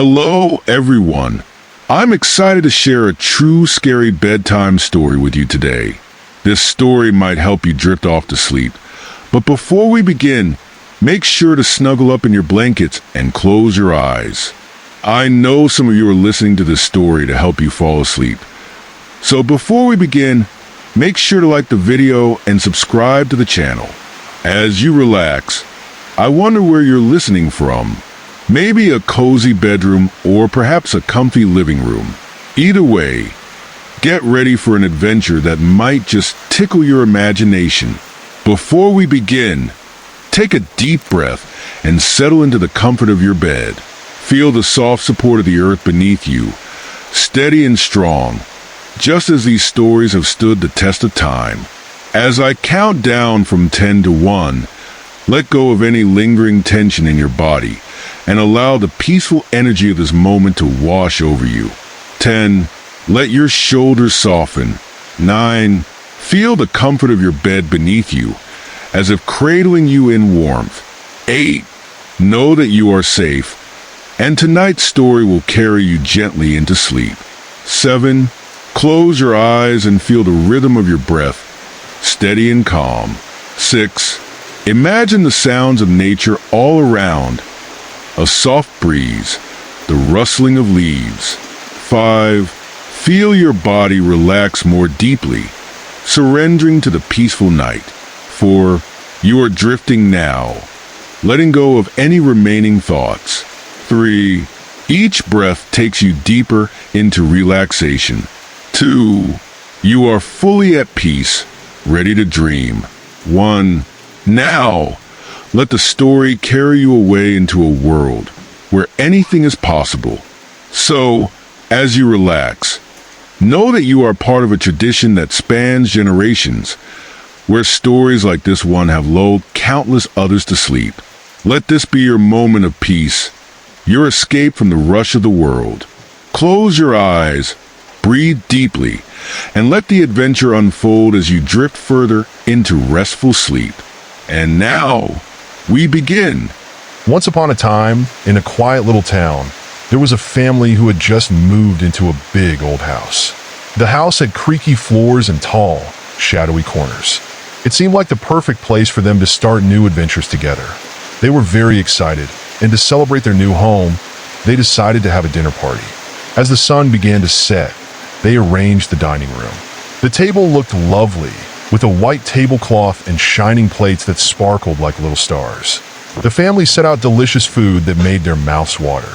Hello, everyone. I'm excited to share a true scary bedtime story with you today. This story might help you drift off to sleep. But before we begin, make sure to snuggle up in your blankets and close your eyes. I know some of you are listening to this story to help you fall asleep. So before we begin, make sure to like the video and subscribe to the channel. As you relax, I wonder where you're listening from. Maybe a cozy bedroom or perhaps a comfy living room. Either way, get ready for an adventure that might just tickle your imagination. Before we begin, take a deep breath and settle into the comfort of your bed. Feel the soft support of the earth beneath you, steady and strong, just as these stories have stood the test of time. As I count down from 10 to 1, let go of any lingering tension in your body and allow the peaceful energy of this moment to wash over you. 10. Let your shoulders soften. 9. Feel the comfort of your bed beneath you, as if cradling you in warmth. 8. Know that you are safe, and tonight's story will carry you gently into sleep. 7. Close your eyes and feel the rhythm of your breath, steady and calm. 6. Imagine the sounds of nature all around. A soft breeze, the rustling of leaves. 5. Feel your body relax more deeply, surrendering to the peaceful night. 4. You are drifting now, letting go of any remaining thoughts. 3. Each breath takes you deeper into relaxation. 2. You are fully at peace, ready to dream. 1. Now, let the story carry you away into a world where anything is possible. So, as you relax, know that you are part of a tradition that spans generations, where stories like this one have lulled countless others to sleep. Let this be your moment of peace, your escape from the rush of the world. Close your eyes, breathe deeply, and let the adventure unfold as you drift further into restful sleep. And now, we begin. Once upon a time, in a quiet little town, there was a family who had just moved into a big old house. The house had creaky floors and tall, shadowy corners. It seemed like the perfect place for them to start new adventures together. They were very excited, and to celebrate their new home, they decided to have a dinner party. As the sun began to set, they arranged the dining room. The table looked lovely, with a white tablecloth and shining plates that sparkled like little stars. The family set out delicious food that made their mouths water.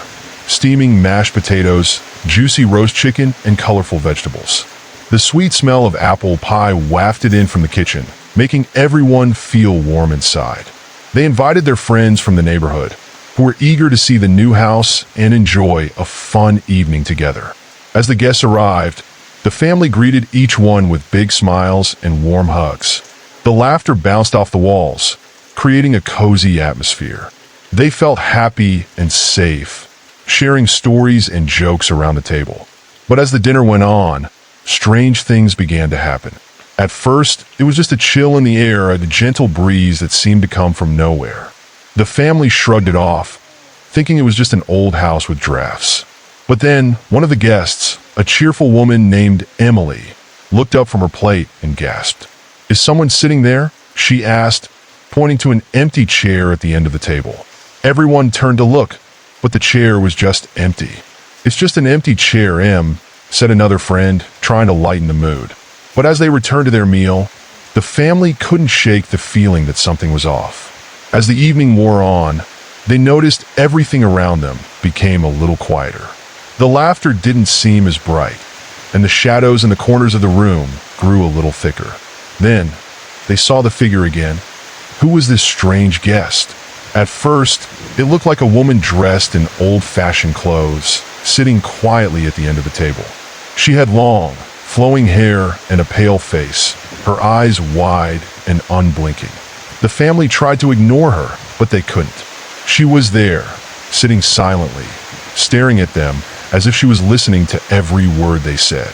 Steaming mashed potatoes, juicy roast chicken, and colorful vegetables. The sweet smell of apple pie wafted in from the kitchen, making everyone feel warm inside. They invited their friends from the neighborhood, who were eager to see the new house and enjoy a fun evening together. As the guests arrived, the family greeted each one with big smiles and warm hugs. The laughter bounced off the walls, creating a cozy atmosphere. They felt happy and safe, sharing stories and jokes around the table. But as the dinner went on, strange things began to happen. At first, it was just a chill in the air and a gentle breeze that seemed to come from nowhere. The family shrugged it off, thinking it was just an old house with drafts. But then, one of the guests, a cheerful woman named Emily, looked up from her plate and gasped. "Is someone sitting there?" she asked, pointing to an empty chair at the end of the table. Everyone turned to look, but the chair was just empty. "It's just an empty chair, Em," said another friend, trying to lighten the mood. But as they returned to their meal, the family couldn't shake the feeling that something was off. As the evening wore on, they noticed everything around them became a little quieter. The laughter didn't seem as bright, and the shadows in the corners of the room grew a little thicker. Then, they saw the figure again. Who was this strange guest? At first, it looked like a woman dressed in old-fashioned clothes, sitting quietly at the end of the table. She had long, flowing hair and a pale face, her eyes wide and unblinking. The family tried to ignore her, but they couldn't. She was there, sitting silently, staring at them as if she was listening to every word they said.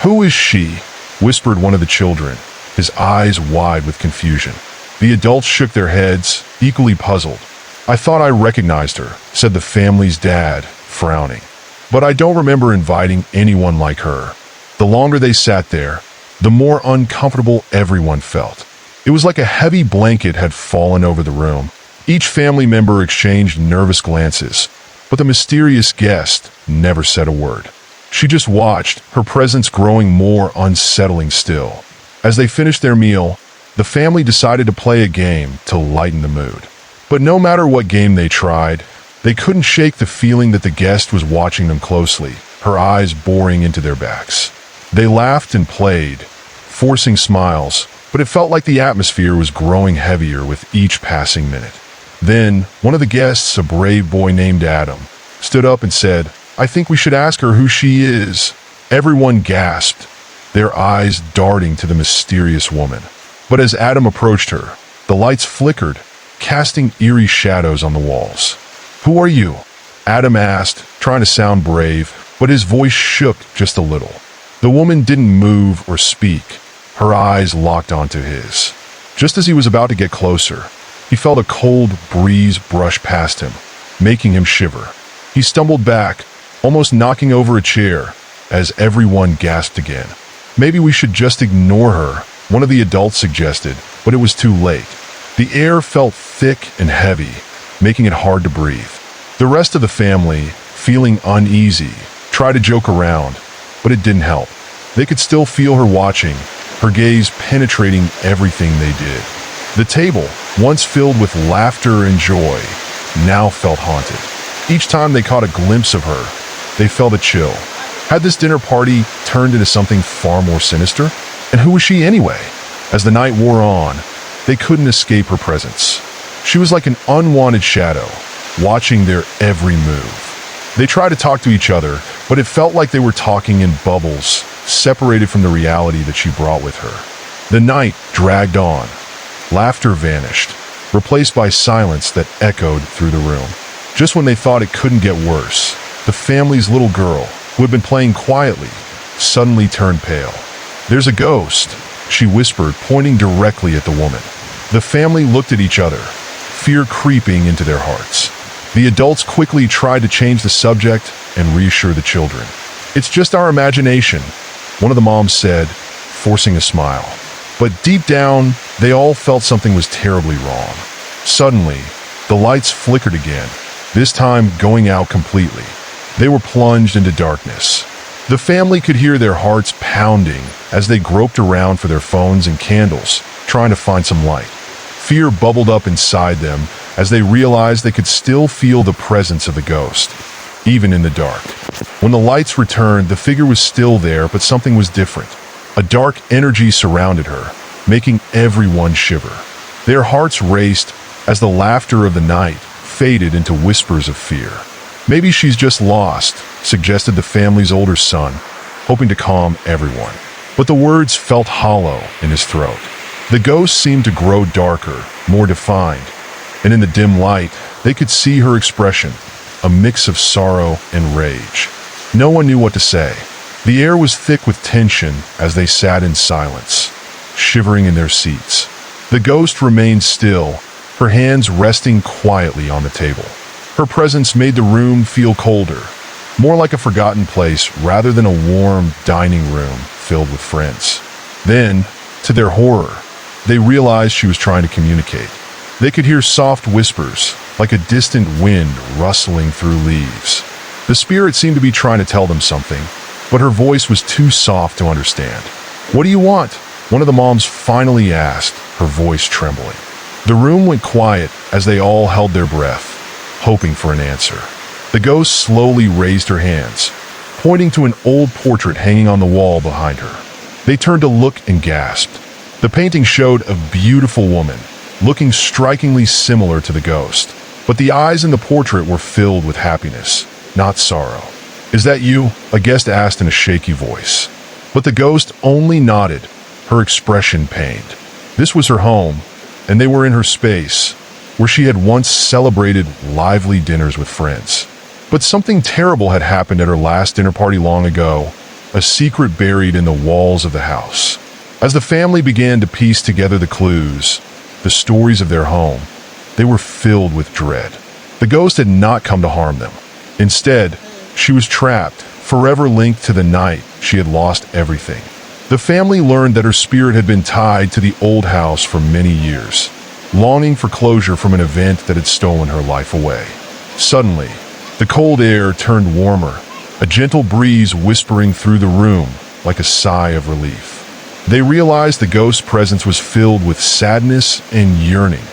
"Who is she?" whispered one of the children, his eyes wide with confusion. The adults shook their heads, equally puzzled. "I thought I recognized her," said the family's dad, frowning. "But I don't remember inviting anyone like her." The longer they sat there, the more uncomfortable everyone felt. It was like a heavy blanket had fallen over the room. Each family member exchanged nervous glances, but the mysterious guest never said a word. She just watched, her presence growing more unsettling still. As they finished their meal, the family decided to play a game to lighten the mood. But no matter what game they tried, they couldn't shake the feeling that the guest was watching them closely, her eyes boring into their backs. They laughed and played, forcing smiles, but it felt like the atmosphere was growing heavier with each passing minute. Then, one of the guests, a brave boy named Adam, stood up and said, "I think we should ask her who she is." Everyone gasped, their eyes darting to the mysterious woman. But as Adam approached her, the lights flickered, casting eerie shadows on the walls. "Who are you?" Adam asked, trying to sound brave, but his voice shook just a little. The woman didn't move or speak. Her eyes locked onto his. Just as he was about to get closer, he felt a cold breeze brush past him, making him shiver. He stumbled back, almost knocking over a chair, as everyone gasped again. "Maybe we should just ignore her," one of the adults suggested, but it was too late. The air felt thick and heavy, making it hard to breathe. The rest of the family, feeling uneasy, tried to joke around, but it didn't help. They could still feel her watching, her gaze penetrating everything they did. The table, once filled with laughter and joy, now felt haunted. Each time they caught a glimpse of her, they felt a chill. Had this dinner party turned into something far more sinister? And who was she anyway? As the night wore on, they couldn't escape her presence. She was like an unwanted shadow, watching their every move. They tried to talk to each other, but it felt like they were talking in bubbles, separated from the reality that she brought with her. The night dragged on. Laughter vanished, replaced by silence that echoed through the room. Just when they thought it couldn't get worse, the family's little girl, who had been playing quietly, suddenly turned pale. "There's a ghost," she whispered, pointing directly at the woman. The family looked at each other, fear creeping into their hearts. The adults quickly tried to change the subject and reassure the children. "It's just our imagination," one of the moms said, forcing a smile. But deep down, they all felt something was terribly wrong. Suddenly, the lights flickered again, this time going out completely. They were plunged into darkness. The family could hear their hearts pounding as they groped around for their phones and candles, trying to find some light. Fear bubbled up inside them as they realized they could still feel the presence of the ghost, even in the dark. When the lights returned, the figure was still there, but something was different. A dark energy surrounded her, making everyone shiver. Their hearts raced as the laughter of the night faded into whispers of fear. "Maybe she's just lost," suggested the family's older son, hoping to calm everyone. But the words felt hollow in his throat. The ghost seemed to grow darker, more defined, and in the dim light, they could see her expression, a mix of sorrow and rage. No one knew what to say. The air was thick with tension as they sat in silence, shivering in their seats. The ghost remained still, her hands resting quietly on the table. Her presence made the room feel colder, more like a forgotten place rather than a warm dining room filled with friends. Then, to their horror, they realized she was trying to communicate. They could hear soft whispers, like a distant wind rustling through leaves. The spirit seemed to be trying to tell them something, but her voice was too soft to understand. "What do you want?" one of the moms finally asked, her voice trembling. The room went quiet as they all held their breath, hoping for an answer. The ghost slowly raised her hands, pointing to an old portrait hanging on the wall behind her. They turned to look and gasped. The painting showed a beautiful woman, looking strikingly similar to the ghost, but the eyes in the portrait were filled with happiness, not sorrow. "Is that you?" a guest asked in a shaky voice. But the ghost only nodded, her expression pained. This was her home, and they were in her space, where she had once celebrated lively dinners with friends. But something terrible had happened at her last dinner party long ago, a secret buried in the walls of the house. As the family began to piece together the clues, the stories of their home, they were filled with dread. The ghost had not come to harm them. Instead, She was trapped, forever linked to the night she had lost everything. The family learned that her spirit had been tied to the old house for many years, longing for closure from an event that had stolen her life away. Suddenly, the cold air turned warmer, a gentle breeze whispering through the room like a sigh of relief. They realized the ghost's presence was filled with sadness and yearning,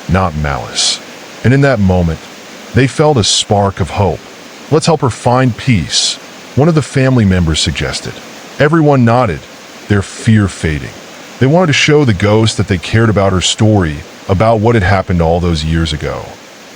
not malice. And in that moment, they felt a spark of hope. "Let's help her find peace," one of the family members suggested. Everyone nodded, their fear fading. They wanted to show the ghost that they cared about her story, about what had happened all those years ago.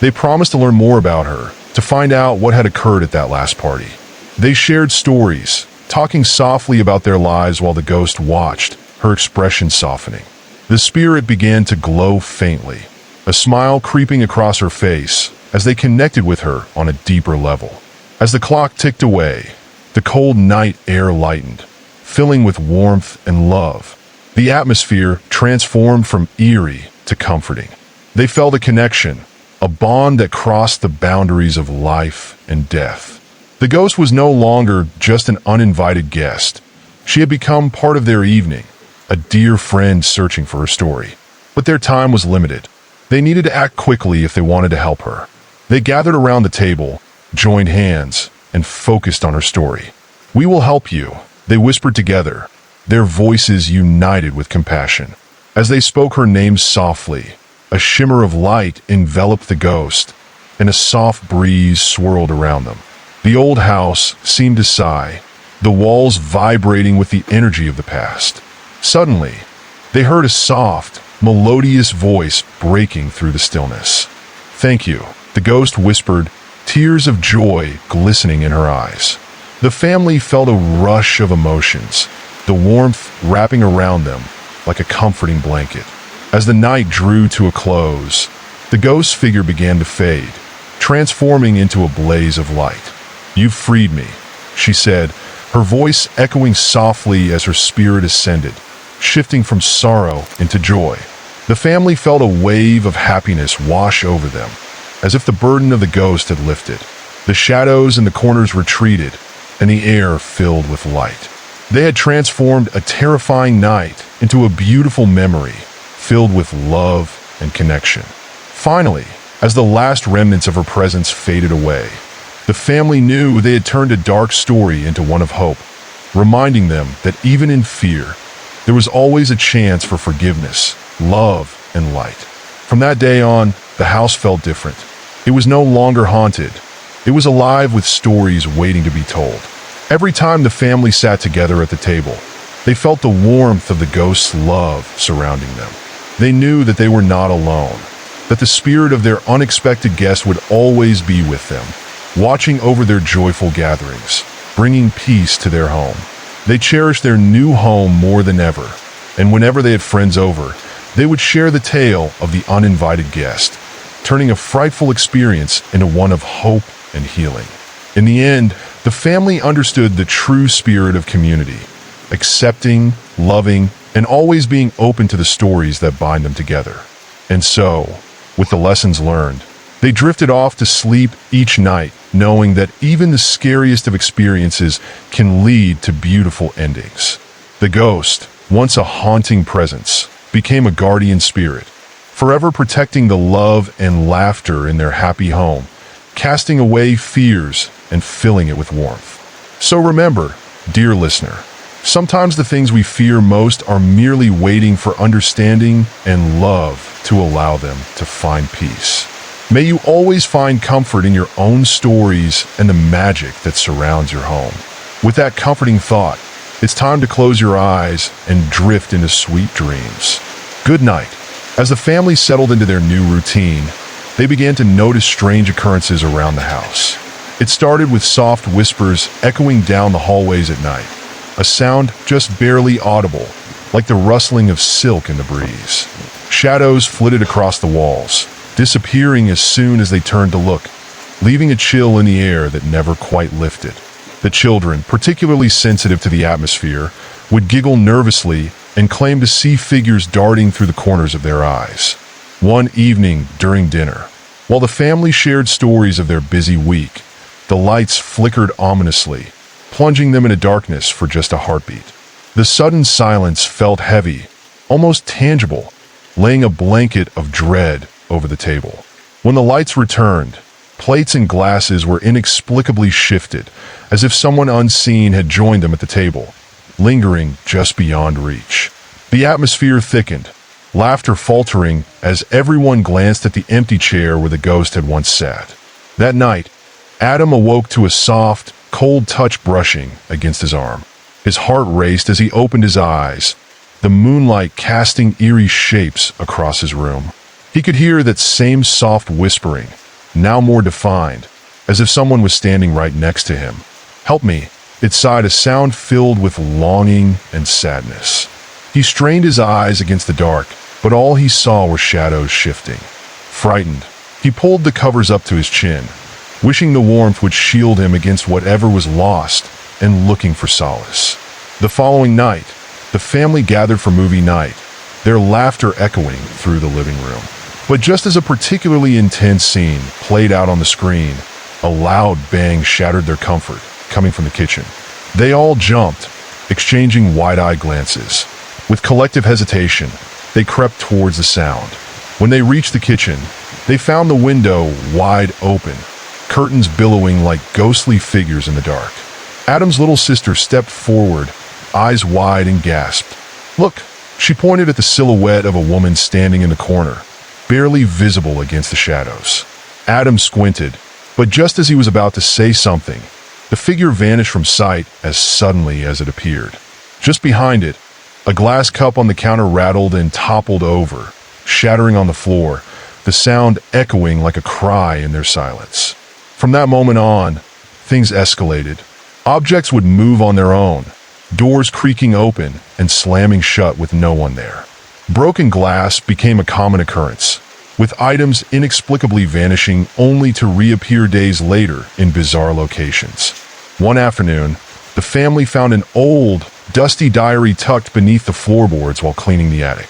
They promised to learn more about her, to find out what had occurred at that last party. They shared stories, talking softly about their lives while the ghost watched, her expression softening. The spirit began to glow faintly, a smile creeping across her face as they connected with her on a deeper level. As the clock ticked away, the cold night air lightened, filling with warmth and love. The atmosphere transformed from eerie to comforting. They felt a connection, a bond that crossed the boundaries of life and death. The ghost was no longer just an uninvited guest. She had become part of their evening, a dear friend searching for her story. But their time was limited. They needed to act quickly if they wanted to help her. They gathered around the table, joined hands, and focused on her story. "We will help you," they whispered together, their voices united with compassion. As they spoke her name softly, a shimmer of light enveloped the ghost, and a soft breeze swirled around them. The old house seemed to sigh, the walls vibrating with the energy of the past. Suddenly, they heard a soft, melodious voice breaking through the stillness. "Thank you," the ghost whispered, tears of joy glistening in her eyes. The family felt a rush of emotions, the warmth wrapping around them like a comforting blanket. As the night drew to a close, the ghost's figure began to fade, transforming into a blaze of light. "You've freed me," she said, her voice echoing softly as her spirit ascended, shifting from sorrow into joy. The family felt a wave of happiness wash over them, as if the burden of the ghost had lifted. The shadows in the corners retreated, and the air filled with light. They had transformed a terrifying night into a beautiful memory, filled with love and connection. Finally, as the last remnants of her presence faded away, the family knew they had turned a dark story into one of hope, reminding them that even in fear, there was always a chance for forgiveness, love, and light. From that day on, the house felt different. It was no longer haunted. It was alive with stories waiting to be told. Every time the family sat together at the table, they felt the warmth of the ghost's love surrounding them. They knew that they were not alone, that the spirit of their unexpected guest would always be with them, watching over their joyful gatherings, bringing peace to their home. They cherished their new home more than ever, and whenever they had friends over, they would share the tale of the uninvited guest, turning a frightful experience into one of hope and healing. In the end, the family understood the true spirit of community, accepting, loving, and always being open to the stories that bind them together. And so, with the lessons learned, they drifted off to sleep each night, knowing that even the scariest of experiences can lead to beautiful endings. The ghost, once a haunting presence, became a guardian spirit, forever protecting the love and laughter in their happy home, casting away fears and filling it with warmth. So remember, dear listener, sometimes the things we fear most are merely waiting for understanding and love to allow them to find peace. May you always find comfort in your own stories and the magic that surrounds your home. With that comforting thought, it's time to close your eyes and drift into sweet dreams. Good night. As the family settled into their new routine, they began to notice strange occurrences around the house. It started with soft whispers echoing down the hallways at night, a sound just barely audible, like the rustling of silk in the breeze. Shadows flitted across the walls, disappearing as soon as they turned to look, leaving a chill in the air that never quite lifted. The children, particularly sensitive to the atmosphere, would giggle nervously and claim to see figures darting through the corners of their eyes. One evening during dinner, while the family shared stories of their busy week, The lights flickered ominously, plunging them into darkness for just a heartbeat. The sudden silence felt heavy, almost tangible, laying a blanket of dread over the table. When the lights returned, plates and glasses were inexplicably shifted, as if someone unseen had joined them at the table, lingering just beyond reach. The atmosphere thickened, laughter faltering as everyone glanced at the empty chair where the ghost had once sat. That night, Adam awoke to a soft, cold touch brushing against his arm. His heart raced as he opened his eyes, the moonlight casting eerie shapes across his room. He could hear that same soft whispering, now more defined, as if someone was standing right next to him. "Help me," it sighed, a sound filled with longing and sadness. He strained his eyes against the dark, but all he saw were shadows shifting. Frightened, he pulled the covers up to his chin, wishing the warmth would shield him against whatever was lost and looking for solace. The following night, the family gathered for movie night, their laughter echoing through the living room. But just as a particularly intense scene played out on the screen, a loud bang shattered their comfort, coming from the kitchen. They all jumped, exchanging wide-eyed glances. With collective hesitation, they crept towards the sound. When they reached the kitchen, they found the window wide open, curtains billowing like ghostly figures in the dark. Adam's little sister stepped forward, eyes wide, and gasped. "Look!" She pointed at the silhouette of a woman standing in the corner, barely visible against the shadows. Adam squinted, but just as he was about to say something, the figure vanished from sight as suddenly as it appeared. Just behind it, a glass cup on the counter rattled and toppled over, shattering on the floor, the sound echoing like a cry in their silence. From that moment on, things escalated. Objects would move on their own, doors creaking open and slamming shut with no one there. Broken glass became a common occurrence, with items inexplicably vanishing only to reappear days later in bizarre locations. One afternoon, the family found an old, dusty diary tucked beneath the floorboards while cleaning the attic.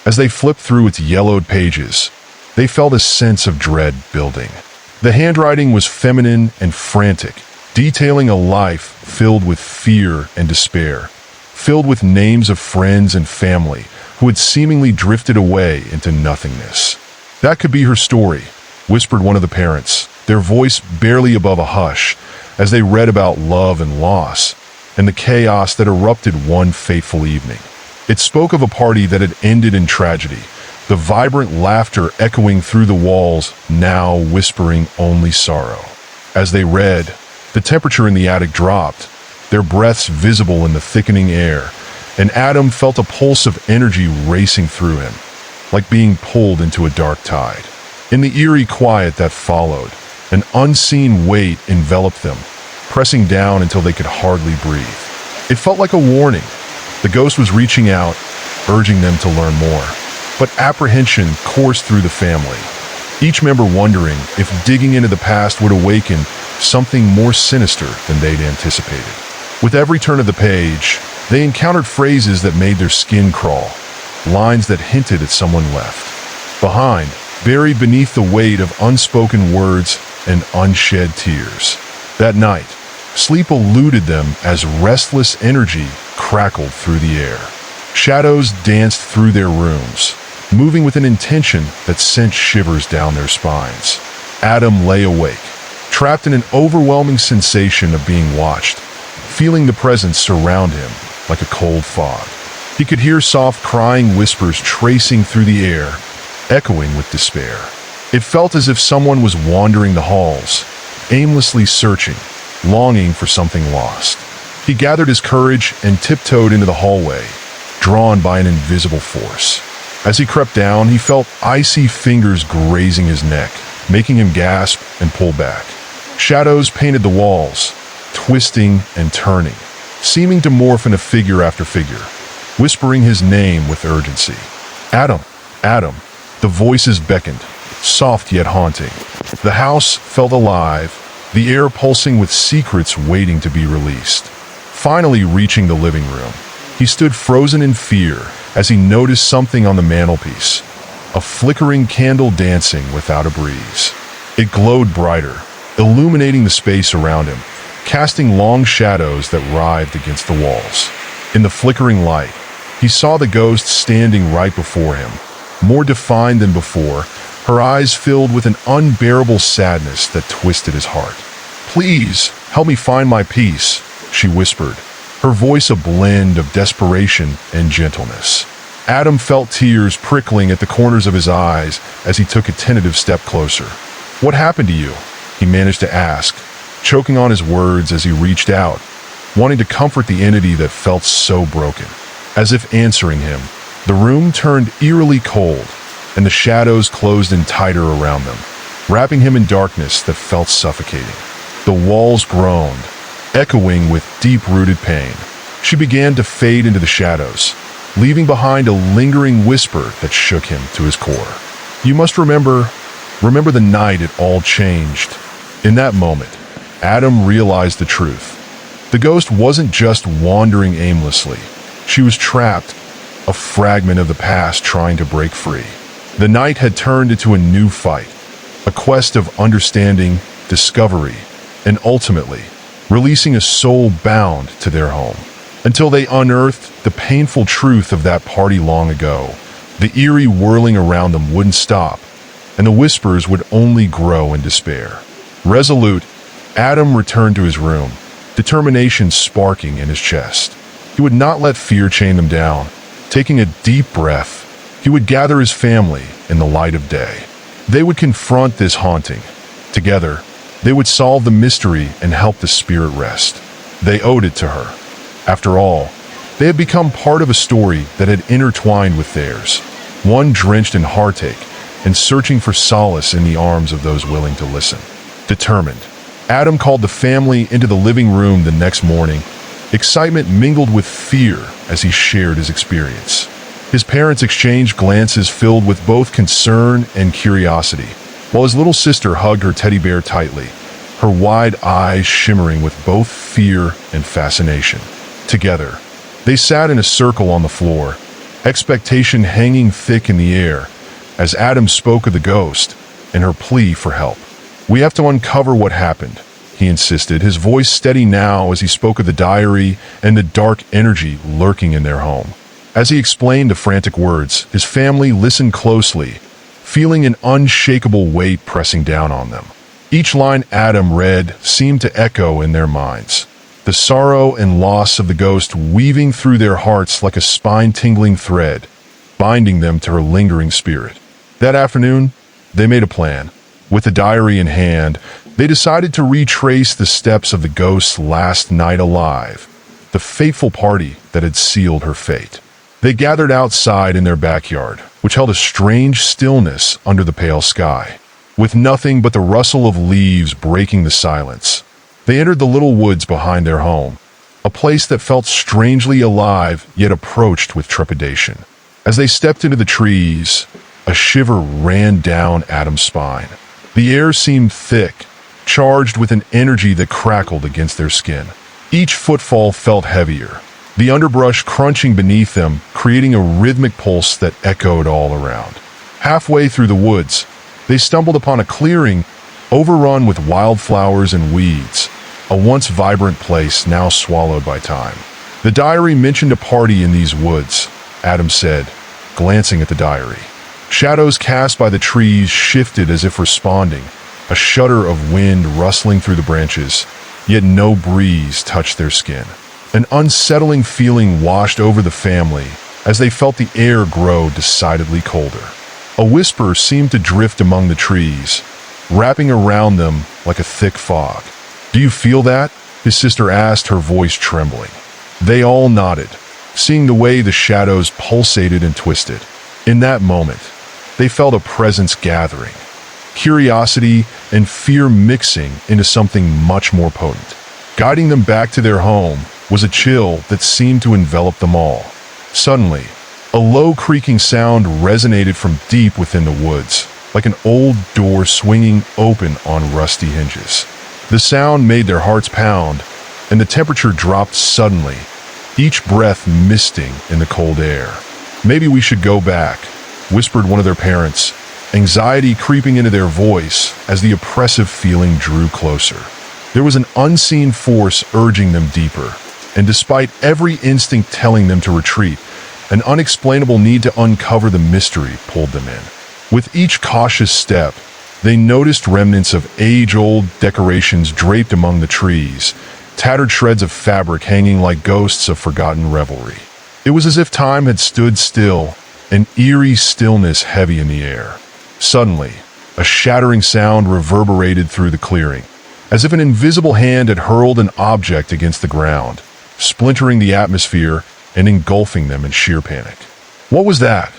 As they flipped through its yellowed pages, they felt a sense of dread building. The handwriting was feminine and frantic, detailing a life filled with fear and despair, filled with names of friends and family who had seemingly drifted away into nothingness. "That could be her story," whispered one of the parents, their voice barely above a hush, as they read about love and loss, and the chaos that erupted one fateful evening. It spoke of a party that had ended in tragedy, the vibrant laughter echoing through the walls, now whispering only sorrow. As they read, the temperature in the attic dropped, their breaths visible in the thickening air, and Adam felt a pulse of energy racing through him, like being pulled into a dark tide. In the eerie quiet that followed, an unseen weight enveloped them, pressing down until they could hardly breathe. It felt like a warning. The ghost was reaching out, urging them to learn more. But apprehension coursed through the family, each member wondering if digging into the past would awaken something more sinister than they'd anticipated. With every turn of the page, they encountered phrases that made their skin crawl, lines that hinted at someone left behind, buried beneath the weight of unspoken words and unshed tears. That night, sleep eluded them as restless energy crackled through the air. Shadows danced through their rooms, moving with an intention that sent shivers down their spines. Adam lay awake, trapped in an overwhelming sensation of being watched, feeling the presence surround him like a cold fog. He could hear soft crying whispers tracing through the air, echoing with despair. It felt as if someone was wandering the halls, aimlessly searching, longing for something lost. He gathered his courage and tiptoed into the hallway, drawn by an invisible force. As he crept down, he felt icy fingers grazing his neck, making him gasp and pull back. Shadows painted the walls, twisting and turning, seeming to morph into figure after figure, whispering his name with urgency. "Adam, Adam." The voices beckoned, soft yet haunting. The house felt alive, the air pulsing with secrets waiting to be released. Finally reaching the living room, he stood frozen in fear as he noticed something on the mantelpiece, a flickering candle dancing without a breeze. It glowed brighter, illuminating the space around him, casting long shadows that writhed against the walls. In the flickering light, he saw the ghost standing right before him, more defined than before, her eyes filled with an unbearable sadness that twisted his heart. "Please, help me find my peace," she whispered, her voice a blend of desperation and gentleness. Adam felt tears prickling at the corners of his eyes as he took a tentative step closer. "What happened to you?" he managed to ask, choking on his words as he reached out, wanting to comfort the entity that felt so broken. As if answering him, the room turned eerily cold, and the shadows closed in tighter around them, wrapping him in darkness that felt suffocating. The walls groaned, echoing with deep-rooted pain. She began to fade into the shadows, leaving behind a lingering whisper that shook him to his core. "You must remember the night it all changed." In that moment, Adam realized the truth. The ghost wasn't just wandering aimlessly. She was trapped, a fragment of the past trying to break free. The night had turned into a new fight, a quest of understanding, discovery, and ultimately, releasing a soul bound to their home. Until they unearthed the painful truth of that party long ago, the eerie whirling around them wouldn't stop, and the whispers would only grow in despair. Resolute, Adam returned to his room, determination sparking in his chest. He would not let fear chain them down. Taking a deep breath, he would gather his family in the light of day. They would confront this haunting. Together, they would solve the mystery and help the spirit rest. They owed it to her. After all, they had become part of a story that had intertwined with theirs, one drenched in heartache and searching for solace in the arms of those willing to listen. Determined, Adam called the family into the living room the next morning. Excitement mingled with fear as he shared his experience. His parents exchanged glances filled with both concern and curiosity, while his little sister hugged her teddy bear tightly, her wide eyes shimmering with both fear and fascination. Together, they sat in a circle on the floor, expectation hanging thick in the air, as Adam spoke of the ghost and her plea for help. "We have to uncover what happened," he insisted, his voice steady now as he spoke of the diary and the dark energy lurking in their home. As he explained the frantic words, his family listened closely, feeling an unshakable weight pressing down on them. Each line Adam read seemed to echo in their minds, the sorrow and loss of the ghost weaving through their hearts like a spine-tingling thread, binding them to her lingering spirit. That afternoon, they made a plan. With the diary in hand, they decided to retrace the steps of the ghost's last night alive, the fateful party that had sealed her fate. They gathered outside in their backyard, which held a strange stillness under the pale sky, with nothing but the rustle of leaves breaking the silence. They entered the little woods behind their home, a place that felt strangely alive yet approached with trepidation. As they stepped into the trees, a shiver ran down Adam's spine. The air seemed thick, charged with an energy that crackled against their skin. Each footfall felt heavier, the underbrush crunching beneath them, creating a rhythmic pulse that echoed all around. Halfway through the woods, they stumbled upon a clearing overrun with wildflowers and weeds, a once vibrant place now swallowed by time. "The diary mentioned a party in these woods," Adam said, glancing at the diary. Shadows cast by the trees shifted as if responding, a shudder of wind rustling through the branches, yet no breeze touched their skin. An unsettling feeling washed over the family as they felt the air grow decidedly colder. A whisper seemed to drift among the trees, wrapping around them like a thick fog. "Do you feel that?" his sister asked, her voice trembling. They all nodded, seeing the way the shadows pulsated and twisted. In that moment, they felt a presence gathering, curiosity and fear mixing into something much more potent. Guiding them back to their home was a chill that seemed to envelop them all. Suddenly, a low creaking sound resonated from deep within the woods, like an old door swinging open on rusty hinges. The sound made their hearts pound, and the temperature dropped suddenly, each breath misting in the cold air. "Maybe we should go back," whispered one of their parents, anxiety creeping into their voice as the oppressive feeling drew closer. There was an unseen force urging them deeper, and despite every instinct telling them to retreat, an unexplainable need to uncover the mystery pulled them in. With each cautious step, they noticed remnants of age-old decorations draped among the trees, tattered shreds of fabric hanging like ghosts of forgotten revelry. It was as if time had stood still, an eerie stillness heavy in the air. Suddenly, a shattering sound reverberated through the clearing, as if an invisible hand had hurled an object against the ground, splintering the atmosphere and engulfing them in sheer panic. What was that?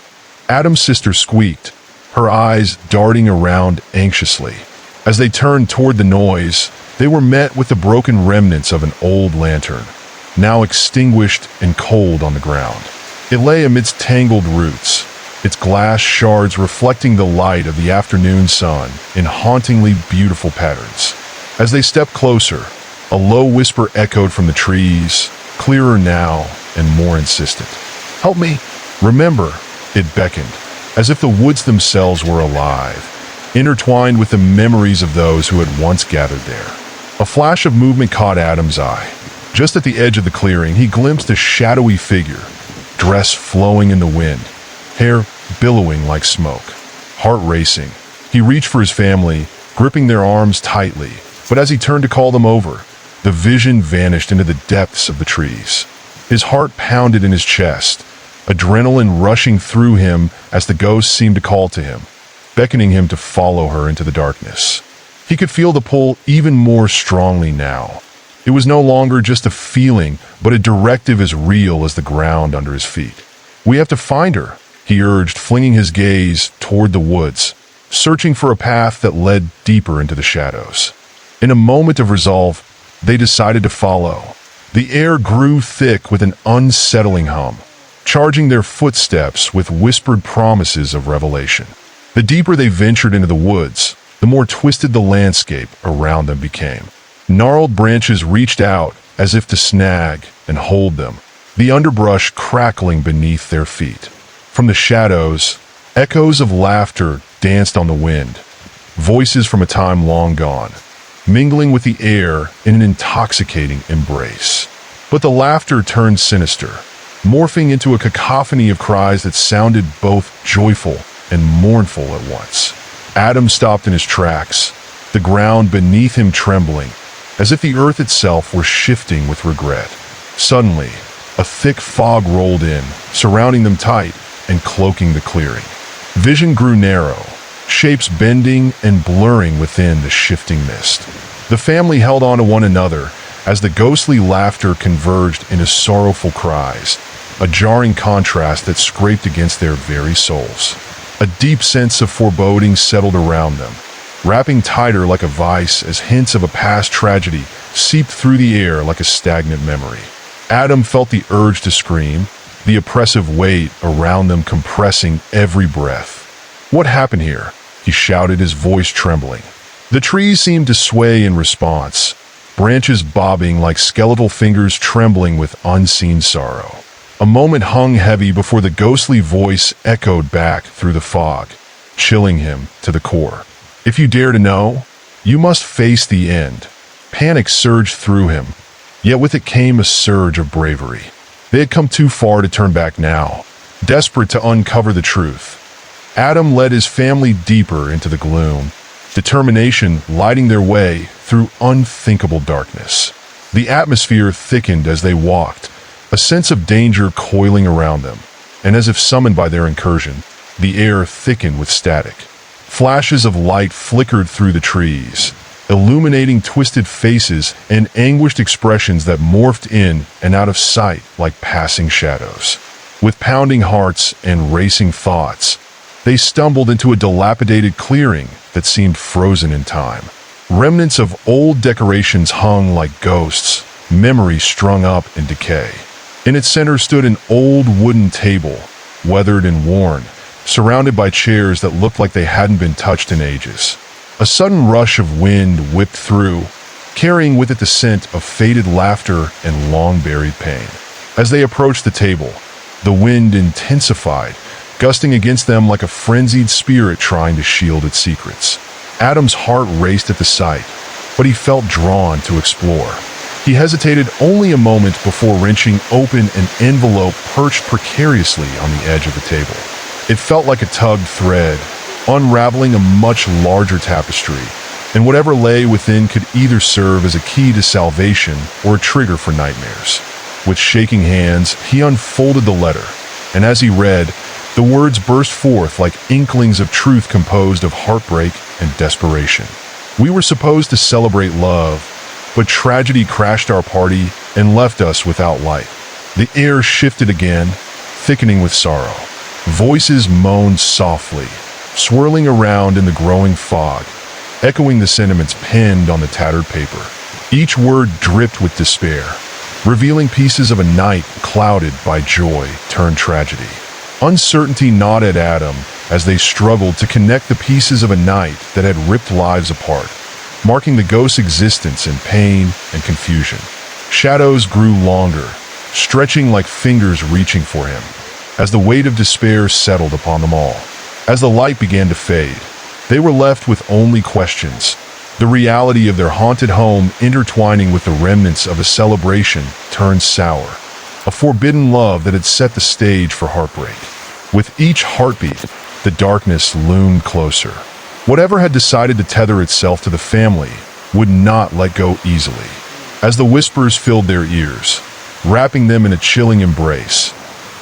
Adam's sister squeaked, her eyes darting around anxiously. As they turned toward the noise, they were met with the broken remnants of an old lantern, now extinguished and cold on the ground. It lay amidst tangled roots, its glass shards reflecting the light of the afternoon sun in hauntingly beautiful patterns. As they stepped closer, a low whisper echoed from the trees, clearer now and more insistent. "Help me! Remember!" It beckoned, as if the woods themselves were alive, intertwined with the memories of those who had once gathered there. A flash of movement caught Adam's eye. Just at the edge of the clearing, he glimpsed a shadowy figure, dress flowing in the wind, hair billowing like smoke. Heart racing, he reached for his family, gripping their arms tightly, but as he turned to call them over, the vision vanished into the depths of the trees. His heart pounded in his chest, adrenaline rushing through him as the ghost seemed to call to him, beckoning him to follow her into the darkness. He could feel the pull even more strongly now. It was no longer just a feeling, but a directive as real as the ground under his feet. "We have to find her," he urged, flinging his gaze toward the woods, searching for a path that led deeper into the shadows. In a moment of resolve, they decided to follow. The air grew thick with an unsettling hum, charging their footsteps with whispered promises of revelation. The deeper they ventured into the woods, the more twisted the landscape around them became. Gnarled branches reached out as if to snag and hold them, the underbrush crackling beneath their feet. From the shadows, echoes of laughter danced on the wind, voices from a time long gone, mingling with the air in an intoxicating embrace. But the laughter turned sinister, morphing into a cacophony of cries that sounded both joyful and mournful at once. Adam stopped in his tracks, the ground beneath him trembling, as if the earth itself were shifting with regret. Suddenly, a thick fog rolled in, surrounding them tight and cloaking the clearing. Vision grew narrow, shapes bending and blurring within the shifting mist. The family held on to one another as the ghostly laughter converged into sorrowful cries, a jarring contrast that scraped against their very souls. A deep sense of foreboding settled around them, wrapping tighter like a vice as hints of a past tragedy seeped through the air like a stagnant memory. Adam felt the urge to scream, the oppressive weight around them compressing every breath. "What happened here?" he shouted, his voice trembling. The trees seemed to sway in response, branches bobbing like skeletal fingers trembling with unseen sorrow. A moment hung heavy before the ghostly voice echoed back through the fog, chilling him to the core. "If you dare to know, you must face the end." Panic surged through him, yet with it came a surge of bravery. They had come too far to turn back now, desperate to uncover the truth. Adam led his family deeper into the gloom, determination lighting their way through unthinkable darkness. The atmosphere thickened as they walked, a sense of danger coiling around them, and as if summoned by their incursion, the air thickened with static. Flashes of light flickered through the trees, illuminating twisted faces and anguished expressions that morphed in and out of sight like passing shadows. With pounding hearts and racing thoughts, they stumbled into a dilapidated clearing that seemed frozen in time. Remnants of old decorations hung like ghosts, memories strung up in decay. In its center stood an old wooden table, weathered and worn, surrounded by chairs that looked like they hadn't been touched in ages. A sudden rush of wind whipped through, carrying with it the scent of faded laughter and long-buried pain. As they approached the table, the wind intensified, gusting against them like a frenzied spirit trying to shield its secrets. Adam's heart raced at the sight, but he felt drawn to explore. He hesitated only a moment before wrenching open an envelope perched precariously on the edge of the table. It felt like a tugged thread, unraveling a much larger tapestry, and whatever lay within could either serve as a key to salvation or a trigger for nightmares. With shaking hands, he unfolded the letter, and as he read, the words burst forth like inklings of truth composed of heartbreak and desperation. We were supposed to celebrate love, but tragedy crashed our party and left us without light. The air shifted again, thickening with sorrow. Voices moaned softly, swirling around in the growing fog, echoing the sentiments penned on the tattered paper. Each word dripped with despair, revealing pieces of a night clouded by joy turned tragedy. Uncertainty gnawed at Adam as they struggled to connect the pieces of a night that had ripped lives apart, marking the ghost's existence in pain and confusion. Shadows grew longer, stretching like fingers reaching for him, as the weight of despair settled upon them all. As the light began to fade, they were left with only questions, the reality of their haunted home intertwining with the remnants of a celebration turned sour, a forbidden love that had set the stage for heartbreak. With each heartbeat, the darkness loomed closer. Whatever had decided to tether itself to the family would not let go easily. As the whispers filled their ears, wrapping them in a chilling embrace,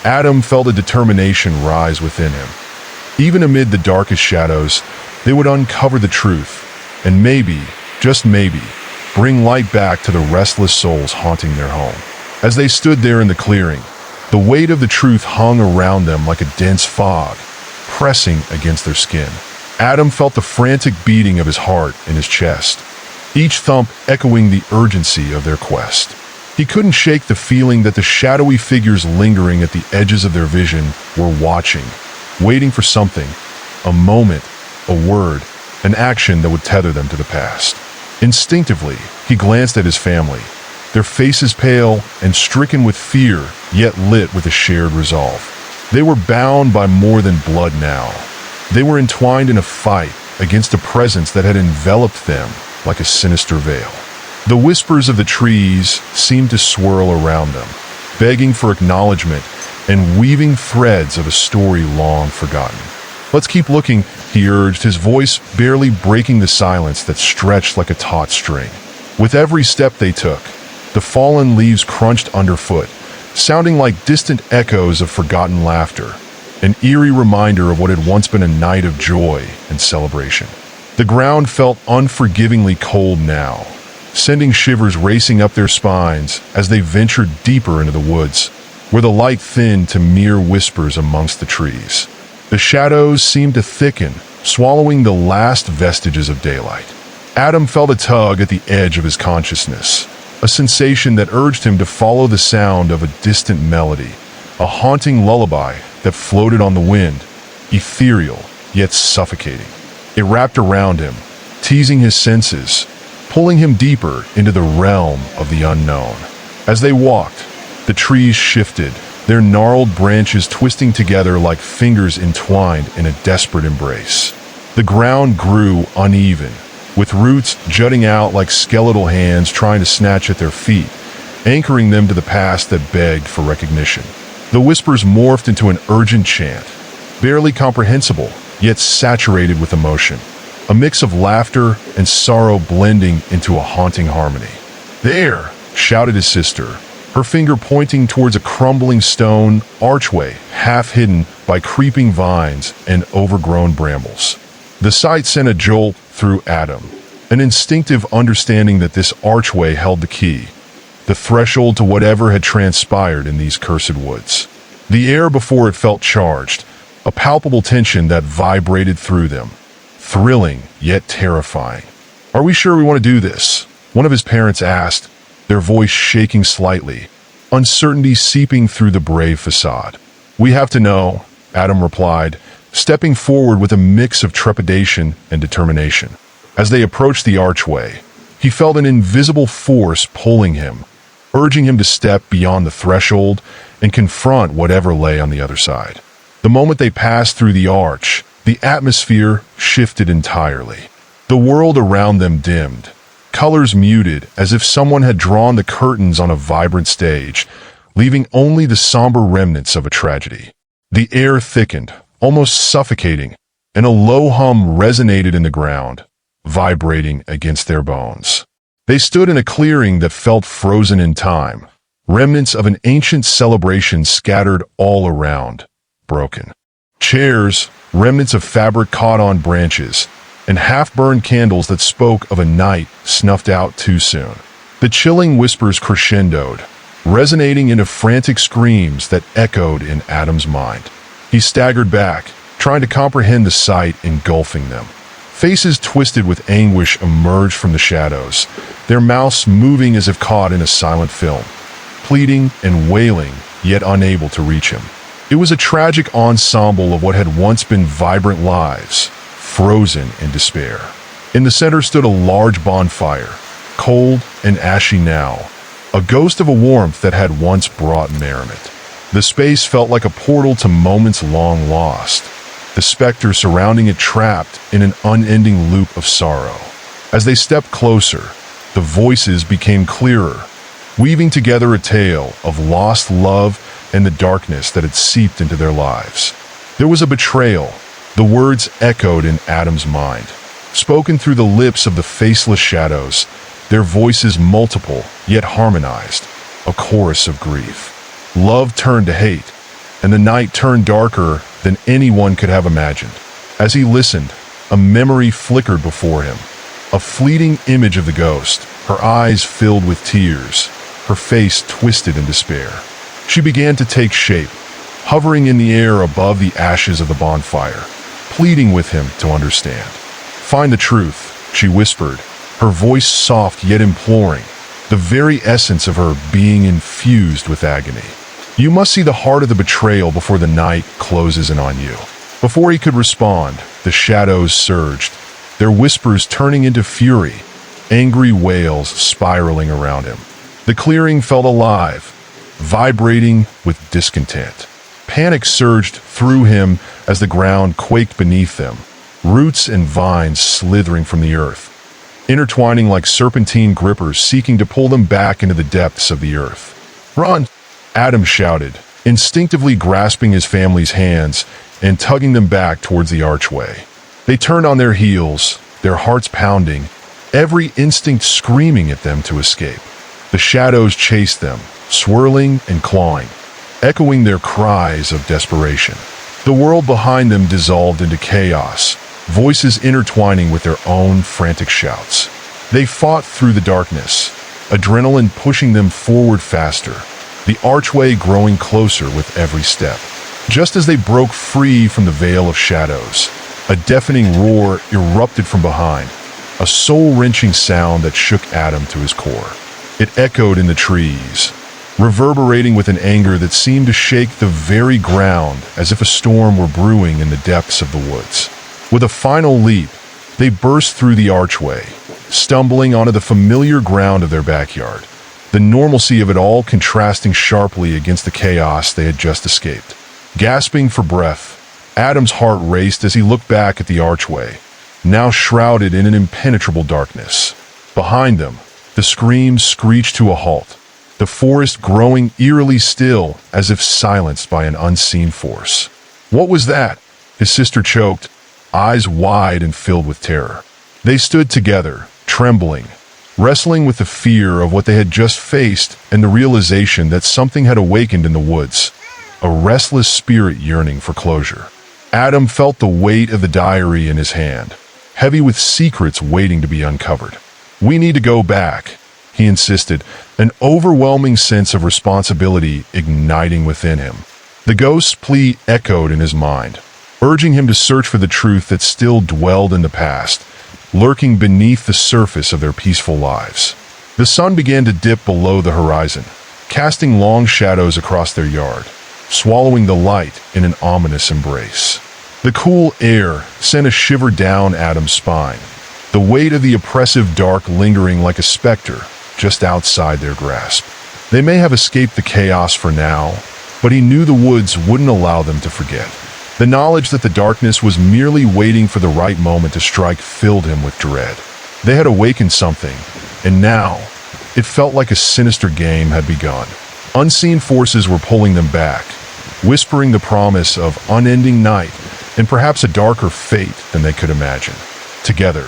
Adam felt a determination rise within him. Even amid the darkest shadows, they would uncover the truth, and maybe, just maybe, bring light back to the restless souls haunting their home. As they stood there in the clearing, the weight of the truth hung around them like a dense fog, pressing against their skin. Adam felt the frantic beating of his heart in his chest, each thump echoing the urgency of their quest. He couldn't shake the feeling that the shadowy figures lingering at the edges of their vision were watching, waiting for something, a moment, a word, an action that would tether them to the past. Instinctively, he glanced at his family, their faces pale and stricken with fear, yet lit with a shared resolve. They were bound by more than blood now. They were entwined in a fight against a presence that had enveloped them like a sinister veil. The whispers of the trees seemed to swirl around them, begging for acknowledgement and weaving threads of a story long forgotten. "Let's keep looking," he urged, his voice barely breaking the silence that stretched like a taut string. With every step they took, the fallen leaves crunched underfoot, sounding like distant echoes of forgotten laughter, an eerie reminder of what had once been a night of joy and celebration. The ground felt unforgivingly cold now, sending shivers racing up their spines as they ventured deeper into the woods, where the light thinned to mere whispers amongst the trees. The shadows seemed to thicken, swallowing the last vestiges of daylight. Adam felt a tug at the edge of his consciousness, a sensation that urged him to follow the sound of a distant melody, a haunting lullaby that floated on the wind, ethereal yet suffocating. It wrapped around him, teasing his senses, pulling him deeper into the realm of the unknown. As they walked, the trees shifted, their gnarled branches twisting together like fingers entwined in a desperate embrace. The ground grew uneven, with roots jutting out like skeletal hands trying to snatch at their feet, anchoring them to the past that begged for recognition. The whispers morphed into an urgent chant, barely comprehensible, yet saturated with emotion, a mix of laughter and sorrow blending into a haunting harmony. "There!" shouted his sister, her finger pointing towards a crumbling stone archway half hidden by creeping vines and overgrown brambles. The sight sent a jolt through Adam, an instinctive understanding that this archway held the key, the threshold to whatever had transpired in these cursed woods. The air before it felt charged, a palpable tension that vibrated through them, thrilling yet terrifying. "Are we sure we want to do this?" one of his parents asked, their voice shaking slightly, uncertainty seeping through the brave facade. "We have to know," Adam replied, stepping forward with a mix of trepidation and determination. As they approached the archway, he felt an invisible force pulling him, urging him to step beyond the threshold and confront whatever lay on the other side. The moment they passed through the arch, the atmosphere shifted entirely. The world around them dimmed, colors muted as if someone had drawn the curtains on a vibrant stage, leaving only the somber remnants of a tragedy. The air thickened, almost suffocating, and a low hum resonated in the ground, vibrating against their bones. They stood in a clearing that felt frozen in time, remnants of an ancient celebration scattered all around, broken. Chairs, remnants of fabric caught on branches, and half-burned candles that spoke of a night snuffed out too soon. The chilling whispers crescendoed, resonating into frantic screams that echoed in Adam's mind. He staggered back, trying to comprehend the sight engulfing them. Faces twisted with anguish emerged from the shadows, their mouths moving as if caught in a silent film, pleading and wailing, yet unable to reach him. It was a tragic ensemble of what had once been vibrant lives, frozen in despair. In the center stood a large bonfire, cold and ashy now, a ghost of a warmth that had once brought merriment. The space felt like a portal to moments long lost, the specter surrounding it trapped in an unending loop of sorrow. As they stepped closer, the voices became clearer, weaving together a tale of lost love and the darkness that had seeped into their lives. There was a betrayal. The words echoed in Adam's mind, spoken through the lips of the faceless shadows, their voices multiple, yet harmonized, a chorus of grief. Love turned to hate, and the night turned darker than anyone could have imagined. As he listened, a memory flickered before him, a fleeting image of the ghost, her eyes filled with tears, her face twisted in despair. She began to take shape, hovering in the air above the ashes of the bonfire, pleading with him to understand. "Find the truth," she whispered, her voice soft yet imploring, the very essence of her being infused with agony. "You must see the heart of the betrayal before the night closes in on you." Before he could respond, the shadows surged, their whispers turning into fury, angry wails spiraling around him. The clearing felt alive, vibrating with discontent. Panic surged through him as the ground quaked beneath them, roots and vines slithering from the earth, intertwining like serpentine grippers seeking to pull them back into the depths of the earth. "Run!" Adam shouted, instinctively grasping his family's hands and tugging them back towards the archway. They turned on their heels, their hearts pounding, every instinct screaming at them to escape. The shadows chased them, swirling and clawing, echoing their cries of desperation. The world behind them dissolved into chaos, voices intertwining with their own frantic shouts. They fought through the darkness, adrenaline pushing them forward faster, the archway growing closer with every step. Just as they broke free from the veil of shadows, a deafening roar erupted from behind, a soul-wrenching sound that shook Adam to his core. It echoed in the trees, reverberating with an anger that seemed to shake the very ground as if a storm were brewing in the depths of the woods. With a final leap, they burst through the archway, stumbling onto the familiar ground of their backyard, the normalcy of it all contrasting sharply against the chaos they had just escaped. Gasping for breath, Adam's heart raced as he looked back at the archway, now shrouded in an impenetrable darkness. Behind them, the screams screeched to a halt, the forest growing eerily still as if silenced by an unseen force. "What was that?" his sister choked, eyes wide and filled with terror. They stood together, trembling, wrestling with the fear of what they had just faced and the realization that something had awakened in the woods, a restless spirit yearning for closure. Adam felt the weight of the diary in his hand, heavy with secrets waiting to be uncovered. "We need to go back," he insisted, an overwhelming sense of responsibility igniting within him. The ghost's plea echoed in his mind, urging him to search for the truth that still dwelled in the past, lurking beneath the surface of their peaceful lives. The sun began to dip below the horizon, casting long shadows across their yard, swallowing the light in an ominous embrace. The cool air sent a shiver down Adam's spine, the weight of the oppressive dark lingering like a specter just outside their grasp. They may have escaped the chaos for now, but he knew the woods wouldn't allow them to forget. The knowledge that the darkness was merely waiting for the right moment to strike filled him with dread. They had awakened something, and now it felt like a sinister game had begun. Unseen forces were pulling them back, whispering the promise of unending night and perhaps a darker fate than they could imagine. Together,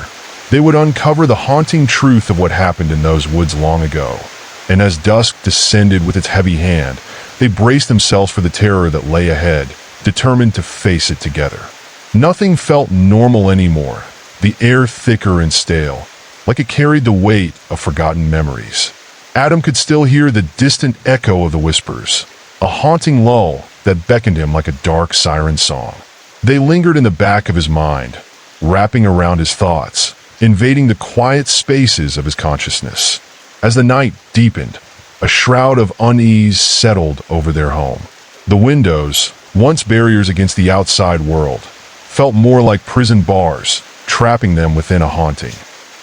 they would uncover the haunting truth of what happened in those woods long ago. And as dusk descended with its heavy hand, they braced themselves for the terror that lay ahead, determined to face it together. Nothing felt normal anymore, the air thicker and stale, like it carried the weight of forgotten memories. Adam could still hear the distant echo of the whispers, a haunting lull that beckoned him like a dark siren song. They lingered in the back of his mind, wrapping around his thoughts, invading the quiet spaces of his consciousness. As the night deepened, a shroud of unease settled over their home. The windows, once barriers against the outside world, felt more like prison bars, trapping them within a haunting.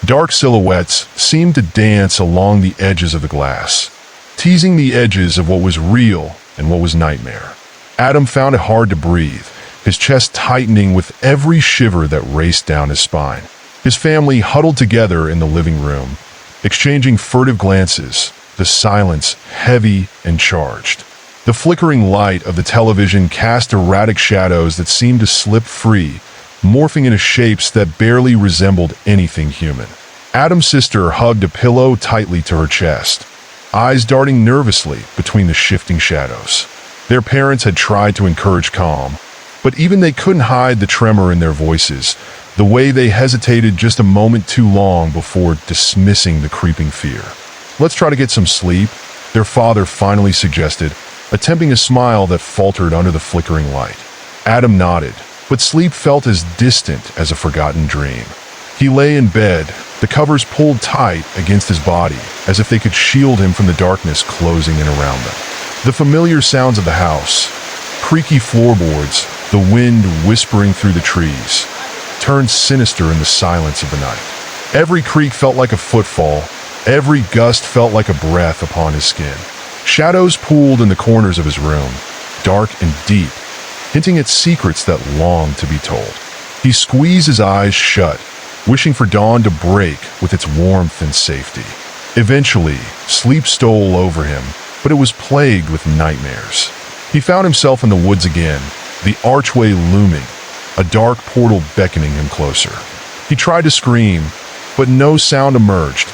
Dark silhouettes seemed to dance along the edges of the glass, teasing the edges of what was real and what was nightmare. Adam found it hard to breathe, his chest tightening with every shiver that raced down his spine. His family huddled together in the living room, exchanging furtive glances, the silence heavy and charged. The flickering light of the television cast erratic shadows that seemed to slip free, morphing into shapes that barely resembled anything human. Adam's sister hugged a pillow tightly to her chest, eyes darting nervously between the shifting shadows. Their parents had tried to encourage calm, but even they couldn't hide the tremor in their voices, the way they hesitated just a moment too long before dismissing the creeping fear. "Let's try to get some sleep," their father finally suggested, attempting a smile that faltered under the flickering light. Adam nodded, but sleep felt as distant as a forgotten dream. He lay in bed, the covers pulled tight against his body, as if they could shield him from the darkness closing in around them. The familiar sounds of the house, creaky floorboards, the wind whispering through the trees, turned sinister in the silence of the night. Every creak felt like a footfall, every gust felt like a breath upon his skin. Shadows pooled in the corners of his room, dark and deep, hinting at secrets that longed to be told. He squeezed his eyes shut, wishing for dawn to break with its warmth and safety. Eventually, sleep stole over him, but it was plagued with nightmares. He found himself in the woods again, the archway looming, a dark portal beckoning him closer. He tried to scream, but no sound emerged,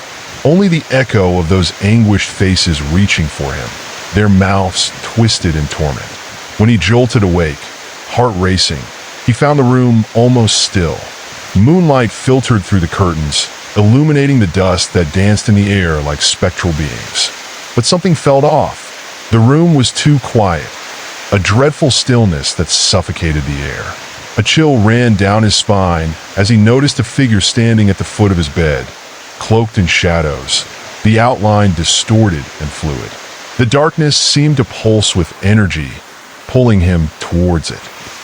only the echo of those anguished faces reaching for him, their mouths twisted in torment. When he jolted awake, heart racing, he found the room almost still. Moonlight filtered through the curtains, illuminating the dust that danced in the air like spectral beings. But something felt off. The room was too quiet, a dreadful stillness that suffocated the air. A chill ran down his spine as he noticed a figure standing at the foot of his bed, cloaked in shadows, the outline distorted and fluid. The darkness seemed to pulse with energy, pulling him towards it.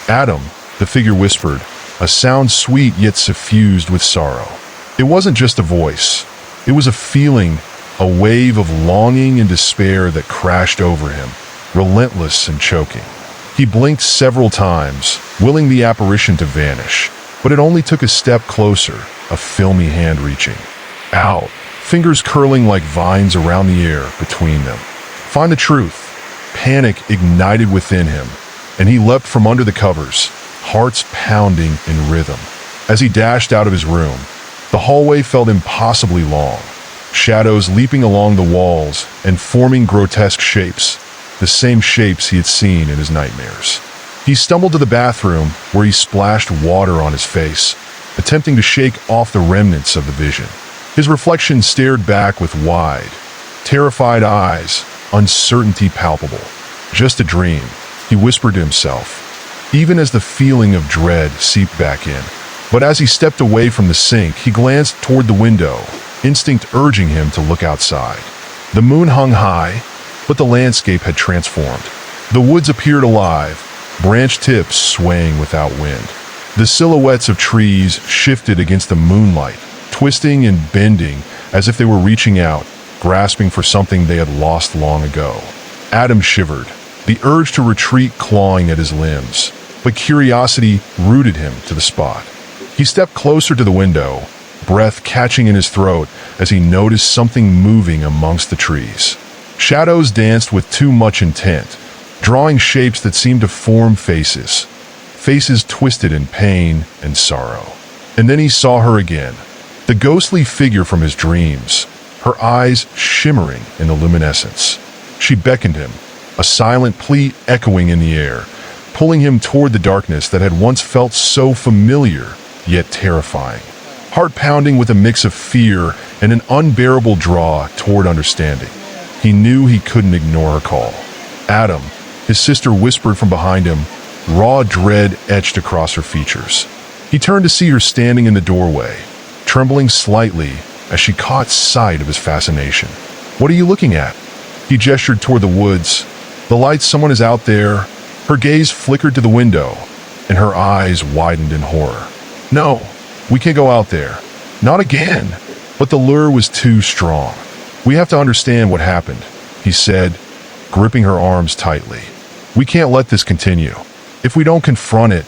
"Adam," the figure whispered, a sound sweet yet suffused with sorrow. It wasn't just a voice. It was a feeling, a wave of longing and despair that crashed over him, relentless and choking. He blinked several times, willing the apparition to vanish, but it only took a step closer, a filmy hand reaching out, fingers curling like vines around the air between them. Find the truth. Panic ignited within him, and he leapt from under the covers, hearts pounding in rhythm. As he dashed out of his room, the hallway felt impossibly long, shadows leaping along the walls and forming grotesque shapes, the same shapes he had seen in his nightmares. He stumbled to the bathroom, where he splashed water on his face, attempting to shake off the remnants of the vision. His reflection stared back with wide, terrified eyes, uncertainty palpable. "Just a dream," he whispered to himself, even as the feeling of dread seeped back in. But as he stepped away from the sink, he glanced toward the window, instinct urging him to look outside. The moon hung high, but the landscape had transformed. The woods appeared alive, branch tips swaying without wind. The silhouettes of trees shifted against the moonlight, twisting and bending as if they were reaching out, grasping for something they had lost long ago. Adam shivered, the urge to retreat clawing at his limbs. but curiosity rooted him to the spot. He stepped closer to the window, breath catching in his throat as he noticed something moving amongst the trees. Shadows danced with too much intent, drawing shapes that seemed to form faces. Faces twisted in pain and sorrow. And then he saw her again, the ghostly figure from his dreams, her eyes shimmering in the luminescence. She beckoned him, a silent plea echoing in the air, pulling him toward the darkness that had once felt so familiar, yet terrifying. Heart pounding with a mix of fear and an unbearable draw toward understanding. He knew he couldn't ignore her call. Adam, his sister whispered from behind him, raw dread etched across her features. He turned to see her standing in the doorway, trembling slightly as she caught sight of his fascination. "What are you looking at?" He gestured toward the woods. "The light, someone is out there." Her gaze flickered to the window, and her eyes widened in horror. "No, we can't go out there. Not again." But the lure was too strong. "We have to understand what happened," he said, gripping her arms tightly. "We can't let this continue. If we don't confront it."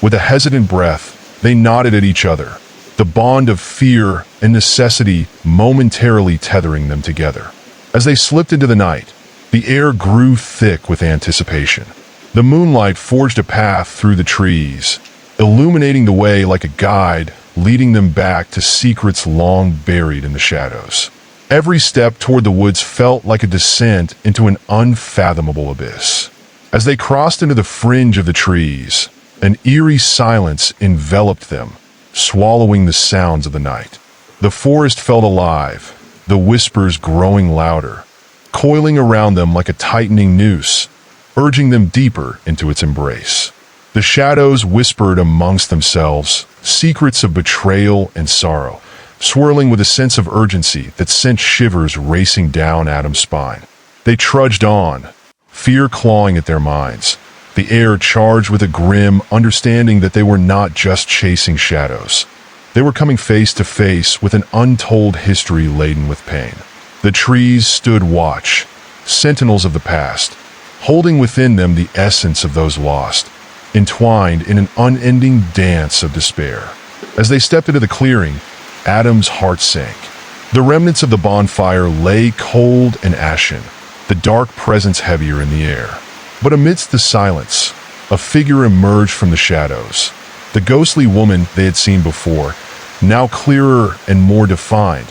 With a hesitant breath, they nodded at each other, the bond of fear and necessity momentarily tethering them together. As they slipped into the night, the air grew thick with anticipation. The moonlight forged a path through the trees, illuminating the way like a guide, leading them back to secrets long buried in the shadows. Every step toward the woods felt like a descent into an unfathomable abyss. As they crossed into the fringe of the trees, an eerie silence enveloped them, swallowing the sounds of the night. The forest felt alive, the whispers growing louder, coiling around them like a tightening noose, urging them deeper into its embrace. The shadows whispered amongst themselves, secrets of betrayal and sorrow, swirling with a sense of urgency that sent shivers racing down Adam's spine. They trudged on, fear clawing at their minds, the air charged with a grim understanding that they were not just chasing shadows. They were coming face to face with an untold history laden with pain. The trees stood watch, sentinels of the past, holding within them the essence of those lost, entwined in an unending dance of despair. As they stepped into the clearing, Adam's heart sank. The remnants of the bonfire lay cold and ashen, the dark presence heavier in the air. But amidst the silence, a figure emerged from the shadows. The ghostly woman they had seen before, now clearer and more defined,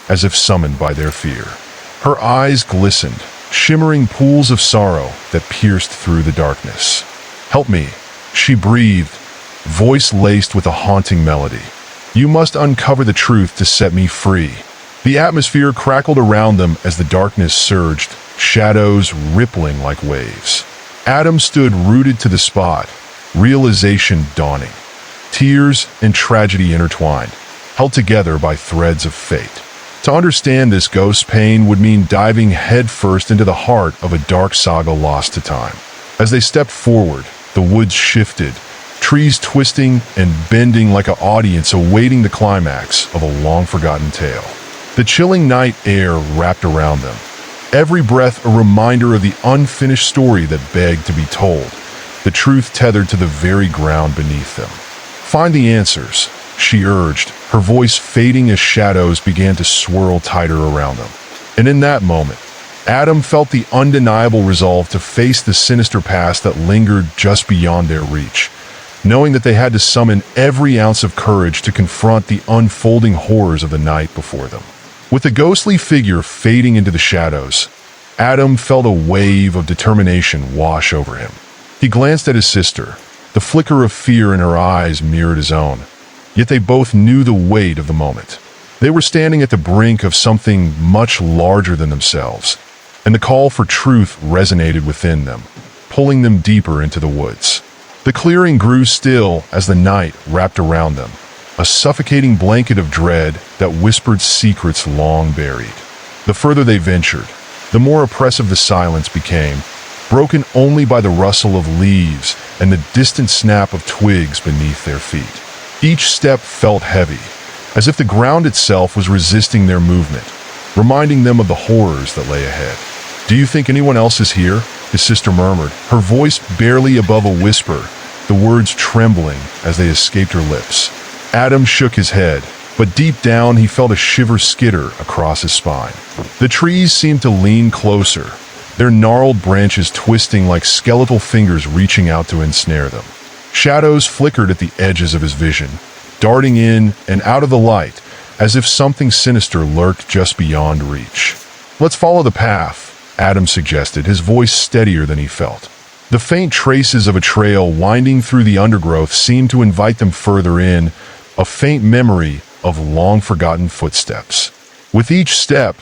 as if summoned by their fear. Her eyes glistened, shimmering pools of sorrow that pierced through the darkness. "Help me," she breathed, voice laced with a haunting melody. "You must uncover the truth to set me free." The atmosphere crackled around them as the darkness surged, shadows rippling like waves. Adam stood rooted to the spot, realization dawning. Tears and tragedy intertwined, held together by threads of fate. To understand this ghost's pain would mean diving headfirst into the heart of a dark saga lost to time. As they stepped forward, the woods shifted, trees twisting and bending like an audience awaiting the climax of a long-forgotten tale. The chilling night air wrapped around them, every breath a reminder of the unfinished story that begged to be told, the truth tethered to the very ground beneath them. "Find the answers," she urged, her voice fading as shadows began to swirl tighter around them. And in that moment, Adam felt the undeniable resolve to face the sinister past that lingered just beyond their reach, knowing that they had to summon every ounce of courage to confront the unfolding horrors of the night before them. With the ghostly figure fading into the shadows, Adam felt a wave of determination wash over him. He glanced at his sister, the flicker of fear in her eyes mirrored his own. Yet they both knew the weight of the moment. They were standing at the brink of something much larger than themselves, and the call for truth resonated within them, pulling them deeper into the woods. The clearing grew still as the night wrapped around them, a suffocating blanket of dread that whispered secrets long buried. The further they ventured, the more oppressive the silence became, broken only by the rustle of leaves and the distant snap of twigs beneath their feet. Each step felt heavy, as if the ground itself was resisting their movement, reminding them of the horrors that lay ahead. "Do you think anyone else is here?" his sister murmured, her voice barely above a whisper, the words trembling as they escaped her lips. Adam shook his head, but deep down he felt a shiver skitter across his spine. The trees seemed to lean closer, their gnarled branches twisting like skeletal fingers reaching out to ensnare them. Shadows flickered at the edges of his vision, darting in and out of the light as if something sinister lurked just beyond reach. "Let's follow the path," Adam suggested, his voice steadier than he felt. The faint traces of a trail winding through the undergrowth seemed to invite them further in, a faint memory of long-forgotten footsteps. With each step,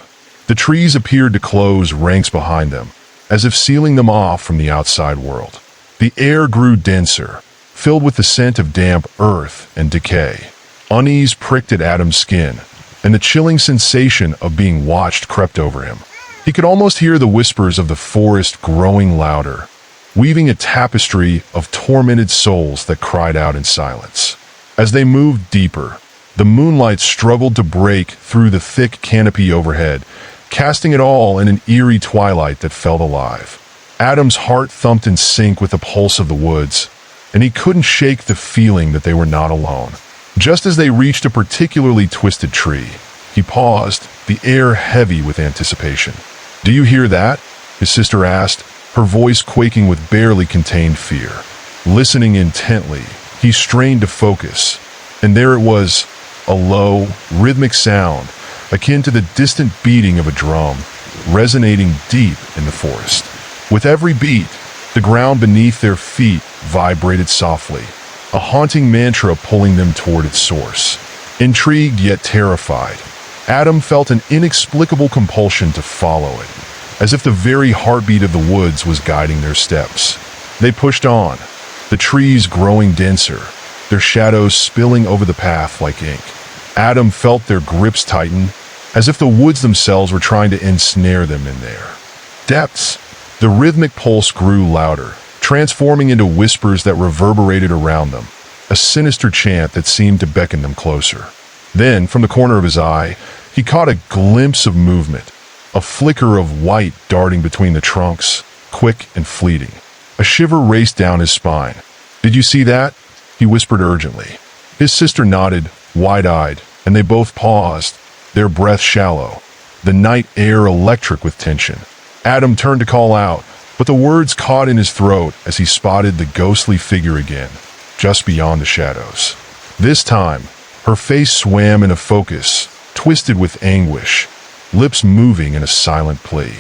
the trees appeared to close ranks behind them, as if sealing them off from the outside world. The air grew denser, filled with the scent of damp earth and decay. Unease pricked at Adam's skin, and the chilling sensation of being watched crept over him. He could almost hear the whispers of the forest growing louder, weaving a tapestry of tormented souls that cried out in silence. As they moved deeper, the moonlight struggled to break through the thick canopy overhead, casting it all in an eerie twilight that felt alive. Adam's heart thumped in sync with the pulse of the woods, and he couldn't shake the feeling that they were not alone. Just as they reached a particularly twisted tree, he paused, the air heavy with anticipation. "Do you hear that?" his sister asked, her voice quaking with barely contained fear. Listening intently, he strained to focus, and there it was, a low, rhythmic sound, akin to the distant beating of a drum, resonating deep in the forest. With every beat, the ground beneath their feet vibrated softly, a haunting mantra pulling them toward its source. Intrigued yet terrified, Adam felt an inexplicable compulsion to follow it, as if the very heartbeat of the woods was guiding their steps. They pushed on, the trees growing denser, their shadows spilling over the path like ink. Adam felt their grips tighten, as if the woods themselves were trying to ensnare them in their depths. The rhythmic pulse grew louder, transforming into whispers that reverberated around them, a sinister chant that seemed to beckon them closer. Then, from the corner of his eye, he caught a glimpse of movement, a flicker of white darting between the trunks, quick and fleeting. A shiver raced down his spine. "Did you see that?" he whispered urgently. His sister nodded, wide-eyed, and they both paused, their breath shallow, the night air electric with tension. Adam turned to call out, but the words caught in his throat as he spotted the ghostly figure again, just beyond the shadows. This time, her face swam in a focus, twisted with anguish, lips moving in a silent plea.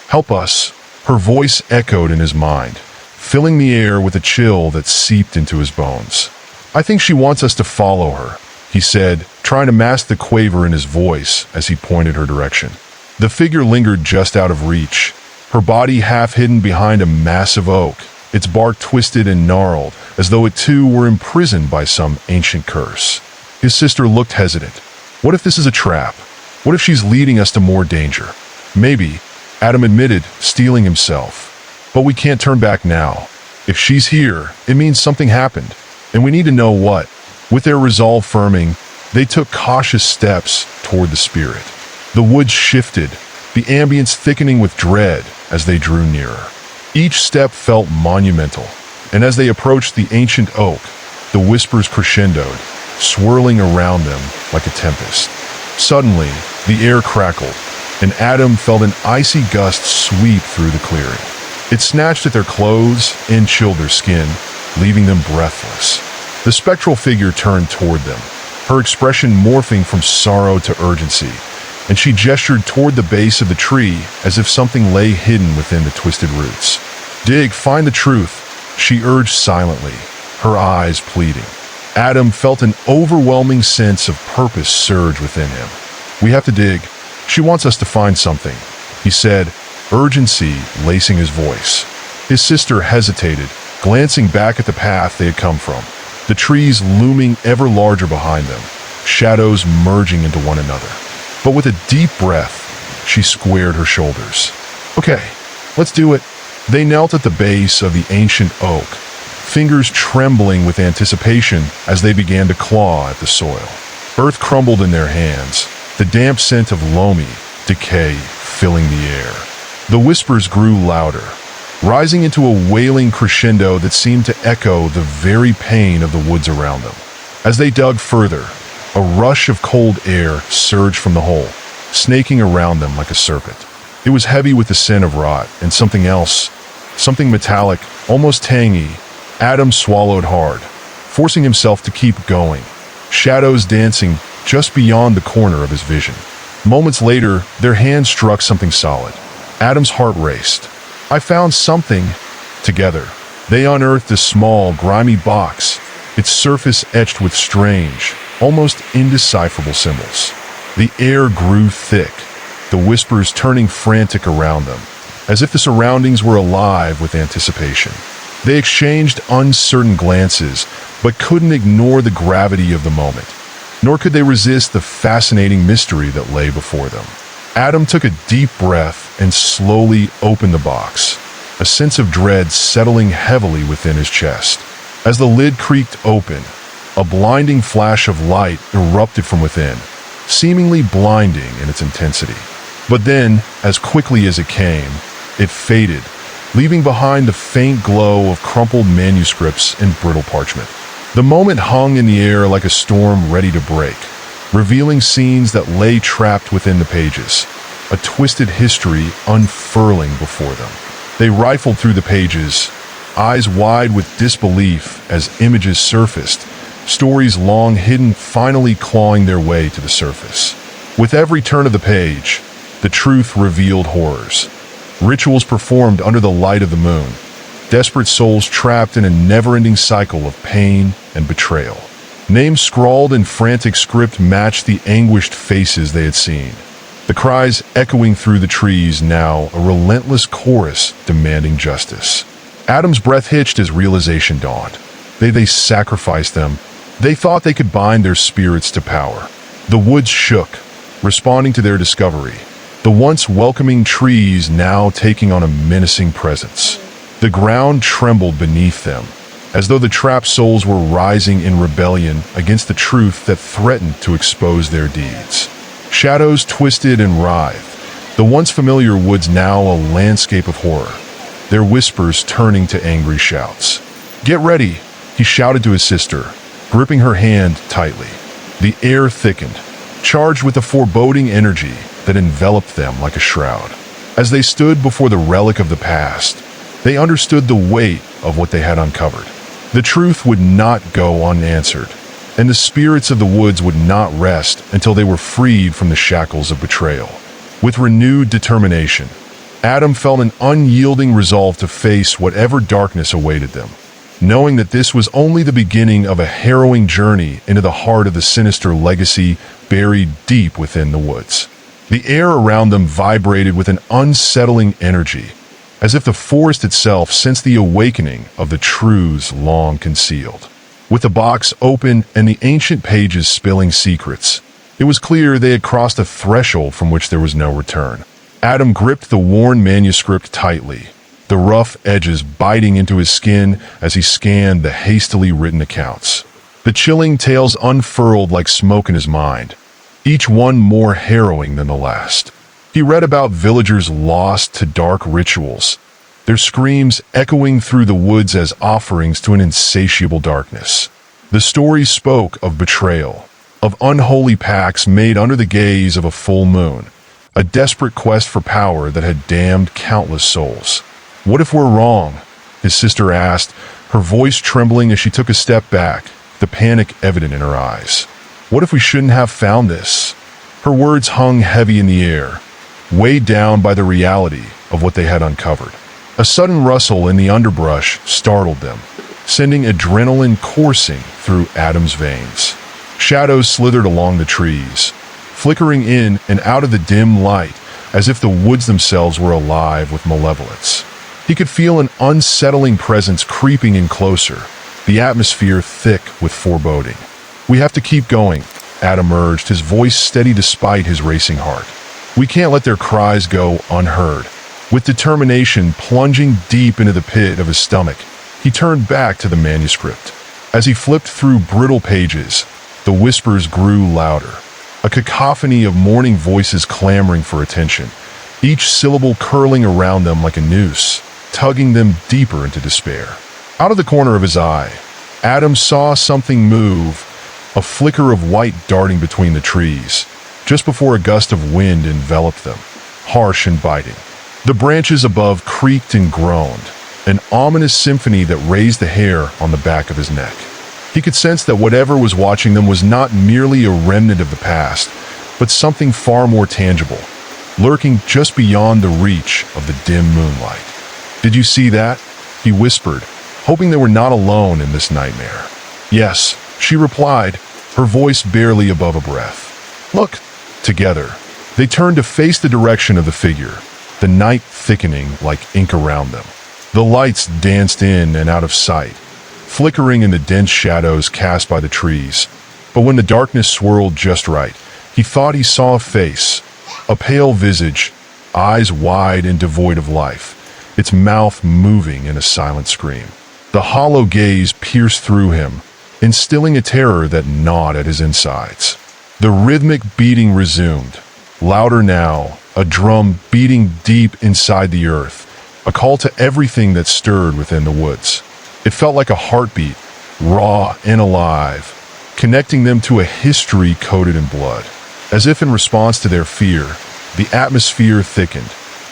"Help us," her voice echoed in his mind, filling the air with a chill that seeped into his bones. "I think she wants us to follow her," he said, trying to mask the quaver in his voice as he pointed her direction. The figure lingered just out of reach, her body half hidden behind a massive oak, its bark twisted and gnarled, as though it too were imprisoned by some ancient curse. His sister looked hesitant. What if this is a trap? What if she's leading us to more danger? Maybe, Adam admitted, steeling himself. But we can't turn back now. If she's here, it means something happened, and we need to know what. With their resolve firming, they took cautious steps toward the spirit. The woods shifted, the ambience thickening with dread as they drew nearer. Each step felt monumental, and as they approached the ancient oak, the whispers crescendoed, swirling around them like a tempest. Suddenly, the air crackled, and Adam felt an icy gust sweep through the clearing. It snatched at their clothes and chilled their skin, leaving them breathless. The spectral figure turned toward them, her expression morphing from sorrow to urgency, and she gestured toward the base of the tree as if something lay hidden within the twisted roots. "Dig, find the truth," she urged silently, her eyes pleading. Adam felt an overwhelming sense of purpose surge within him. "We have to dig. She wants us to find something," he said, urgency lacing his voice. His sister hesitated, glancing back at the path they had come from, the trees looming ever larger behind them, shadows merging into one another. But with a deep breath, she squared her shoulders. "Okay, let's do it." They knelt at the base of the ancient oak, fingers trembling with anticipation as they began to claw at the soil. Earth crumbled in their hands, the damp scent of loamy, decay, filling the air. The whispers grew louder, rising into a wailing crescendo that seemed to echo the very pain of the woods around them. As they dug further, a rush of cold air surged from the hole, snaking around them like a serpent. It was heavy with the scent of rot and something else, something metallic, almost tangy. Adam swallowed hard, forcing himself to keep going, shadows dancing just beyond the corner of his vision. Moments later, their hand struck something solid. Adam's heart raced. "I found something." Together, they unearthed a small, grimy box, its surface etched with strange, almost indecipherable symbols. The air grew thick, the whispers turning frantic around them, as if the surroundings were alive with anticipation. They exchanged uncertain glances, but couldn't ignore the gravity of the moment, nor could they resist the fascinating mystery that lay before them. Adam took a deep breath and slowly opened the box, a sense of dread settling heavily within his chest. As the lid creaked open, a blinding flash of light erupted from within, seemingly blinding in its intensity. But then, as quickly as it came, it faded, leaving behind the faint glow of crumpled manuscripts and brittle parchment. The moment hung in the air like a storm ready to break, revealing scenes that lay trapped within the pages, a twisted history unfurling before them. They rifled through the pages, eyes wide with disbelief as images surfaced, stories long hidden finally clawing their way to the surface. With every turn of the page, the truth revealed horrors. Rituals performed under the light of the moon, desperate souls trapped in a never-ending cycle of pain and betrayal. Names scrawled in frantic script matched the anguished faces they had seen. The cries echoing through the trees, now a relentless chorus demanding justice. Adam's breath hitched as realization dawned. They sacrificed them. They thought they could bind their spirits to power. The woods shook, responding to their discovery. The once welcoming trees now taking on a menacing presence. The ground trembled beneath them, as though the trapped souls were rising in rebellion against the truth that threatened to expose their deeds. Shadows twisted and writhed, the once familiar woods now a landscape of horror, their whispers turning to angry shouts. "Get ready," he shouted to his sister, gripping her hand tightly. The air thickened, charged with a foreboding energy that enveloped them like a shroud. As they stood before the relic of the past, they understood the weight of what they had uncovered. The truth would not go unanswered, and the spirits of the woods would not rest until they were freed from the shackles of betrayal. With renewed determination, Adam felt an unyielding resolve to face whatever darkness awaited them, knowing that this was only the beginning of a harrowing journey into the heart of the sinister legacy buried deep within the woods. The air around them vibrated with an unsettling energy, as if the forest itself sensed the awakening of the truths long concealed. With the box open and the ancient pages spilling secrets, it was clear they had crossed a threshold from which there was no return. Adam gripped the worn manuscript tightly, the rough edges biting into his skin as he scanned the hastily written accounts. The chilling tales unfurled like smoke in his mind, each one more harrowing than the last. He read about villagers lost to dark rituals, their screams echoing through the woods as offerings to an insatiable darkness. The stories spoke of betrayal, of unholy pacts made under the gaze of a full moon, a desperate quest for power that had damned countless souls. "What if we're wrong?" his sister asked, her voice trembling as she took a step back, the panic evident in her eyes. "What if we shouldn't have found this?" Her words hung heavy in the air, weighed down by the reality of what they had uncovered. A sudden rustle in the underbrush startled them, sending adrenaline coursing through Adam's veins. Shadows slithered along the trees, flickering in and out of the dim light as if the woods themselves were alive with malevolence. He could feel an unsettling presence creeping in closer, the atmosphere thick with foreboding. "We have to keep going," Adam urged, his voice steady despite his racing heart. "We can't let their cries go unheard." With determination plunging deep into the pit of his stomach, he turned back to the manuscript. As he flipped through brittle pages, the whispers grew louder, a cacophony of mourning voices clamoring for attention, each syllable curling around them like a noose, tugging them deeper into despair. Out of the corner of his eye, Adam saw something move, a flicker of white darting between the trees, just before a gust of wind enveloped them, harsh and biting. The branches above creaked and groaned, an ominous symphony that raised the hair on the back of his neck. He could sense that whatever was watching them was not merely a remnant of the past, but something far more tangible, lurking just beyond the reach of the dim moonlight. "Did you see that?" he whispered, hoping they were not alone in this nightmare. "Yes," she replied, her voice barely above a breath. "Look." Together, they turned to face the direction of the figure, the night thickening like ink around them. The lights danced in and out of sight, flickering in the dense shadows cast by the trees. But when the darkness swirled just right, he thought he saw a face, a pale visage, eyes wide and devoid of life, its mouth moving in a silent scream. The hollow gaze pierced through him, instilling a terror that gnawed at his insides. The rhythmic beating resumed, louder now, a drum beating deep inside the earth, a call to everything that stirred within the woods. It felt like a heartbeat, raw and alive, connecting them to a history coated in blood. As if in response to their fear, the atmosphere thickened.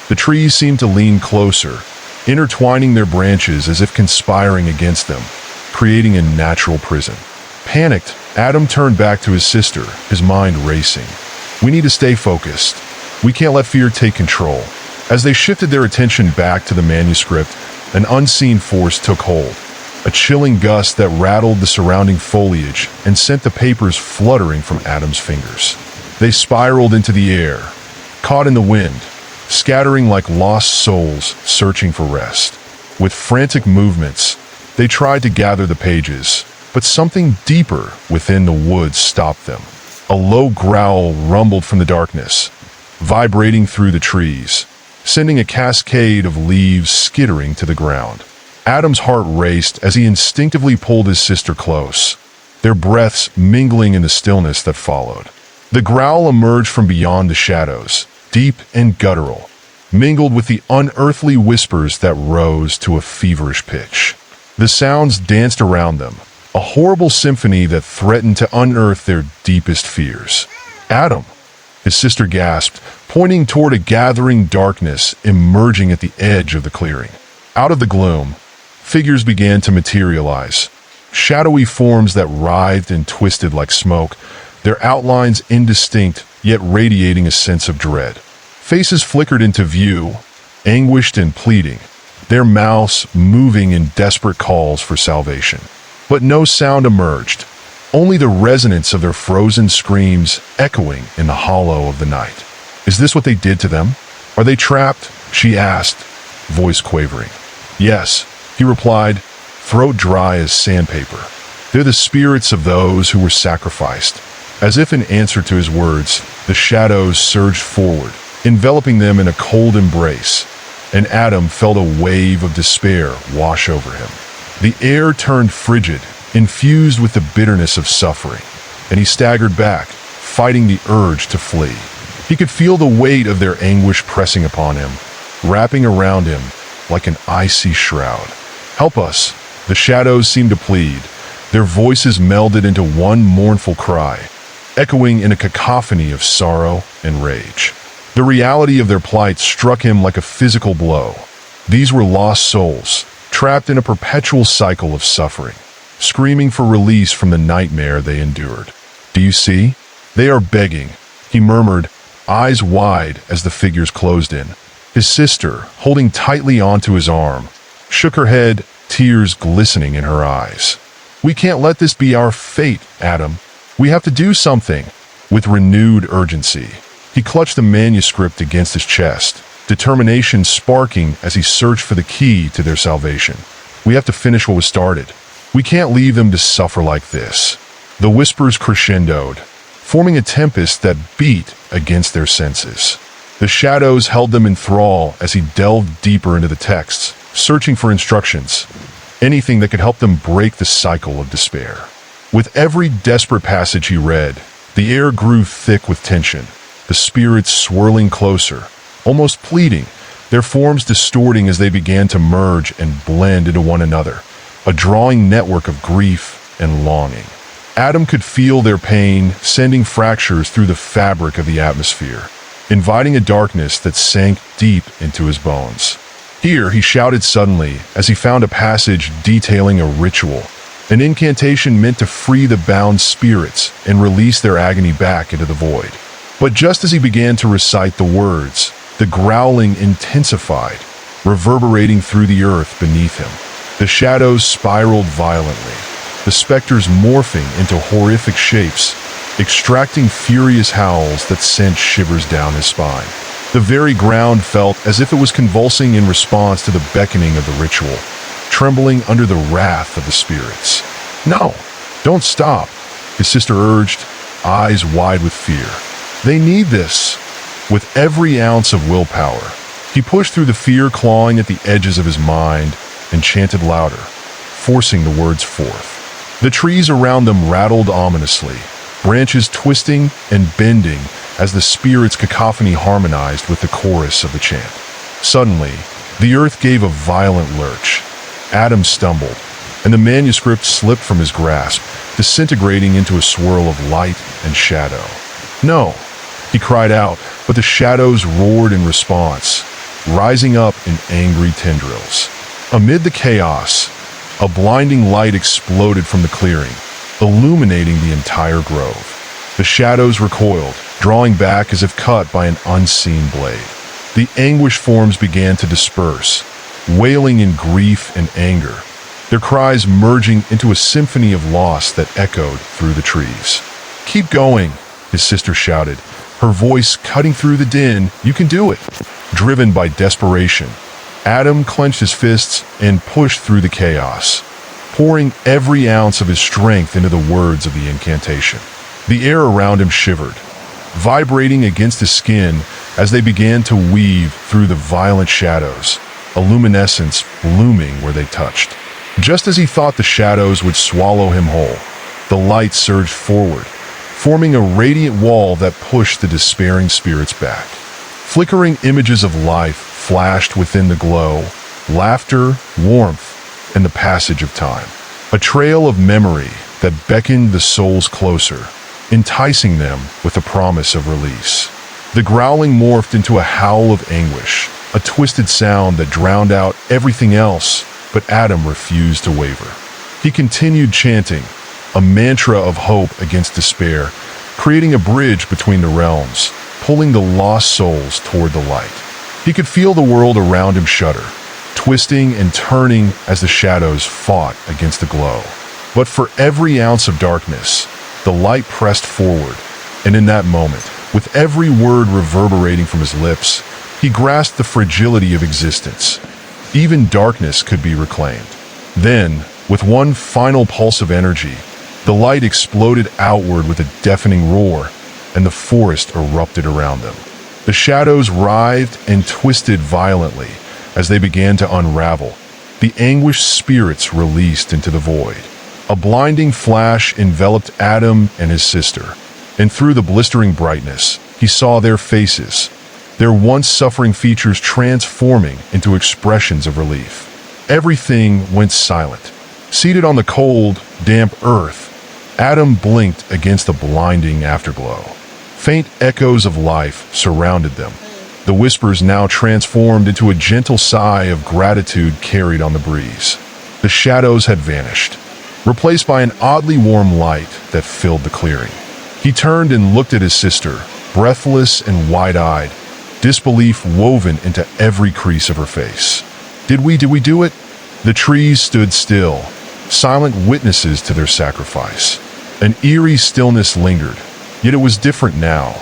The trees seemed to lean closer, intertwining their branches as if conspiring against them, creating a natural prison. Panicked, Adam turned back to his sister, his mind racing. "We need to stay focused. We can't let fear take control." As they shifted their attention back to the manuscript, an unseen force took hold, a chilling gust that rattled the surrounding foliage and sent the papers fluttering from Adam's fingers. They spiraled into the air, caught in the wind, scattering like lost souls searching for rest. With frantic movements, they tried to gather the pages, but something deeper within the woods stopped them. A low growl rumbled from the darkness, vibrating through the trees, sending a cascade of leaves skittering to the ground. Adam's heart raced as he instinctively pulled his sister close, their breaths mingling in the stillness that followed. The growl emerged from beyond the shadows, deep and guttural, mingled with the unearthly whispers that rose to a feverish pitch. The sounds danced around them, a horrible symphony that threatened to unearth their deepest fears. "Adam!" his sister gasped, pointing toward a gathering darkness emerging at the edge of the clearing. Out of the gloom, figures began to materialize, shadowy forms that writhed and twisted like smoke, their outlines indistinct yet radiating a sense of dread. Faces flickered into view, anguished and pleading, their mouths moving in desperate calls for salvation. But no sound emerged, only the resonance of their frozen screams echoing in the hollow of the night. "Is this what they did to them? Are they trapped?" she asked, voice quavering. "Yes," he replied, throat dry as sandpaper. "They're the spirits of those who were sacrificed." As if in answer to his words, the shadows surged forward, enveloping them in a cold embrace, and Adam felt a wave of despair wash over him. The air turned frigid, infused with the bitterness of suffering, and he staggered back, fighting the urge to flee. He could feel the weight of their anguish pressing upon him, wrapping around him like an icy shroud. "Help us," the shadows seemed to plead, their voices melded into one mournful cry, echoing in a cacophony of sorrow and rage. The reality of their plight struck him like a physical blow. These were lost souls, trapped in a perpetual cycle of suffering, screaming for release from the nightmare they endured. "Do you see? They are begging," he murmured, eyes wide as the figures closed in. His sister, holding tightly onto his arm, shook her head, tears glistening in her eyes. "We can't let this be our fate, Adam. We have to do something." With renewed urgency, he clutched the manuscript against his chest, determination sparking as he searched for the key to their salvation. "We have to finish what was started. We can't leave them to suffer like this." The whispers crescendoed, forming a tempest that beat against their senses. The shadows held them in thrall as he delved deeper into the texts, searching for instructions, anything that could help them break the cycle of despair. With every desperate passage he read, the air grew thick with tension, the spirits swirling closer, almost pleading, their forms distorting as they began to merge and blend into one another, a drawing network of grief and longing. Adam could feel their pain, sending fractures through the fabric of the atmosphere, inviting a darkness that sank deep into his bones. Here, he shouted suddenly as he found a passage detailing a ritual, an incantation meant to free the bound spirits and release their agony back into the void. But just as he began to recite the words, the growling intensified, reverberating through the earth beneath him. The shadows spiraled violently, the specters morphing into horrific shapes, extracting furious howls that sent shivers down his spine. The very ground felt as if it was convulsing in response to the beckoning of the ritual, trembling under the wrath of the spirits. "No, don't stop," his sister urged, eyes wide with fear. "They need this." With every ounce of willpower, he pushed through the fear clawing at the edges of his mind and chanted louder, forcing the words forth. The trees around them rattled ominously, branches twisting and bending as the spirit's cacophony harmonized with the chorus of the chant. Suddenly, the earth gave a violent lurch. Adam stumbled, and the manuscript slipped from his grasp, disintegrating into a swirl of light and shadow. "No!" he cried out, but the shadows roared in response, rising up in angry tendrils. Amid the chaos, a blinding light exploded from the clearing, illuminating the entire grove. The shadows recoiled, drawing back as if cut by an unseen blade. The anguished forms began to disperse, wailing in grief and anger, their cries merging into a symphony of loss that echoed through the trees. "Keep going," his sister shouted, her voice cutting through the din. "You can do it." Driven by desperation, Adam clenched his fists and pushed through the chaos, pouring every ounce of his strength into the words of the incantation. The air around him shivered, vibrating against his skin as they began to weave through the violent shadows, a luminescence blooming where they touched. Just as he thought the shadows would swallow him whole, the light surged forward, forming a radiant wall that pushed the despairing spirits back. Flickering images of life flashed within the glow, laughter, warmth, and the passage of time. A trail of memory that beckoned the souls closer, enticing them with a promise of release. The growling morphed into a howl of anguish, a twisted sound that drowned out everything else, but Adam refused to waver. He continued chanting, a mantra of hope against despair, creating a bridge between the realms, pulling the lost souls toward the light. He could feel the world around him shudder, twisting and turning as the shadows fought against the glow. But for every ounce of darkness, the light pressed forward, and in that moment, with every word reverberating from his lips, he grasped the fragility of existence. Even darkness could be reclaimed. Then, with one final pulse of energy, the light exploded outward with a deafening roar, and the forest erupted around them. The shadows writhed and twisted violently as they began to unravel, the anguished spirits released into the void. A blinding flash enveloped Adam and his sister, and through the blistering brightness, he saw their faces, their once suffering features transforming into expressions of relief. Everything went silent. Seated on the cold, damp earth, Adam blinked against the blinding afterglow. Faint echoes of life surrounded them, the whispers now transformed into a gentle sigh of gratitude carried on the breeze. The shadows had vanished, replaced by an oddly warm light that filled the clearing. He turned and looked at his sister, breathless and wide-eyed, disbelief woven into every crease of her face. Did we do it?" The trees stood still, silent witnesses to their sacrifice. An eerie stillness lingered, yet it was different now.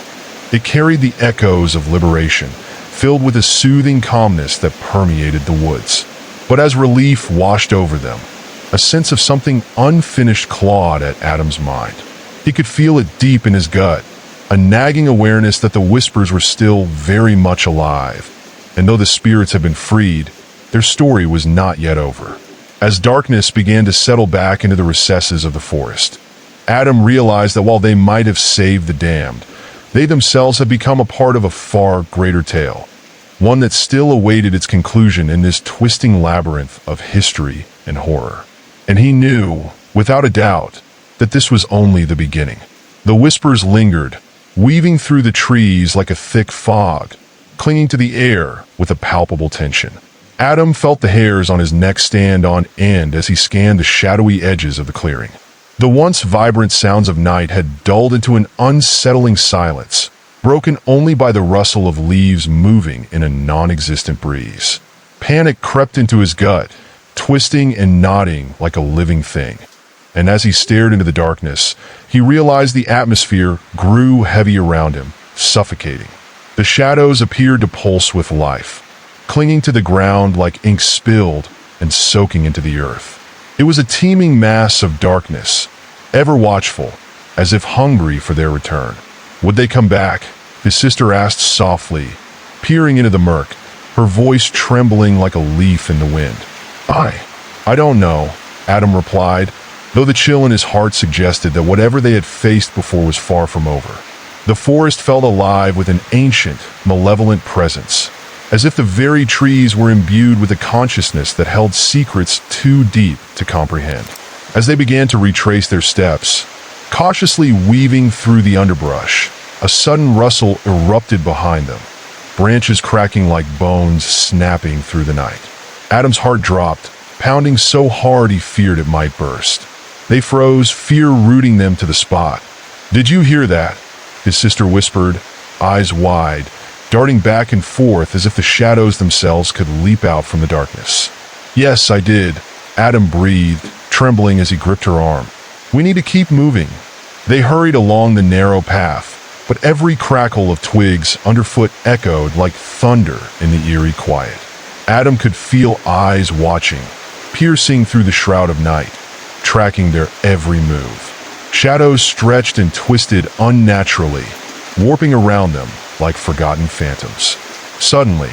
It carried the echoes of liberation, filled with a soothing calmness that permeated the woods. But as relief washed over them, a sense of something unfinished clawed at Adam's mind. He could feel it deep in his gut, a nagging awareness that the whispers were still very much alive, and though the spirits had been freed, their story was not yet over. As darkness began to settle back into the recesses of the forest, Adam realized that while they might have saved the damned, they themselves had become a part of a far greater tale. one that still awaited its conclusion in this twisting labyrinth of history and horror. And he knew, without a doubt, that this was only the beginning. The whispers lingered, weaving through the trees like a thick fog, clinging to the air with a palpable tension. Adam felt the hairs on his neck stand on end as he scanned the shadowy edges of the clearing. The once vibrant sounds of night had dulled into an unsettling silence, broken only by the rustle of leaves moving in a non-existent breeze. Panic crept into his gut, twisting and knotting like a living thing. And as he stared into the darkness, he realized the atmosphere grew heavy around him, suffocating. The shadows appeared to pulse with life, clinging to the ground like ink spilled and soaking into the earth. It was a teeming mass of darkness, ever watchful, as if hungry for their return. Would they come back? His sister asked softly, peering into the murk, her voice trembling like a leaf in the wind. I don't know, Adam replied, though the chill in his heart suggested that whatever they had faced before was far from over. The forest felt alive with an ancient, malevolent presence, as if the very trees were imbued with a consciousness that held secrets too deep to comprehend. As they began to retrace their steps, cautiously weaving through the underbrush, a sudden rustle erupted behind them, branches cracking like bones snapping through the night. Adam's heart dropped, pounding so hard he feared it might burst. They froze, fear rooting them to the spot. "Did you hear that?" his sister whispered, eyes wide, darting back and forth as if the shadows themselves could leap out from the darkness. "Yes, I did," Adam breathed, trembling as he gripped her arm. "We need to keep moving." They hurried along the narrow path, but every crackle of twigs underfoot echoed like thunder in the eerie quiet. Adam could feel eyes watching, piercing through the shroud of night, tracking their every move. Shadows stretched and twisted unnaturally, warping around them like forgotten phantoms. Suddenly,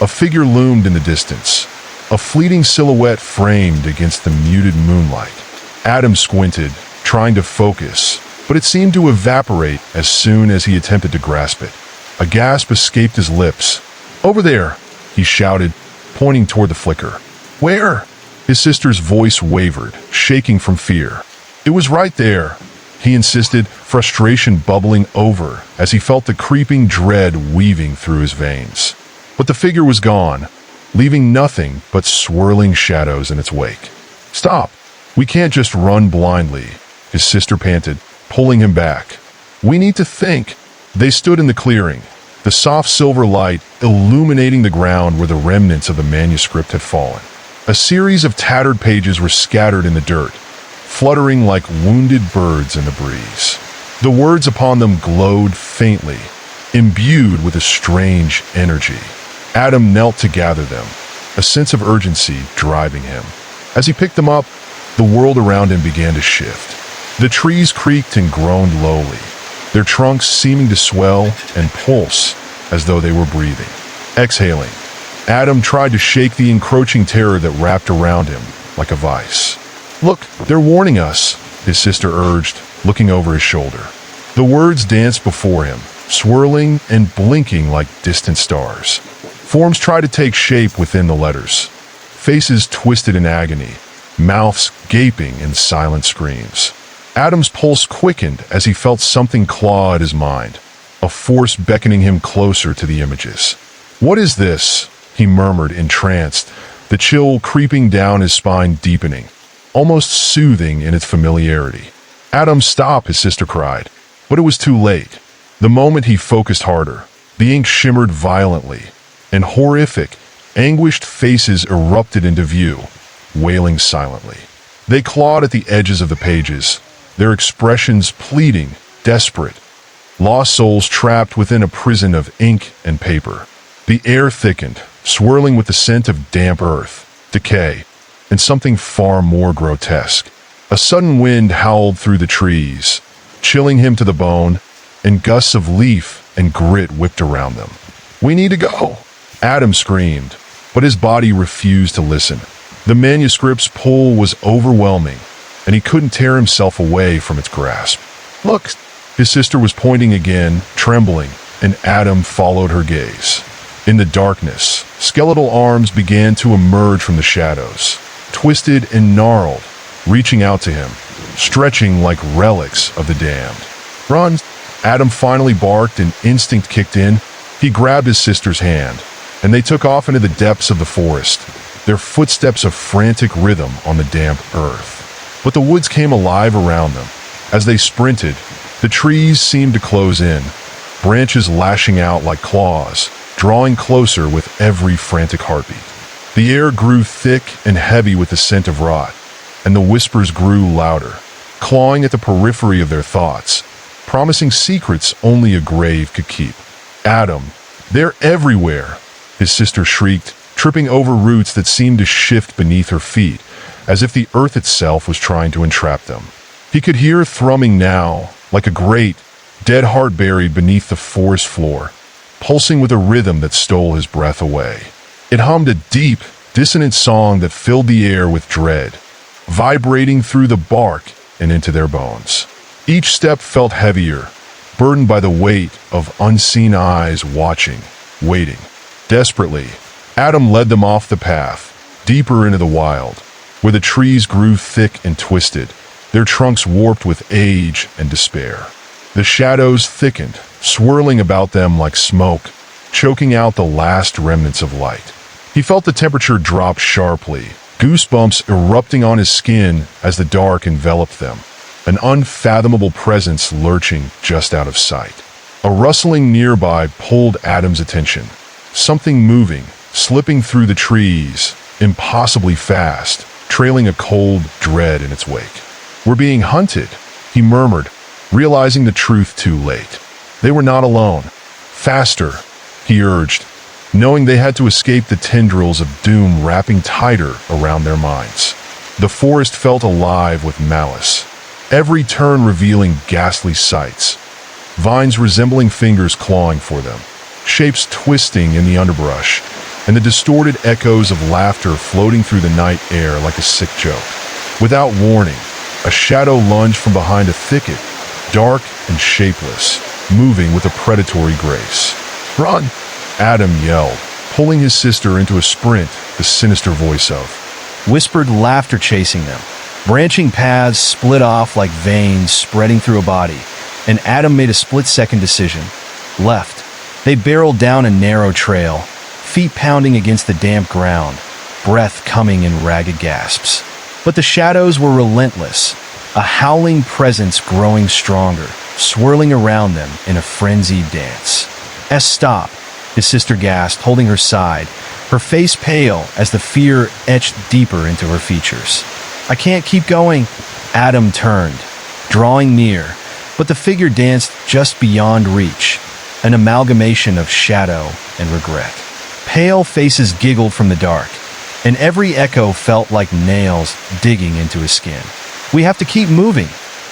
a figure loomed in the distance, a fleeting silhouette framed against the muted moonlight. Adam squinted, trying to focus, but it seemed to evaporate as soon as he attempted to grasp it. A gasp escaped his lips. "Over there!" he shouted, pointing toward the flicker. "Where?" His sister's voice wavered, shaking from fear. "It was right there," he insisted, frustration bubbling over as he felt the creeping dread weaving through his veins. But the figure was gone, leaving nothing but swirling shadows in its wake. "Stop! We can't just run blindly," his sister panted, pulling him back. "We need to think." They stood in the clearing, the soft silver light illuminating the ground where the remnants of the manuscript had fallen. A series of tattered pages were scattered in the dirt, fluttering like wounded birds in the breeze. The words upon them glowed faintly, imbued with a strange energy. Adam knelt to gather them, a sense of urgency driving him. As he picked them up, the world around him began to shift. The trees creaked and groaned lowly, their trunks seeming to swell and pulse as though they were breathing. Exhaling, Adam tried to shake the encroaching terror that wrapped around him like a vice. "Look, they're warning us," his sister urged, looking over his shoulder. The words danced before him, swirling and blinking like distant stars. Forms tried to take shape within the letters. Faces twisted in agony, mouths gaping in silent screams. Adam's pulse quickened as he felt something claw at his mind, a force beckoning him closer to the images. "What is this?" he murmured, entranced, the chill creeping down his spine deepening, almost soothing in its familiarity. "Adam, stop," his sister cried, but it was too late. The moment he focused harder, the ink shimmered violently, and horrific, anguished faces erupted into view, wailing silently. They clawed at the edges of the pages, their expressions pleading, desperate. Lost souls trapped within a prison of ink and paper. The air thickened, swirling with the scent of damp earth, decay, and something far more grotesque. A sudden wind howled through the trees, chilling him to the bone, and gusts of leaf and grit whipped around them. "We need to go," Adam screamed, but his body refused to listen. The manuscript's pull was overwhelming, and he couldn't tear himself away from its grasp. "Look," his sister was pointing again, trembling, and Adam followed her gaze. In the darkness, skeletal arms began to emerge from the shadows, twisted and gnarled, reaching out to him, stretching like relics of the damned. "Run!" Adam finally barked and instinct kicked in. He grabbed his sister's hand, and they took off into the depths of the forest, their footsteps a frantic rhythm on the damp earth. But the woods came alive around them. As they sprinted, the trees seemed to close in, branches lashing out like claws, drawing closer with every frantic heartbeat. The air grew thick and heavy with the scent of rot, and the whispers grew louder, clawing at the periphery of their thoughts, promising secrets only a grave could keep. "Adam, they're everywhere!" his sister shrieked, tripping over roots that seemed to shift beneath her feet, as if the earth itself was trying to entrap them. He could hear thrumming now, like a great, dead heart buried beneath the forest floor, pulsing with a rhythm that stole his breath away. It hummed a deep, dissonant song that filled the air with dread, vibrating through the bark and into their bones. Each step felt heavier, burdened by the weight of unseen eyes watching, waiting. Desperately, Adam led them off the path, deeper into the wild, where the trees grew thick and twisted, their trunks warped with age and despair. The shadows thickened, swirling about them like smoke, choking out the last remnants of light. He felt the temperature drop sharply, goosebumps erupting on his skin as the dark enveloped them, an unfathomable presence lurching just out of sight. A rustling nearby pulled Adam's attention. Something moving, slipping through the trees, impossibly fast, trailing a cold dread in its wake. "We're being hunted," he murmured, realizing the truth too late. They were not alone. "Faster," he urged, knowing they had to escape the tendrils of doom wrapping tighter around their minds. The forest felt alive with malice, every turn revealing ghastly sights, vines resembling fingers clawing for them, shapes twisting in the underbrush, and the distorted echoes of laughter floating through the night air like a sick joke. Without warning, a shadow lunged from behind a thicket, dark and shapeless, moving with a predatory grace. "Run!" Adam yelled, pulling his sister into a sprint, the sinister voice of Whispered laughter chasing them. Branching paths split off like veins spreading through a body, and Adam made a split-second decision. Left. They barreled down a narrow trail, feet pounding against the damp ground, breath coming in ragged gasps. But the shadows were relentless, a howling presence growing stronger, swirling around them in a frenzied dance. "Stop," his sister gasped, holding her side, her face pale as the fear etched deeper into her features. "I can't keep going." Adam turned, drawing near, but the figure danced just beyond reach, an amalgamation of shadow and regret. Pale faces giggled from the dark, and every echo felt like nails digging into his skin. "We have to keep moving,"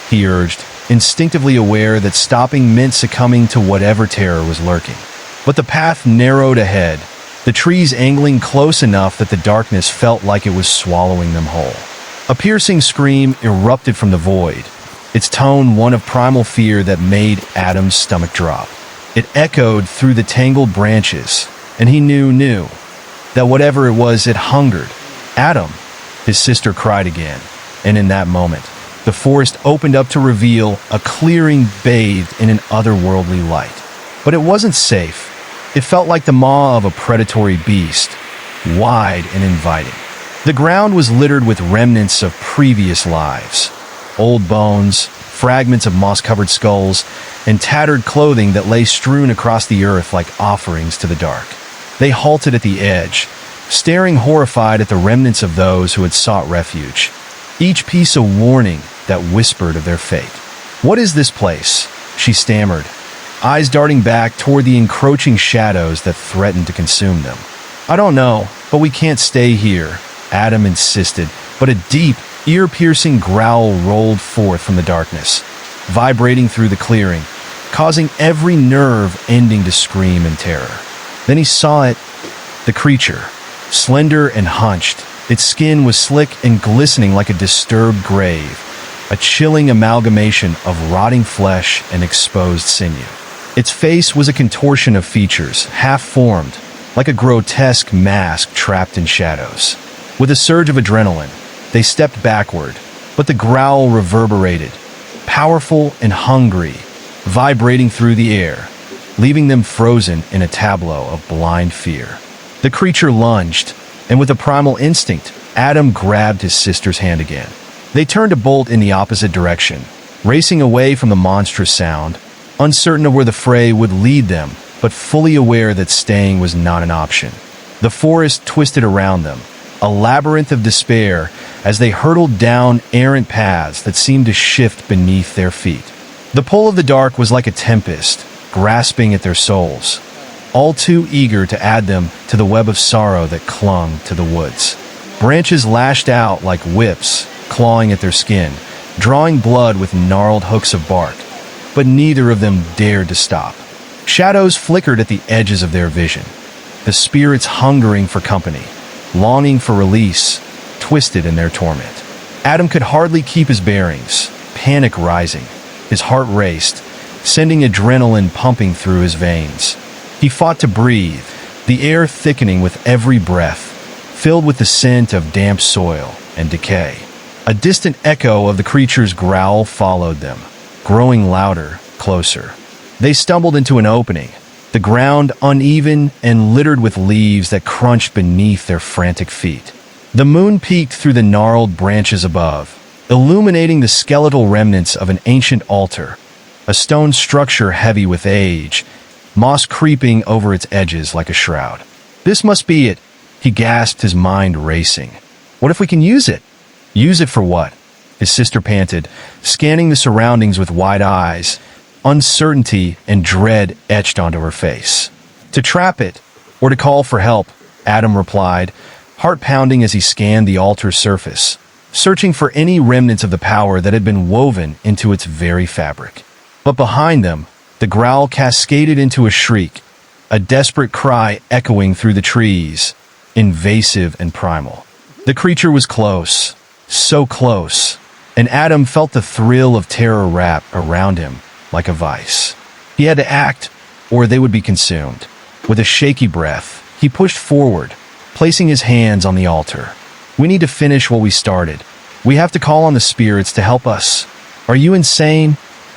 he urged, instinctively aware that stopping meant succumbing to whatever terror was lurking. But the path narrowed ahead, the trees angling close enough that the darkness felt like it was swallowing them whole. A piercing scream erupted from the void, its tone one of primal fear that made Adam's stomach drop. It echoed through the tangled branches, and he knew that whatever it was, it hungered. "Adam!" his sister cried again, and in that moment, the forest opened up to reveal a clearing bathed in an otherworldly light. But it wasn't safe. It felt like the maw of a predatory beast, wide and inviting. The ground was littered with remnants of previous lives, old bones, fragments of moss-covered skulls, and tattered clothing that lay strewn across the earth like offerings to the dark. They halted at the edge, staring horrified at the remnants of those who had sought refuge, each piece a warning that whispered of their fate. "What is this place?" she stammered, eyes darting back toward the encroaching shadows that threatened to consume them. "I don't know, but we can't stay here," Adam insisted, but a deep, ear-piercing growl rolled forth from the darkness, vibrating through the clearing, causing every nerve ending to scream in terror. Then he saw it, the creature, slender and hunched. Its skin was slick and glistening like a disturbed grave, a chilling amalgamation of rotting flesh and exposed sinew. Its face was a contortion of features, half-formed, like a grotesque mask trapped in shadows. With a surge of adrenaline, they stepped backward, but the growl reverberated, powerful and hungry, vibrating through the air, leaving them frozen in a tableau of blind fear. The creature lunged, and with a primal instinct, Adam grabbed his sister's hand again. They turned to bolt in the opposite direction, racing away from the monstrous sound, uncertain of where the fray would lead them, but fully aware that staying was not an option. The forest twisted around them, a labyrinth of despair, as they hurtled down errant paths that seemed to shift beneath their feet. The pull of the dark was like a tempest, grasping at their souls, all too eager to add them to the web of sorrow that clung to the woods. Branches lashed out like whips, clawing at their skin, drawing blood with gnarled hooks of bark, but neither of them dared to stop. Shadows flickered at the edges of their vision, the spirits hungering for company, longing for release, twisted in their torment. Adam could hardly keep his bearings, panic rising. His heart raced, sending adrenaline pumping through his veins. He fought to breathe, the air thickening with every breath, filled with the scent of damp soil and decay. A distant echo of the creature's growl followed them, growing louder, closer. They stumbled into an opening, the ground uneven and littered with leaves that crunched beneath their frantic feet. The moon peeked through the gnarled branches above, illuminating the skeletal remnants of an ancient altar, a stone structure heavy with age, moss creeping over its edges like a shroud. "This must be it," he gasped, his mind racing. "What if we can use it?" "Use it for what?" his sister panted, scanning the surroundings with wide eyes, uncertainty and dread etched onto her face. "To trap it, or to call for help," Adam replied, heart pounding as he scanned the altar's surface, searching for any remnants of the power that had been woven into its very fabric. But behind them, the growl cascaded into a shriek, a desperate cry echoing through the trees, invasive and primal. The creature was close, so close, and Adam felt the thrill of terror wrap around him like a vice. He had to act, or they would be consumed. With a shaky breath, he pushed forward, placing his hands on the altar. "We need to finish what we started. We have to call on the spirits to help us." "Are you insane?"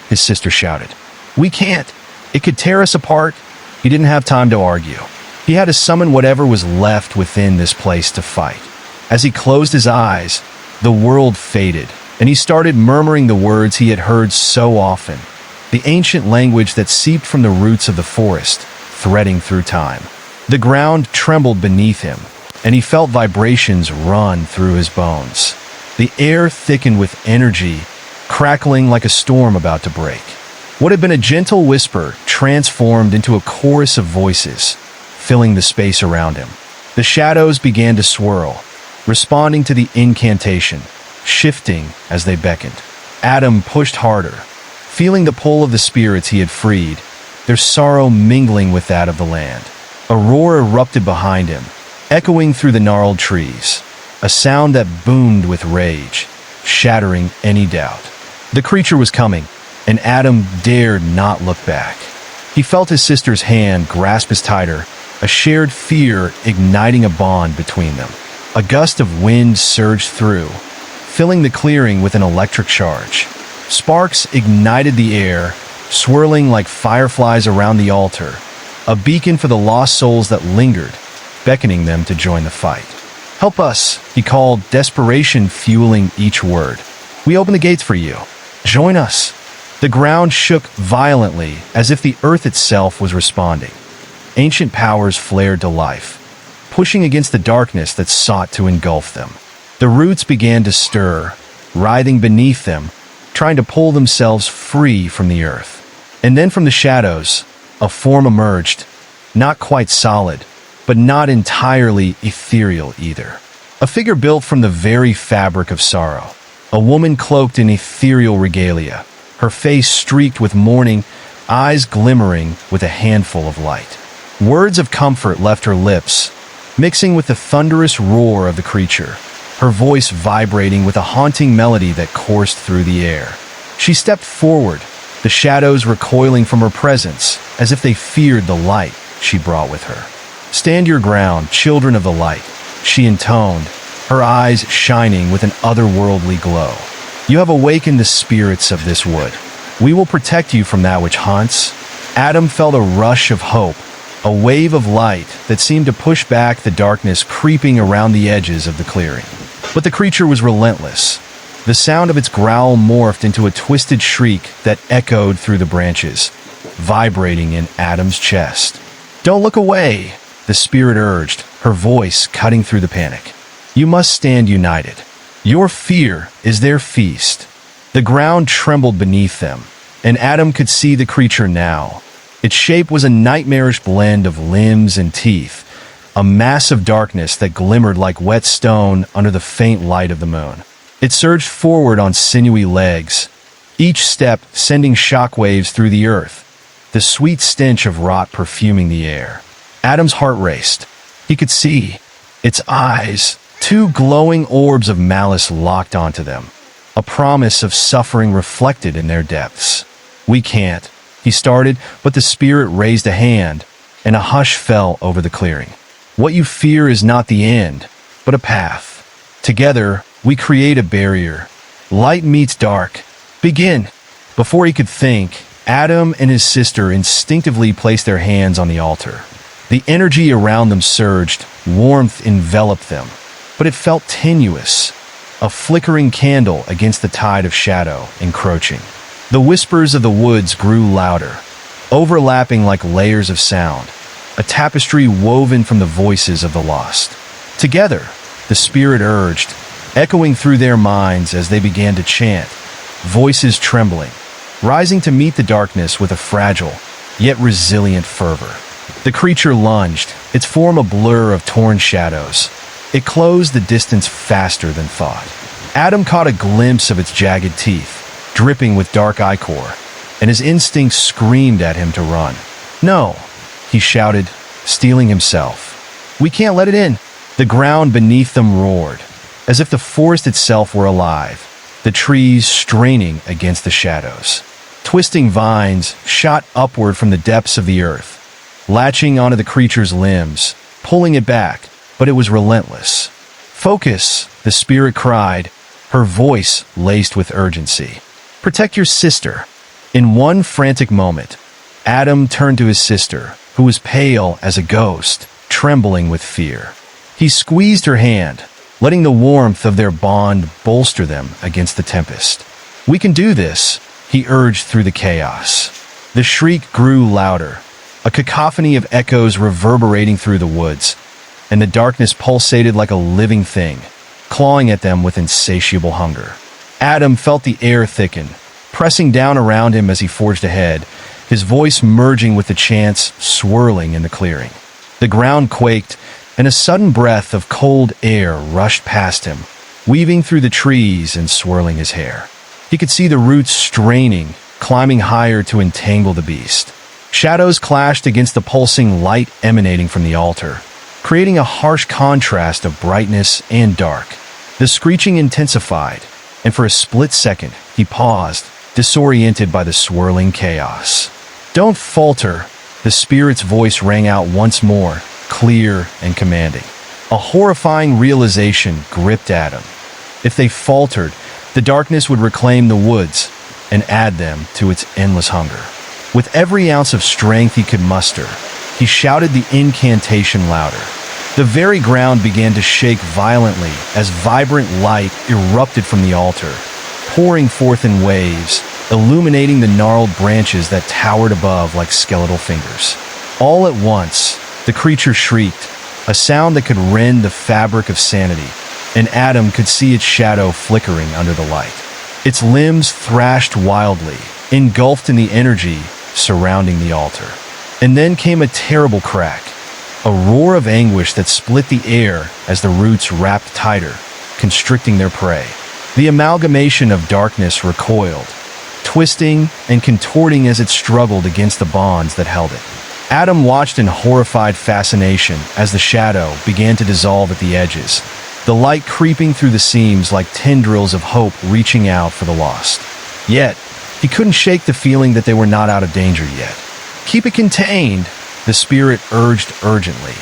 his sister shouted. "We can't. It could tear us apart." He didn't have time to argue. He had to summon whatever was left within this place to fight. As he closed his eyes, the world faded, and he started murmuring the words he had heard so often, the ancient language that seeped from the roots of the forest, threading through time. The ground trembled beneath him, and he felt vibrations run through his bones. The air thickened with energy, crackling like a storm about to break. What had been a gentle whisper transformed into a chorus of voices, filling the space around him. The shadows began to swirl, responding to the incantation, shifting as they beckoned. Adam pushed harder, feeling the pull of the spirits he had freed, their sorrow mingling with that of the land. A roar erupted behind him, echoing through the gnarled trees, a sound that boomed with rage, shattering any doubt. The creature was coming, and Adam dared not look back. He felt his sister's hand grasp his tighter, a shared fear igniting a bond between them. A gust of wind surged through, filling the clearing with an electric charge. Sparks ignited the air, swirling like fireflies around the altar, a beacon for the lost souls that lingered, beckoning them to join the fight. "Help us," he called, desperation fueling each word. "We open the gates for you. Join us." The ground shook violently, as if the earth itself was responding. Ancient powers flared to life, pushing against the darkness that sought to engulf them. The roots began to stir, writhing beneath them, trying to pull themselves free from the earth. And then from the shadows, a form emerged, not quite solid, but not entirely ethereal either. A figure built from the very fabric of sorrow. A woman cloaked in ethereal regalia, her face streaked with mourning, eyes glimmering with a handful of light. Words of comfort left her lips, mixing with the thunderous roar of the creature, her voice vibrating with a haunting melody that coursed through the air. She stepped forward, the shadows recoiling from her presence, as if they feared the light she brought with her. "Stand your ground, children of the light," she intoned, her eyes shining with an otherworldly glow. "You have awakened the spirits of this wood. We will protect you from that which haunts." Adam felt a rush of hope, a wave of light that seemed to push back the darkness creeping around the edges of the clearing. But the creature was relentless. The sound of its growl morphed into a twisted shriek that echoed through the branches, vibrating in Adam's chest. "Don't look away," the spirit urged, her voice cutting through the panic. "You must stand united. Your fear is their feast." The ground trembled beneath them, and Adam could see the creature now. Its shape was a nightmarish blend of limbs and teeth, a mass of darkness that glimmered like wet stone under the faint light of the moon. It surged forward on sinewy legs, each step sending shockwaves through the earth, the sweet stench of rot perfuming the air. Adam's heart raced. He could see its eyes, two glowing orbs of malice locked onto them, a promise of suffering reflected in their depths. "We can't," he started, but the spirit raised a hand, and a hush fell over the clearing. "What you fear is not the end, but a path. Together, we create a barrier. Light meets dark. Begin." Before he could think, Adam and his sister instinctively placed their hands on the altar. The energy around them surged, warmth enveloped them, but it felt tenuous, a flickering candle against the tide of shadow encroaching. The whispers of the woods grew louder, overlapping like layers of sound, a tapestry woven from the voices of the lost. Together, the spirit urged, echoing through their minds as they began to chant, voices trembling, rising to meet the darkness with a fragile, yet resilient fervor. The creature lunged, its form a blur of torn shadows. It closed the distance faster than thought. Adam caught a glimpse of its jagged teeth, dripping with dark ichor, and his instincts screamed at him to run. "No," he shouted, steeling himself. "We can't let it in." The ground beneath them roared, as if the forest itself were alive, the trees straining against the shadows. Twisting vines shot upward from the depths of the earth, latching onto the creature's limbs, pulling it back, but it was relentless. "Focus," the spirit cried, her voice laced with urgency. "Protect your sister." In one frantic moment, Adam turned to his sister, who was pale as a ghost, trembling with fear. He squeezed her hand, letting the warmth of their bond bolster them against the tempest. "We can do this," he urged through the chaos. The shriek grew louder, a cacophony of echoes reverberating through the woods, and the darkness pulsated like a living thing, clawing at them with insatiable hunger. Adam felt the air thicken, pressing down around him as he forged ahead, his voice merging with the chants swirling in the clearing. The ground quaked, and a sudden breath of cold air rushed past him, weaving through the trees and swirling his hair. He could see the roots straining, climbing higher to entangle the beast. Shadows clashed against the pulsing light emanating from the altar, creating a harsh contrast of brightness and dark. The screeching intensified, and for a split second, he paused, disoriented by the swirling chaos. "Don't falter," the spirit's voice rang out once more, clear and commanding. A horrifying realization gripped Adam. If they faltered, the darkness would reclaim the woods and add them to its endless hunger. With every ounce of strength he could muster, he shouted the incantation louder. The very ground began to shake violently as vibrant light erupted from the altar, pouring forth in waves, illuminating the gnarled branches that towered above like skeletal fingers. All at once, the creature shrieked, a sound that could rend the fabric of sanity, and Adam could see its shadow flickering under the light. Its limbs thrashed wildly, engulfed in the energy surrounding the altar. And then came a terrible crack, a roar of anguish that split the air as the roots wrapped tighter, constricting their prey. The amalgamation of darkness recoiled, twisting and contorting as it struggled against the bonds that held it. Adam watched in horrified fascination as the shadow began to dissolve at the edges, the light creeping through the seams like tendrils of hope reaching out for the lost. Yet, he couldn't shake the feeling that they were not out of danger yet. "Keep it contained," the spirit urged urgently.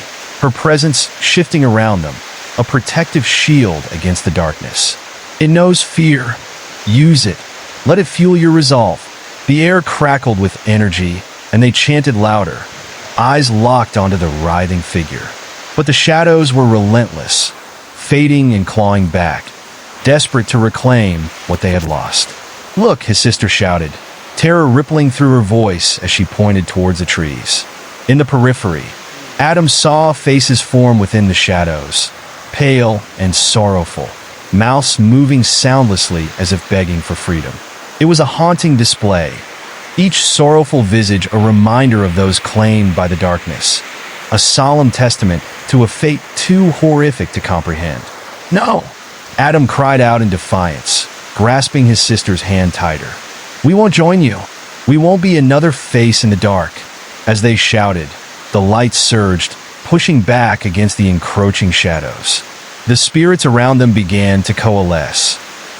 her presence shifting around them, a protective shield against the darkness. It knows fear. Use it. Let it fuel your resolve. The air crackled with energy, and they chanted louder, eyes locked onto the writhing figure. But the shadows were relentless, fading and clawing back, desperate to reclaim what they had lost. "Look," his sister shouted, terror rippling through her voice as she pointed towards the trees. In the periphery, Adam saw faces form within the shadows, pale and sorrowful, mouths moving soundlessly as if begging for freedom. It was a haunting display, each sorrowful visage a reminder of those claimed by the darkness, a solemn testament to a fate too horrific to comprehend. "No!" Adam cried out in defiance, grasping his sister's hand tighter. "We won't join you. We won't be another face in the dark." As they shouted, the light surged, pushing back against the encroaching shadows. The spirits around them began to coalesce,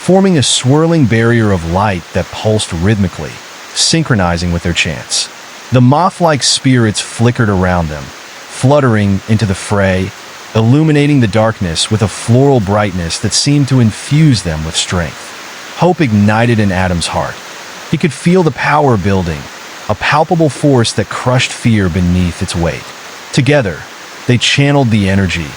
forming a swirling barrier of light that pulsed rhythmically, synchronizing with their chants. The moth-like spirits flickered around them, fluttering into the fray, illuminating the darkness with a floral brightness that seemed to infuse them with strength. Hope ignited in Adam's heart. He could feel the power building, a palpable force that crushed fear beneath its weight. Together, they channeled the energy,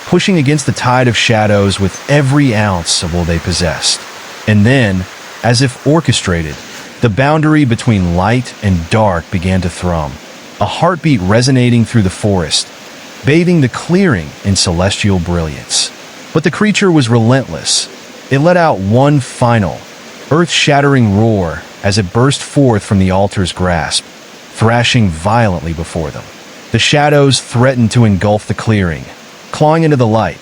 pushing against the tide of shadows with every ounce of what they possessed. And then, as if orchestrated, the boundary between light and dark began to thrum, a heartbeat resonating through the forest, bathing the clearing in celestial brilliance. But the creature was relentless. It let out one final, earth-shattering roar as it burst forth from the altar's grasp, thrashing violently before them. The shadows threatened to engulf the clearing, clawing into the light,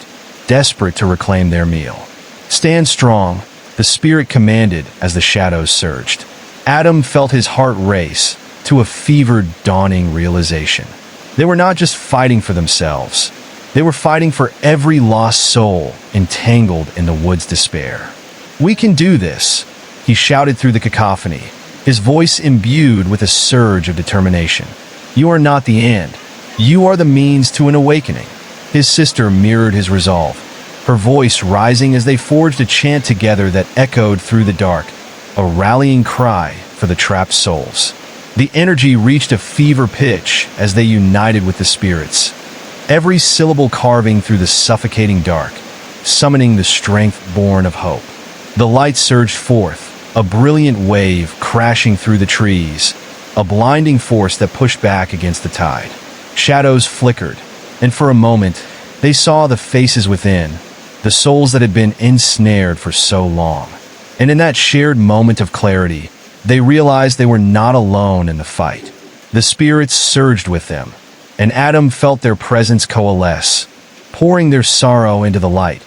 desperate to reclaim their meal. "Stand strong," the spirit commanded as the shadows surged. Adam felt his heart race to a fevered, dawning realization. They were not just fighting for themselves. They were fighting for every lost soul entangled in the wood's despair. "We can do this," he shouted through the cacophony, his voice imbued with a surge of determination. "You are not the end. You are the means to an awakening." His sister mirrored his resolve, her voice rising as they forged a chant together that echoed through the dark, a rallying cry for the trapped souls. The energy reached a fever pitch as they united with the spirits, every syllable carving through the suffocating dark, summoning the strength born of hope. The light surged forth, a brilliant wave crashing through the trees, a blinding force that pushed back against the tide. Shadows flickered, and for a moment, they saw the faces within, the souls that had been ensnared for so long. And in that shared moment of clarity, they realized they were not alone in the fight. The spirits surged with them, and Adam felt their presence coalesce, pouring their sorrow into the light,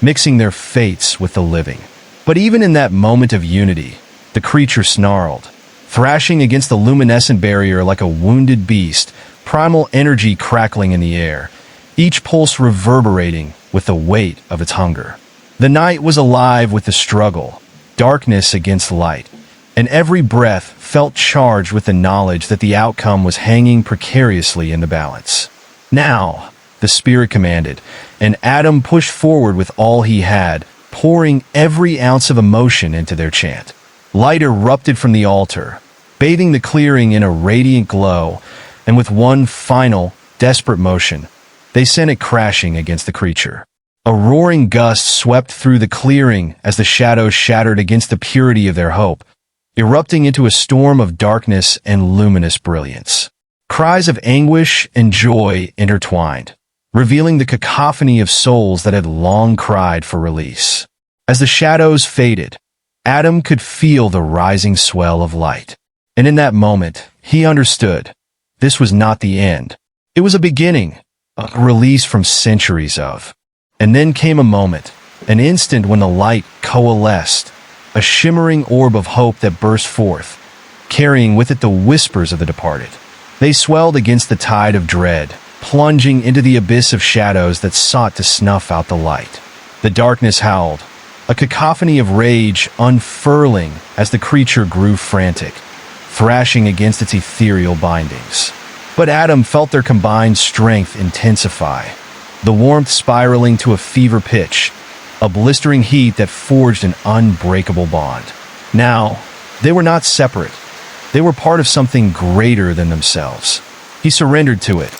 mixing their fates with the living. But even in that moment of unity, the creature snarled, thrashing against the luminescent barrier like a wounded beast, primal energy crackling in the air, each pulse reverberating with the weight of its hunger. The night was alive with the struggle, darkness against light, and every breath felt charged with the knowledge that the outcome was hanging precariously in the balance. "Now," the spirit commanded, and Adam pushed forward with all he had, pouring every ounce of emotion into their chant. Light erupted from the altar, bathing the clearing in a radiant glow, and with one final, desperate motion, they sent it crashing against the creature. A roaring gust swept through the clearing as the shadows shattered against the purity of their hope, erupting into a storm of darkness and luminous brilliance. Cries of anguish and joy intertwined, revealing the cacophony of souls that had long cried for release. As the shadows faded, Adam could feel the rising swell of light. And in that moment, he understood. This was not the end. It was a beginning, a release from centuries of. And then came a moment, an instant when the light coalesced, a shimmering orb of hope that burst forth, carrying with it the whispers of the departed. They swelled against the tide of dread, plunging into the abyss of shadows that sought to snuff out the light. The darkness howled, a cacophony of rage unfurling as the creature grew frantic, thrashing against its ethereal bindings. But Adam felt their combined strength intensify, the warmth spiraling to a fever pitch, a blistering heat that forged an unbreakable bond. Now, they were not separate. They were part of something greater than themselves. He surrendered to it,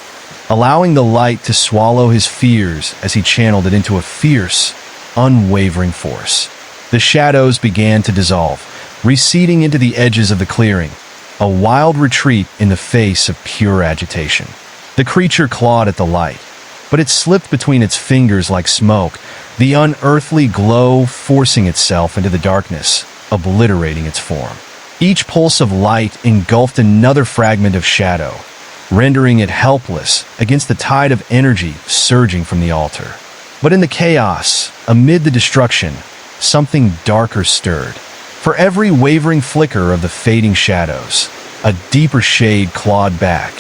allowing the light to swallow his fears as he channeled it into a fierce, unwavering force. The shadows began to dissolve, receding into the edges of the clearing, a wild retreat in the face of pure agitation. The creature clawed at the light, but it slipped between its fingers like smoke, the unearthly glow forcing itself into the darkness, obliterating its form. Each pulse of light engulfed another fragment of shadow, rendering it helpless against the tide of energy surging from the altar. But in the chaos, amid the destruction, something darker stirred. For every wavering flicker of the fading shadows, a deeper shade clawed back,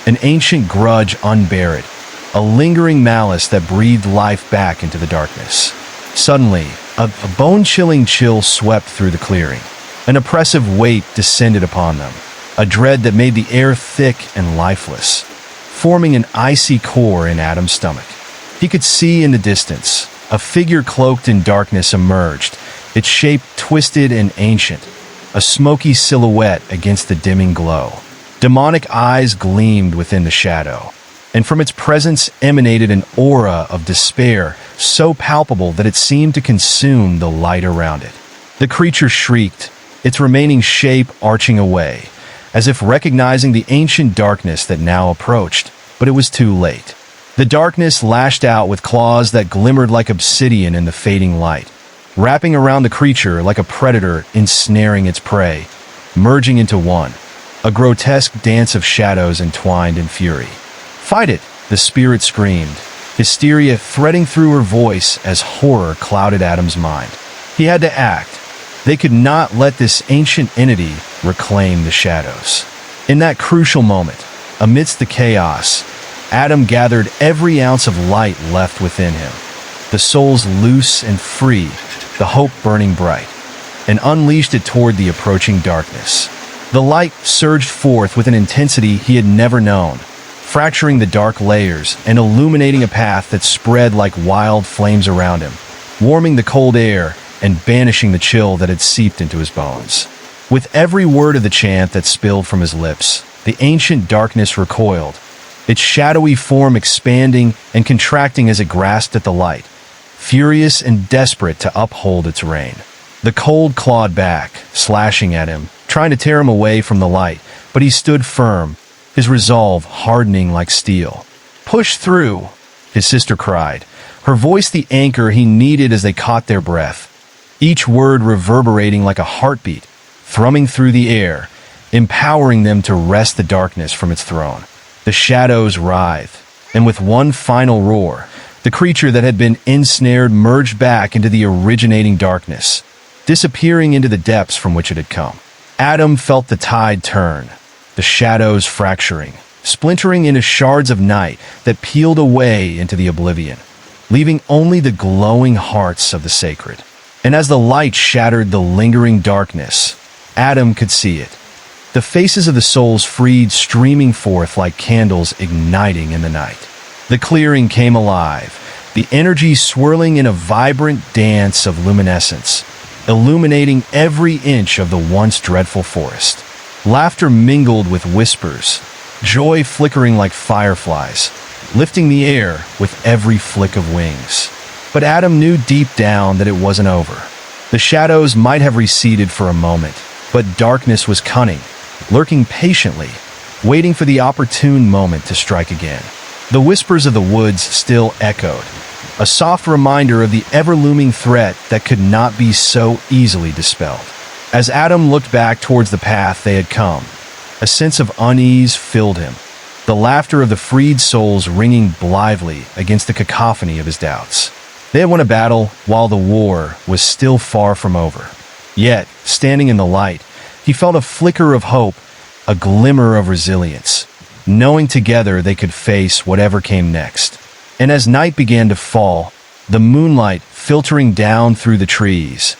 an ancient grudge unburied, a lingering malice that breathed life back into the darkness. Suddenly, a bone-chilling chill swept through the clearing. An oppressive weight descended upon them, a dread that made the air thick and lifeless, forming an icy core in Adam's stomach. He could see in the distance, a figure cloaked in darkness emerged, its shape twisted and ancient, a smoky silhouette against the dimming glow. Demonic eyes gleamed within the shadow, and from its presence emanated an aura of despair so palpable that it seemed to consume the light around it. The creature shrieked, its remaining shape arching away, as if recognizing the ancient darkness that now approached, but it was too late. The darkness lashed out with claws that glimmered like obsidian in the fading light, wrapping around the creature like a predator ensnaring its prey, merging into one, a grotesque dance of shadows entwined in fury. "Fight it!" the spirit screamed, hysteria threading through her voice as horror clouded Adam's mind. He had to act. They could not let this ancient entity reclaim the shadows. In that crucial moment, amidst the chaos, Adam gathered every ounce of light left within him, the souls loose and free, the hope burning bright, and unleashed it toward the approaching darkness. The light surged forth with an intensity he had never known, fracturing the dark layers and illuminating a path that spread like wild flames around him, warming the cold air and banishing the chill that had seeped into his bones. With every word of the chant that spilled from his lips, the ancient darkness recoiled, its shadowy form expanding and contracting as it grasped at the light, furious and desperate to uphold its reign. The cold clawed back, slashing at him, trying to tear him away from the light, but he stood firm, his resolve hardening like steel. "Push through," his sister cried, her voice the anchor he needed as they caught their breath, each word reverberating like a heartbeat, thrumming through the air, empowering them to wrest the darkness from its throne. The shadows writhed, and with one final roar, the creature that had been ensnared merged back into the originating darkness, disappearing into the depths from which it had come. Adam felt the tide turn, the shadows fracturing, splintering into shards of night that peeled away into the oblivion, leaving only the glowing hearts of the sacred. And as the light shattered the lingering darkness, Adam could see it. The faces of the souls freed streaming forth like candles igniting in the night. The clearing came alive, the energy swirling in a vibrant dance of luminescence, illuminating every inch of the once dreadful forest. Laughter mingled with whispers, joy flickering like fireflies, lifting the air with every flick of wings. But Adam knew deep down that it wasn't over. The shadows might have receded for a moment, but darkness was cunning, lurking patiently, waiting for the opportune moment to strike again. The whispers of the woods still echoed, a soft reminder of the ever-looming threat that could not be so easily dispelled. As Adam looked back towards the path they had come, a sense of unease filled him, the laughter of the freed souls ringing blithely against the cacophony of his doubts. They had won a battle while the war was still far from over. Yet, standing in the light, he felt a flicker of hope, a glimmer of resilience, knowing together they could face whatever came next. And as night began to fall, the moonlight filtering down through the trees,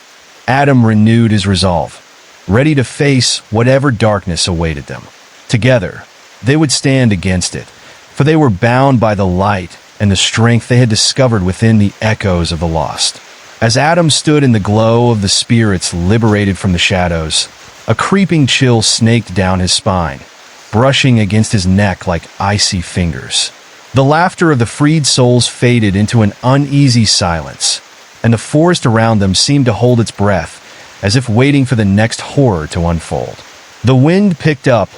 Adam renewed his resolve, ready to face whatever darkness awaited them. Together, they would stand against it, for they were bound by the light and the strength they had discovered within the echoes of the lost. As Adam stood in the glow of the spirits liberated from the shadows, a creeping chill snaked down his spine, brushing against his neck like icy fingers. The laughter of the freed souls faded into an uneasy silence, and the forest around them seemed to hold its breath, as if waiting for the next horror to unfold. The wind picked up,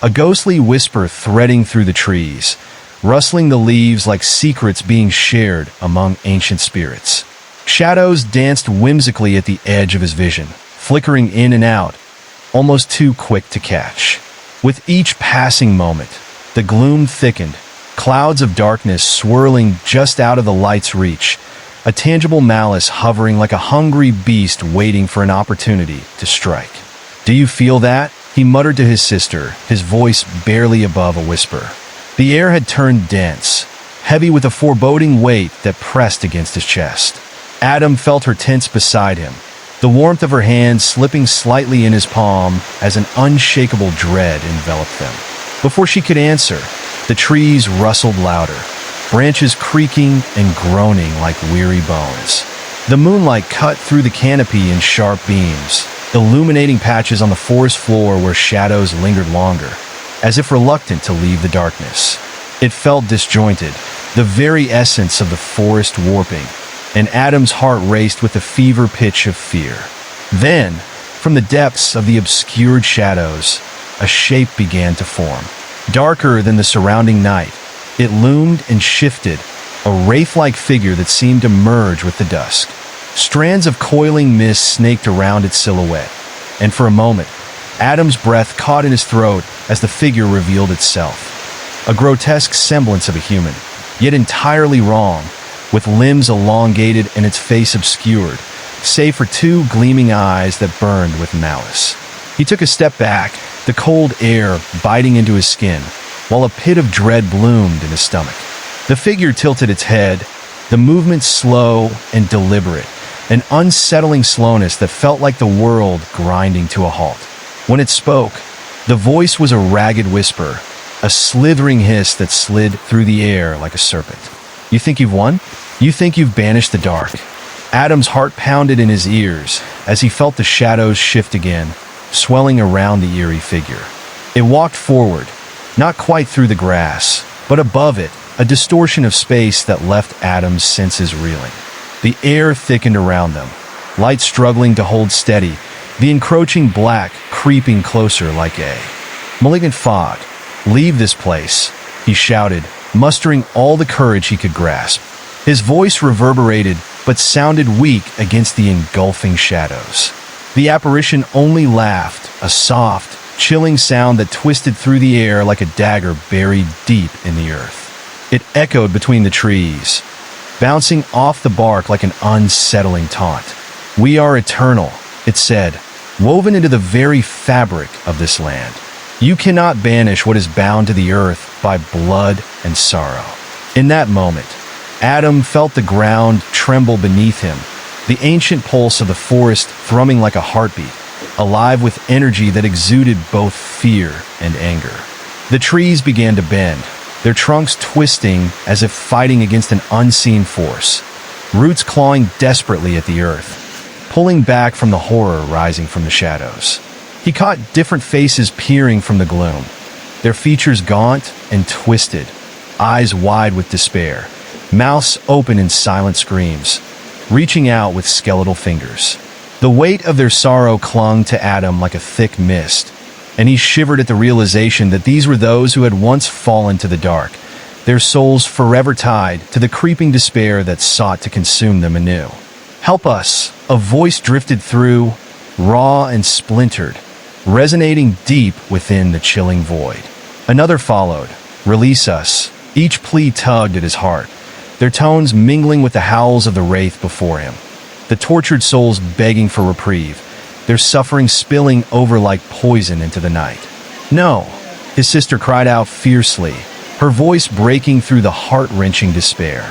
a ghostly whisper threading through the trees, rustling the leaves like secrets being shared among ancient spirits. Shadows danced whimsically at the edge of his vision, flickering in and out, almost too quick to catch. With each passing moment, the gloom thickened, clouds of darkness swirling just out of the light's reach, a tangible malice hovering like a hungry beast waiting for an opportunity to strike. "Do you feel that?" he muttered to his sister, his voice barely above a whisper. The air had turned dense, heavy with a foreboding weight that pressed against his chest. Adam felt her tense beside him, the warmth of her hand slipping slightly in his palm as an unshakable dread enveloped them. Before she could answer, the trees rustled louder, branches creaking and groaning like weary bones. The moonlight cut through the canopy in sharp beams, illuminating patches on the forest floor where shadows lingered longer, as if reluctant to leave the darkness. It felt disjointed, the very essence of the forest warping, and Adam's heart raced with the fever pitch of fear. Then, from the depths of the obscured shadows, a shape began to form. Darker than the surrounding night, it loomed and shifted, a wraith-like figure that seemed to merge with the dusk. Strands of coiling mist snaked around its silhouette, and for a moment, Adam's breath caught in his throat as the figure revealed itself. A grotesque semblance of a human, yet entirely wrong, with limbs elongated and its face obscured, save for two gleaming eyes that burned with malice. He took a step back, the cold air biting into his skin, while a pit of dread bloomed in his stomach. The figure tilted its head, the movement slow and deliberate, an unsettling slowness that felt like the world grinding to a halt. When it spoke, the voice was a ragged whisper, a slithering hiss that slid through the air like a serpent. "You think you've won? You think you've banished the dark?" Adam's heart pounded in his ears as he felt the shadows shift again, swelling around the eerie figure. It walked forward, not quite through the grass, but above it, a distortion of space that left Adam's senses reeling. The air thickened around them, light struggling to hold steady, the encroaching black creeping closer like a malignant fog. "Leave this place," he shouted, mustering all the courage he could grasp. His voice reverberated, but sounded weak against the engulfing shadows. The apparition only laughed, a soft, chilling sound that twisted through the air like a dagger buried deep in the earth. It echoed between the trees, bouncing off the bark like an unsettling taunt. "We are eternal," it said, woven into the very fabric of this land. "You cannot banish what is bound to the earth by blood and sorrow." In that moment, Adam felt the ground tremble beneath him, the ancient pulse of the forest thrumming like a heartbeat, alive with energy that exuded both fear and anger. The trees began to bend, their trunks twisting as if fighting against an unseen force, roots clawing desperately at the earth, pulling back from the horror rising from the shadows. He caught different faces peering from the gloom, their features gaunt and twisted, eyes wide with despair, mouths open in silent screams, reaching out with skeletal fingers. The weight of their sorrow clung to Adam like a thick mist, and he shivered at the realization that these were those who had once fallen to the dark, their souls forever tied to the creeping despair that sought to consume them anew. "Help us," a voice drifted through, raw and splintered, resonating deep within the chilling void. Another followed, "Release us." Each plea tugged at his heart, their tones mingling with the howls of the wraith before him. The tortured souls begging for reprieve, their suffering spilling over like poison into the night. "No," his sister cried out fiercely, her voice breaking through the heart-wrenching despair.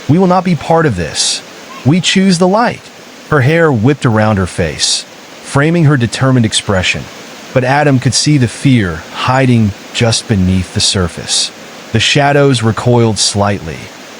"We will not be part of this. We choose the light." Her hair whipped around her face, framing her determined expression, but Adam could see the fear hiding just beneath the surface. The shadows recoiled slightly,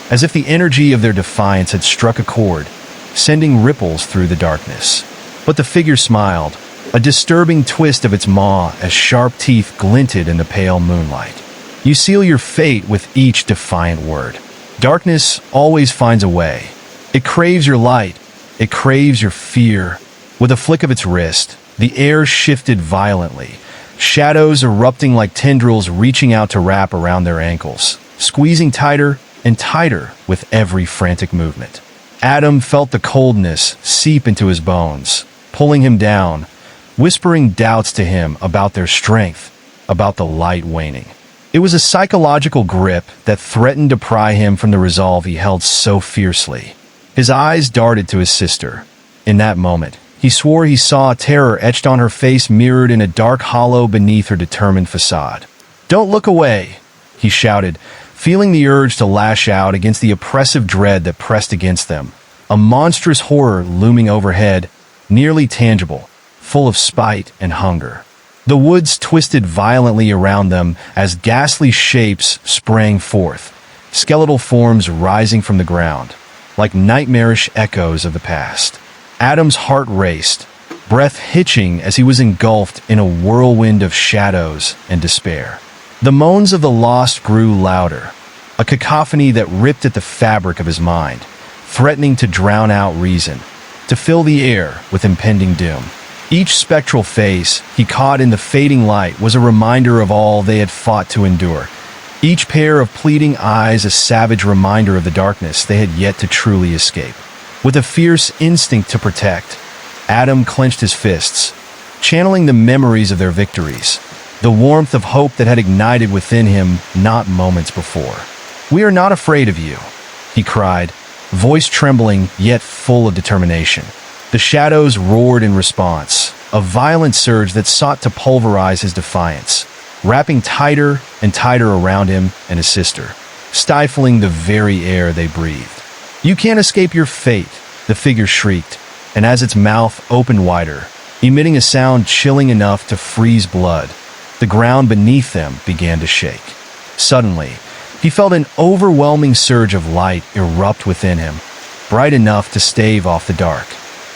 as if the energy of their defiance had struck a chord, sending ripples through the darkness. But the figure smiled, a disturbing twist of its maw as sharp teeth glinted in the pale moonlight. You seal your fate with each defiant word. Darkness always finds a way. It craves your light. It craves your fear. With a flick of its wrist, the air shifted violently, shadows erupting like tendrils reaching out to wrap around their ankles, squeezing tighter and tighter with every frantic movement. Adam felt the coldness seep into his bones, pulling him down, whispering doubts to him about their strength, about the light waning. It was a psychological grip that threatened to pry him from the resolve he held so fiercely. His eyes darted to his sister. In that moment, he swore he saw terror etched on her face, mirrored in a dark hollow beneath her determined facade. "Don't look away," he shouted, feeling the urge to lash out against the oppressive dread that pressed against them, a monstrous horror looming overhead, nearly tangible, full of spite and hunger. The woods twisted violently around them as ghastly shapes sprang forth, skeletal forms rising from the ground, like nightmarish echoes of the past. Adam's heart raced, breath hitching as he was engulfed in a whirlwind of shadows and despair. The moans of the lost grew louder, a cacophony that ripped at the fabric of his mind, threatening to drown out reason, to fill the air with impending doom. Each spectral face he caught in the fading light was a reminder of all they had fought to endure. Each pair of pleading eyes a savage reminder of the darkness they had yet to truly escape. With a fierce instinct to protect, Adam clenched his fists, channeling the memories of their victories, the warmth of hope that had ignited within him not moments before. "We are not afraid of you," he cried, voice trembling yet full of determination. The shadows roared in response, a violent surge that sought to pulverize his defiance, wrapping tighter and tighter around him and his sister, stifling the very air they breathed. "You can't escape your fate," the figure shrieked, and as its mouth opened wider, emitting a sound chilling enough to freeze blood, the ground beneath them began to shake. Suddenly, he felt an overwhelming surge of light erupt within him, bright enough to stave off the dark.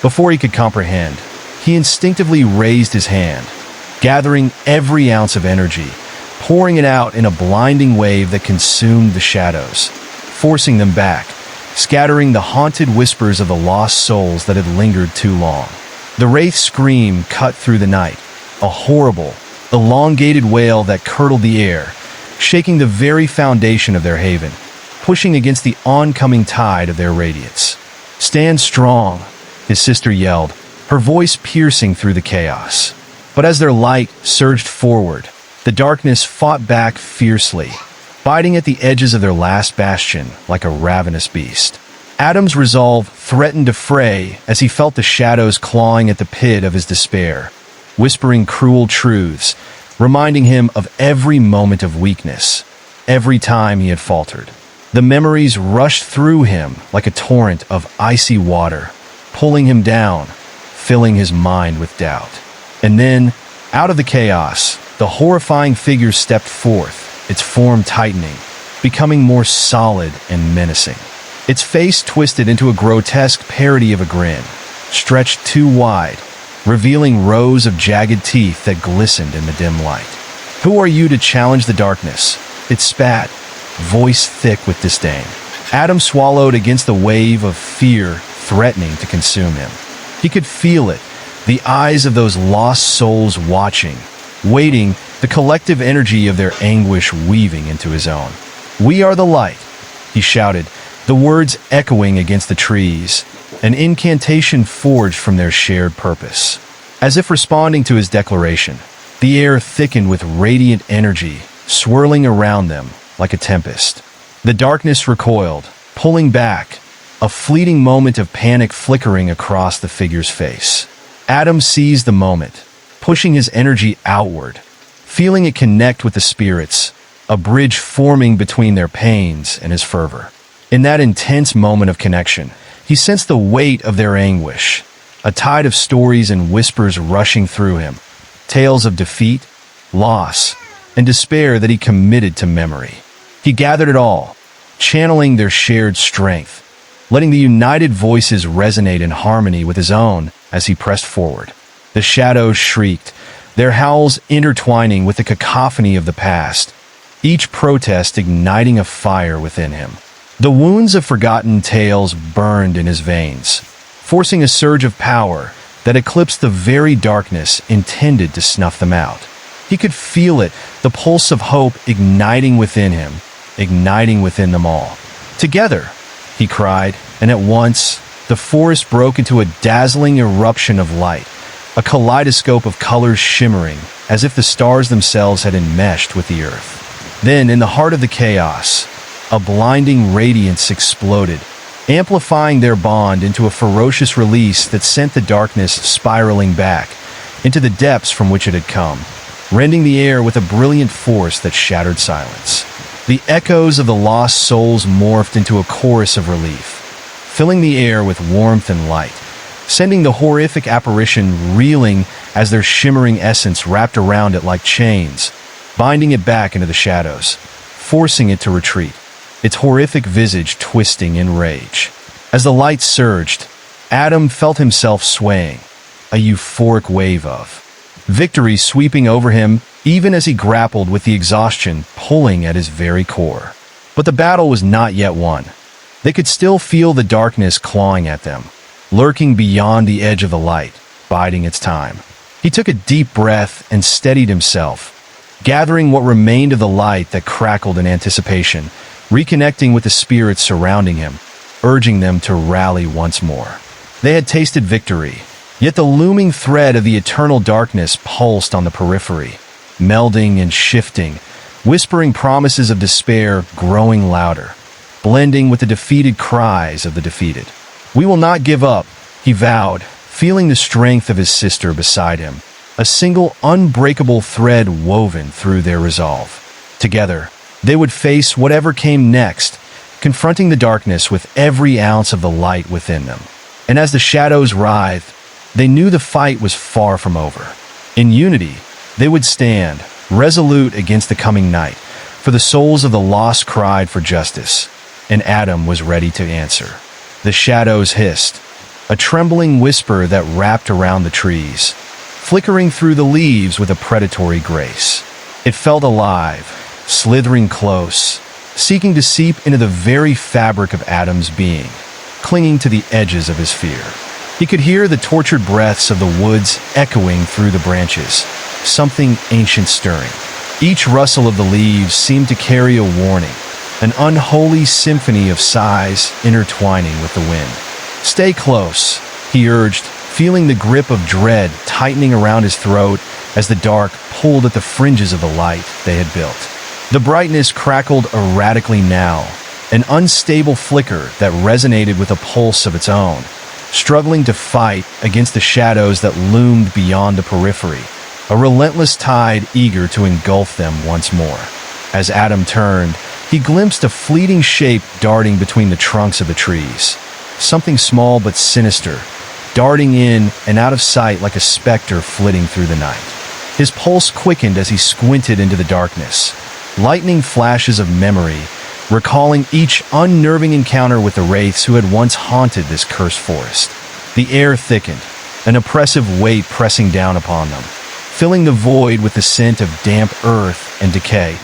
Before he could comprehend, he instinctively raised his hand, gathering every ounce of energy, pouring it out in a blinding wave that consumed the shadows, forcing them back, scattering the haunted whispers of the lost souls that had lingered too long. The wraith's scream cut through the night, a horrible, elongated wail that curdled the air, shaking the very foundation of their haven, pushing against the oncoming tide of their radiance. "Stand strong," his sister yelled, her voice piercing through the chaos. But as their light surged forward, the darkness fought back fiercely, biting at the edges of their last bastion like a ravenous beast. Adam's resolve threatened to fray as he felt the shadows clawing at the pit of his despair, whispering cruel truths, reminding him of every moment of weakness, every time he had faltered. The memories rushed through him like a torrent of icy water, pulling him down, filling his mind with doubt. And then, out of the chaos, the horrifying figure stepped forth, its form tightening, becoming more solid and menacing. Its face twisted into a grotesque parody of a grin, stretched too wide, revealing rows of jagged teeth that glistened in the dim light. "Who are you to challenge the darkness?" it spat, voice thick with disdain. Adam swallowed against the wave of fear threatening to consume him. He could feel it, the eyes of those lost souls watching, waiting, the collective energy of their anguish weaving into his own. "We are the light," he shouted, the words echoing against the trees, an incantation forged from their shared purpose. As if responding to his declaration, the air thickened with radiant energy, swirling around them like a tempest. The darkness recoiled, pulling back, a fleeting moment of panic flickering across the figure's face. Adam seized the moment, pushing his energy outward, feeling it connect with the spirits, a bridge forming between their pains and his fervor. In that intense moment of connection, he sensed the weight of their anguish, a tide of stories and whispers rushing through him, tales of defeat, loss, and despair that he committed to memory. He gathered it all, channeling their shared strength, letting the united voices resonate in harmony with his own as he pressed forward. The shadows shrieked, their howls intertwining with the cacophony of the past, each protest igniting a fire within him. The wounds of forgotten tales burned in his veins, forcing a surge of power that eclipsed the very darkness intended to snuff them out. He could feel it, the pulse of hope igniting within him, igniting within them all. Together, he cried, and at once, the forest broke into a dazzling eruption of light, a kaleidoscope of colors shimmering as if the stars themselves had enmeshed with the earth. Then, in the heart of the chaos, a blinding radiance exploded, amplifying their bond into a ferocious release that sent the darkness spiraling back into the depths from which it had come, rending the air with a brilliant force that shattered silence. The echoes of the lost souls morphed into a chorus of relief, filling the air with warmth and light, sending the horrific apparition reeling as their shimmering essence wrapped around it like chains, binding it back into the shadows, forcing it to retreat, its horrific visage twisting in rage. As the light surged, Adam felt himself swaying, a euphoric wave of victory sweeping over him even as he grappled with the exhaustion pulling at his very core. But the battle was not yet won. They could still feel the darkness clawing at them, lurking beyond the edge of the light, biding its time. He took a deep breath and steadied himself, gathering what remained of the light that crackled in anticipation, reconnecting with the spirits surrounding him, urging them to rally once more. They had tasted victory, yet the looming thread of the eternal darkness pulsed on the periphery, melding and shifting, whispering promises of despair growing louder, blending with the defeated cries of the defeated. "We will not give up," he vowed, feeling the strength of his sister beside him, a single unbreakable thread woven through their resolve. Together, they would face whatever came next, confronting the darkness with every ounce of the light within them. And as the shadows writhed, they knew the fight was far from over. In unity, they would stand, resolute against the coming night, for the souls of the lost cried for justice, and Adam was ready to answer. The shadows hissed, a trembling whisper that wrapped around the trees, flickering through the leaves with a predatory grace. It felt alive, slithering close, seeking to seep into the very fabric of Adam's being, clinging to the edges of his fear. He could hear the tortured breaths of the woods echoing through the branches, something ancient stirring. Each rustle of the leaves seemed to carry a warning, an unholy symphony of sighs intertwining with the wind. "Stay close," he urged, feeling the grip of dread tightening around his throat as the dark pulled at the fringes of the light they had built. The brightness crackled erratically now, an unstable flicker that resonated with a pulse of its own, struggling to fight against the shadows that loomed beyond the periphery, a relentless tide eager to engulf them once more. As Adam turned, he glimpsed a fleeting shape darting between the trunks of the trees, something small but sinister, darting in and out of sight like a specter flitting through the night. His pulse quickened as he squinted into the darkness, lightning flashes of memory, recalling each unnerving encounter with the wraiths who had once haunted this cursed forest. The air thickened, an oppressive weight pressing down upon them, filling the void with the scent of damp earth and decay,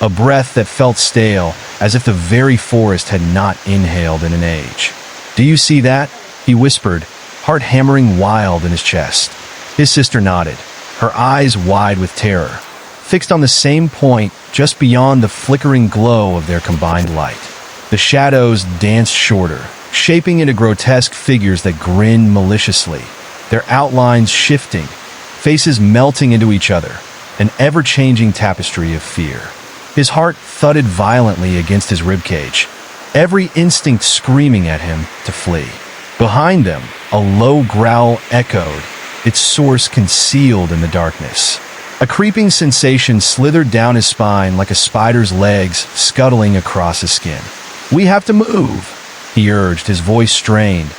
a breath that felt stale, as if the very forest had not inhaled in an age. "Do you see that?" he whispered, heart hammering wild in his chest. His sister nodded, her eyes wide with terror, fixed on the same point just beyond the flickering glow of their combined light. The shadows danced shorter, shaping into grotesque figures that grinned maliciously, their outlines shifting, faces melting into each other, an ever-changing tapestry of fear. His heart thudded violently against his ribcage, every instinct screaming at him to flee. Behind them, a low growl echoed, its source concealed in the darkness. A creeping sensation slithered down his spine like a spider's legs scuttling across his skin. "We have to move," he urged, his voice strained,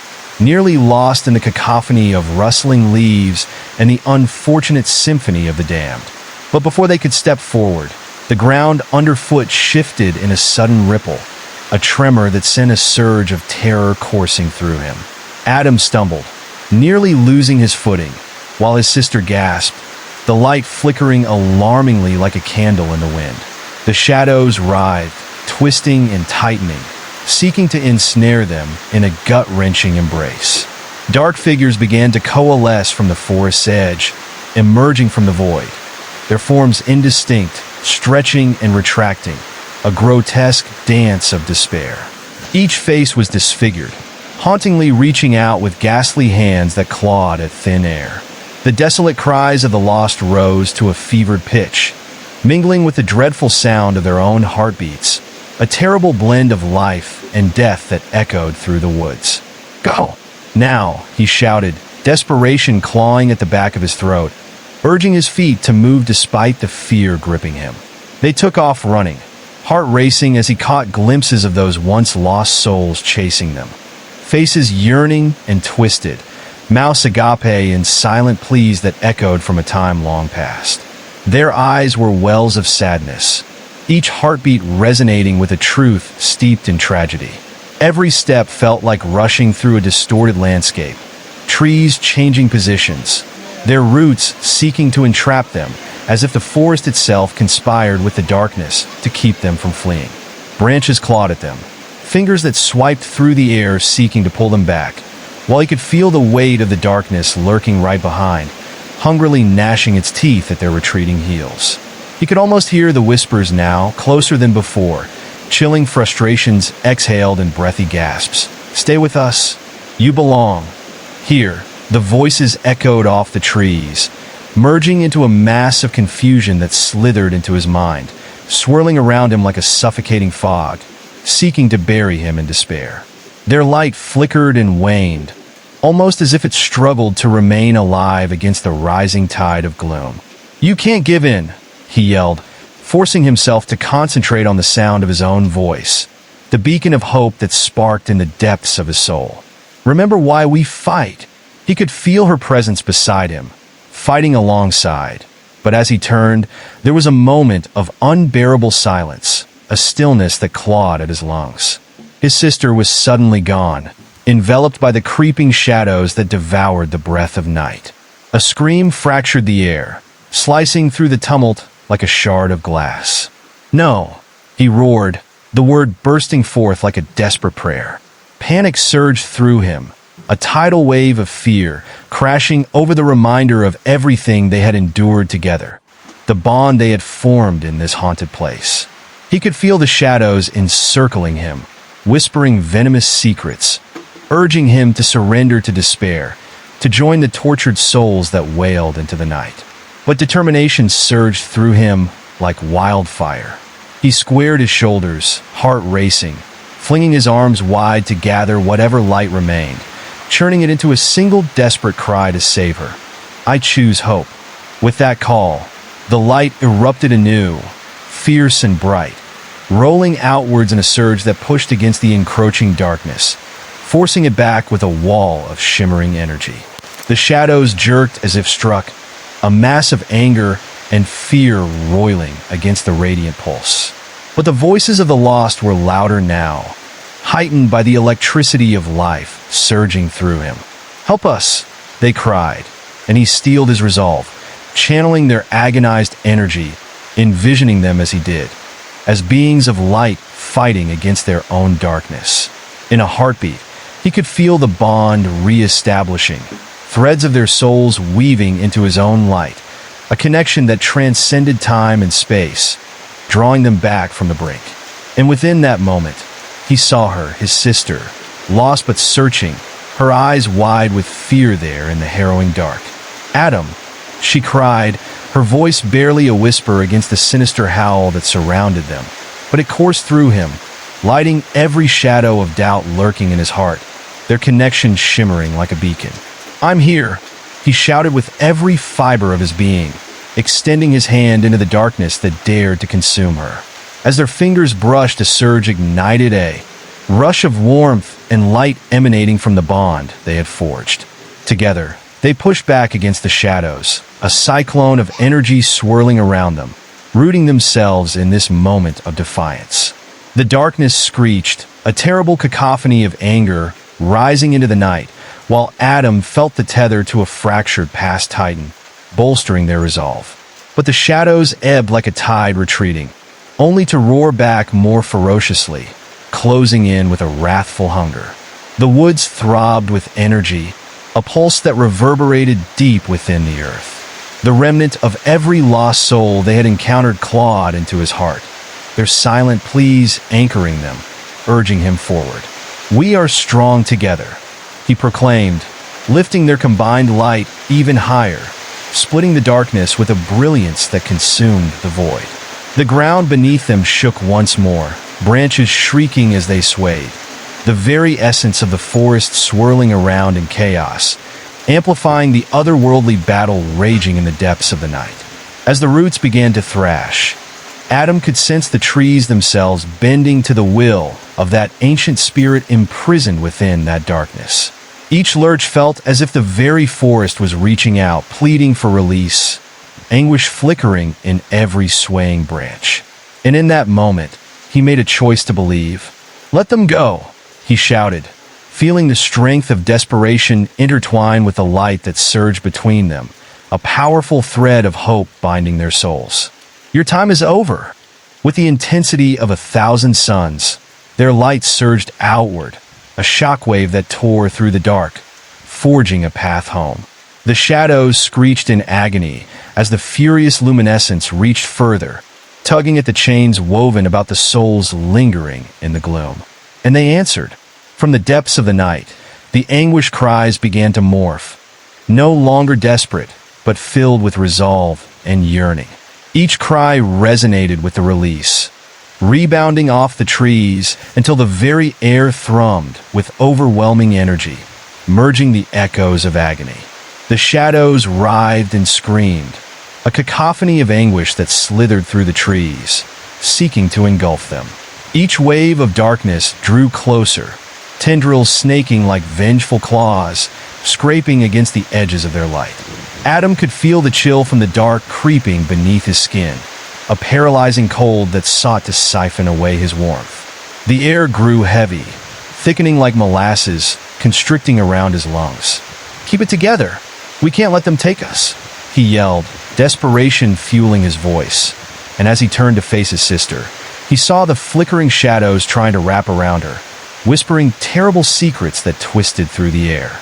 nearly lost in the cacophony of rustling leaves and the unfortunate symphony of the damned. But before they could step forward, the ground underfoot shifted in a sudden ripple, a tremor that sent a surge of terror coursing through him. Adam stumbled, nearly losing his footing, while his sister gasped, the light flickering alarmingly like a candle in the wind. The shadows writhed, twisting and tightening, seeking to ensnare them in a gut-wrenching embrace. Dark figures began to coalesce from the forest's edge, emerging from the void, their forms indistinct, stretching and retracting, a grotesque dance of despair. Each face was disfigured, hauntingly reaching out with ghastly hands that clawed at thin air. The desolate cries of the lost rose to a fevered pitch, mingling with the dreadful sound of their own heartbeats, a terrible blend of life and death that echoed through the woods. "Go! Now!" he shouted, desperation clawing at the back of his throat, urging his feet to move despite the fear gripping him. They took off running, heart racing as he caught glimpses of those once lost souls chasing them. Faces yearning and twisted, mouths agape in silent pleas that echoed from a time long past. Their eyes were wells of sadness, each heartbeat resonating with a truth steeped in tragedy. Every step felt like rushing through a distorted landscape, trees changing positions, their roots seeking to entrap them, as if the forest itself conspired with the darkness to keep them from fleeing. Branches clawed at them, fingers that swiped through the air seeking to pull them back, while he could feel the weight of the darkness lurking right behind, hungrily gnashing its teeth at their retreating heels. He could almost hear the whispers now, closer than before, chilling frustrations exhaled in breathy gasps. "Stay with us. You belong. Here." The voices echoed off the trees, merging into a mass of confusion that slithered into his mind, swirling around him like a suffocating fog, seeking to bury him in despair. Their light flickered and waned, almost as if it struggled to remain alive against the rising tide of gloom. "You can't give in," he yelled, forcing himself to concentrate on the sound of his own voice, the beacon of hope that sparked in the depths of his soul. "Remember why we fight." He could feel her presence beside him, fighting alongside. But as he turned, there was a moment of unbearable silence, a stillness that clawed at his lungs. His sister was suddenly gone, enveloped by the creeping shadows that devoured the breath of night. A scream fractured the air, slicing through the tumult like a shard of glass. "No!" he roared, the word bursting forth like a desperate prayer. Panic surged through him, a tidal wave of fear, crashing over the reminder of everything they had endured together, the bond they had formed in this haunted place. He could feel the shadows encircling him, whispering venomous secrets, urging him to surrender to despair, to join the tortured souls that wailed into the night. But determination surged through him like wildfire. He squared his shoulders, heart racing, flinging his arms wide to gather whatever light remained, churning it into a single desperate cry to save her. "I choose hope." With that call, the light erupted anew, fierce and bright, rolling outwards in a surge that pushed against the encroaching darkness, forcing it back with a wall of shimmering energy. The shadows jerked as if struck, a mass of anger and fear roiling against the radiant pulse. But the voices of the lost were louder now, heightened by the electricity of life surging through him. "Help us," they cried, and he steeled his resolve, channeling their agonized energy, envisioning them as he did, as beings of light fighting against their own darkness. In a heartbeat, he could feel the bond re-establishing, threads of their souls weaving into his own light, a connection that transcended time and space, drawing them back from the brink. And within that moment, he saw her, his sister, lost but searching, her eyes wide with fear there in the harrowing dark. "Adam," she cried, her voice barely a whisper against the sinister howl that surrounded them. But it coursed through him, lighting every shadow of doubt lurking in his heart, their connection shimmering like a beacon. "I'm here," he shouted with every fiber of his being, extending his hand into the darkness that dared to consume her. As their fingers brushed a surge ignited rush of warmth and light emanating from the bond they had forged. Together, they pushed back against the shadows, a cyclone of energy swirling around them, rooting themselves in this moment of defiance. The darkness screeched, a terrible cacophony of anger rising into the night, while Adam felt the tether to a fractured past tighten, bolstering their resolve. But the shadows ebbed like a tide retreating, only to roar back more ferociously, closing in with a wrathful hunger. The woods throbbed with energy, a pulse that reverberated deep within the earth. The remnant of every lost soul they had encountered clawed into his heart, their silent pleas anchoring them, urging him forward. "We are strong together," he proclaimed, lifting their combined light even higher, splitting the darkness with a brilliance that consumed the void. The ground beneath them shook once more, branches shrieking as they swayed, the very essence of the forest swirling around in chaos, amplifying the otherworldly battle raging in the depths of the night. As the roots began to thrash, Adam could sense the trees themselves bending to the will of that ancient spirit imprisoned within that darkness. Each lurch felt as if the very forest was reaching out, pleading for release, anguish flickering in every swaying branch. And in that moment, he made a choice to believe. "Let them go," he shouted, feeling the strength of desperation intertwine with the light that surged between them, a powerful thread of hope binding their souls. "Your time is over." With the intensity of 1,000 suns, their light surged outward, a shockwave that tore through the dark, forging a path home. The shadows screeched in agony as the furious luminescence reached further, tugging at the chains woven about the souls lingering in the gloom. And they answered. From the depths of the night, the anguish cries began to morph, no longer desperate, but filled with resolve and yearning. Each cry resonated with the release, rebounding off the trees until the very air thrummed with overwhelming energy, merging the echoes of agony. The shadows writhed and screamed, a cacophony of anguish that slithered through the trees, seeking to engulf them. Each wave of darkness drew closer, tendrils snaking like vengeful claws, scraping against the edges of their light. Adam could feel the chill from the dark creeping beneath his skin, a paralyzing cold that sought to siphon away his warmth. The air grew heavy, thickening like molasses, constricting around his lungs. "Keep it together. We can't let them take us," he yelled, desperation fueling his voice. And as he turned to face his sister, he saw the flickering shadows trying to wrap around her, whispering terrible secrets that twisted through the air.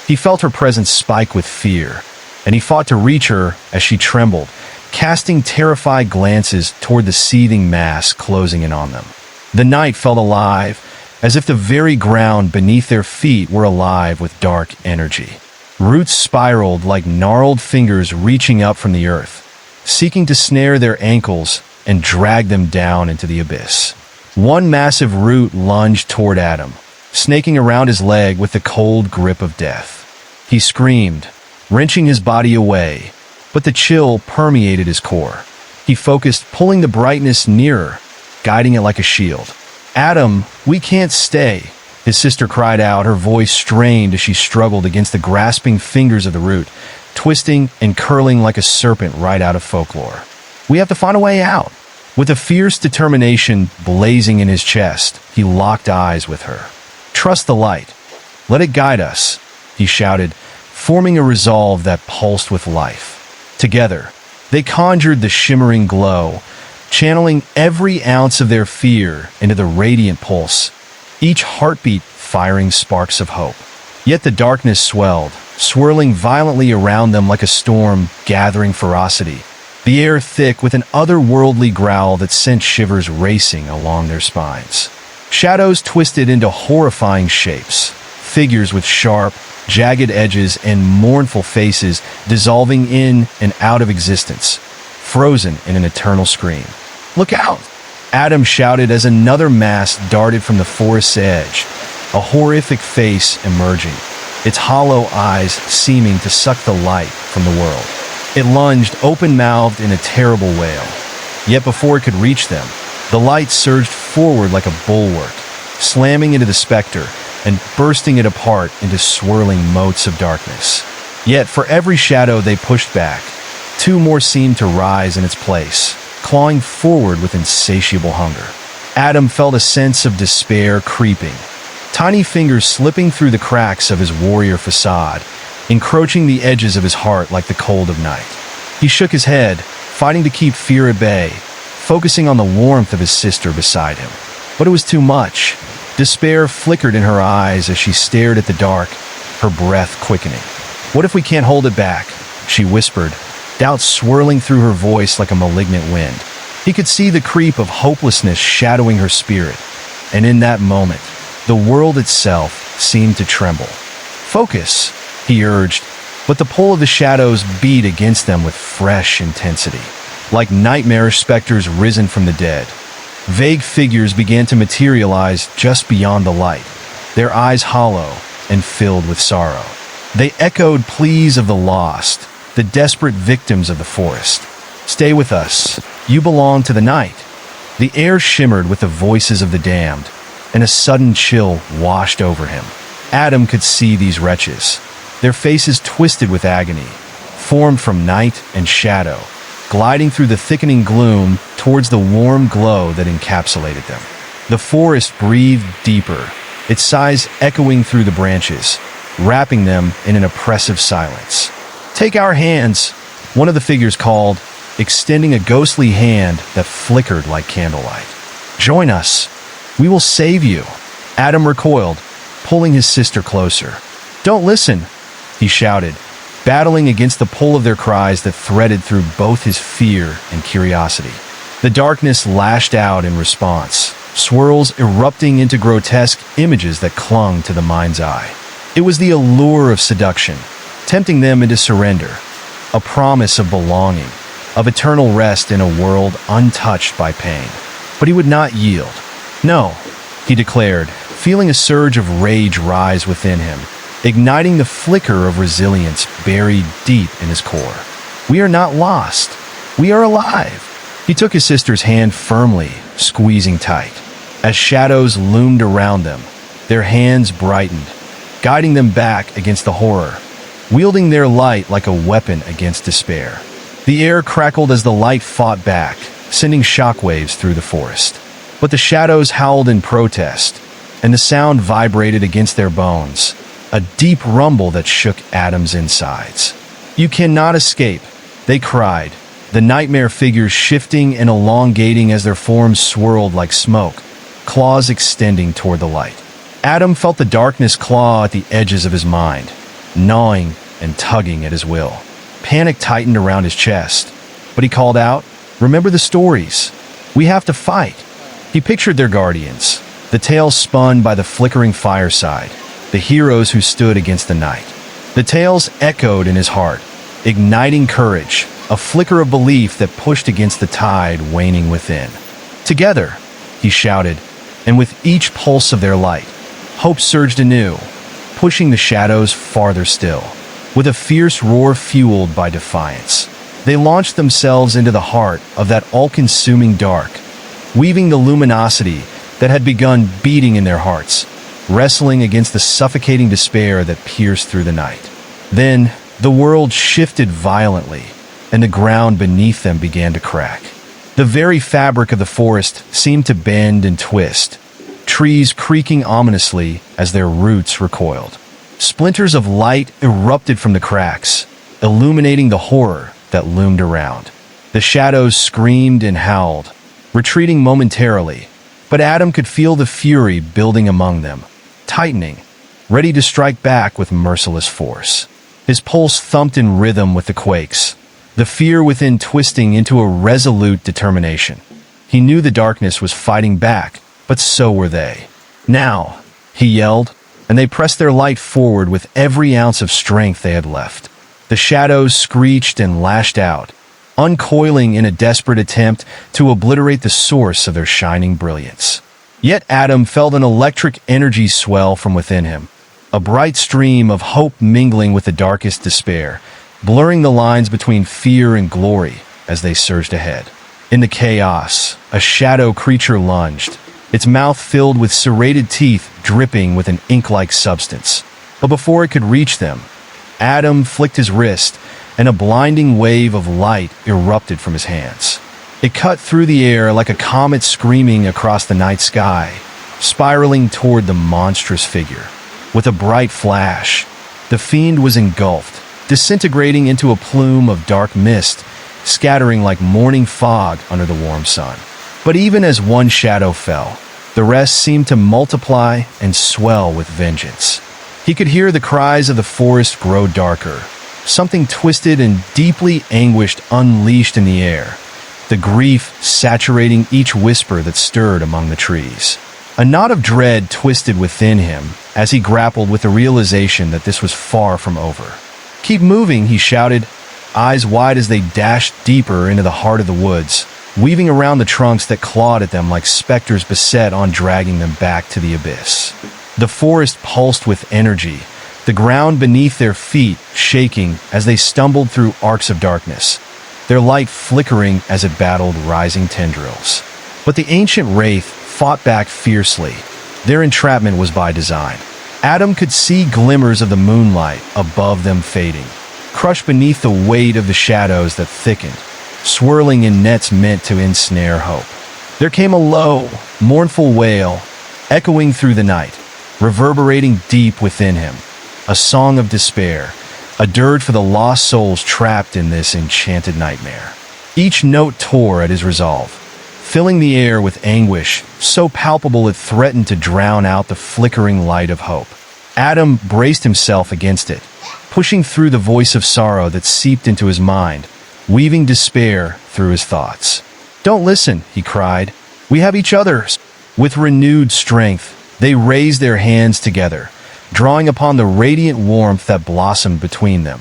He felt her presence spike with fear, and he fought to reach her as she trembled, casting terrified glances toward the seething mass closing in on them. The night felt alive, as if the very ground beneath their feet were alive with dark energy. Roots spiraled like gnarled fingers reaching up from the earth, seeking to snare their ankles and drag them down into the abyss. One massive root lunged toward Adam, snaking around his leg with the cold grip of death. He screamed, wrenching his body away, but the chill permeated his core. He focused, pulling the brightness nearer, guiding it like a shield. "Adam, we can't stay," his sister cried out, her voice strained as she struggled against the grasping fingers of the root, twisting and curling like a serpent right out of folklore. "We have to find a way out." With a fierce determination blazing in his chest, he locked eyes with her. "Trust the light. Let it guide us," he shouted, forming a resolve that pulsed with life. Together, they conjured the shimmering glow, channeling every ounce of their fear into the radiant pulse, each heartbeat firing sparks of hope. Yet the darkness swelled, swirling violently around them like a storm gathering ferocity, the air thick with an otherworldly growl that sent shivers racing along their spines. Shadows twisted into horrifying shapes, figures with sharp, jagged edges and mournful faces dissolving in and out of existence, frozen in an eternal scream. "Look out!" Adam shouted as another mass darted from the forest's edge, a horrific face emerging, its hollow eyes seeming to suck the light from the world. It lunged open-mouthed in a terrible wail. Yet before it could reach them, the light surged forward like a bulwark, slamming into the specter and bursting it apart into swirling motes of darkness. Yet for every shadow they pushed back, two more seemed to rise in its place, clawing forward with insatiable hunger. Adam felt a sense of despair creeping, tiny fingers slipping through the cracks of his warrior facade, encroaching the edges of his heart like the cold of night. He shook his head, fighting to keep fear at bay, focusing on the warmth of his sister beside him. But it was too much. Despair flickered in her eyes as she stared at the dark, her breath quickening. "What if we can't hold it back?" she whispered, doubt swirling through her voice like a malignant wind. He could see the creep of hopelessness shadowing her spirit, and in that moment, the world itself seemed to tremble. "Focus," he urged, but the pull of the shadows beat against them with fresh intensity, like nightmarish specters risen from the dead. Vague figures began to materialize just beyond the light, their eyes hollow and filled with sorrow. They echoed pleas of the lost, the desperate victims of the forest. "Stay with us. You belong to the night." The air shimmered with the voices of the damned, and a sudden chill washed over him. Adam could see these wretches, their faces twisted with agony, formed from night and shadow, gliding through the thickening gloom towards the warm glow that encapsulated them. The forest breathed deeper, its sighs echoing through the branches, wrapping them in an oppressive silence. "Take our hands," one of the figures called, extending a ghostly hand that flickered like candlelight. "Join us. We will save you." Adam recoiled, pulling his sister closer. "Don't listen," he shouted, battling against the pull of their cries that threaded through both his fear and curiosity. The darkness lashed out in response, swirls erupting into grotesque images that clung to the mind's eye. It was the allure of seduction, tempting them into surrender, a promise of belonging, of eternal rest in a world untouched by pain. But he would not yield. "No," he declared, feeling a surge of rage rise within him, igniting the flicker of resilience buried deep in his core. "We are not lost. We are alive." He took his sister's hand firmly, squeezing tight. As shadows loomed around them, their hands brightened, guiding them back against the horror, wielding their light like a weapon against despair. The air crackled as the light fought back, sending shockwaves through the forest. But the shadows howled in protest, and the sound vibrated against their bones, a deep rumble that shook Adam's insides. "You cannot escape," they cried, the nightmare figures shifting and elongating as their forms swirled like smoke, claws extending toward the light. Adam felt the darkness claw at the edges of his mind, gnawing and tugging at his will. Panic tightened around his chest, but he called out, "Remember the stories. We have to fight." He pictured their guardians, the tales spun by the flickering fireside, the heroes who stood against the night. The tales echoed in his heart, igniting courage, a flicker of belief that pushed against the tide waning within. "Together," he shouted, and with each pulse of their light, hope surged anew, pushing the shadows farther still. With a fierce roar fueled by defiance, they launched themselves into the heart of that all-consuming dark, weaving the luminosity that had begun beating in their hearts, wrestling against the suffocating despair that pierced through the night. Then, the world shifted violently, and the ground beneath them began to crack. The very fabric of the forest seemed to bend and twist, trees creaking ominously as their roots recoiled. Splinters of light erupted from the cracks, illuminating the horror that loomed around. The shadows screamed and howled, retreating momentarily, but Adam could feel the fury building among them, tightening, ready to strike back with merciless force. His pulse thumped in rhythm with the quakes, the fear within twisting into a resolute determination. He knew the darkness was fighting back, but so were they. "Now," he yelled, and they pressed their light forward with every ounce of strength they had left. The shadows screeched and lashed out, uncoiling in a desperate attempt to obliterate the source of their shining brilliance. Yet Adam felt an electric energy swell from within him, a bright stream of hope mingling with the darkest despair, blurring the lines between fear and glory as they surged ahead. In the chaos, a shadow creature lunged, its mouth filled with serrated teeth dripping with an ink-like substance. But before it could reach them, Adam flicked his wrist, and a blinding wave of light erupted from his hands. It cut through the air like a comet screaming across the night sky, spiraling toward the monstrous figure. With a bright flash, the fiend was engulfed, disintegrating into a plume of dark mist, scattering like morning fog under the warm sun. But even as one shadow fell, the rest seemed to multiply and swell with vengeance. He could hear the cries of the forest grow darker, something twisted and deeply anguished unleashed in the air, the grief saturating each whisper that stirred among the trees. A knot of dread twisted within him as he grappled with the realization that this was far from over. "Keep moving," he shouted, eyes wide as they dashed deeper into the heart of the woods, weaving around the trunks that clawed at them like specters beset on dragging them back to the abyss. The forest pulsed with energy, the ground beneath their feet shaking as they stumbled through arcs of darkness, their light flickering as it battled rising tendrils. But the ancient wraith fought back fiercely. Their entrapment was by design. Adam could see glimmers of the moonlight above them fading, crushed beneath the weight of the shadows that thickened, swirling in nets meant to ensnare hope. There came a low, mournful wail, echoing through the night, reverberating deep within him, a song of despair, a dirge for the lost souls trapped in this enchanted nightmare. Each note tore at his resolve, filling the air with anguish so palpable it threatened to drown out the flickering light of hope. Adam braced himself against it, pushing through the voice of sorrow that seeped into his mind, weaving despair through his thoughts. "Don't listen," he cried. "We have each other." With renewed strength, they raised their hands together, drawing upon the radiant warmth that blossomed between them,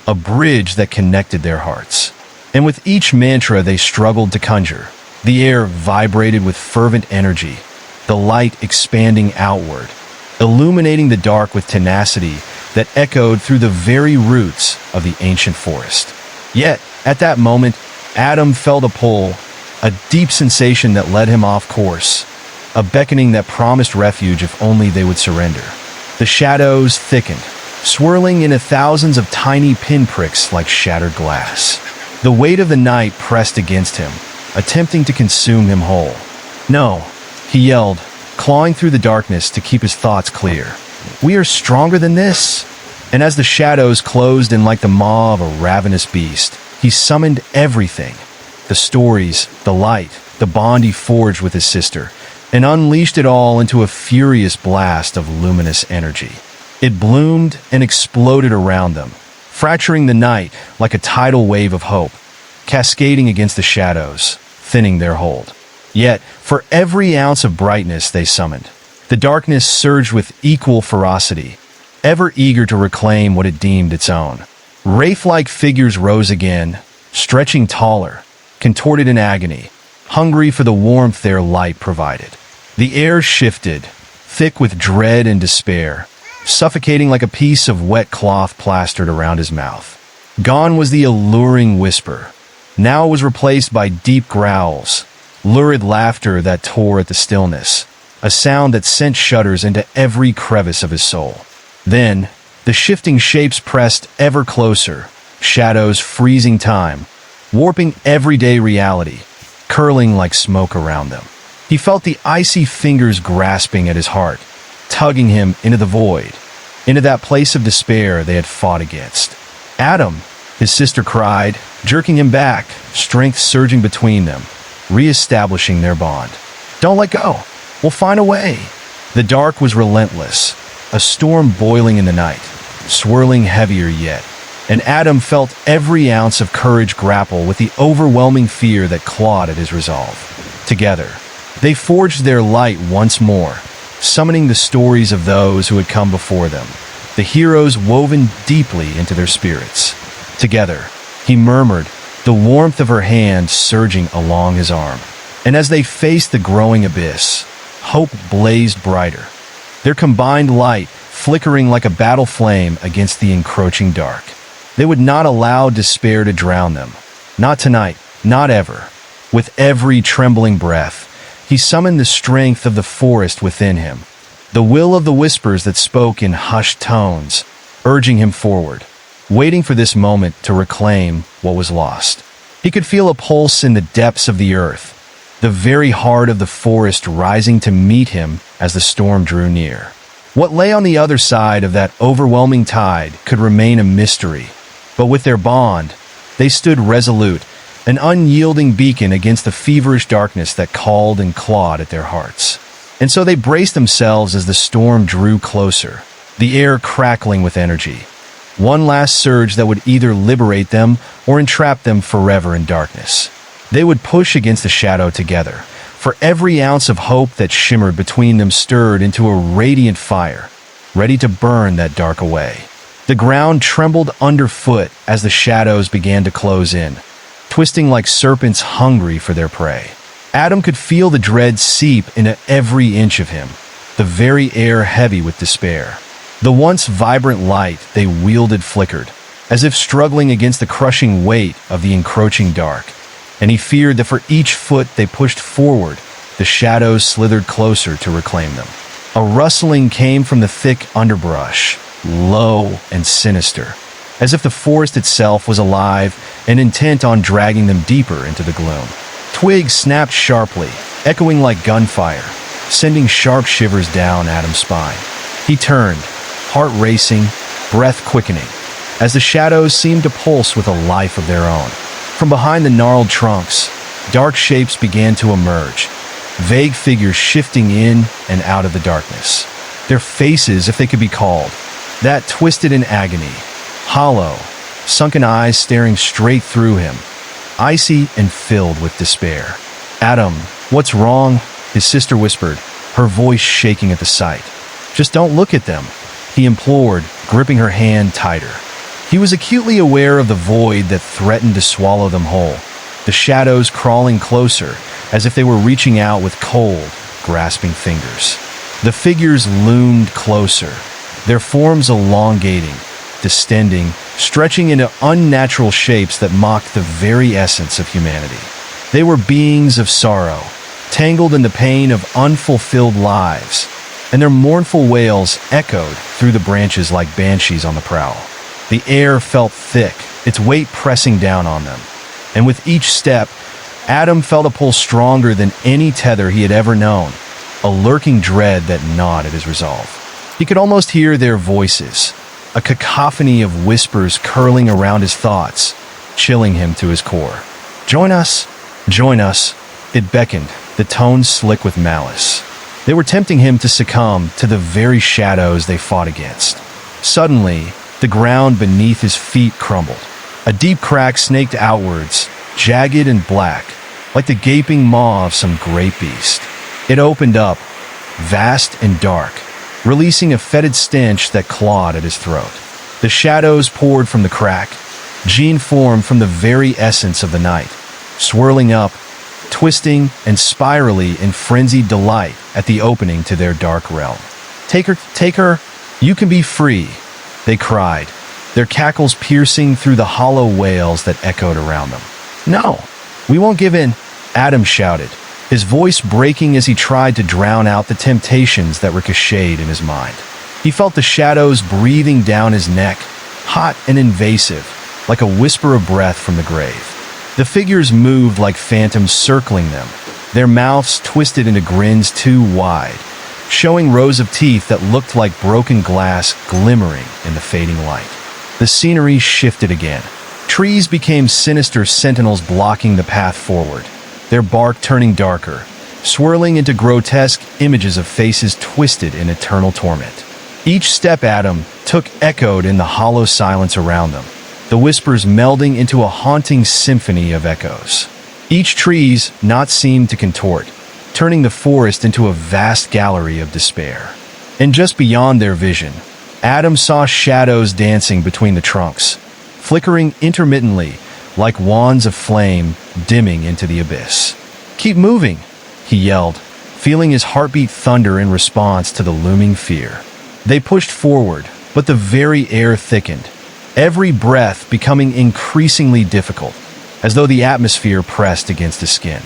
a bridge that connected their hearts. And with each mantra they struggled to conjure, the air vibrated with fervent energy, the light expanding outward, illuminating the dark with tenacity that echoed through the very roots of the ancient forest. Yet, at that moment, Adam felt a pull, a deep sensation that led him off course, a beckoning that promised refuge if only they would surrender. The shadows thickened, swirling into thousands of tiny pinpricks like shattered glass. The weight of the night pressed against him, attempting to consume him whole. "No," he yelled, clawing through the darkness to keep his thoughts clear. "We are stronger than this." And as the shadows closed in like the maw of a ravenous beast, he summoned everything, the stories, the light, the bond he forged with his sister, and unleashed it all into a furious blast of luminous energy. It bloomed and exploded around them, fracturing the night like a tidal wave of hope, cascading against the shadows, thinning their hold. Yet, for every ounce of brightness they summoned, the darkness surged with equal ferocity, ever eager to reclaim what it deemed its own. Wraith-like figures rose again, stretching taller, contorted in agony, hungry for the warmth their light provided. The air shifted, thick with dread and despair, suffocating like a piece of wet cloth plastered around his mouth. Gone was the alluring whisper. Now it was replaced by deep growls, lurid laughter that tore at the stillness, a sound that sent shudders into every crevice of his soul. Then, the shifting shapes pressed ever closer, shadows freezing time, warping everyday reality, curling like smoke around them. He felt the icy fingers grasping at his heart, tugging him into the void, into that place of despair they had fought against. "Adam," his sister cried, jerking him back, strength surging between them, re-establishing their bond. "Don't let go. We'll find a way." The dark was relentless, a storm boiling in the night, swirling heavier yet, and Adam felt every ounce of courage grapple with the overwhelming fear that clawed at his resolve. Together, they forged their light once more, summoning the stories of those who had come before them, the heroes woven deeply into their spirits. Together, he murmured, the warmth of her hand surging along his arm. And as they faced the growing abyss, hope blazed brighter, their combined light flickering like a battle flame against the encroaching dark. They would not allow despair to drown them. Not tonight, not ever. With every trembling breath, he summoned the strength of the forest within him, the will of the whispers that spoke in hushed tones, urging him forward, waiting for this moment to reclaim what was lost. He could feel a pulse in the depths of the earth, the very heart of the forest rising to meet him as the storm drew near. What lay on the other side of that overwhelming tide could remain a mystery, but with their bond, they stood resolute, an unyielding beacon against the feverish darkness that called and clawed at their hearts. And so they braced themselves as the storm drew closer, the air crackling with energy. One last surge that would either liberate them or entrap them forever in darkness. They would push against the shadow together, for every ounce of hope that shimmered between them stirred into a radiant fire, ready to burn that dark away. The ground trembled underfoot as the shadows began to close in, twisting like serpents hungry for their prey. Adam could feel the dread seep into every inch of him, the very air heavy with despair. The once vibrant light they wielded flickered, as if struggling against the crushing weight of the encroaching dark, and he feared that for each foot they pushed forward, the shadows slithered closer to reclaim them. A rustling came from the thick underbrush, low and sinister, as if the forest itself was alive and intent on dragging them deeper into the gloom. Twigs snapped sharply, echoing like gunfire, sending sharp shivers down Adam's spine. He turned, heart racing, breath quickening, as the shadows seemed to pulse with a life of their own. From behind the gnarled trunks, dark shapes began to emerge, vague figures shifting in and out of the darkness. Their faces, if they could be called, that twisted in agony, hollow, sunken eyes staring straight through him, icy and filled with despair. "Adam, what's wrong?" his sister whispered, her voice shaking at the sight. "Just don't look at them," he implored, gripping her hand tighter. He was acutely aware of the void that threatened to swallow them whole, the shadows crawling closer as if they were reaching out with cold, grasping fingers. The figures loomed closer, their forms elongating, distending, stretching into unnatural shapes that mocked the very essence of humanity. They were beings of sorrow, tangled in the pain of unfulfilled lives, and their mournful wails echoed through the branches like banshees on the prowl. The air felt thick, its weight pressing down on them, and with each step, Adam felt a pull stronger than any tether he had ever known, a lurking dread that gnawed at his resolve. He could almost hear their voices, a cacophony of whispers curling around his thoughts, chilling him to his core. Join us, it beckoned, the tones slick with malice. They were tempting him to succumb to the very shadows they fought against. Suddenly, the ground beneath his feet crumbled. A deep crack snaked outwards, jagged and black, like the gaping maw of some great beast. It opened up, vast and dark, releasing a fetid stench that clawed at his throat. The shadows poured from the crack, gene formed from the very essence of the night, swirling up, twisting and spirally in frenzied delight at the opening to their dark realm. Take her, you can be free," they cried, their cackles piercing through the hollow wails that echoed around them. "No, we won't give in," Adam shouted, his voice breaking as he tried to drown out the temptations that ricocheted in his mind. He felt the shadows breathing down his neck, hot and invasive, like a whisper of breath from the grave. The figures moved like phantoms circling them, their mouths twisted into grins too wide, showing rows of teeth that looked like broken glass glimmering in the fading light. The scenery shifted again. Trees became sinister sentinels blocking the path forward, their bark turning darker, swirling into grotesque images of faces twisted in eternal torment. Each step Adam took echoed in the hollow silence around them, the whispers melding into a haunting symphony of echoes. Each tree's knot seemed to contort, turning the forest into a vast gallery of despair. And just beyond their vision, Adam saw shadows dancing between the trunks, flickering intermittently like wands of flame dimming into the abyss. "Keep moving," he yelled, feeling his heartbeat thunder in response to the looming fear. They pushed forward, but the very air thickened, every breath becoming increasingly difficult, as though the atmosphere pressed against his skin.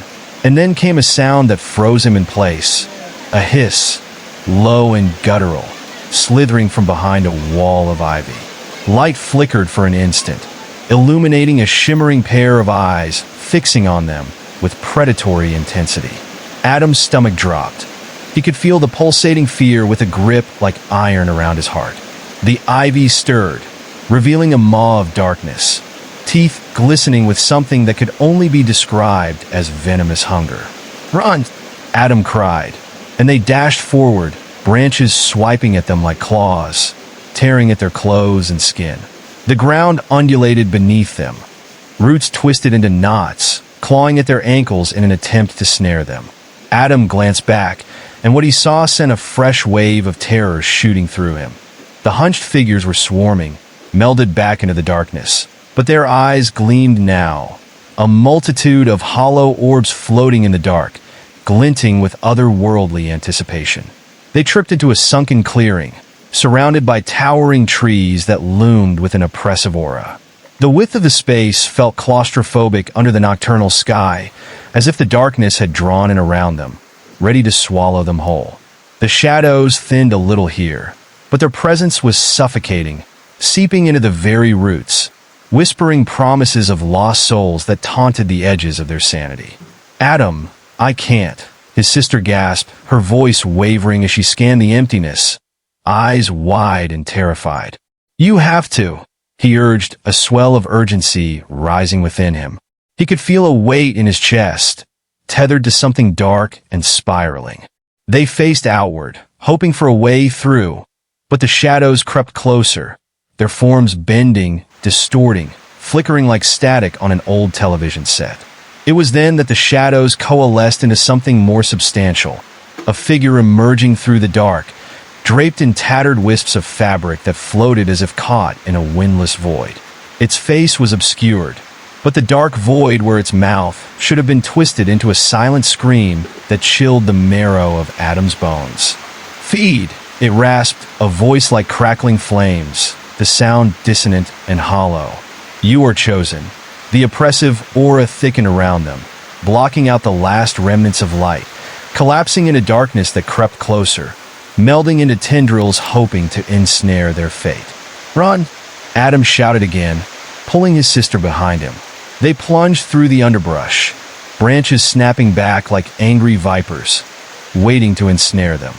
And then came a sound that froze him in place. A hiss, low and guttural, slithering from behind a wall of ivy. Light flickered for an instant, illuminating a shimmering pair of eyes, fixing on them with predatory intensity. Adam's stomach dropped. He could feel the pulsating fear with a grip like iron around his heart. The ivy stirred, revealing a maw of darkness, teeth glistening with something that could only be described as venomous hunger. "Run!" Adam cried, and they dashed forward, branches swiping at them like claws, tearing at their clothes and skin. The ground undulated beneath them, roots twisted into knots, clawing at their ankles in an attempt to snare them. Adam glanced back, and what he saw sent a fresh wave of terror shooting through him. The hunched figures were swarming, melded back into the darkness, but their eyes gleamed now, a multitude of hollow orbs floating in the dark, glinting with otherworldly anticipation. They tripped into a sunken clearing, surrounded by towering trees that loomed with an oppressive aura. The width of the space felt claustrophobic under the nocturnal sky, as if the darkness had drawn in around them, ready to swallow them whole. The shadows thinned a little here, but their presence was suffocating, seeping into the very roots, whispering promises of lost souls that taunted the edges of their sanity. "Adam, I can't," his sister gasped, her voice wavering as she scanned the emptiness, eyes wide and terrified. "You have to," he urged, a swell of urgency rising within him. He could feel a weight in his chest, tethered to something dark and spiraling. They faced outward, hoping for a way through, but the shadows crept closer, their forms bending, distorting, flickering like static on an old television set. It was then that the shadows coalesced into something more substantial, a figure emerging through the dark, draped in tattered wisps of fabric that floated as if caught in a windless void. Its face was obscured, but the dark void where its mouth should have been twisted into a silent scream that chilled the marrow of Adam's bones. "Feed!" it rasped, a voice like crackling flames, the sound dissonant and hollow. "You are chosen." The oppressive aura thickened around them, blocking out the last remnants of light, collapsing into darkness that crept closer, melding into tendrils hoping to ensnare their fate. "Run!" Adam shouted again, pulling his sister behind him. They plunged through the underbrush, branches snapping back like angry vipers, waiting to ensnare them.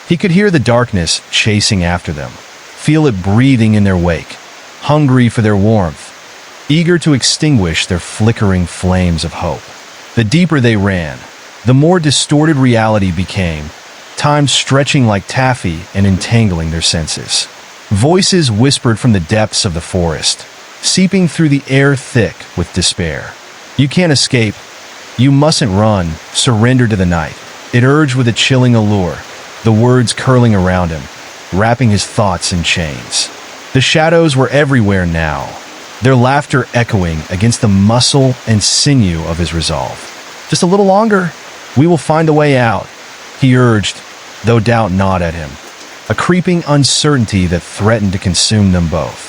He could hear the darkness chasing after them, feel it breathing in their wake, hungry for their warmth, eager to extinguish their flickering flames of hope. The deeper they ran, the more distorted reality became, time stretching like taffy and entangling their senses. Voices whispered from the depths of the forest, seeping through the air thick with despair. "You can't escape. You mustn't run. Surrender to the night," it urged with a chilling allure, the words curling around him, wrapping his thoughts in chains. The shadows were everywhere now, their laughter echoing against the muscle and sinew of his resolve. "Just a little longer. We will find a way out," he urged, though doubt gnawed at him, a creeping uncertainty that threatened to consume them both.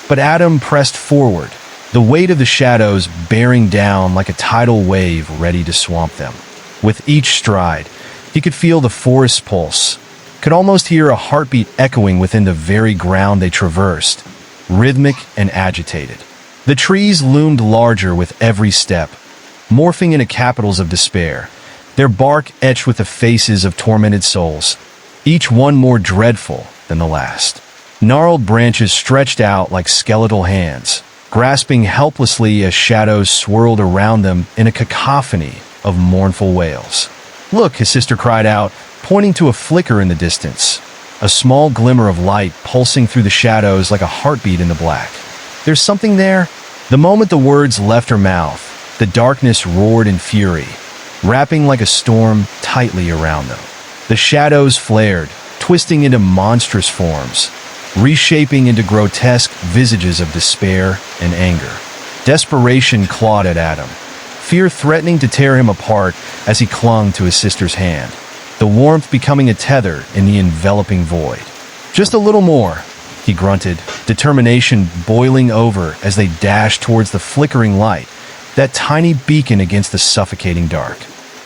But Adam pressed forward, the weight of the shadows bearing down like a tidal wave ready to swamp them. With each stride, he could feel the forest's pulse, could almost hear a heartbeat echoing within the very ground they traversed, rhythmic and agitated. The trees loomed larger with every step, morphing into capitals of despair, their bark etched with the faces of tormented souls, each one more dreadful than the last. Gnarled branches stretched out like skeletal hands, grasping helplessly as shadows swirled around them in a cacophony of mournful wails. "Look," his sister cried out, pointing to a flicker in the distance, a small glimmer of light pulsing through the shadows like a heartbeat in the black. "There's something there." The moment the words left her mouth, the darkness roared in fury, wrapping like a storm tightly around them. The shadows flared, twisting into monstrous forms, reshaping into grotesque visages of despair and anger. Desperation clawed at Adam, fear threatening to tear him apart as he clung to his sister's hand, the warmth becoming a tether in the enveloping void. "Just a little more," he grunted, determination boiling over as they dashed towards the flickering light, that tiny beacon against the suffocating dark.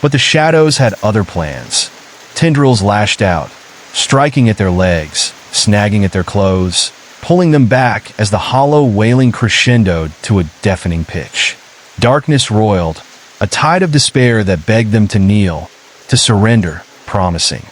But the shadows had other plans. Tendrils lashed out, striking at their legs, snagging at their clothes, pulling them back as the hollow wailing crescendoed to a deafening pitch. Darkness roiled, a tide of despair that begged them to kneel, to surrender, promising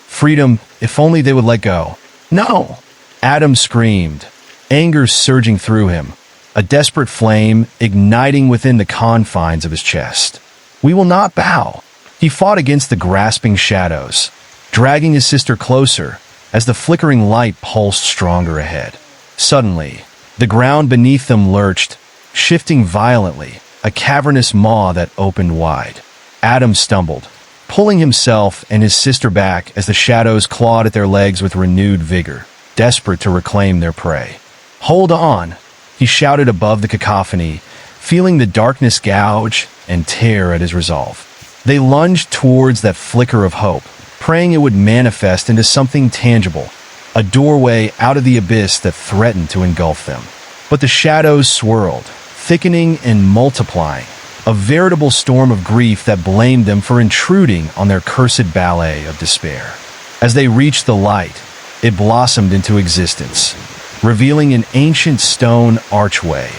freedom if only they would let go. No! Adam screamed, anger surging through him, a desperate flame igniting within the confines of his chest. We will not bow. He fought against the grasping shadows, dragging his sister closer as the flickering light pulsed stronger ahead. Suddenly, the ground beneath them lurched, shifting violently, a cavernous maw that opened wide. Adam stumbled, pulling himself and his sister back as the shadows clawed at their legs with renewed vigor, desperate to reclaim their prey. "Hold on!" he shouted above the cacophony, feeling the darkness gouge and tear at his resolve. They lunged towards that flicker of hope, praying it would manifest into something tangible, a doorway out of the abyss that threatened to engulf them. But the shadows swirled, thickening and multiplying, a veritable storm of grief that blamed them for intruding on their cursed ballet of despair. As they reached the light, it blossomed into existence, revealing an ancient stone archway,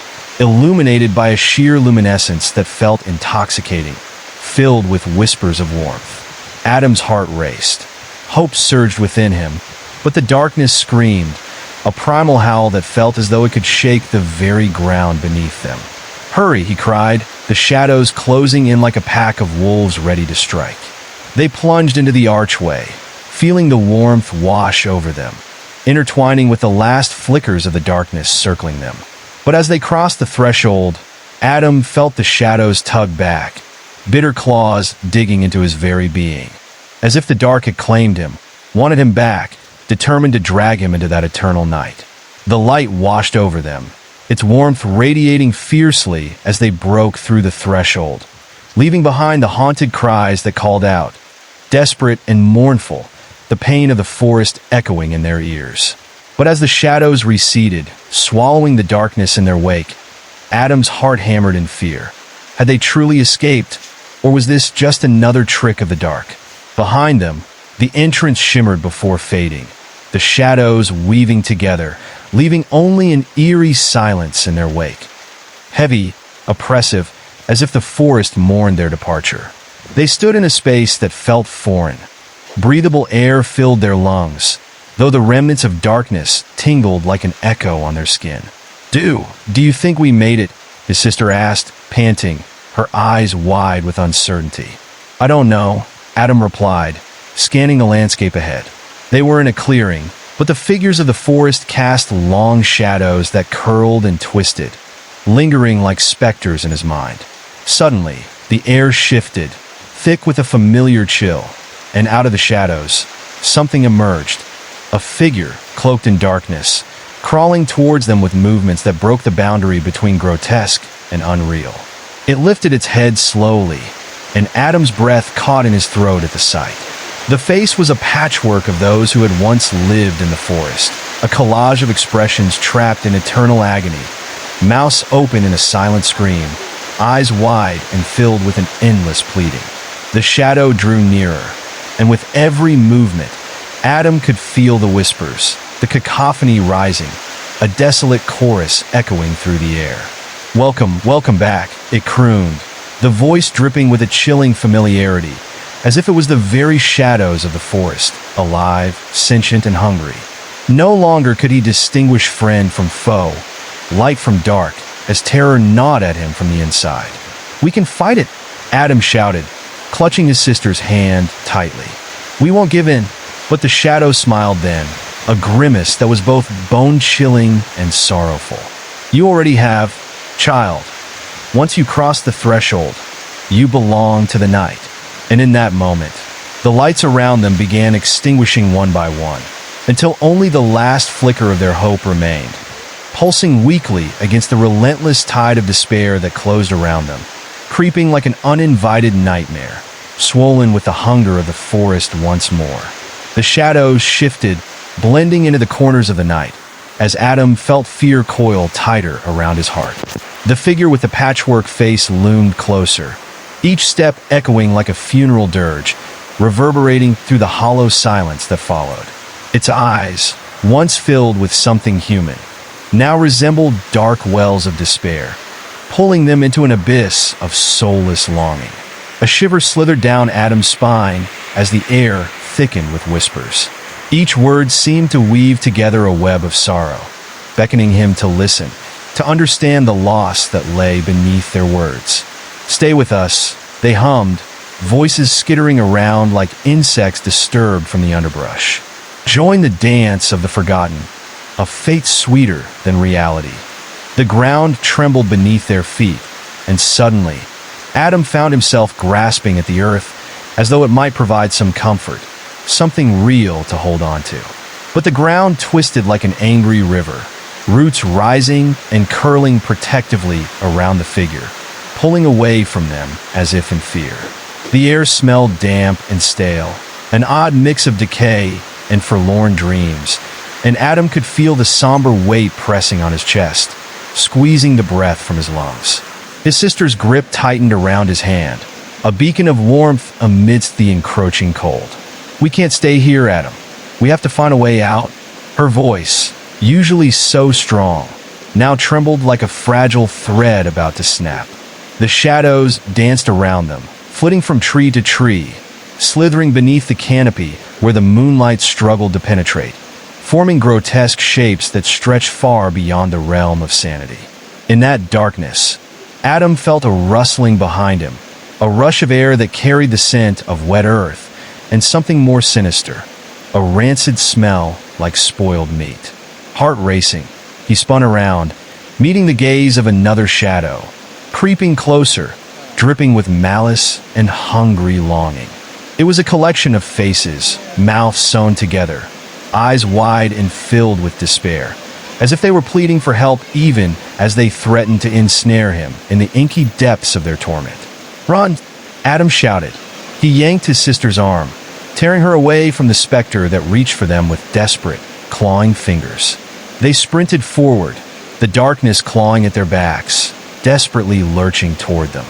illuminated by a sheer luminescence that felt intoxicating, filled with whispers of warmth. Adam's heart raced. Hope surged within him, but the darkness screamed, a primal howl that felt as though it could shake the very ground beneath them. "Hurry," he cried, the shadows closing in like a pack of wolves ready to strike. They plunged into the archway, feeling the warmth wash over them, intertwining with the last flickers of the darkness circling them. But as they crossed the threshold, Adam felt the shadows tug back, bitter claws digging into his very being, as if the dark had claimed him, wanted him back, determined to drag him into that eternal night. The light washed over them, its warmth radiating fiercely as they broke through the threshold, leaving behind the haunted cries that called out, desperate and mournful, the pain of the forest echoing in their ears. But as the shadows receded, swallowing the darkness in their wake, Adam's heart hammered in fear. Had they truly escaped, or was this just another trick of the dark? Behind them, the entrance shimmered before fading, the shadows weaving together, leaving only an eerie silence in their wake. Heavy, oppressive, as if the forest mourned their departure. They stood in a space that felt foreign. Breathable air filled their lungs, though the remnants of darkness tingled like an echo on their skin. Do you think we made it?" his sister asked, panting, her eyes wide with uncertainty. "I don't know," Adam replied, scanning the landscape ahead. They were in a clearing, but the figures of the forest cast long shadows that curled and twisted, lingering like specters in his mind. Suddenly, the air shifted, thick with a familiar chill, and out of the shadows, something emerged, a figure cloaked in darkness, crawling towards them with movements that broke the boundary between grotesque and unreal. It lifted its head slowly, and Adam's breath caught in his throat at the sight. The face was a patchwork of those who had once lived in the forest, a collage of expressions trapped in eternal agony, mouths open in a silent scream, eyes wide and filled with an endless pleading. The shadow drew nearer, and with every movement, Adam could feel the whispers, the cacophony rising, a desolate chorus echoing through the air. Welcome back," it crooned, the voice dripping with a chilling familiarity, as if it was the very shadows of the forest, alive, sentient, and hungry. No longer could he distinguish friend from foe, light from dark, as terror gnawed at him from the inside. "We can fight it," Adam shouted, clutching his sister's hand tightly. "We won't give in." But the shadow smiled then, a grimace that was both bone-chilling and sorrowful. "You already have, child. Once you cross the threshold, you belong to the night." And in that moment, the lights around them began extinguishing one by one, until only the last flicker of their hope remained, pulsing weakly against the relentless tide of despair that closed around them, creeping like an uninvited nightmare, swollen with the hunger of the forest once more. The shadows shifted, blending into the corners of the night, as Adam felt fear coil tighter around his heart. The figure with the patchwork face loomed closer, each step echoing like a funeral dirge, reverberating through the hollow silence that followed. Its eyes, once filled with something human, now resembled dark wells of despair, pulling them into an abyss of soulless longing. A shiver slithered down Adam's spine as the air thickened with whispers. Each word seemed to weave together a web of sorrow, beckoning him to listen, to understand the loss that lay beneath their words. "Stay with us," they hummed, voices skittering around like insects disturbed from the underbrush. "Join the dance of the forgotten, a fate sweeter than reality." The ground trembled beneath their feet, and suddenly, Adam found himself grasping at the earth as though it might provide some comfort, something real to hold on to. But the ground twisted like an angry river, roots rising and curling protectively around the figure, pulling away from them as if in fear. The air smelled damp and stale, an odd mix of decay and forlorn dreams, and Adam could feel the somber weight pressing on his chest, squeezing the breath from his lungs. His sister's grip tightened around his hand, a beacon of warmth amidst the encroaching cold. "We can't stay here, Adam. We have to find a way out." Her voice, usually so strong, now trembled like a fragile thread about to snap. The shadows danced around them, flitting from tree to tree, slithering beneath the canopy where the moonlight struggled to penetrate, forming grotesque shapes that stretched far beyond the realm of sanity. In that darkness, Adam felt a rustling behind him, a rush of air that carried the scent of wet earth and something more sinister, a rancid smell like spoiled meat. Heart racing, he spun around, meeting the gaze of another shadow, creeping closer, dripping with malice and hungry longing. It was a collection of faces, mouths sewn together, eyes wide and filled with despair, as if they were pleading for help even as they threatened to ensnare him in the inky depths of their torment. "Run!" Adam shouted. He yanked his sister's arm, tearing her away from the specter that reached for them with desperate, clawing fingers. They sprinted forward, the darkness clawing at their backs, desperately lurching toward them.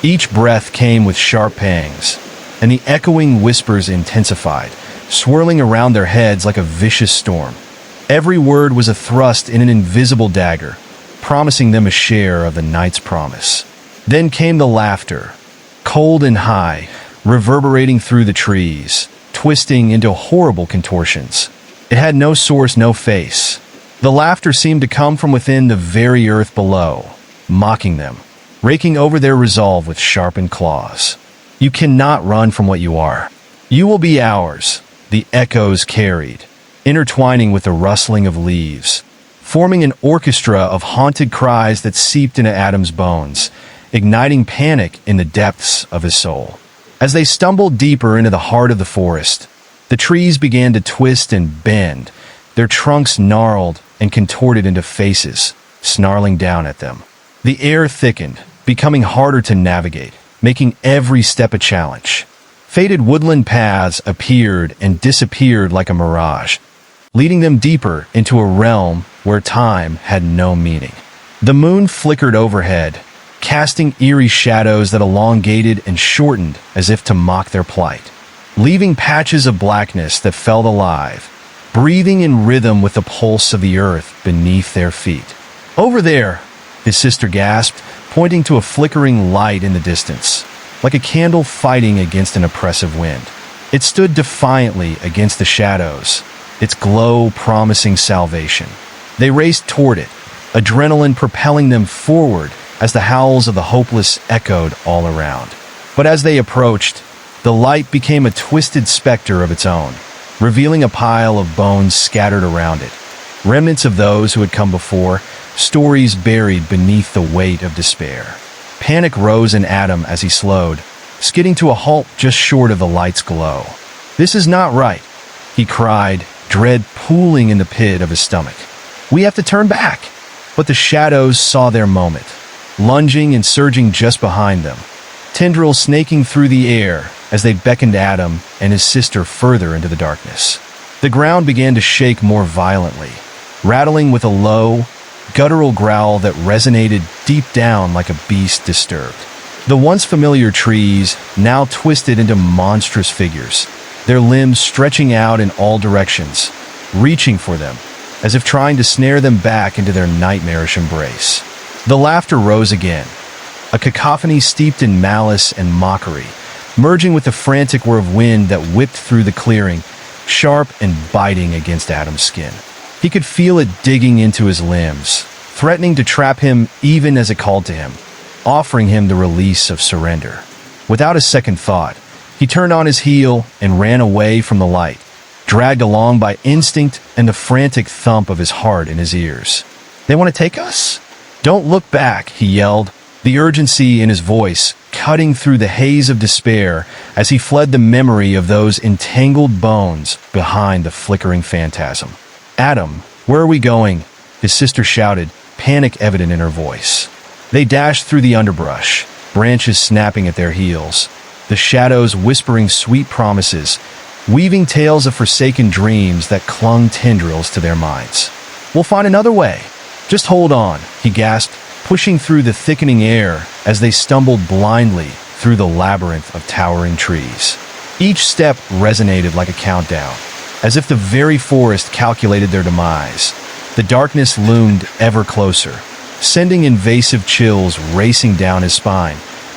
Each breath came with sharp pangs, and the echoing whispers intensified, swirling around their heads like a vicious storm. Every word was a thrust in an invisible dagger, promising them a share of the night's promise. Then came the laughter, cold and high, reverberating through the trees, twisting into horrible contortions. It had no source, no face. The laughter seemed to come from within the very earth below, mocking them, raking over their resolve with sharpened claws. "You cannot run from what you are. You will be ours," the echoes carried, intertwining with the rustling of leaves, forming an orchestra of haunted cries that seeped into Adam's bones, igniting panic in the depths of his soul. As they stumbled deeper into the heart of the forest, the trees began to twist and bend, their trunks gnarled and contorted into faces, snarling down at them. The air thickened, becoming harder to navigate, making every step a challenge. Faded woodland paths appeared and disappeared like a mirage, leading them deeper into a realm where time had no meaning. The moon flickered overhead, casting eerie shadows that elongated and shortened as if to mock their plight, leaving patches of blackness that felt alive, breathing in rhythm with the pulse of the earth beneath their feet. "Over there," his sister gasped, pointing to a flickering light in the distance, like a candle fighting against an oppressive wind. It stood defiantly against the shadows, its glow promising salvation. They raced toward it, adrenaline propelling them forward as the howls of the hopeless echoed all around. But as they approached, the light became a twisted specter of its own, revealing a pile of bones scattered around it, remnants of those who had come before, stories buried beneath the weight of despair. Panic rose in Adam as he slowed, skidding to a halt just short of the light's glow. "This is not right," he cried, dread pooling in the pit of his stomach. "We have to turn back." But the shadows saw their moment, lunging and surging just behind them, tendrils snaking through the air as they beckoned Adam and his sister further into the darkness. The ground began to shake more violently, rattling with a low, guttural growl that resonated deep down like a beast disturbed. The once familiar trees now twisted into monstrous figures, their limbs stretching out in all directions, reaching for them, as if trying to snare them back into their nightmarish embrace. The laughter rose again, a cacophony steeped in malice and mockery, merging with the frantic whir of wind that whipped through the clearing, sharp and biting against Adam's skin. He could feel it digging into his limbs, threatening to trap him even as it called to him, offering him the release of surrender. Without a second thought, he turned on his heel and ran away from the light, dragged along by instinct and the frantic thump of his heart in his ears. "They want to take us? Don't look back," he yelled, the urgency in his voice cutting through the haze of despair as he fled the memory of those entangled bones behind the flickering phantasm. "Adam, where are we going?" his sister shouted, panic evident in her voice. They dashed through the underbrush, branches snapping at their heels, the shadows whispering sweet promises, weaving tales of forsaken dreams that clung tendrils to their minds. "We'll find another way. Just hold on," he gasped, pushing through the thickening air as they stumbled blindly through the labyrinth of towering trees. Each step resonated like a countdown, as if the very forest calculated their demise. The darkness loomed ever closer, sending invasive chills racing down his spine,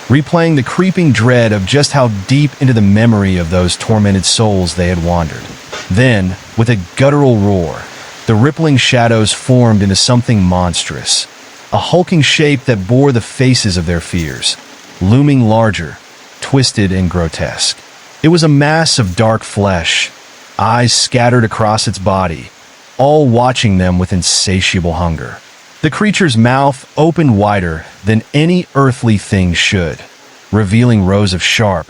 replaying the creeping dread of just how deep into the memory of those tormented souls they had wandered. Then, with a guttural roar, the rippling shadows formed into something monstrous, a hulking shape that bore the faces of their fears, looming larger, twisted and grotesque. It was a mass of dark flesh, eyes scattered across its body, all watching them with insatiable hunger. The creature's mouth opened wider than any earthly thing should, revealing rows of sharp,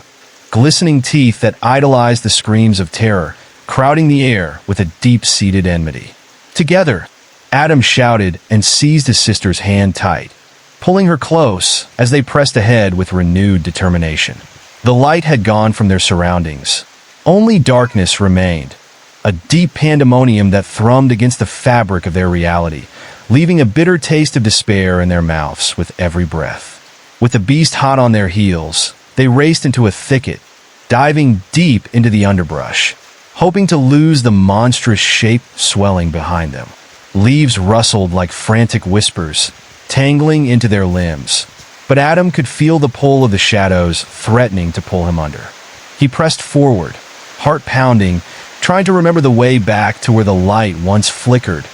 glistening teeth that idolized the screams of terror, crowding the air with a deep-seated enmity. Together, Adam shouted and seized his sister's hand tight, pulling her close as they pressed ahead with renewed determination. The light had gone from their surroundings. Only darkness remained, a deep pandemonium that thrummed against the fabric of their reality, leaving a bitter taste of despair in their mouths with every breath. With the beast hot on their heels, they raced into a thicket, diving deep into the underbrush, hoping to lose the monstrous shape swelling behind them. Leaves rustled like frantic whispers, tangling into their limbs, but Adam could feel the pull of the shadows threatening to pull him under. He pressed forward, heart pounding, trying to remember the way back to where the light once flickered,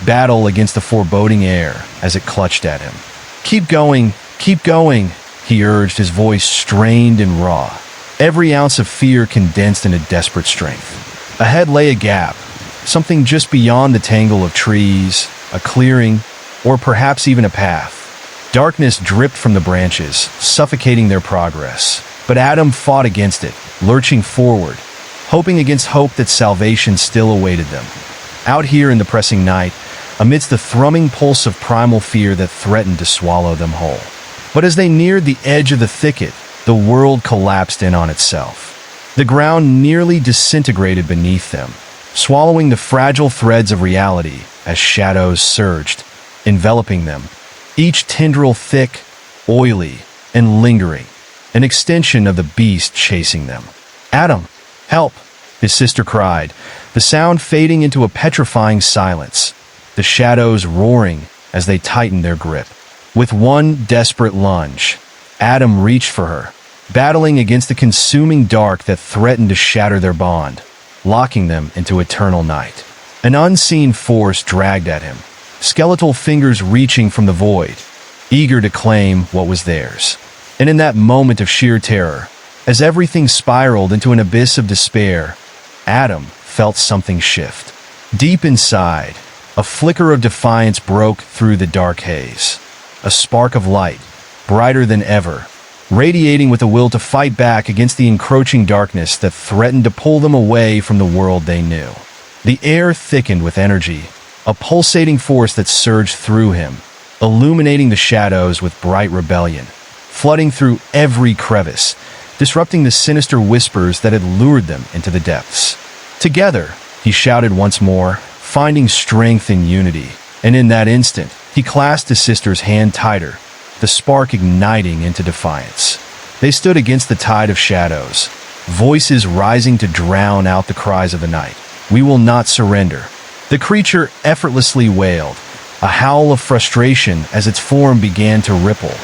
battle against the foreboding air as it clutched at him. Keep going, he urged, his voice strained and raw, every ounce of fear condensed into desperate strength. Ahead lay a gap, something just beyond the tangle of trees, a clearing, or perhaps even a path. Darkness dripped from the branches, suffocating their progress, but Adam fought against it, lurching forward, hoping against hope that salvation still awaited them. Out here in the pressing night, amidst the thrumming pulse of primal fear that threatened to swallow them whole. But as they neared the edge of the thicket, the world collapsed in on itself. The ground nearly disintegrated beneath them, swallowing the fragile threads of reality as shadows surged, enveloping them, each tendril thick, oily, and lingering, an extension of the beast chasing them. "Adam, help!" his sister cried, the sound fading into a petrifying silence, the shadows roaring as they tightened their grip. With one desperate lunge, Adam reached for her, battling against the consuming dark that threatened to shatter their bond, locking them into eternal night. An unseen force dragged at him, skeletal fingers reaching from the void, eager to claim what was theirs. And in that moment of sheer terror, as everything spiraled into an abyss of despair, Adam felt something shift. Deep inside, a flicker of defiance broke through the dark haze. A spark of light, brighter than ever, radiating with a will to fight back against the encroaching darkness that threatened to pull them away from the world they knew. The air thickened with energy, a pulsating force that surged through him, illuminating the shadows with bright rebellion, flooding through every crevice, disrupting the sinister whispers that had lured them into the depths. "Together," he shouted once more, finding strength in unity, and in that instant, he clasped his sister's hand tighter, the spark igniting into defiance. They stood against the tide of shadows, voices rising to drown out the cries of the night. "We will not surrender." The creature effortlessly wailed, a howl of frustration as its form began to ripple,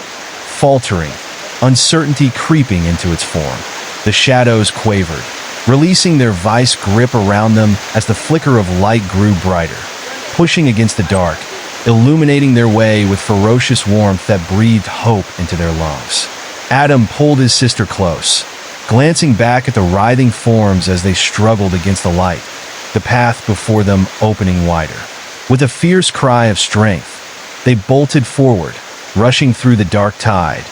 faltering, uncertainty creeping into its form. The shadows quavered, releasing their vice grip around them as the flicker of light grew brighter, pushing against the dark, illuminating their way with ferocious warmth that breathed hope into their lungs. Adam pulled his sister close, glancing back at the writhing forms as they struggled against the light, the path before them opening wider. With a fierce cry of strength, they bolted forward, rushing through the dark tide,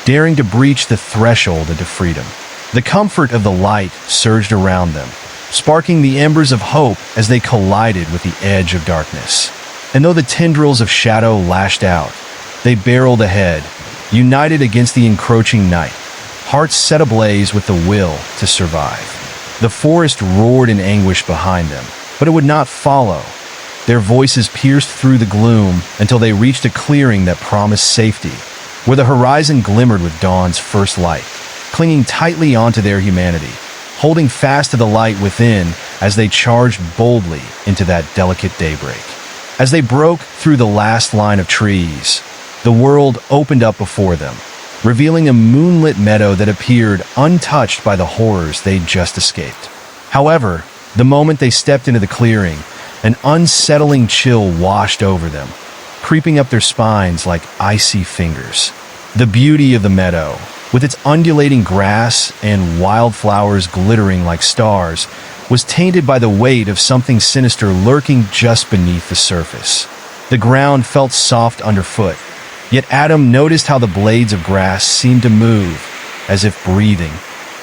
daring to breach the threshold into freedom. The comfort of the light surged around them, sparking the embers of hope as they collided with the edge of darkness. And though the tendrils of shadow lashed out, they barreled ahead, united against the encroaching night, hearts set ablaze with the will to survive. The forest roared in anguish behind them, but it would not follow. Their voices pierced through the gloom until they reached a clearing that promised safety, where the horizon glimmered with dawn's first light. Clinging tightly onto their humanity, holding fast to the light within as they charged boldly into that delicate daybreak. As they broke through the last line of trees, the world opened up before them, revealing a moonlit meadow that appeared untouched by the horrors they'd just escaped. However, the moment they stepped into the clearing, an unsettling chill washed over them, creeping up their spines like icy fingers. The beauty of the meadow, with its undulating grass and wildflowers glittering like stars, was tainted by the weight of something sinister lurking just beneath the surface. The ground felt soft underfoot, yet Adam noticed how the blades of grass seemed to move, as if breathing,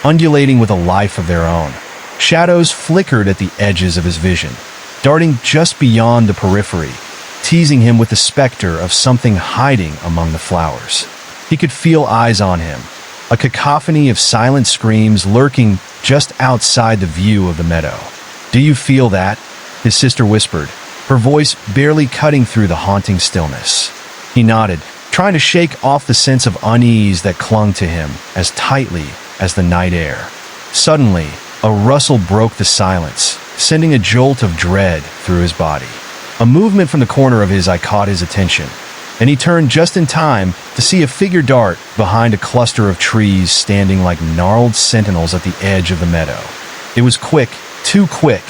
undulating with a life of their own. Shadows flickered at the edges of his vision, darting just beyond the periphery, teasing him with the specter of something hiding among the flowers. He could feel eyes on him, a cacophony of silent screams lurking just outside the view of the meadow. "Do you feel that?" his sister whispered, her voice barely cutting through the haunting stillness. He nodded, trying to shake off the sense of unease that clung to him as tightly as the night air. Suddenly, a rustle broke the silence, sending a jolt of dread through his body. A movement from the corner of his eye caught his attention, and he turned just in time to see a figure dart behind a cluster of trees standing like gnarled sentinels at the edge of the meadow. It was quick, too quick,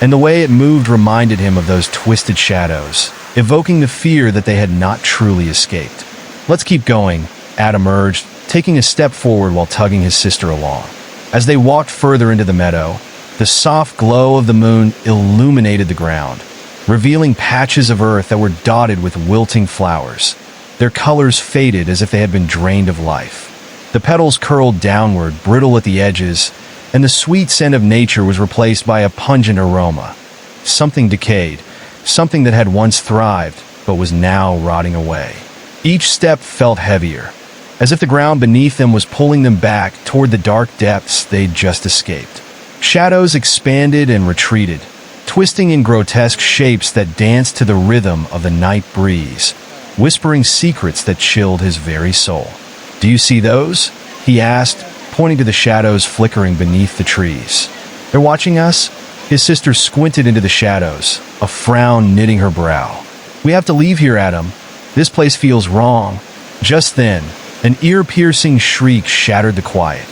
and the way it moved reminded him of those twisted shadows, evoking the fear that they had not truly escaped. "Let's keep going," Adam urged, taking a step forward while tugging his sister along. As they walked further into the meadow, the soft glow of the moon illuminated the ground, revealing patches of earth that were dotted with wilting flowers. Their colors faded as if they had been drained of life. The petals curled downward, brittle at the edges, and the sweet scent of nature was replaced by a pungent aroma. Something decayed, something that had once thrived, but was now rotting away. Each step felt heavier, as if the ground beneath them was pulling them back toward the dark depths they'd just escaped. Shadows expanded and retreated, twisting in grotesque shapes that danced to the rhythm of the night breeze, whispering secrets that chilled his very soul. "Do you see those?" he asked, pointing to the shadows flickering beneath the trees. "They're watching us?" His sister squinted into the shadows, a frown knitting her brow. "We have to leave here, Adam. This place feels wrong." Just then, an ear-piercing shriek shattered the quiet,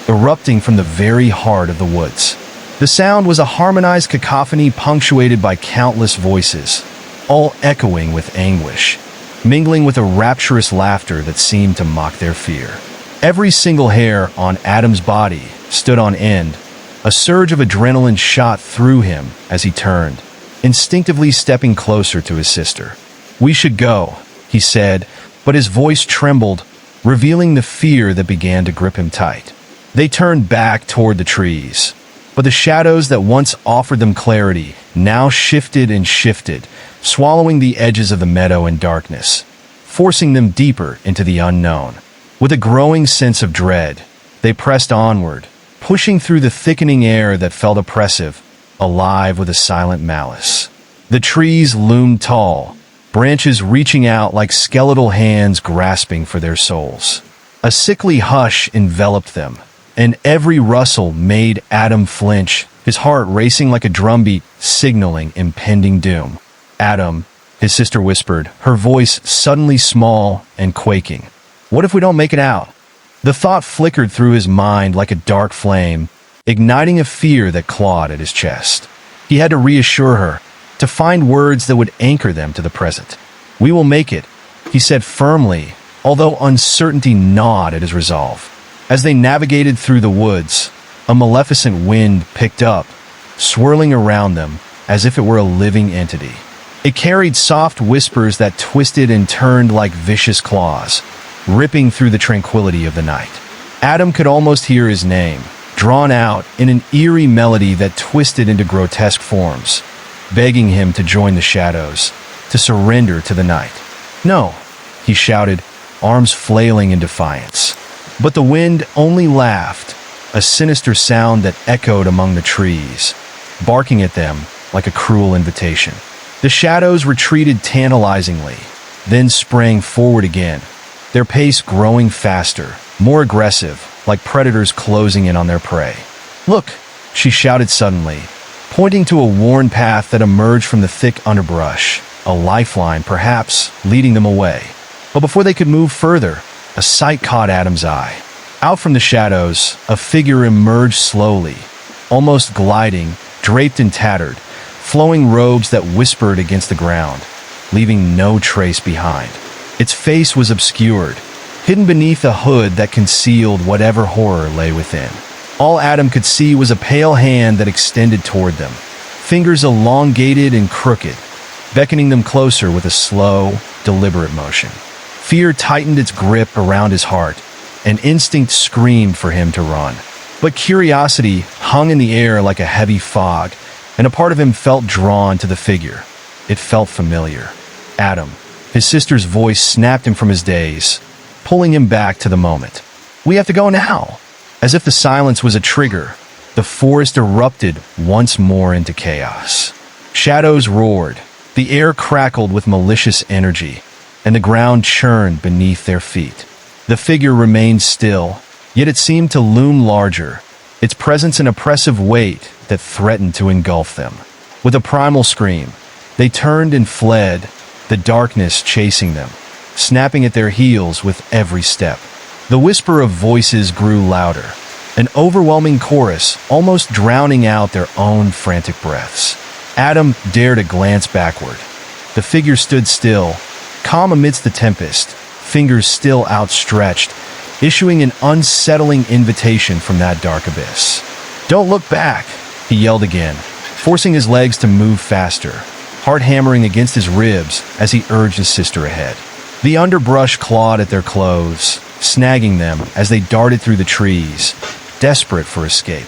erupting from the very heart of the woods. The sound was a harmonized cacophony punctuated by countless voices, all echoing with anguish, mingling with a rapturous laughter that seemed to mock their fear. Every single hair on Adam's body stood on end. A surge of adrenaline shot through him as he turned, instinctively stepping closer to his sister. "We should go," he said, but his voice trembled, revealing the fear that began to grip him tight. They turned back toward the trees, but the shadows that once offered them clarity now shifted and shifted, swallowing the edges of the meadow in darkness, forcing them deeper into the unknown. With a growing sense of dread, they pressed onward, pushing through the thickening air that felt oppressive, alive with a silent malice. The trees loomed tall, branches reaching out like skeletal hands grasping for their souls. A sickly hush enveloped them, and every rustle made Adam flinch, his heart racing like a drumbeat, signaling impending doom. "Adam," his sister whispered, her voice suddenly small and quaking. "What if we don't make it out?" The thought flickered through his mind like a dark flame, igniting a fear that clawed at his chest. He had to reassure her, to find words that would anchor them to the present. "We will make it," he said firmly, although uncertainty gnawed at his resolve. As they navigated through the woods, a maleficent wind picked up, swirling around them as if it were a living entity. It carried soft whispers that twisted and turned like vicious claws, ripping through the tranquility of the night. Adam could almost hear his name, drawn out in an eerie melody that twisted into grotesque forms, begging him to join the shadows, to surrender to the night. "No," he shouted, arms flailing in defiance. But the wind only laughed, a sinister sound that echoed among the trees, barking at them like a cruel invitation. The shadows retreated tantalizingly, then sprang forward again, their pace growing faster, more aggressive, like predators closing in on their prey. "Look," she shouted suddenly, pointing to a worn path that emerged from the thick underbrush, a lifeline perhaps leading them away. But before they could move further, a sight caught Adam's eye. Out from the shadows, a figure emerged slowly, almost gliding, draped in tattered, flowing robes that whispered against the ground, leaving no trace behind. Its face was obscured, hidden beneath a hood that concealed whatever horror lay within. All Adam could see was a pale hand that extended toward them, fingers elongated and crooked, beckoning them closer with a slow, deliberate motion. Fear tightened its grip around his heart, and instinct screamed for him to run. But curiosity hung in the air like a heavy fog, and a part of him felt drawn to the figure. It felt familiar. "Adam," his sister's voice snapped him from his daze, pulling him back to the moment. "We have to go now." As if the silence was a trigger, the forest erupted once more into chaos. Shadows roared, the air crackled with malicious energy, and the ground churned beneath their feet. The figure remained still, yet it seemed to loom larger, its presence an oppressive weight that threatened to engulf them. With a primal scream, they turned and fled, the darkness chasing them, snapping at their heels with every step. The whisper of voices grew louder, an overwhelming chorus almost drowning out their own frantic breaths. Adam dared a glance backward. The figure stood still, calm amidst the tempest, fingers still outstretched, issuing an unsettling invitation from that dark abyss. "Don't look back," he yelled again, forcing his legs to move faster, heart hammering against his ribs as he urged his sister ahead. The underbrush clawed at their clothes, snagging them as they darted through the trees, desperate for escape.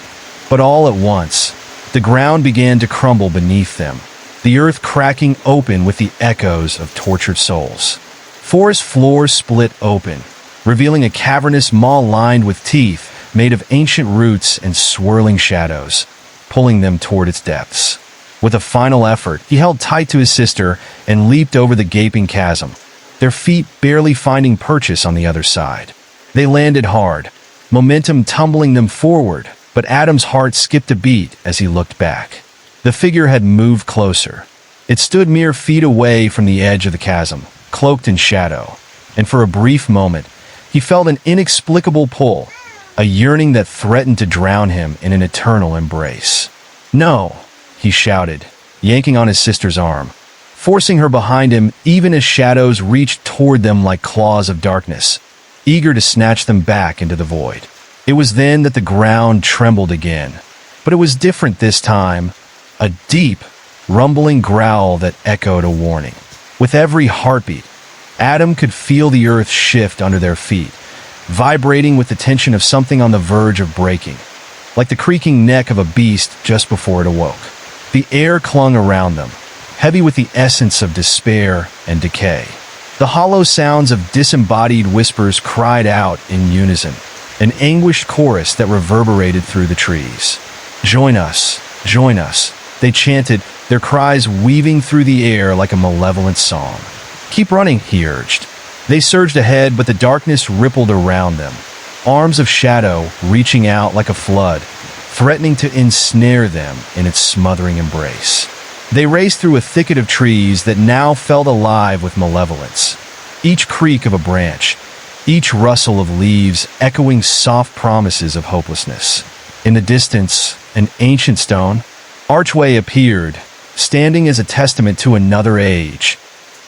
But all at once, the ground began to crumble beneath them, the earth cracking open with the echoes of tortured souls. Forest floors split open, revealing a cavernous maw lined with teeth made of ancient roots and swirling shadows, pulling them toward its depths. With a final effort, he held tight to his sister and leaped over the gaping chasm, their feet barely finding purchase on the other side. They landed hard, momentum tumbling them forward, but Adam's heart skipped a beat as he looked back. The figure had moved closer. It stood mere feet away from the edge of the chasm, cloaked in shadow, and for a brief moment, he felt an inexplicable pull, a yearning that threatened to drown him in an eternal embrace. "No," he shouted, yanking on his sister's arm, forcing her behind him even as shadows reached toward them like claws of darkness, eager to snatch them back into the void. It was then that the ground trembled again, but it was different this time, a deep, rumbling growl that echoed a warning. With every heartbeat, Adam could feel the earth shift under their feet, vibrating with the tension of something on the verge of breaking, like the creaking neck of a beast just before it awoke. The air clung around them, heavy with the essence of despair and decay. The hollow sounds of disembodied whispers cried out in unison, an anguished chorus that reverberated through the trees. "Join us, join us," they chanted, their cries weaving through the air like a malevolent song. "Keep running," he urged. They surged ahead, but the darkness rippled around them, arms of shadow reaching out like a flood, threatening to ensnare them in its smothering embrace. They raced through a thicket of trees that now felt alive with malevolence. Each creak of a branch, each rustle of leaves echoing soft promises of hopelessness. In the distance, an ancient stone archway appeared, standing as a testament to another age,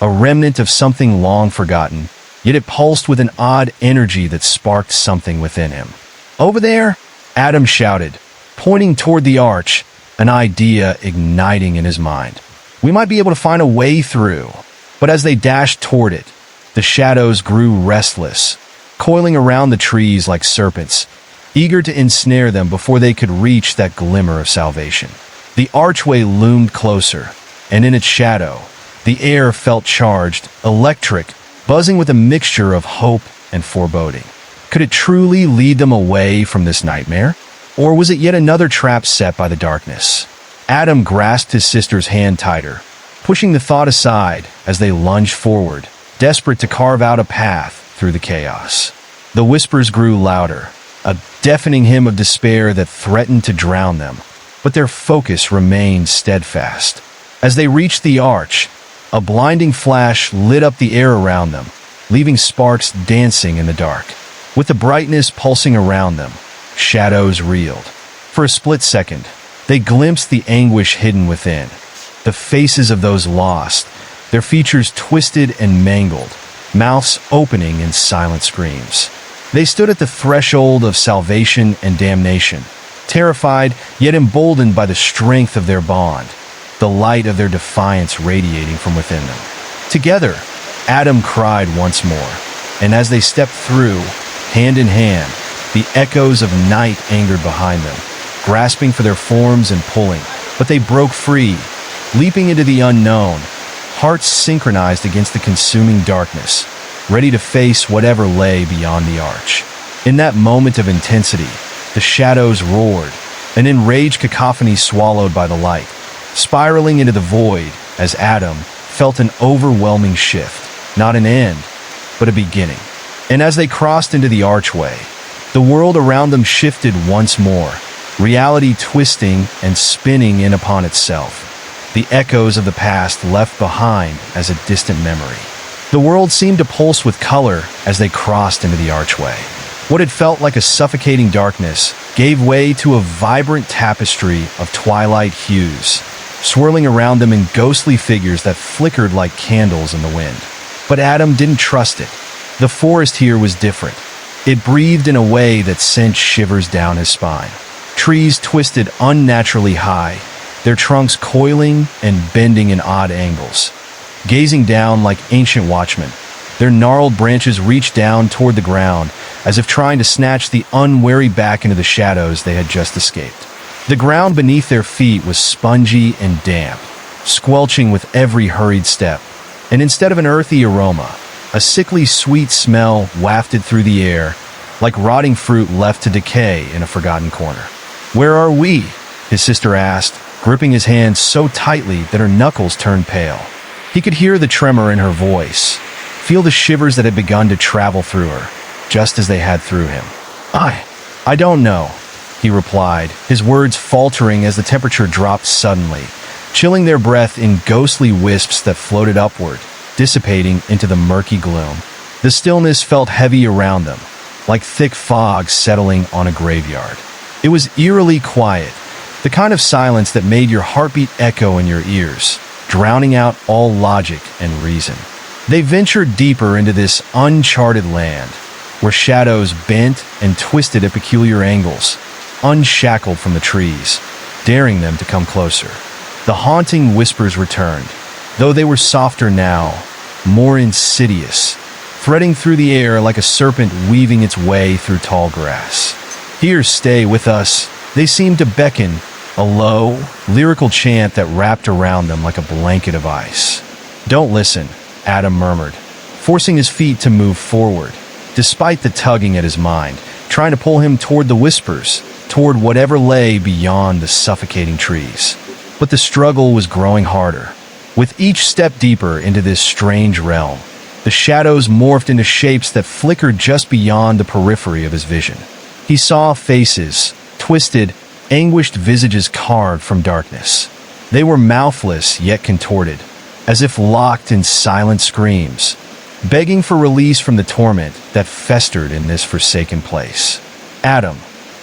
a remnant of something long forgotten, yet it pulsed with an odd energy that sparked something within him. "Over there," Adam shouted, pointing toward the arch, an idea igniting in his mind. "We might be able to find a way through." But as they dashed toward it, the shadows grew restless, coiling around the trees like serpents, eager to ensnare them before they could reach that glimmer of salvation. The archway loomed closer, and in its shadow, the air felt charged, electric, buzzing with a mixture of hope and foreboding. Could it truly lead them away from this nightmare? Or was it yet another trap set by the darkness? Adam grasped his sister's hand tighter, pushing the thought aside as they lunged forward, desperate to carve out a path through the chaos. The whispers grew louder, a deafening hymn of despair that threatened to drown them, but their focus remained steadfast. As they reached the arch, a blinding flash lit up the air around them, leaving sparks dancing in the dark. With the brightness pulsing around them, shadows reeled. For a split second, they glimpsed the anguish hidden within, the faces of those lost, their features twisted and mangled, mouths opening in silent screams. They stood at the threshold of salvation and damnation, terrified yet emboldened by the strength of their bond, the light of their defiance radiating from within them. Together, Adam cried once more, and as they stepped through, hand in hand, the echoes of night angered behind them, grasping for their forms and pulling, but they broke free, leaping into the unknown, hearts synchronized against the consuming darkness, ready to face whatever lay beyond the arch. In that moment of intensity, the shadows roared, an enraged cacophony swallowed by the light, spiraling into the void as Adam felt an overwhelming shift, not an end, but a beginning. And as they crossed into the archway, the world around them shifted once more, reality twisting and spinning in upon itself, the echoes of the past left behind as a distant memory. The world seemed to pulse with color as they crossed into the archway. What had felt like a suffocating darkness gave way to a vibrant tapestry of twilight hues, swirling around them in ghostly figures that flickered like candles in the wind. But Adam didn't trust it. The forest here was different. It breathed in a way that sent shivers down his spine. Trees twisted unnaturally high, their trunks coiling and bending in odd angles. Gazing down like ancient watchmen, their gnarled branches reached down toward the ground, as if trying to snatch the unwary back into the shadows they had just escaped. The ground beneath their feet was spongy and damp, squelching with every hurried step, and instead of an earthy aroma, a sickly sweet smell wafted through the air, like rotting fruit left to decay in a forgotten corner. "Where are we?" his sister asked, gripping his hand so tightly that her knuckles turned pale. He could hear the tremor in her voice, feel the shivers that had begun to travel through her, just as they had through him. I don't know," he replied, his words faltering as the temperature dropped suddenly, chilling their breath in ghostly wisps that floated upward, dissipating into the murky gloom. The stillness felt heavy around them, like thick fog settling on a graveyard. It was eerily quiet, the kind of silence that made your heartbeat echo in your ears, drowning out all logic and reason. They ventured deeper into this uncharted land, where shadows bent and twisted at peculiar angles, unshackled from the trees, daring them to come closer. The haunting whispers returned, though they were softer now, more insidious, threading through the air like a serpent weaving its way through tall grass. "Here, stay with us," they seemed to beckon, a low, lyrical chant that wrapped around them like a blanket of ice. "Don't listen," Adam murmured, forcing his feet to move forward, despite the tugging at his mind, trying to pull him toward the whispers, toward whatever lay beyond the suffocating trees. But the struggle was growing harder. With each step deeper into this strange realm, the shadows morphed into shapes that flickered just beyond the periphery of his vision. He saw faces, twisted, anguished visages carved from darkness. They were mouthless yet contorted, as if locked in silent screams, begging for release from the torment that festered in this forsaken place. "Adam,"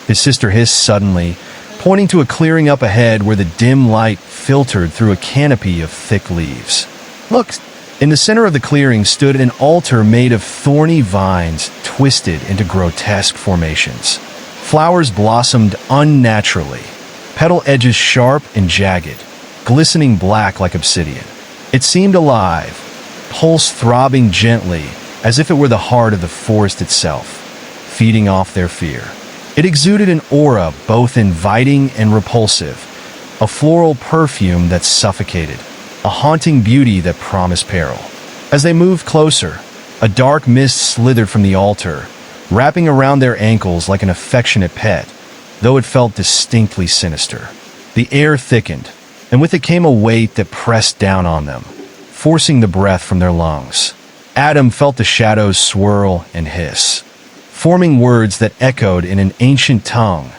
his sister hissed suddenly, pointing to a clearing up ahead where the dim light filtered through a canopy of thick leaves. "Look!" In the center of the clearing stood an altar made of thorny vines twisted into grotesque formations. Flowers blossomed unnaturally, petal edges sharp and jagged, glistening black like obsidian. It seemed alive, pulse throbbing gently, as if it were the heart of the forest itself, feeding off their fear. It exuded an aura both inviting and repulsive, a floral perfume that suffocated, a haunting beauty that promised peril. As they moved closer, a dark mist slithered from the altar, wrapping around their ankles like an affectionate pet, though it felt distinctly sinister. The air thickened, and with it came a weight that pressed down on them, forcing the breath from their lungs. Adam felt the shadows swirl and hiss, forming words that echoed in an ancient tongue,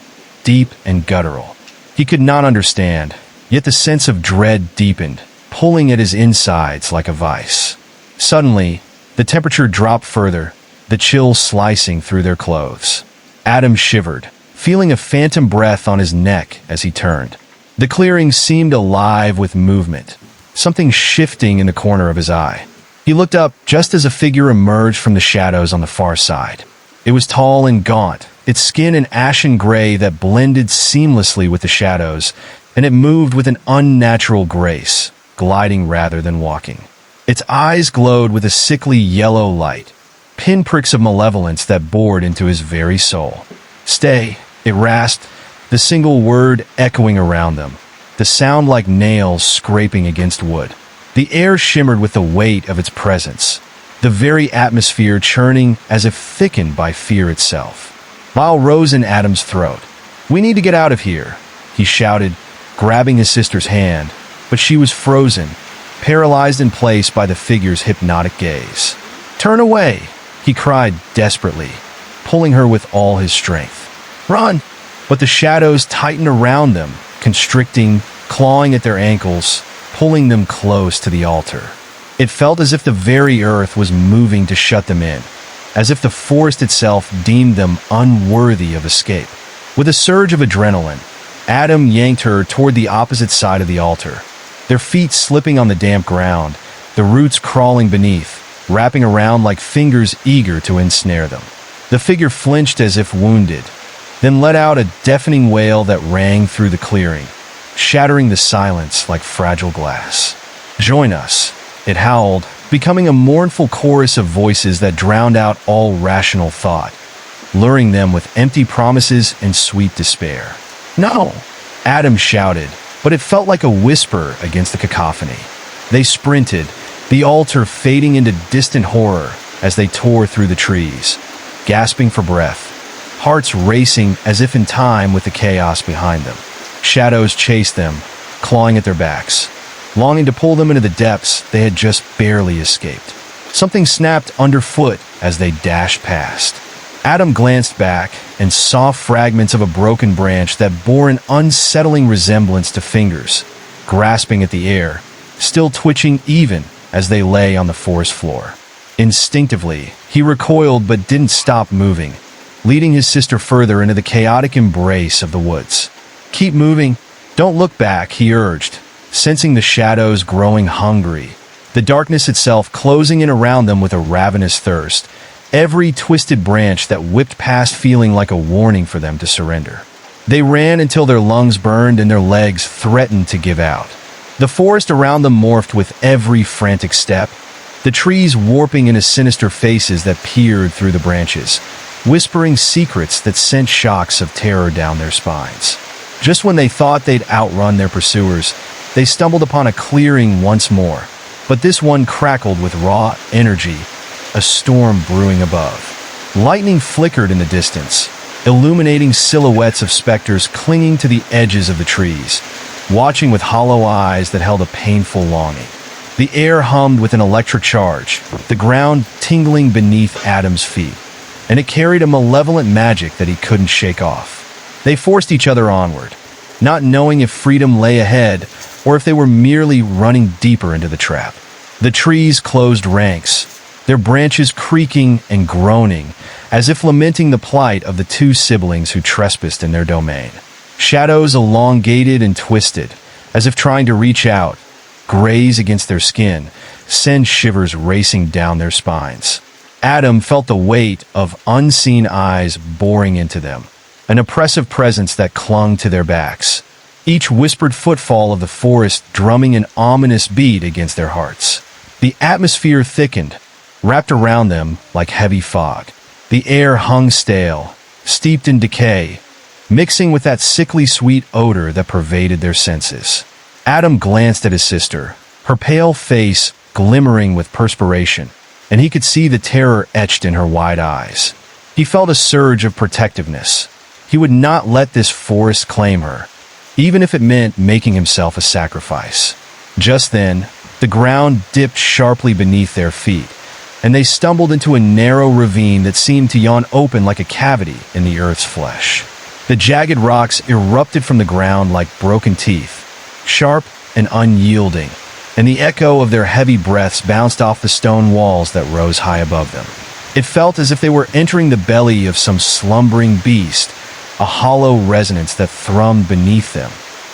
deep and guttural. He could not understand, yet the sense of dread deepened, pulling at his insides like a vice. Suddenly, the temperature dropped further, the chill slicing through their clothes. Adam shivered, feeling a phantom breath on his neck as he turned. The clearing seemed alive with movement, something shifting in the corner of his eye. He looked up just as a figure emerged from the shadows on the far side. It was tall and gaunt, its skin an ashen gray that blended seamlessly with the shadows, and it moved with an unnatural grace, gliding rather than walking. Its eyes glowed with a sickly yellow light, pinpricks of malevolence that bored into his very soul. "Stay," it rasped, the single word echoing around them, the sound like nails scraping against wood. The air shimmered with the weight of its presence, the very atmosphere churning as if thickened by fear itself. Bile rose in Adam's throat. "We need to get out of here," he shouted, grabbing his sister's hand, but she was frozen, paralyzed in place by the figure's hypnotic gaze. "Turn away," he cried desperately, pulling her with all his strength. "Run!" But the shadows tightened around them, constricting, clawing at their ankles, pulling them close to the altar. It felt as if the very earth was moving to shut them in, as if the forest itself deemed them unworthy of escape. With a surge of adrenaline, Adam yanked her toward the opposite side of the altar, their feet slipping on the damp ground, the roots crawling beneath, wrapping around like fingers eager to ensnare them. The figure flinched as if wounded, then let out a deafening wail that rang through the clearing, shattering the silence like fragile glass. "Join us," it howled, becoming a mournful chorus of voices that drowned out all rational thought, luring them with empty promises and sweet despair. "No!" Adam shouted, but it felt like a whisper against the cacophony. They sprinted, the altar fading into distant horror as they tore through the trees, gasping for breath, hearts racing as if in time with the chaos behind them. Shadows chased them, clawing at their backs, longing to pull them into the depths they had just barely escaped. Something snapped underfoot as they dashed past. Adam glanced back and saw fragments of a broken branch that bore an unsettling resemblance to fingers, grasping at the air, still twitching even as they lay on the forest floor. Instinctively, he recoiled but didn't stop moving, leading his sister further into the chaotic embrace of the woods. "Keep moving. Don't look back," he urged, sensing the shadows growing hungry, the darkness itself closing in around them with a ravenous thirst, every twisted branch that whipped past feeling like a warning for them to surrender. They ran until their lungs burned and their legs threatened to give out. The forest around them morphed with every frantic step, the trees warping into sinister faces that peered through the branches, whispering secrets that sent shocks of terror down their spines. Just when they thought they'd outrun their pursuers, they stumbled upon a clearing once more, but this one crackled with raw energy, a storm brewing above. Lightning flickered in the distance, illuminating silhouettes of specters clinging to the edges of the trees, watching with hollow eyes that held a painful longing. The air hummed with an electric charge, the ground tingling beneath Adam's feet, and it carried a malevolent magic that he couldn't shake off. They forced each other onward, not knowing if freedom lay ahead or if they were merely running deeper into the trap. The trees closed ranks, their branches creaking and groaning, as if lamenting the plight of the two siblings who trespassed in their domain. Shadows elongated and twisted, as if trying to reach out, graze against their skin, send shivers racing down their spines. Adam felt the weight of unseen eyes boring into them, an oppressive presence that clung to their backs, each whispered footfall of the forest drumming an ominous beat against their hearts. The atmosphere thickened, wrapped around them like heavy fog. The air hung stale, steeped in decay, mixing with that sickly sweet odor that pervaded their senses. Adam glanced at his sister, her pale face glimmering with perspiration, and he could see the terror etched in her wide eyes. He felt a surge of protectiveness. He would not let this forest claim her, even if it meant making himself a sacrifice. Just then, the ground dipped sharply beneath their feet, and they stumbled into a narrow ravine that seemed to yawn open like a cavity in the earth's flesh. The jagged rocks erupted from the ground like broken teeth, sharp and unyielding, and the echo of their heavy breaths bounced off the stone walls that rose high above them. It felt as if they were entering the belly of some slumbering beast, a hollow resonance that thrummed beneath them,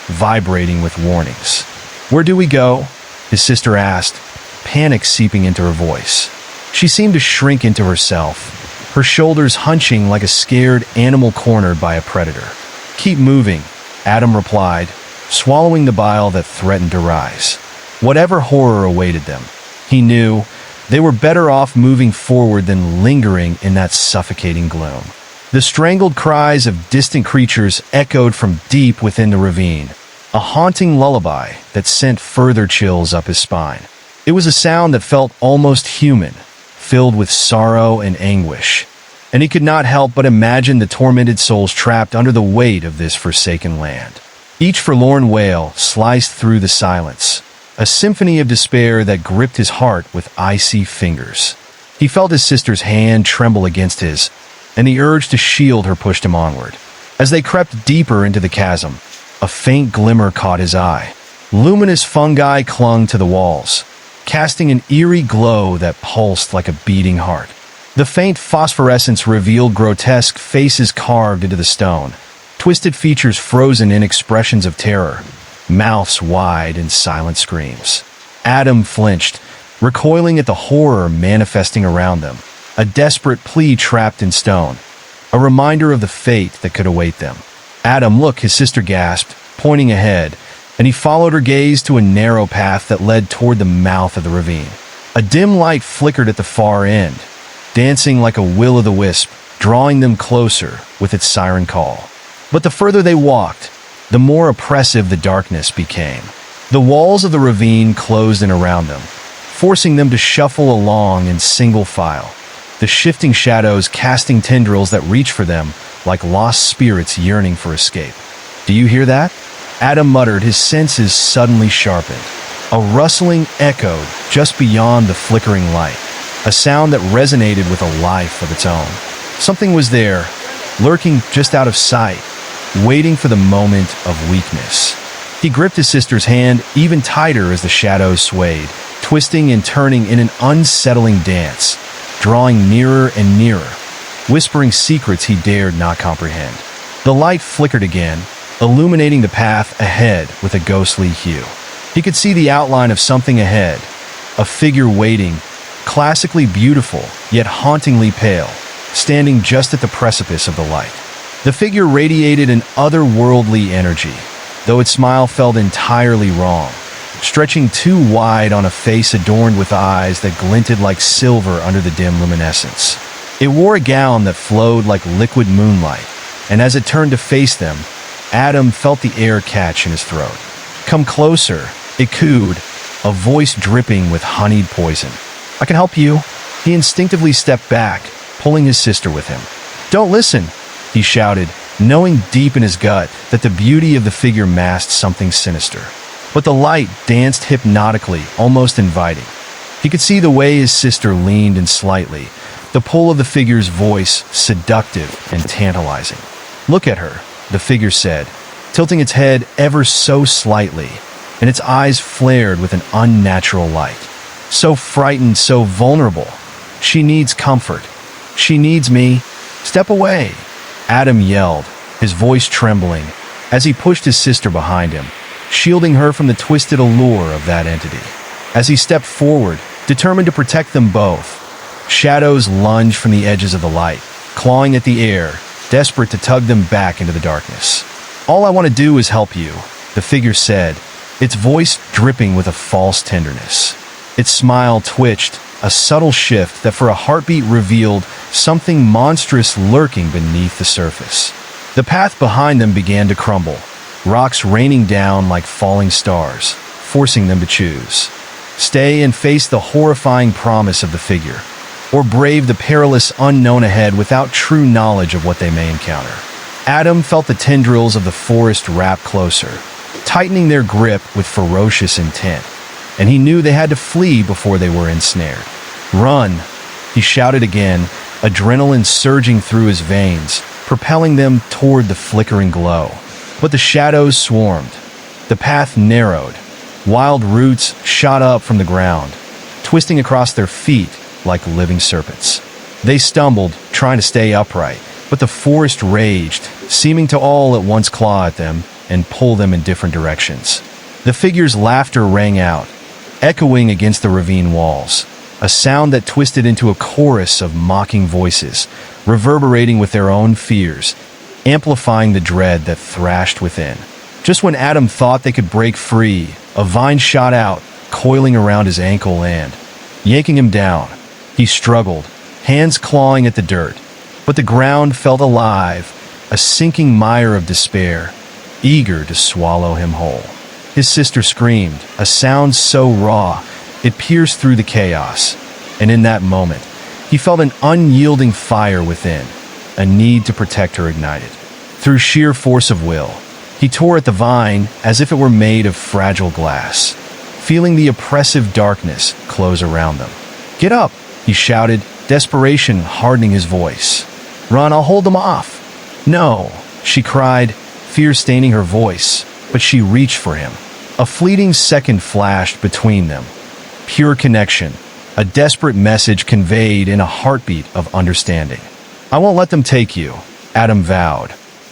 vibrating with warnings. "Where do we go?" his sister asked, panic seeping into her voice. She seemed to shrink into herself, her shoulders hunching like a scared animal cornered by a predator. "Keep moving," Adam replied, swallowing the bile that threatened to rise. Whatever horror awaited them, he knew they were better off moving forward than lingering in that suffocating gloom. The strangled cries of distant creatures echoed from deep within the ravine, a haunting lullaby that sent further chills up his spine. It was a sound that felt almost human, filled with sorrow and anguish, and he could not help but imagine the tormented souls trapped under the weight of this forsaken land. Each forlorn wail sliced through the silence, a symphony of despair that gripped his heart with icy fingers. He felt his sister's hand tremble against his, and the urge to shield her pushed him onward. As they crept deeper into the chasm, a faint glimmer caught his eye. Luminous fungi clung to the walls, casting an eerie glow that pulsed like a beating heart. The faint phosphorescence revealed grotesque faces carved into the stone, twisted features frozen in expressions of terror, mouths wide in silent screams. Adam flinched, recoiling at the horror manifesting around them, a desperate plea trapped in stone, a reminder of the fate that could await them. "Adam, look," his sister gasped, pointing ahead, and he followed her gaze to a narrow path that led toward the mouth of the ravine. A dim light flickered at the far end, dancing like a will-o'-the-wisp, drawing them closer with its siren call. But the further they walked, the more oppressive the darkness became. The walls of the ravine closed in around them, forcing them to shuffle along in single file, the shifting shadows casting tendrils that reached for them like lost spirits yearning for escape. "Do you hear that?" Adam muttered, his senses suddenly sharpened. A rustling echoed just beyond the flickering light, a sound that resonated with a life of its own. Something was there, lurking just out of sight, waiting for the moment of weakness. He gripped his sister's hand even tighter as the shadows swayed, twisting and turning in an unsettling dance, drawing nearer and nearer, whispering secrets he dared not comprehend. The light flickered again, illuminating the path ahead with a ghostly hue. He could see the outline of something ahead, a figure waiting, classically beautiful yet hauntingly pale, standing just at the precipice of the light. The figure radiated an otherworldly energy, though its smile felt entirely wrong, stretching too wide on a face adorned with eyes that glinted like silver under the dim luminescence. It wore a gown that flowed like liquid moonlight, and as it turned to face them, Adam felt the air catch in his throat. "Come closer," it cooed, a voice dripping with honeyed poison. "I can help you." He instinctively stepped back, pulling his sister with him. "Don't listen," he shouted, knowing deep in his gut that the beauty of the figure masked something sinister. but the light danced hypnotically, almost inviting. He could see the way his sister leaned in slightly, the pull of the figure's voice seductive and tantalizing. "Look at her," the figure said, tilting its head ever so slightly, and its eyes flared with an unnatural light. "So frightened, so vulnerable. She needs comfort. She needs me. Step away," Adam yelled, his voice trembling, as he pushed his sister behind him, shielding her from the twisted allure of that entity. As he stepped forward, determined to protect them both, shadows lunged from the edges of the light, clawing at the air, desperate to tug them back into the darkness. "All I want to do is help you," the figure said, its voice dripping with a false tenderness. Its smile twitched, a subtle shift that for a heartbeat revealed something monstrous lurking beneath the surface. The path behind them began to crumble, rocks raining down like falling stars, forcing them to choose. Stay and face the horrifying promise of the figure, or brave the perilous unknown ahead without true knowledge of what they may encounter. Adam felt the tendrils of the forest wrap closer, tightening their grip with ferocious intent, and he knew they had to flee before they were ensnared. "Run!" he shouted again, adrenaline surging through his veins, propelling them toward the flickering glow. But the shadows swarmed. The path narrowed. Wild roots shot up from the ground, twisting across their feet like living serpents. They stumbled, trying to stay upright, but the forest raged, seeming to all at once claw at them and pull them in different directions. The figure's laughter rang out, echoing against the ravine walls, a sound that twisted into a chorus of mocking voices, reverberating with their own fears, amplifying the dread that thrashed within. Just when Adam thought they could break free, a vine shot out, coiling around his ankle and yanking him down. He struggled, hands clawing at the dirt, but the ground felt alive, a sinking mire of despair, eager to swallow him whole. His sister screamed, a sound so raw, it pierced through the chaos, and in that moment, he felt an unyielding fire within, a need to protect her ignited. Through sheer force of will, he tore at the vine as if it were made of fragile glass, feeling the oppressive darkness close around them. "Get up!" he shouted, desperation hardening his voice. "Run, I'll hold them off." "No," she cried, fear staining her voice, but she reached for him. A fleeting second flashed between them. Pure connection, a desperate message conveyed in a heartbeat of understanding. "I won't let them take you," Adam vowed,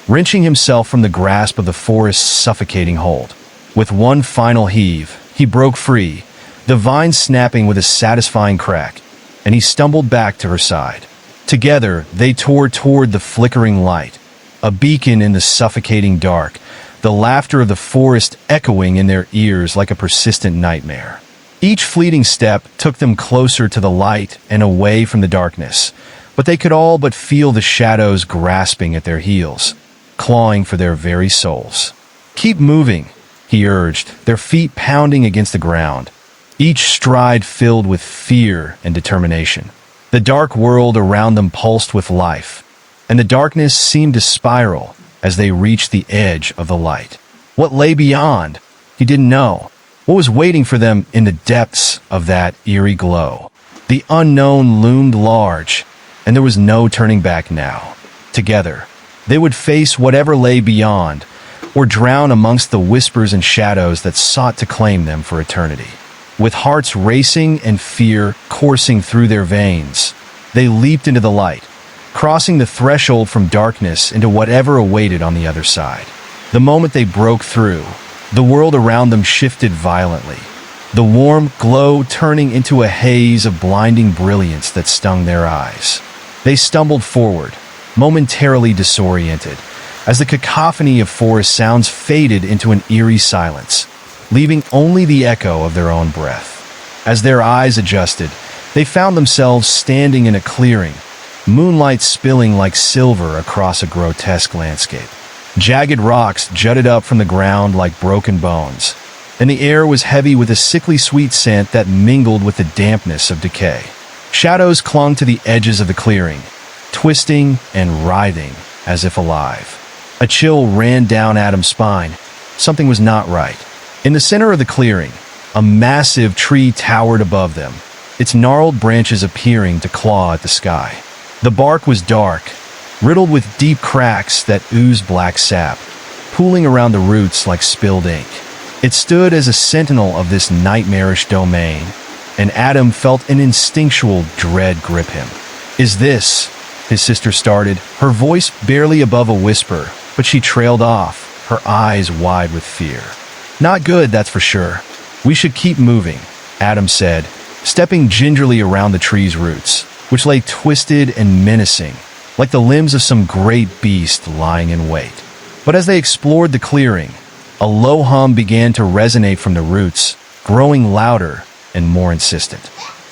wrenching himself from the grasp of the forest's suffocating hold. With one final heave, he broke free, the vine snapping with a satisfying crack, and he stumbled back to her side. Together, they tore toward the flickering light, a beacon in the suffocating dark, the laughter of the forest echoing in their ears like a persistent nightmare. Each fleeting step took them closer to the light and away from the darkness, but they could all but feel the shadows grasping at their heels, clawing for their very souls. "Keep moving," he urged, their feet pounding against the ground, each stride filled with fear and determination. The dark world around them pulsed with life, and the darkness seemed to spiral as they reached the edge of the light. What lay beyond? He didn't know. What was waiting for them in the depths of that eerie glow? The unknown loomed large, and there was no turning back now. Together, they would face whatever lay beyond, or drown amongst the whispers and shadows that sought to claim them for eternity. With hearts racing and fear coursing through their veins, they leaped into the light, crossing the threshold from darkness into whatever awaited on the other side. The moment they broke through, the world around them shifted violently, the warm glow turning into a haze of blinding brilliance that stung their eyes. They stumbled forward, momentarily disoriented, as the cacophony of forest sounds faded into an eerie silence, leaving only the echo of their own breath. As their eyes adjusted, they found themselves standing in a clearing, moonlight spilling like silver across a grotesque landscape. Jagged rocks jutted up from the ground like broken bones, and the air was heavy with a sickly sweet scent that mingled with the dampness of decay. Shadows clung to the edges of the clearing, twisting and writhing as if alive. A chill ran down Adam's spine. Something was not right. In the center of the clearing, a massive tree towered above them, its gnarled branches appearing to claw at the sky. The bark was dark, riddled with deep cracks that oozed black sap, pooling around the roots like spilled ink. It stood as a sentinel of this nightmarish domain, and Adam felt an instinctual dread grip him. "Is this?" his sister started, her voice barely above a whisper, but she trailed off, her eyes wide with fear. "Not good, that's for sure. We should keep moving," Adam said, stepping gingerly around the tree's roots, which lay twisted and menacing, like the limbs of some great beast lying in wait. But as they explored the clearing, a low hum began to resonate from the roots, growing louder and more insistent.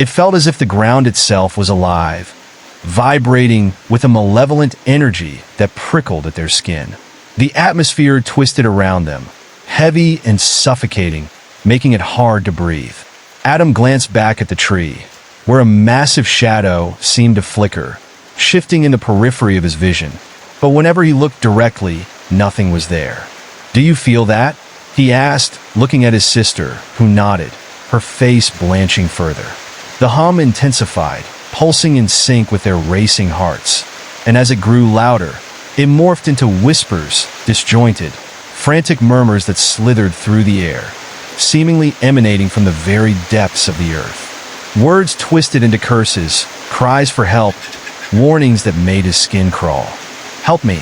It felt as if the ground itself was alive, vibrating with a malevolent energy that prickled at their skin. The atmosphere twisted around them, heavy and suffocating, making it hard to breathe. Adam glanced back at the tree, where a massive shadow seemed to flicker, shifting in the periphery of his vision. But whenever he looked directly, nothing was there. "Do you feel that?" he asked, looking at his sister, who nodded, her face blanching further. The hum intensified, pulsing in sync with their racing hearts, and as it grew louder, it morphed into whispers, disjointed, frantic murmurs that slithered through the air, seemingly emanating from the very depths of the earth. Words twisted into curses, cries for help, warnings that made his skin crawl. "Help me,"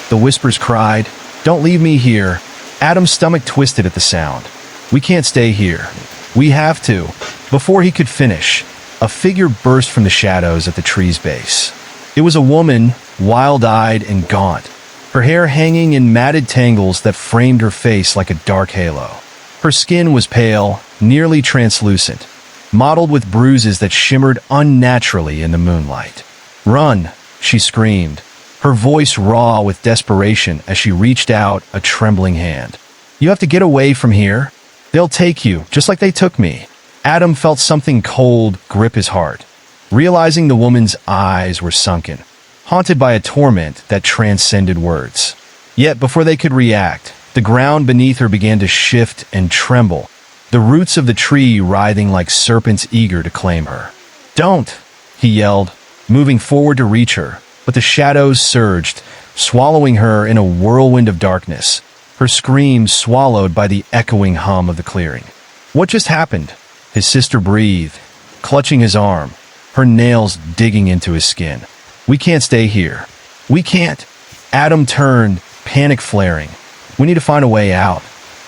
the whispers cried. "Don't leave me here." Adam's stomach twisted at the sound. "We can't stay here. We have to." Before he could finish, a figure burst from the shadows at the tree's base. It was a woman, wild-eyed and gaunt, her hair hanging in matted tangles that framed her face like a dark halo. Her skin was pale, nearly translucent, mottled with bruises that shimmered unnaturally in the moonlight. "Run!" she screamed, her voice raw with desperation as she reached out a trembling hand. "You have to get away from here. They'll take you, just like they took me." Adam felt something cold grip his heart, realizing the woman's eyes were sunken, haunted by a torment that transcended words. Yet before they could react, the ground beneath her began to shift and tremble, the roots of the tree writhing like serpents eager to claim her. "Don't!" he yelled, moving forward to reach her, but the shadows surged, swallowing her in a whirlwind of darkness, her screams swallowed by the echoing hum of the clearing. "What just happened?" his sister breathed, clutching his arm, her nails digging into his skin. "We can't stay here. We can't." Adam turned, panic flaring. "We need to find a way out.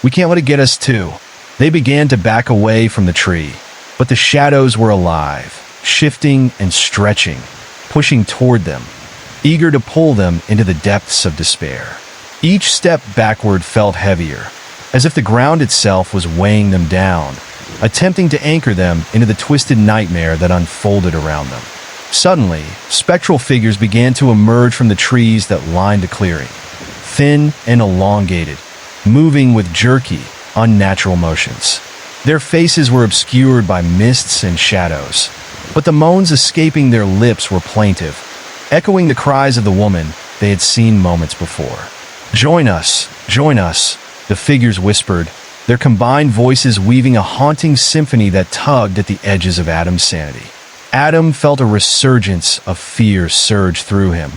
We can't let it get us too." They began to back away from the tree, but the shadows were alive, shifting and stretching, pushing toward them, eager to pull them into the depths of despair. Each step backward felt heavier, as if the ground itself was weighing them down, attempting to anchor them into the twisted nightmare that unfolded around them. Suddenly, spectral figures began to emerge from the trees that lined the clearing, thin and elongated, moving with jerky, unnatural motions. Their faces were obscured by mists and shadows, but the moans escaping their lips were plaintive, echoing the cries of the woman they had seen moments before. Join us, the figures whispered, their combined voices weaving a haunting symphony that tugged at the edges of Adam's sanity. Adam felt a resurgence of fear surge through him,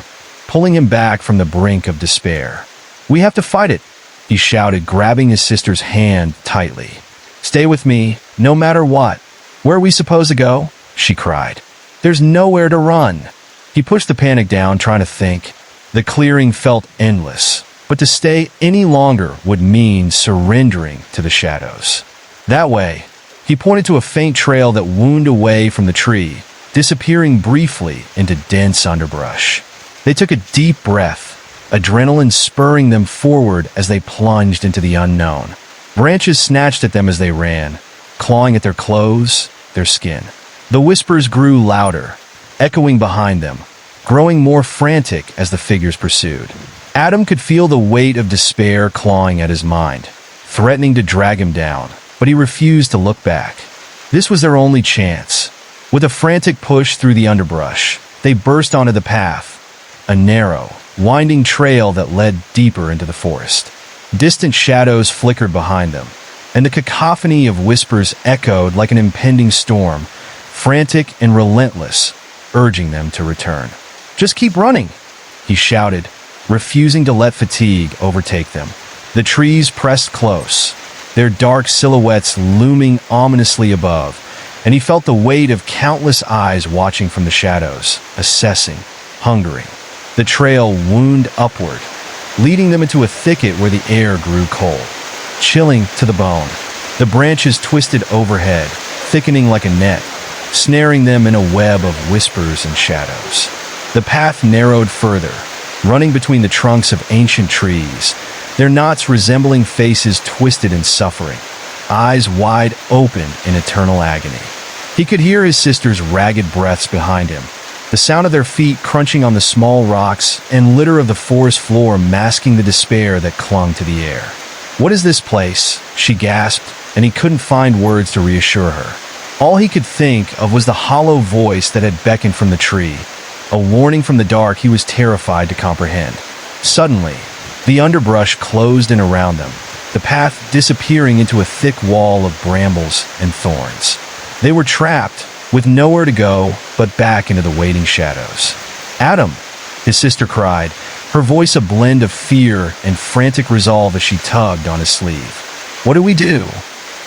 pulling him back from the brink of despair. "We have to fight it," he shouted, grabbing his sister's hand tightly. "Stay with me, no matter what." "Where are we supposed to go?" she cried. "There's nowhere to run." He pushed the panic down, trying to think. The clearing felt endless, but to stay any longer would mean surrendering to the shadows. That way, he pointed to a faint trail that wound away from the tree, disappearing briefly into dense underbrush. They took a deep breath, adrenaline spurring them forward as they plunged into the unknown. Branches snatched at them as they ran, clawing at their clothes, their skin. The whispers grew louder, echoing behind them, growing more frantic as the figures pursued. Adam could feel the weight of despair clawing at his mind, threatening to drag him down, but he refused to look back. This was their only chance. With a frantic push through the underbrush, they burst onto the path, a narrow, winding trail that led deeper into the forest. Distant shadows flickered behind them, and the cacophony of whispers echoed like an impending storm, frantic and relentless, urging them to return. "Just keep running," he shouted, refusing to let fatigue overtake them. The trees pressed close, their dark silhouettes looming ominously above, and he felt the weight of countless eyes watching from the shadows, assessing, hungering. The trail wound upward, leading them into a thicket where the air grew cold, chilling to the bone. The branches twisted overhead, thickening like a net, snaring them in a web of whispers and shadows. The path narrowed further, running between the trunks of ancient trees, their knots resembling faces twisted in suffering, eyes wide open in eternal agony. He could hear his sister's ragged breaths behind him, the sound of their feet crunching on the small rocks and litter of the forest floor masking the despair that clung to the air. "What is this place?" she gasped, and he couldn't find words to reassure her. All he could think of was the hollow voice that had beckoned from the tree, a warning from the dark he was terrified to comprehend. Suddenly, the underbrush closed in around them, the path disappearing into a thick wall of brambles and thorns. They were trapped, with nowhere to go but back into the waiting shadows. "Adam!" his sister cried, her voice a blend of fear and frantic resolve as she tugged on his sleeve. "What do we do?"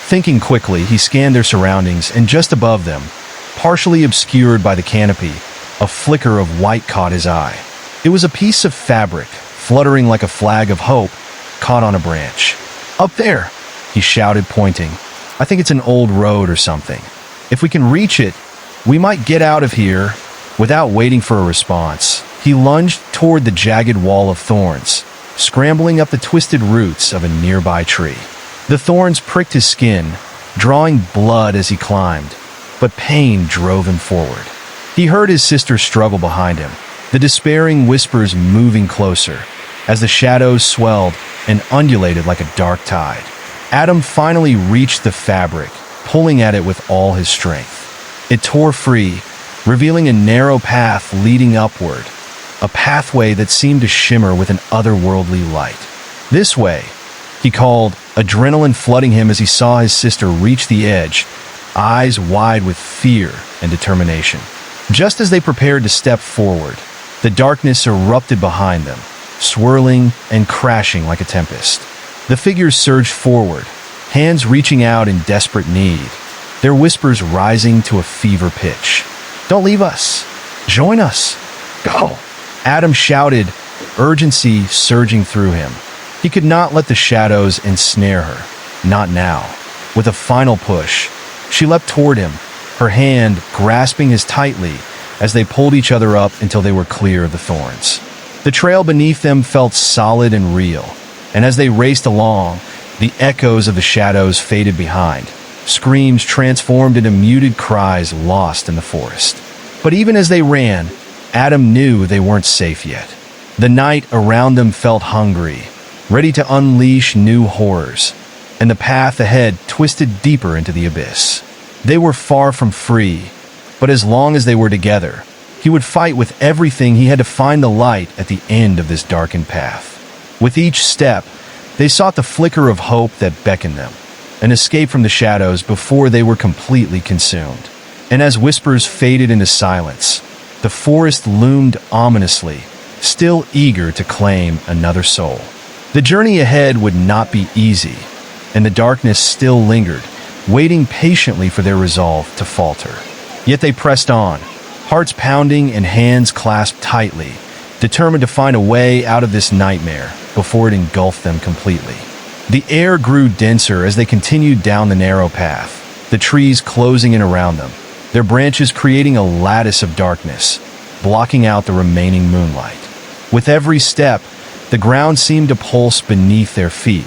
Thinking quickly, he scanned their surroundings, and just above them, partially obscured by the canopy, a flicker of white caught his eye. It was a piece of fabric, fluttering like a flag of hope, caught on a branch. "Up there!" he shouted, pointing. "I think it's an old road or something. If we can reach it, we might get out of here." Without waiting for a response, he lunged toward the jagged wall of thorns, scrambling up the twisted roots of a nearby tree. The thorns pricked his skin, drawing blood as he climbed, but pain drove him forward. He heard his sister struggle behind him, the despairing whispers moving closer, as the shadows swelled and undulated like a dark tide. Adam finally reached the fabric, pulling at it with all his strength. It tore free, revealing a narrow path leading upward, a pathway that seemed to shimmer with an otherworldly light. "This way," he called, adrenaline flooding him as he saw his sister reach the edge, eyes wide with fear and determination. Just as they prepared to step forward, the darkness erupted behind them, swirling and crashing like a tempest. The figures surged forward, hands reaching out in desperate need, their whispers rising to a fever pitch. "Don't leave us! Join us! Go!" Adam shouted, urgency surging through him. He could not let the shadows ensnare her. Not now. With a final push, she leapt toward him, her hand grasping his tightly as they pulled each other up until they were clear of the thorns. The trail beneath them felt solid and real, and as they raced along, the echoes of the shadows faded behind, screams transformed into muted cries lost in the forest. But even as they ran, Adam knew they weren't safe yet. The night around them felt hungry, ready to unleash new horrors, and the path ahead twisted deeper into the abyss. They were far from free, but as long as they were together, he would fight with everything he had to find the light at the end of this darkened path. With each step, they sought the flicker of hope that beckoned them, an escape from the shadows before they were completely consumed. And as whispers faded into silence, the forest loomed ominously, still eager to claim another soul. The journey ahead would not be easy, and the darkness still lingered, waiting patiently for their resolve to falter. Yet they pressed on, hearts pounding and hands clasped tightly, determined to find a way out of this nightmare before it engulfed them completely. The air grew denser as they continued down the narrow path, the trees closing in around them, their branches creating a lattice of darkness, blocking out the remaining moonlight. With every step, the ground seemed to pulse beneath their feet,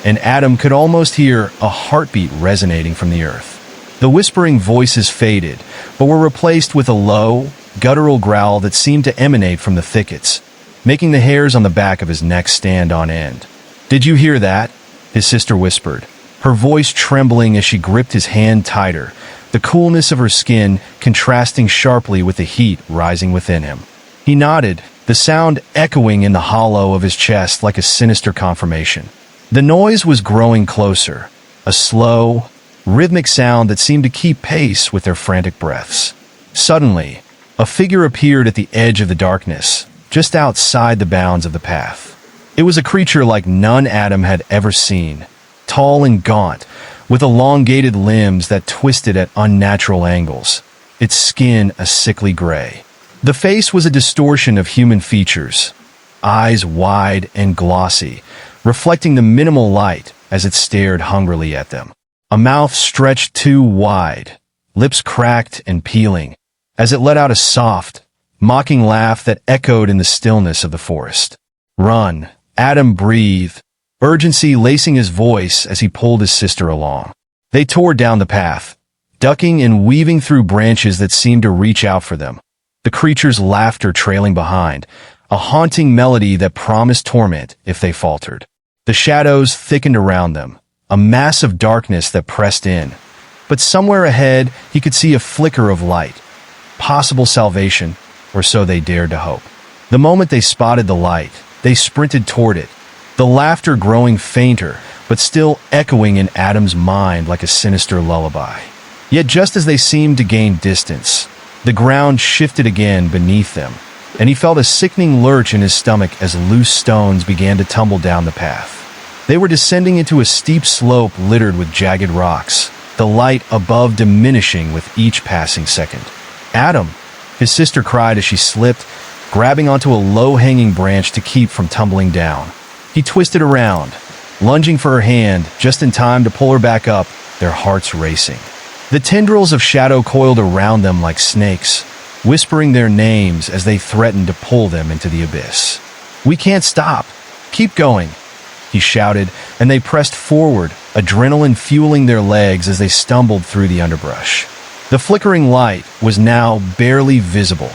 and Adam could almost hear a heartbeat resonating from the earth. The whispering voices faded, but were replaced with a low, guttural growl that seemed to emanate from the thickets, making the hairs on the back of his neck stand on end. "Did you hear that?" his sister whispered, her voice trembling as she gripped his hand tighter, the coolness of her skin contrasting sharply with the heat rising within him. He nodded, the sound echoing in the hollow of his chest like a sinister confirmation. The noise was growing closer, a slow, rhythmic sound that seemed to keep pace with their frantic breaths. Suddenly, a figure appeared at the edge of the darkness, just outside the bounds of the path. It was a creature like none Adam had ever seen, tall and gaunt, with elongated limbs that twisted at unnatural angles, its skin a sickly gray. The face was a distortion of human features, eyes wide and glossy, reflecting the minimal light as it stared hungrily at them. A mouth stretched too wide, lips cracked and peeling, as it let out a soft, mocking laugh that echoed in the stillness of the forest. "Run," Adam breathed, urgency lacing his voice as he pulled his sister along. They tore down the path, ducking and weaving through branches that seemed to reach out for them, the creature's laughter trailing behind, a haunting melody that promised torment if they faltered. The shadows thickened around them, a mass of darkness that pressed in. But somewhere ahead, he could see a flicker of light, possible salvation, or so they dared to hope. The moment they spotted the light, they sprinted toward it, the laughter growing fainter, but still echoing in Adam's mind like a sinister lullaby. Yet just as they seemed to gain distance, the ground shifted again beneath them, and he felt a sickening lurch in his stomach as loose stones began to tumble down the path. They were descending into a steep slope littered with jagged rocks, the light above diminishing with each passing second. "Adam!" his sister cried as she slipped, grabbing onto a low-hanging branch to keep from tumbling down. He twisted around, lunging for her hand just in time to pull her back up, their hearts racing. The tendrils of shadow coiled around them like snakes, whispering their names as they threatened to pull them into the abyss. "We can't stop. Keep going," he shouted, and they pressed forward, adrenaline fueling their legs as they stumbled through the underbrush. The flickering light was now barely visible,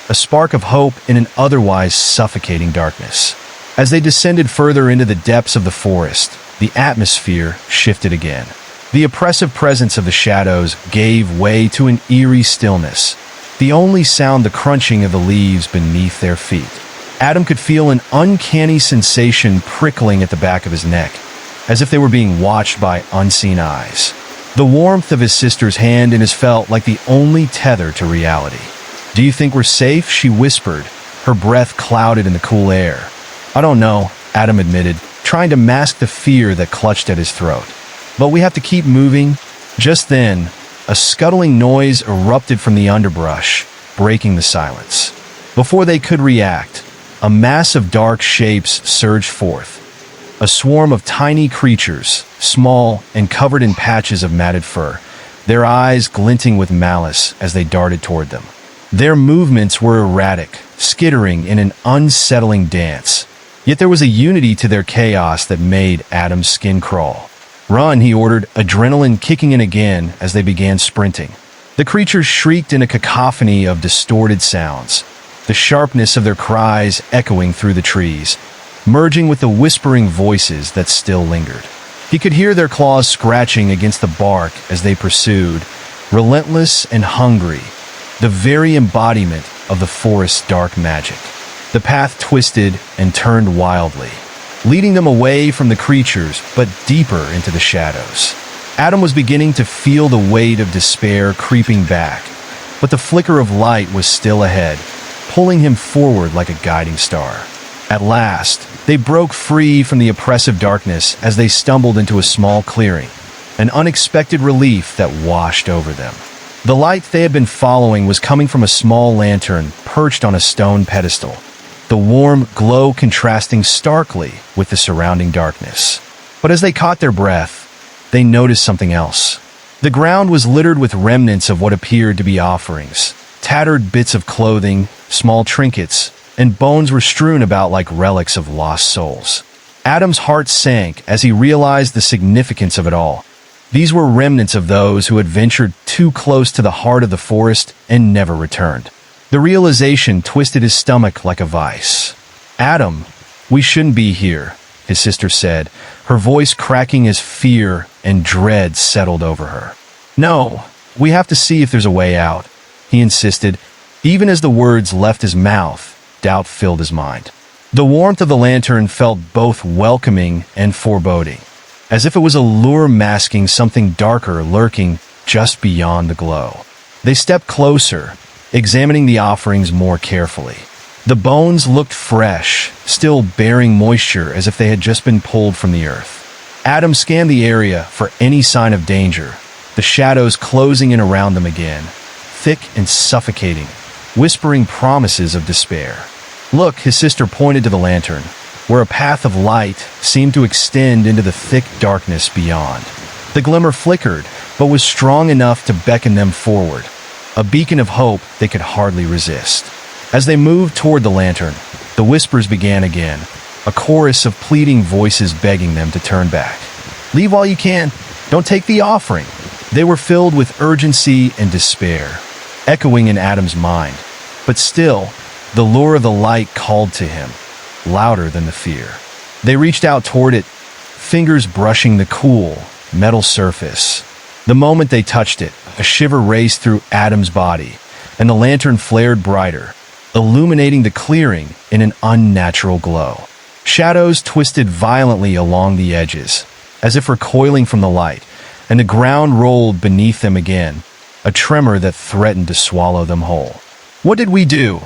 a spark of hope in an otherwise suffocating darkness. As they descended further into the depths of the forest, the atmosphere shifted again. The oppressive presence of the shadows gave way to an eerie stillness, the only sound the crunching of the leaves beneath their feet. Adam could feel an uncanny sensation prickling at the back of his neck, as if they were being watched by unseen eyes. The warmth of his sister's hand in his felt like the only tether to reality. "Do you think we're safe?" she whispered, her breath clouded in the cool air. "I don't know," Adam admitted, trying to mask the fear that clutched at his throat. "But we have to keep moving." Just then, a scuttling noise erupted from the underbrush, breaking the silence. Before they could react, a mass of dark shapes surged forth. A swarm of tiny creatures, small and covered in patches of matted fur, their eyes glinting with malice as they darted toward them. Their movements were erratic, skittering in an unsettling dance. Yet there was a unity to their chaos that made Adam's skin crawl. "Run," he ordered, adrenaline kicking in again as they began sprinting. The creatures shrieked in a cacophony of distorted sounds, the sharpness of their cries echoing through the trees, merging with the whispering voices that still lingered. He could hear their claws scratching against the bark as they pursued, relentless and hungry, the very embodiment of the forest's dark magic. The path twisted and turned wildly, leading them away from the creatures but deeper into the shadows. Adam was beginning to feel the weight of despair creeping back, but the flicker of light was still ahead, pulling him forward like a guiding star. At last, they broke free from the oppressive darkness as they stumbled into a small clearing, an unexpected relief that washed over them. The light they had been following was coming from a small lantern perched on a stone pedestal, the warm glow contrasting starkly with the surrounding darkness. But as they caught their breath, they noticed something else. The ground was littered with remnants of what appeared to be offerings. Tattered bits of clothing, small trinkets, and bones were strewn about like relics of lost souls. Adam's heart sank as he realized the significance of it all. These were remnants of those who had ventured too close to the heart of the forest and never returned. The realization twisted his stomach like a vice. "Adam, we shouldn't be here," his sister said, her voice cracking as fear and dread settled over her. "No, we have to see if there's a way out," he insisted. Even as the words left his mouth, doubt filled his mind. The warmth of the lantern felt both welcoming and foreboding. as if it was a lure masking something darker lurking just beyond the glow. They stepped closer, examining the offerings more carefully. The bones looked fresh, still bearing moisture as if they had just been pulled from the earth. Adam scanned the area for any sign of danger, the shadows closing in around them again, thick and suffocating, whispering promises of despair. "Look," his sister pointed to the lantern, where a path of light seemed to extend into the thick darkness beyond. The glimmer flickered, but was strong enough to beckon them forward, a beacon of hope they could hardly resist. As they moved toward the lantern, the whispers began again, a chorus of pleading voices begging them to turn back. "Leave while you can. Don't take the offering." They were filled with urgency and despair, echoing in Adam's mind. But still, the lure of the light called to him, louder than the fear. They reached out toward it, fingers brushing the cool, metal surface. The moment they touched it, a shiver raced through Adam's body, and the lantern flared brighter, illuminating the clearing in an unnatural glow. Shadows twisted violently along the edges, as if recoiling from the light, and the ground rolled beneath them again, a tremor that threatened to swallow them whole. "What did we do?"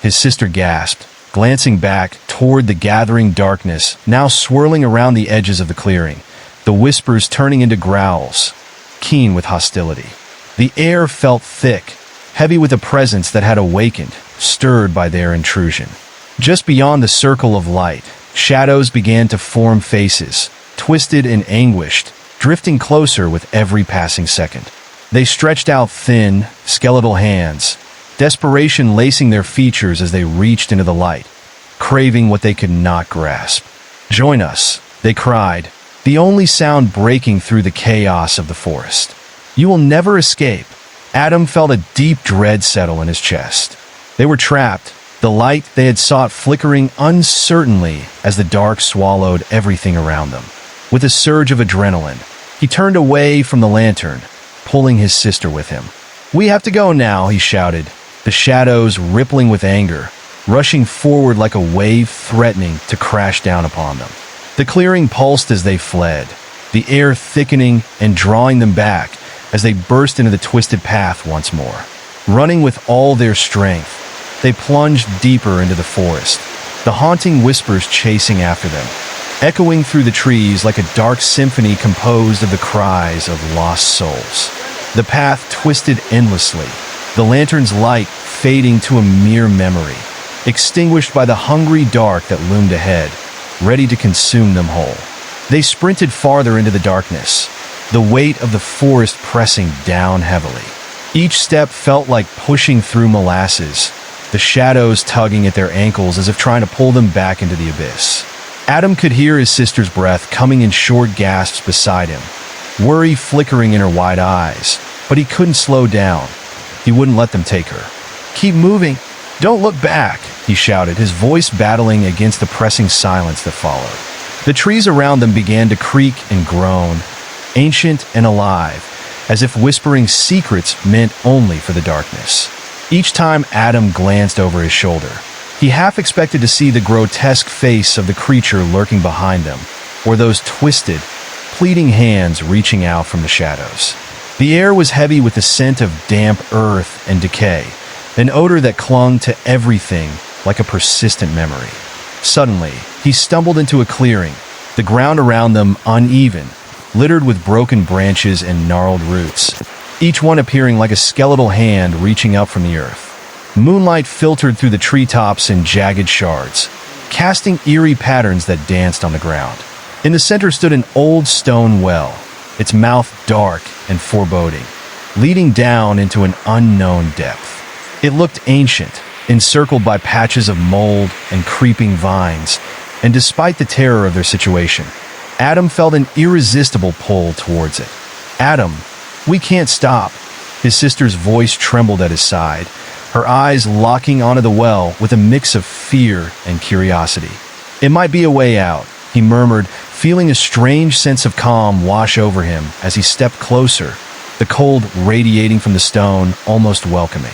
his sister gasped, glancing back toward the gathering darkness now swirling around the edges of the clearing, the whispers turning into growls, keen with hostility. The air felt thick, heavy with a presence that had awakened, stirred by their intrusion. Just beyond the circle of light, shadows began to form faces, twisted and anguished, drifting closer with every passing second. They stretched out thin, skeletal hands, desperation lacing their features as they reached into the light, craving what they could not grasp. "Join us," they cried, the only sound breaking through the chaos of the forest. "You will never escape." Adam felt a deep dread settle in his chest. They were trapped, the light they had sought flickering uncertainly as the dark swallowed everything around them. With a surge of adrenaline, he turned away from the lantern, pulling his sister with him. "We have to go now," he shouted, the shadows rippling with anger, rushing forward like a wave threatening to crash down upon them. The clearing pulsed as they fled, the air thickening and drawing them back as they burst into the twisted path once more. Running with all their strength, they plunged deeper into the forest, the haunting whispers chasing after them, echoing through the trees like a dark symphony composed of the cries of lost souls. The path twisted endlessly, the lantern's light fading to a mere memory, extinguished by the hungry dark that loomed ahead, ready to consume them whole. They sprinted farther into the darkness, the weight of the forest pressing down heavily. Each step felt like pushing through molasses, the shadows tugging at their ankles as if trying to pull them back into the abyss. Adam could hear his sister's breath coming in short gasps beside him, worry flickering in her wide eyes, but he couldn't slow down. He wouldn't let them take her. "Keep moving. Don't look back," he shouted, his voice battling against the pressing silence that followed. The trees around them began to creak and groan, ancient and alive, as if whispering secrets meant only for the darkness. Each time Adam glanced over his shoulder, he half expected to see the grotesque face of the creature lurking behind them, or those twisted, pleading hands reaching out from the shadows. The air was heavy with the scent of damp earth and decay, an odor that clung to everything like a persistent memory. Suddenly, he stumbled into a clearing, the ground around them uneven, littered with broken branches and gnarled roots, each one appearing like a skeletal hand reaching up from the earth. Moonlight filtered through the treetops in jagged shards, casting eerie patterns that danced on the ground. In the center stood an old stone well, its mouth dark and foreboding, leading down into an unknown depth. It looked ancient, encircled by patches of mold and creeping vines, and despite the terror of their situation, Adam felt an irresistible pull towards it. "Adam, we can't stop." His sister's voice trembled at his side, her eyes locking onto the well with a mix of fear and curiosity. "It might be a way out," he murmured, feeling a strange sense of calm wash over him as he stepped closer, the cold radiating from the stone, almost welcoming.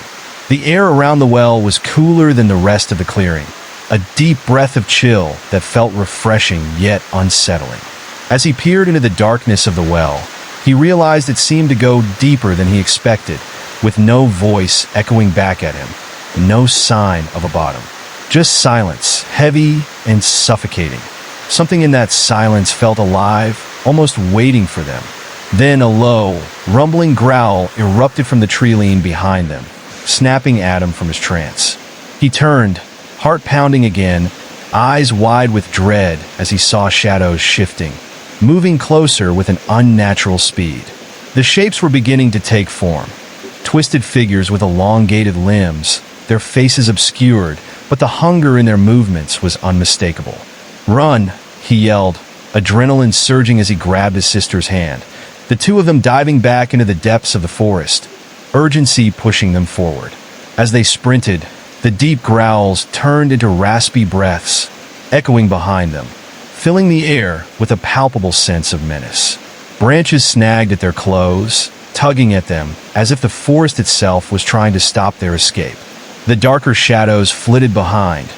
The air around the well was cooler than the rest of the clearing, a deep breath of chill that felt refreshing yet unsettling. As he peered into the darkness of the well, he realized it seemed to go deeper than he expected, with no voice echoing back at him, no sign of a bottom. Just silence, heavy and suffocating. Something in that silence felt alive, almost waiting for them. Then a low, rumbling growl erupted from the tree line behind them, snapping Adam from his trance. He turned, heart pounding again, eyes wide with dread as he saw shadows shifting, moving closer with an unnatural speed. The shapes were beginning to take form. Twisted figures with elongated limbs, their faces obscured, but the hunger in their movements was unmistakable. "Run!" he yelled, adrenaline surging as he grabbed his sister's hand, the two of them diving back into the depths of the forest, urgency pushing them forward. As they sprinted, the deep growls turned into raspy breaths, echoing behind them, filling the air with a palpable sense of menace. Branches snagged at their clothes, tugging at them as if the forest itself was trying to stop their escape. The darker shadows flitted behind,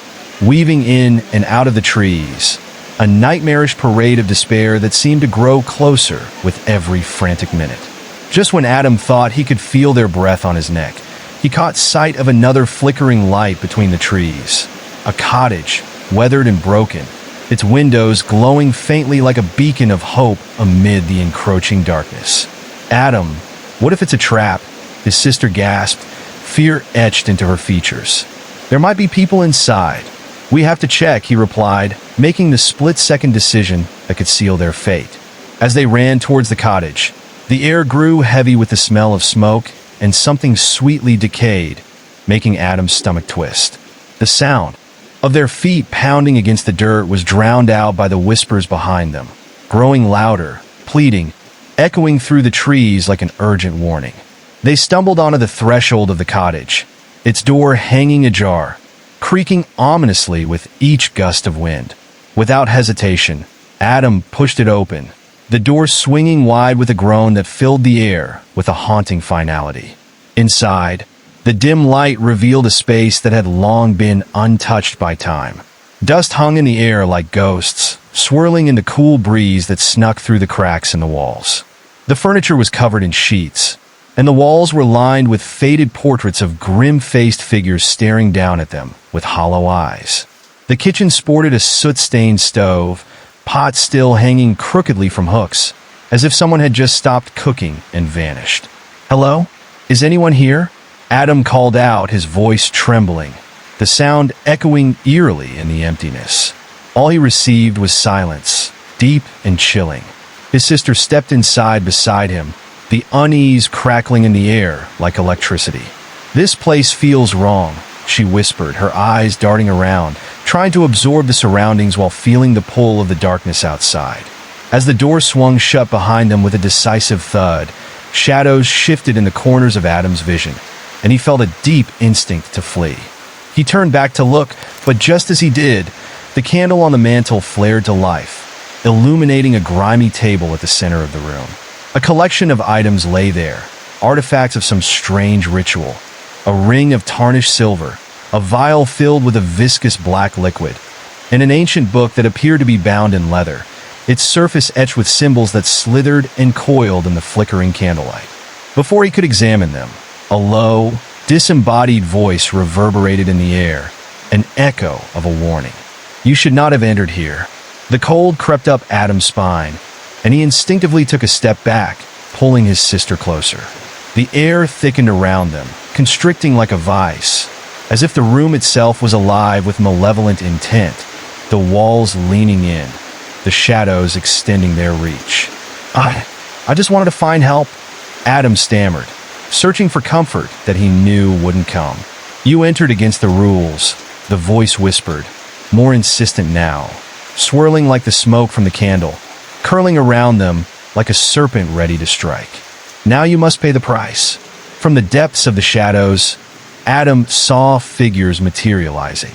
weaving in and out of the trees, a nightmarish parade of despair that seemed to grow closer with every frantic minute. Just when Adam thought he could feel their breath on his neck, he caught sight of another flickering light between the trees. A cottage, weathered and broken, its windows glowing faintly like a beacon of hope amid the encroaching darkness. "Adam, what if it's a trap?" his sister gasped, fear etched into her features. "There might be people inside. We have to check," he replied, making the split-second decision that could seal their fate. As they ran towards the cottage, the air grew heavy with the smell of smoke and something sweetly decayed, making Adam's stomach twist. The sound of their feet pounding against the dirt was drowned out by the whispers behind them, growing louder, pleading, echoing through the trees like an urgent warning. They stumbled onto the threshold of the cottage, its door hanging ajar, creaking ominously with each gust of wind. Without hesitation, Adam pushed it open, the door swinging wide with a groan that filled the air with a haunting finality. Inside, the dim light revealed a space that had long been untouched by time. Dust hung in the air like ghosts, swirling in the cool breeze that snuck through the cracks in the walls. The furniture was covered in sheets, and the walls were lined with faded portraits of grim-faced figures staring down at them with hollow eyes. The kitchen sported a soot-stained stove, pot still hanging crookedly from hooks, as if someone had just stopped cooking and vanished. "Hello? Is anyone here?" Adam called out, his voice trembling, the sound echoing eerily in the emptiness. All he received was silence, deep and chilling. His sister stepped inside beside him, the unease crackling in the air like electricity. "This place feels wrong," she whispered, her eyes darting around, trying to absorb the surroundings while feeling the pull of the darkness outside. As the door swung shut behind them with a decisive thud, shadows shifted in the corners of Adam's vision, and he felt a deep instinct to flee. He turned back to look, but just as he did, the candle on the mantel flared to life, illuminating a grimy table at the center of the room. A collection of items lay there, artifacts of some strange ritual. A ring of tarnished silver, a vial filled with a viscous black liquid, and an ancient book that appeared to be bound in leather, its surface etched with symbols that slithered and coiled in the flickering candlelight. Before he could examine them, a low, disembodied voice reverberated in the air, an echo of a warning. "You should not have entered here." The cold crept up Adam's spine, and he instinctively took a step back, pulling his sister closer. The air thickened around them, constricting like a vice, as if the room itself was alive with malevolent intent, the walls leaning in, the shadows extending their reach. I just wanted to find help," Adam stammered, searching for comfort that he knew wouldn't come. "You entered against the rules," the voice whispered, more insistent now, swirling like the smoke from the candle, curling around them like a serpent ready to strike. "Now you must pay the price." From the depths of the shadows, Adam saw figures materializing.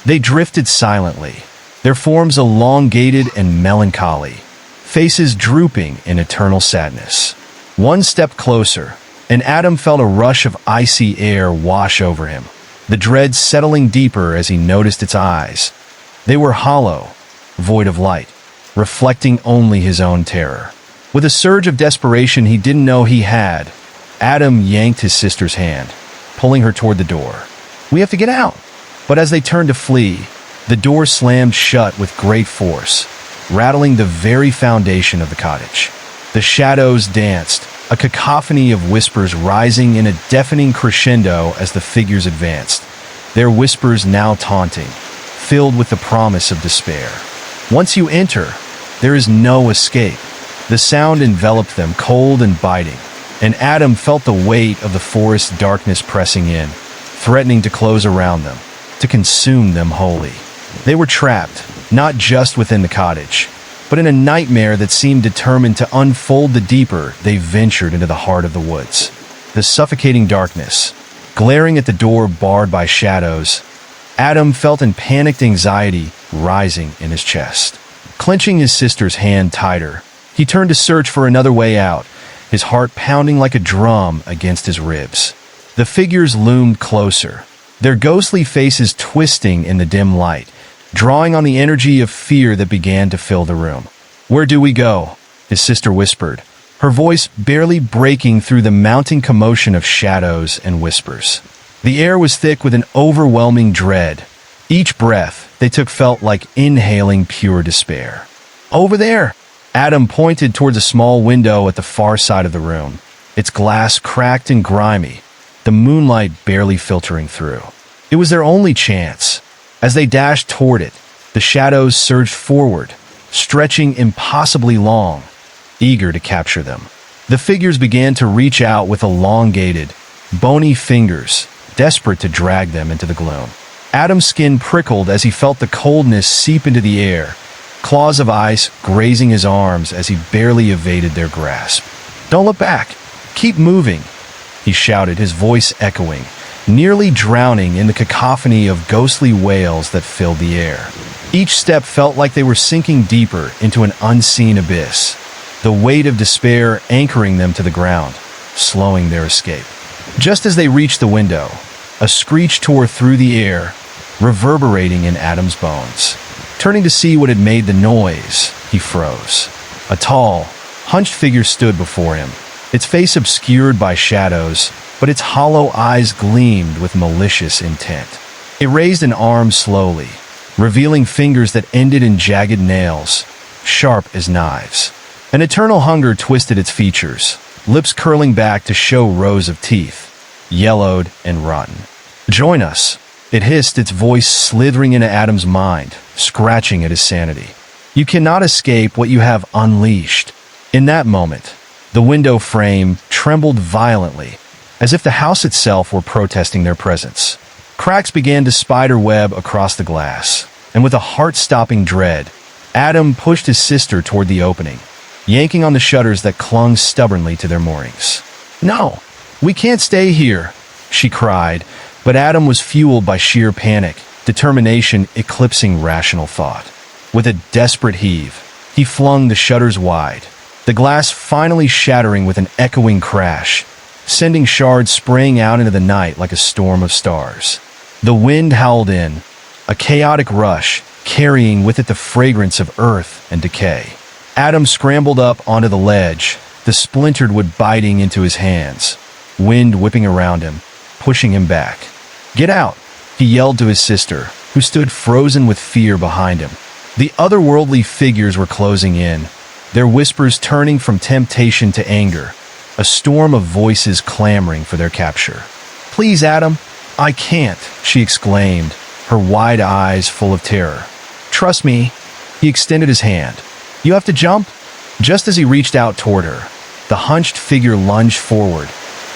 They drifted silently, their forms elongated and melancholy, faces drooping in eternal sadness. One step closer, and Adam felt a rush of icy air wash over him, the dread settling deeper as he noticed its eyes. They were hollow, void of light. reflecting only his own terror. With a surge of desperation he didn't know he had, Adam yanked his sister's hand, pulling her toward the door. "We have to get out." But as they turned to flee, the door slammed shut with great force, rattling the very foundation of the cottage. The shadows danced, a cacophony of whispers rising in a deafening crescendo as the figures advanced, their whispers now taunting, filled with the promise of despair. Once you enter, there is no escape. The sound enveloped them, cold and biting, and Adam felt the weight of the forest darkness pressing in, threatening to close around them, to consume them wholly. They were trapped, not just within the cottage, but in a nightmare that seemed determined to unfold the deeper they ventured into the heart of the woods. The suffocating darkness, glaring at the door barred by shadows, Adam felt in panicked anxiety rising in his chest. Clenching his sister's hand tighter, he turned to search for another way out, his heart pounding like a drum against his ribs. The figures loomed closer, their ghostly faces twisting in the dim light, drawing on the energy of fear that began to fill the room. "Where do we go?" his sister whispered, her voice barely breaking through the mounting commotion of shadows and whispers. The air was thick with an overwhelming dread. Each breath they took felt like inhaling pure despair. "Over there!" Adam pointed towards a small window at the far side of the room, its glass cracked and grimy, the moonlight barely filtering through. It was their only chance. As they dashed toward it, the shadows surged forward, stretching impossibly long, eager to capture them. The figures began to reach out with elongated, bony fingers, desperate to drag them into the gloom. Adam's skin prickled as he felt the coldness seep into the air, claws of ice grazing his arms as he barely evaded their grasp. "Don't look back! Keep moving!" he shouted, his voice echoing, nearly drowning in the cacophony of ghostly wails that filled the air. Each step felt like they were sinking deeper into an unseen abyss, the weight of despair anchoring them to the ground, slowing their escape. Just as they reached the window, a screech tore through the air, reverberating in Adam's bones. Turning to see what had made the noise, he froze. A tall, hunched figure stood before him, its face obscured by shadows, but its hollow eyes gleamed with malicious intent. It raised an arm slowly, revealing fingers that ended in jagged nails, sharp as knives. An eternal hunger twisted its features, lips curling back to show rows of teeth, yellowed and rotten. "Join us," it hissed, its voice slithering into Adam's mind, scratching at his sanity. "You cannot escape what you have unleashed." In that moment, the window frame trembled violently, as if the house itself were protesting their presence. Cracks began to spider web across the glass, and with a heart-stopping dread, Adam pushed his sister toward the opening, yanking on the shutters that clung stubbornly to their moorings. "No, we can't stay here," she cried, but Adam was fueled by sheer panic, determination eclipsing rational thought. With a desperate heave, he flung the shutters wide, the glass finally shattering with an echoing crash, sending shards spraying out into the night like a storm of stars. The wind howled in, a chaotic rush, carrying with it the fragrance of earth and decay. Adam scrambled up onto the ledge, the splintered wood biting into his hands, wind whipping around him, pushing him back. "Get out!" he yelled to his sister, who stood frozen with fear behind him. The otherworldly figures were closing in, their whispers turning from temptation to anger, a storm of voices clamoring for their capture. "Please, Adam, I can't," she exclaimed, her wide eyes full of terror. "Trust me." He extended his hand. "You have to jump?" Just as he reached out toward her, the hunched figure lunged forward,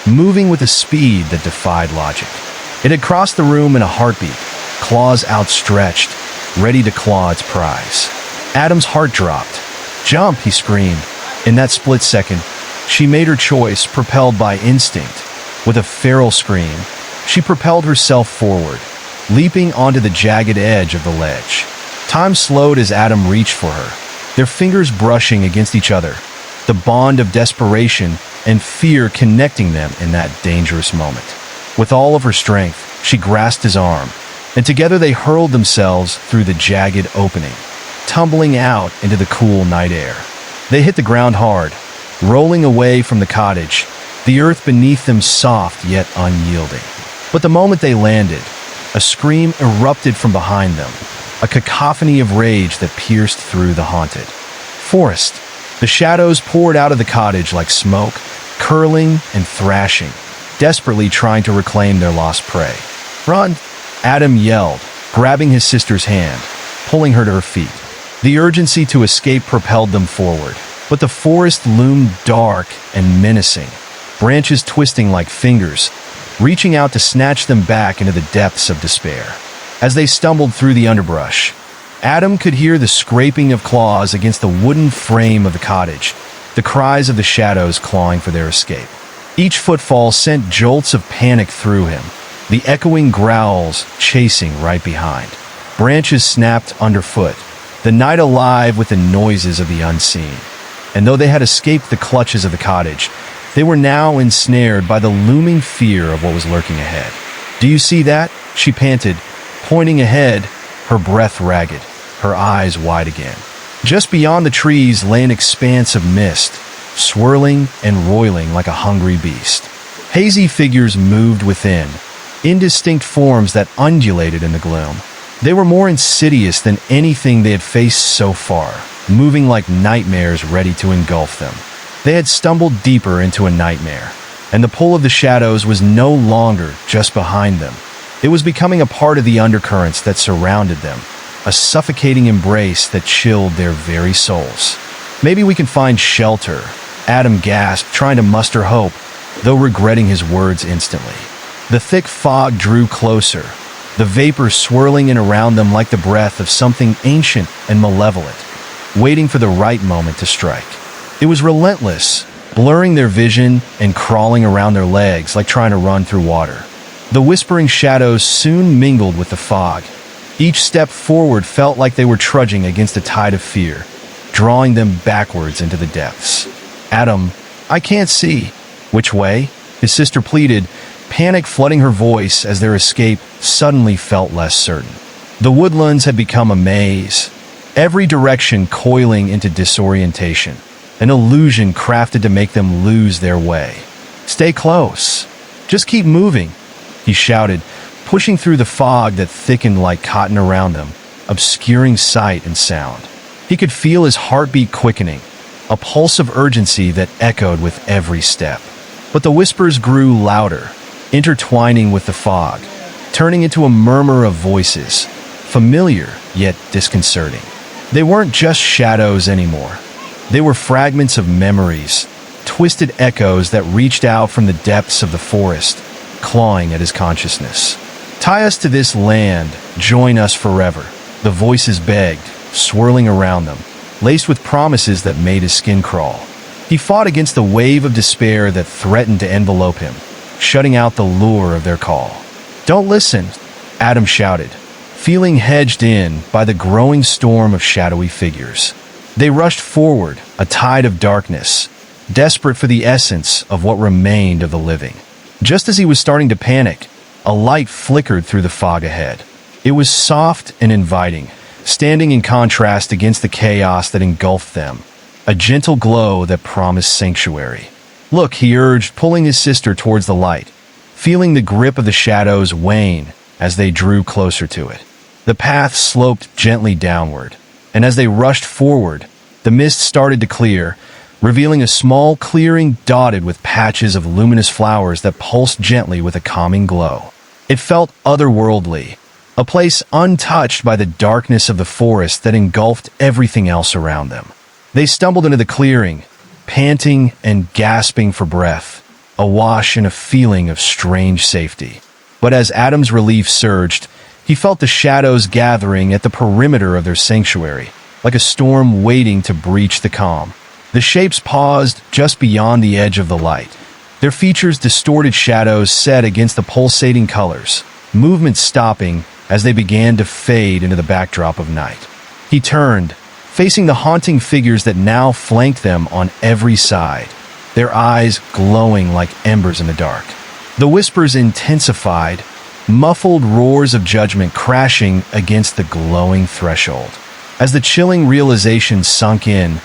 moving with a speed that defied logic. It had crossed the room in a heartbeat, claws outstretched, ready to claw its prize. Adam's heart dropped. "Jump!" he screamed. In that split second, she made her choice, propelled by instinct. With a feral scream, she propelled herself forward, leaping onto the jagged edge of the ledge. Time slowed as Adam reached for her, their fingers brushing against each other, the bond of desperation and fear connecting them in that dangerous moment. With all of her strength, she grasped his arm, and together they hurled themselves through the jagged opening. tumbling out into the cool night air. They hit the ground hard, rolling away from the cottage, the earth beneath them soft yet unyielding. But the moment they landed, a scream erupted from behind them, a cacophony of rage that pierced through the haunted forest. The shadows poured out of the cottage like smoke, curling and thrashing, desperately trying to reclaim their lost prey. "Run!" Adam yelled, grabbing his sister's hand, pulling her to her feet. The urgency to escape propelled them forward, but the forest loomed dark and menacing, branches twisting like fingers, reaching out to snatch them back into the depths of despair. As they stumbled through the underbrush, Adam could hear the scraping of claws against the wooden frame of the cottage, the cries of the shadows clawing for their escape. Each footfall sent jolts of panic through him, the echoing growls chasing right behind. Branches snapped underfoot, the night alive with the noises of the unseen. And though they had escaped the clutches of the cottage, they were now ensnared by the looming fear of what was lurking ahead. "Do you see that?" she panted, pointing ahead, her breath ragged, her eyes wide again. Just beyond the trees lay an expanse of mist, swirling and roiling like a hungry beast. Hazy figures moved within, indistinct forms that undulated in the gloom. They were more insidious than anything they had faced so far, moving like nightmares ready to engulf them. They had stumbled deeper into a nightmare, and the pull of the shadows was no longer just behind them. It was becoming a part of the undercurrents that surrounded them, a suffocating embrace that chilled their very souls. "Maybe we can find shelter," Adam gasped, trying to muster hope, though regretting his words instantly. The thick fog drew closer, the vapor swirling in around them like the breath of something ancient and malevolent, waiting for the right moment to strike. It was relentless, blurring their vision and crawling around their legs like trying to run through water. The whispering shadows soon mingled with the fog. Each step forward felt like they were trudging against a tide of fear, drawing them backwards into the depths. "Adam, I can't see." "Which way?" his sister pleaded, panic flooding her voice as their escape suddenly felt less certain. The woodlands had become a maze, every direction coiling into disorientation, an illusion crafted to make them lose their way. "Stay close. Just keep moving," he shouted, pushing through the fog that thickened like cotton around them, obscuring sight and sound. He could feel his heartbeat quickening, a pulse of urgency that echoed with every step. But the whispers grew louder, intertwining with the fog, turning into a murmur of voices, familiar yet disconcerting. They weren't just shadows anymore. They were fragments of memories, twisted echoes that reached out from the depths of the forest, clawing at his consciousness. "Tie us to this land, join us forever," the voices begged, swirling around them, laced with promises that made his skin crawl. He fought against the wave of despair that threatened to envelope him, shutting out the lure of their call. "Don't listen," Adam shouted, feeling hedged in by the growing storm of shadowy figures. They rushed forward, a tide of darkness, desperate for the essence of what remained of the living. Just as he was starting to panic, a light flickered through the fog ahead. It was soft and inviting, standing in contrast against the chaos that engulfed them, a gentle glow that promised sanctuary. "Look," he urged, pulling his sister towards the light, feeling the grip of the shadows wane as they drew closer to it. The path sloped gently downward, and as they rushed forward, the mist started to clear, revealing a small clearing dotted with patches of luminous flowers that pulsed gently with a calming glow. It felt otherworldly, a place untouched by the darkness of the forest that engulfed everything else around them. They stumbled into the clearing, panting and gasping for breath, awash in a feeling of strange safety. But as Adam's relief surged, he felt the shadows gathering at the perimeter of their sanctuary, like a storm waiting to breach the calm. The shapes paused just beyond the edge of the light, their features distorted shadows set against the pulsating colors, movement stopping as they began to fade into the backdrop of night. He turned, facing the haunting figures that now flanked them on every side, their eyes glowing like embers in the dark. The whispers intensified, muffled roars of judgment crashing against the glowing threshold. As the chilling realization sunk in,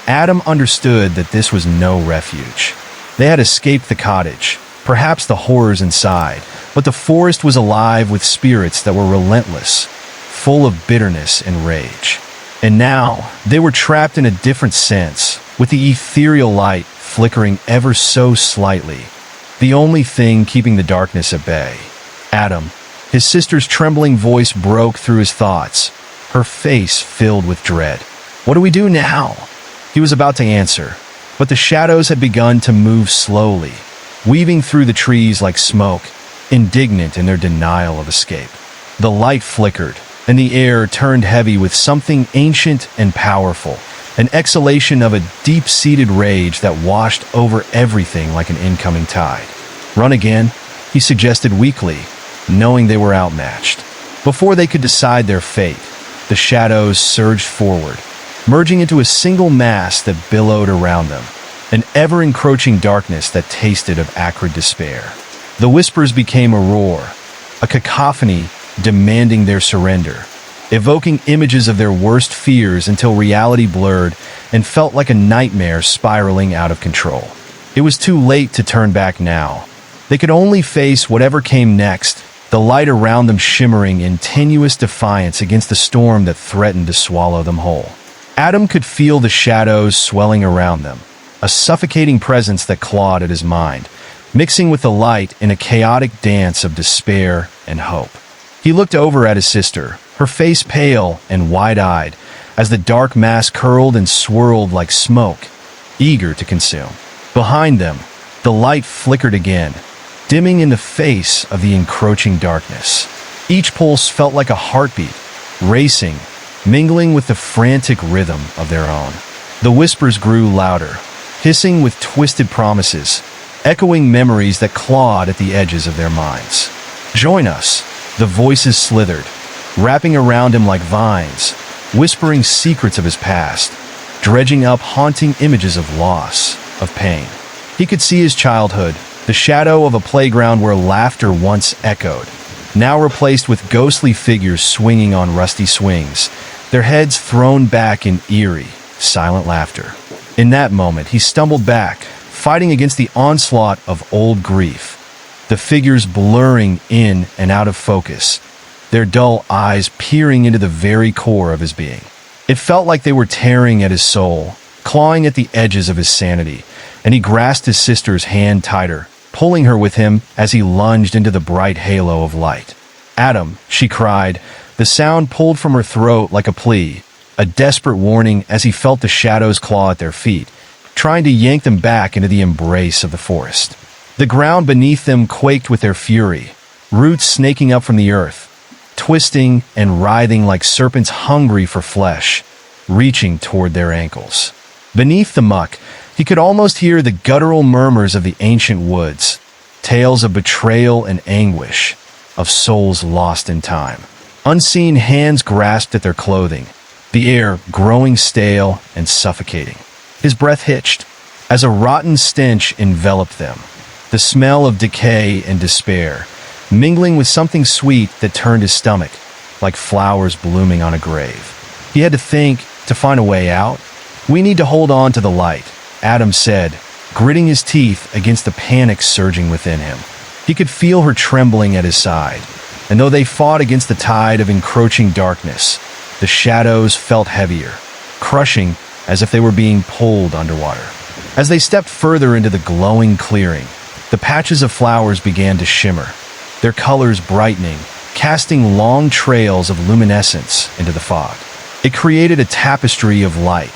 Adam understood that this was no refuge. They had escaped the cottage, perhaps the horrors inside, but the forest was alive with spirits that were relentless, full of bitterness and rage. And now, they were trapped in a different sense, with the ethereal light flickering ever so slightly, the only thing keeping the darkness at bay. Adam, his sister's trembling voice broke through his thoughts, her face filled with dread. "What do we do now?" He was about to answer, but the shadows had begun to move slowly, weaving through the trees like smoke, indignant in their denial of escape. The light flickered, and the air turned heavy with something ancient and powerful, an exhalation of a deep-seated rage that washed over everything like an incoming tide. "Run again," he suggested weakly, knowing they were outmatched. Before they could decide their fate, the shadows surged forward, merging into a single mass that billowed around them, an ever-encroaching darkness that tasted of acrid despair. The whispers became a roar, a cacophony demanding their surrender, evoking images of their worst fears until reality blurred and felt like a nightmare spiraling out of control. It was too late to turn back now. They could only face whatever came next, the light around them shimmering in tenuous defiance against the storm that threatened to swallow them whole. Adam could feel the shadows swelling around them, a suffocating presence that clawed at his mind, mixing with the light in a chaotic dance of despair and hope. He looked over at his sister, her face pale and wide-eyed, as the dark mass curled and swirled like smoke, eager to consume. Behind them, the light flickered again, dimming in the face of the encroaching darkness. Each pulse felt like a heartbeat, racing, mingling with the frantic rhythm of their own. The whispers grew louder, hissing with twisted promises, echoing memories that clawed at the edges of their minds. "Join us," the voices slithered, wrapping around him like vines, whispering secrets of his past, dredging up haunting images of loss, of pain. He could see his childhood, the shadow of a playground where laughter once echoed, now replaced with ghostly figures swinging on rusty swings, their heads thrown back in eerie, silent laughter. In that moment, he stumbled back, fighting against the onslaught of old grief, the figures blurring in and out of focus, their dull eyes peering into the very core of his being. It felt like they were tearing at his soul, clawing at the edges of his sanity, and he grasped his sister's hand tighter, pulling her with him as he lunged into the bright halo of light. "Adam," she cried, the sound pulled from her throat like a plea, a desperate warning as he felt the shadows claw at their feet, trying to yank them back into the embrace of the forest. The ground beneath them quaked with their fury, roots snaking up from the earth, twisting and writhing like serpents hungry for flesh, reaching toward their ankles. Beneath the muck, he could almost hear the guttural murmurs of the ancient woods, tales of betrayal and anguish, of souls lost in time. Unseen hands grasped at their clothing, the air growing stale and suffocating. His breath hitched, as a rotten stench enveloped them, the smell of decay and despair, mingling with something sweet that turned his stomach, like flowers blooming on a grave. He had to think, to find a way out. "We need to hold on to the light," Adam said, gritting his teeth against the panic surging within him. He could feel her trembling at his side, and though they fought against the tide of encroaching darkness, the shadows felt heavier, crushing as if they were being pulled underwater. As they stepped further into the glowing clearing, the patches of flowers began to shimmer, their colors brightening, casting long trails of luminescence into the fog. It created a tapestry of light,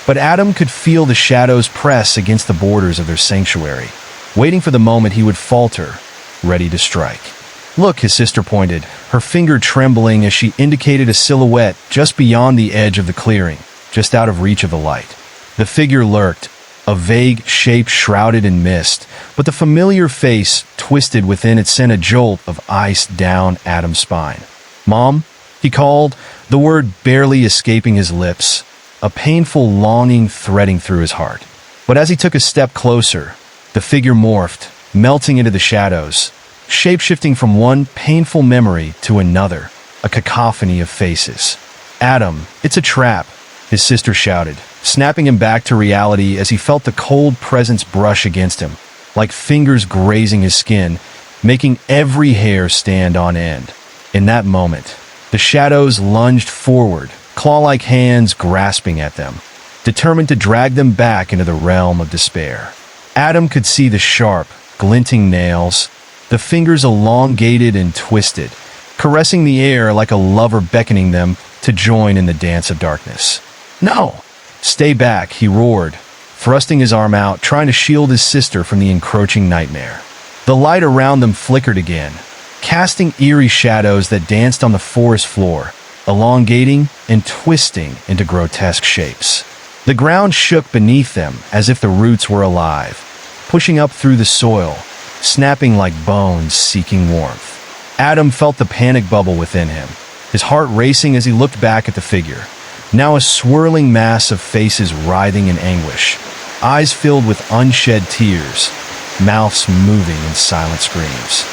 but Adam could feel the shadows press against the borders of their sanctuary, waiting for the moment he would falter, ready to strike. "Look," his sister pointed, her finger trembling as she indicated a silhouette just beyond the edge of the clearing, just out of reach of the light. The figure lurked, a vague shape shrouded in mist, but the familiar face twisted within it sent a jolt of ice down Adam's spine. "Mom?" he called, the word barely escaping his lips, a painful longing threading through his heart. But as he took a step closer, the figure morphed, melting into the shadows, shape-shifting from one painful memory to another, a cacophony of faces. "Adam, it's a trap," his sister shouted, snapping him back to reality as he felt the cold presence brush against him, like fingers grazing his skin, making every hair stand on end. In that moment, the shadows lunged forward, claw-like hands grasping at them, determined to drag them back into the realm of despair. Adam could see the sharp, glinting nails, the fingers elongated and twisted, caressing the air like a lover beckoning them to join in the dance of darkness. "No! Stay back," he roared, thrusting his arm out, trying to shield his sister from the encroaching nightmare. The light around them flickered again, casting eerie shadows that danced on the forest floor, elongating and twisting into grotesque shapes. The ground shook beneath them as if the roots were alive, pushing up through the soil, snapping like bones seeking warmth. Adam felt the panic bubble within him, his heart racing as he looked back at the figure, now a swirling mass of faces writhing in anguish, eyes filled with unshed tears, mouths moving in silent screams.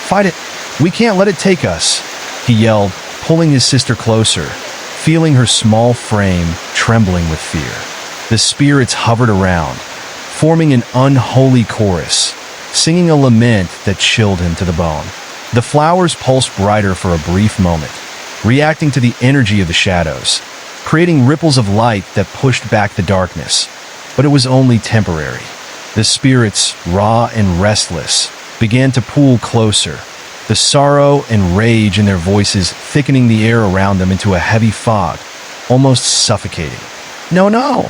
"Fight it! We can't let it take us!" he yelled, pulling his sister closer, feeling her small frame trembling with fear. The spirits hovered around, forming an unholy chorus, singing a lament that chilled him to the bone. The flowers pulsed brighter for a brief moment, reacting to the energy of the shadows, creating ripples of light that pushed back the darkness. But it was only temporary. The spirits, raw and restless, began to pool closer, the sorrow and rage in their voices thickening the air around them into a heavy fog, almost suffocating. "No, no!"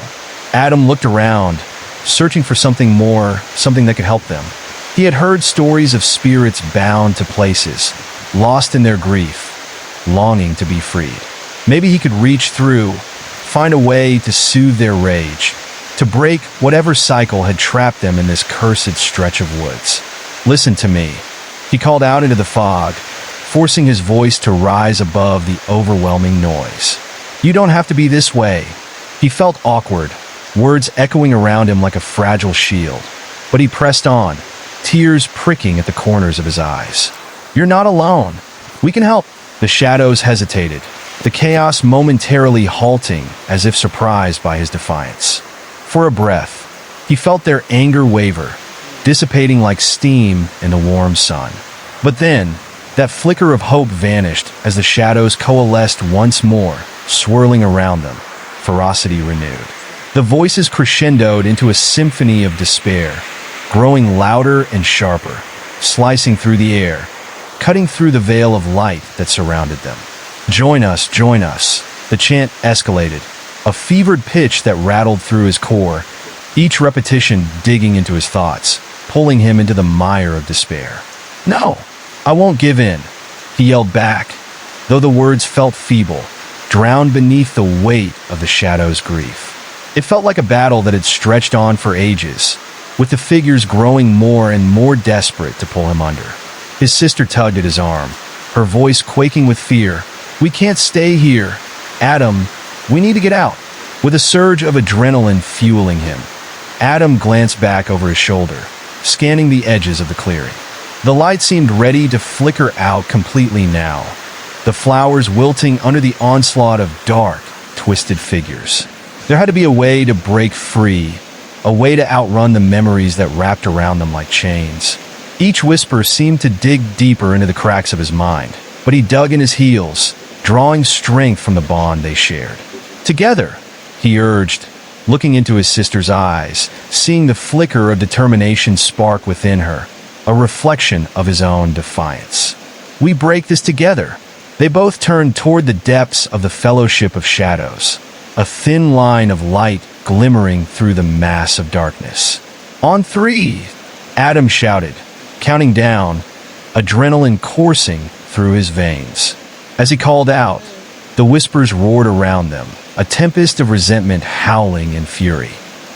Adam looked around, searching for something more, something that could help them. He had heard stories of spirits bound to places, lost in their grief, longing to be freed. Maybe he could reach through, find a way to soothe their rage, to break whatever cycle had trapped them in this cursed stretch of woods. "Listen to me," he called out into the fog, forcing his voice to rise above the overwhelming noise. "You don't have to be this way." He felt awkward, words echoing around him like a fragile shield. But he pressed on, tears pricking at the corners of his eyes. "You're not alone. We can help." The shadows hesitated, the chaos momentarily halting as if surprised by his defiance. For a breath, he felt their anger waver, dissipating like steam in the warm sun. But then, that flicker of hope vanished as the shadows coalesced once more, swirling around them, ferocity renewed. The voices crescendoed into a symphony of despair, growing louder and sharper, slicing through the air, cutting through the veil of light that surrounded them. "Join us, join us." The chant escalated, a fevered pitch that rattled through his core, each repetition digging into his thoughts, pulling him into the mire of despair. "No, I won't give in," he yelled back, though the words felt feeble, drowned beneath the weight of the shadow's grief. It felt like a battle that had stretched on for ages, with the figures growing more and more desperate to pull him under. His sister tugged at his arm, her voice quaking with fear. "We can't stay here. Adam, we need to get out." With a surge of adrenaline fueling him, Adam glanced back over his shoulder, scanning the edges of the clearing. The light seemed ready to flicker out completely now, the flowers wilting under the onslaught of dark, twisted figures. There had to be a way to break free, a way to outrun the memories that wrapped around them like chains. Each whisper seemed to dig deeper into the cracks of his mind, but he dug in his heels, drawing strength from the bond they shared. "Together," he urged, looking into his sister's eyes, seeing the flicker of determination spark within her, a reflection of his own defiance. "We break this together." They both turned toward the depths of the Fellowship of Shadows, a thin line of light glimmering through the mass of darkness. "On three," Adam shouted, counting down, adrenaline coursing through his veins. As he called out, the whispers roared around them, a tempest of resentment howling in fury.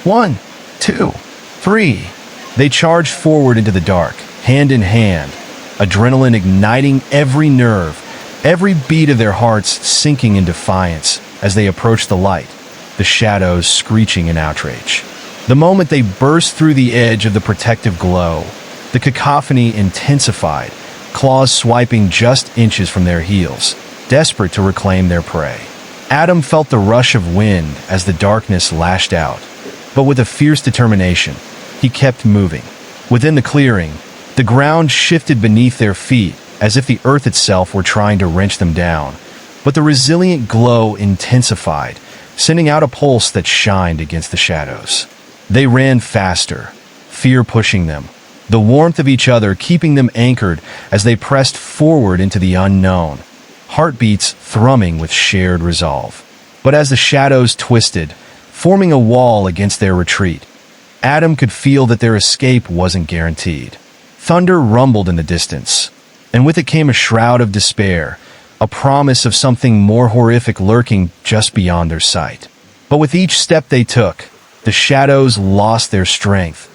"1, 2, 3. They charged forward into the dark, hand in hand, adrenaline igniting every nerve, every beat of their hearts sinking in defiance as they approached the light, the shadows screeching in outrage. The moment they burst through the edge of the protective glow, the cacophony intensified, claws swiping just inches from their heels, desperate to reclaim their prey. Adam felt the rush of wind as the darkness lashed out, but with a fierce determination, he kept moving. Within the clearing, the ground shifted beneath their feet as if the earth itself were trying to wrench them down, but the resilient glow intensified, sending out a pulse that shined against the shadows. They ran faster, fear pushing them, the warmth of each other keeping them anchored as they pressed forward into the unknown, heartbeats thrumming with shared resolve. But as the shadows twisted, forming a wall against their retreat, Adam could feel that their escape wasn't guaranteed. Thunder rumbled in the distance, and with it came a shroud of despair, a promise of something more horrific lurking just beyond their sight. But with each step they took, the shadows lost their strength,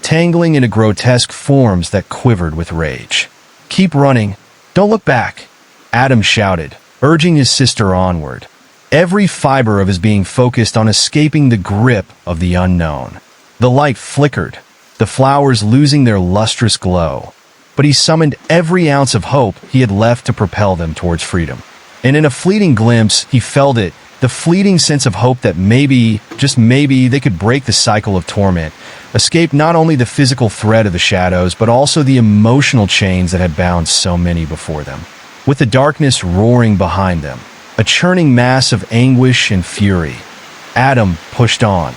tangling into grotesque forms that quivered with rage. "Keep running. Don't look back," Adam shouted, urging his sister onward, every fiber of his being focused on escaping the grip of the unknown. The light flickered, the flowers losing their lustrous glow, but he summoned every ounce of hope he had left to propel them towards freedom. And in a fleeting glimpse, he felt it, the fleeting sense of hope that maybe, just maybe, they could break the cycle of torment, escape not only the physical threat of the shadows, but also the emotional chains that had bound so many before them. With the darkness roaring behind them, a churning mass of anguish and fury, Adam pushed on,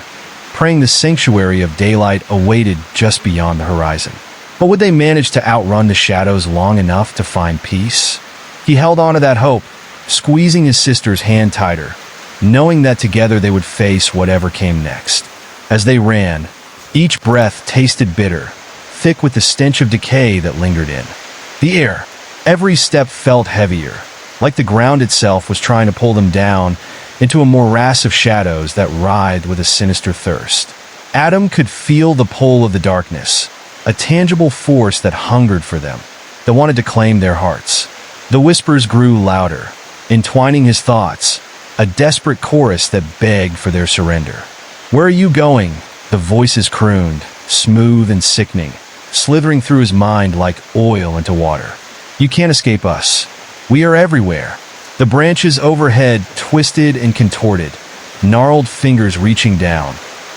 praying the sanctuary of daylight awaited just beyond the horizon. But would they manage to outrun the shadows long enough to find peace? He held on to that hope, squeezing his sister's hand tighter, knowing that together they would face whatever came next. As they ran, each breath tasted bitter, thick with the stench of decay that lingered in the air. Every step felt heavier, like the ground itself was trying to pull them down into a morass of shadows that writhed with a sinister thirst. Adam could feel the pull of the darkness, a tangible force that hungered for them, that wanted to claim their hearts. The whispers grew louder, entwining his thoughts, a desperate chorus that begged for their surrender. "Where are you going?" the voices crooned, smooth and sickening, slithering through his mind like oil into water. "You can't escape us. We are everywhere." The branches overhead twisted and contorted, gnarled fingers reaching down,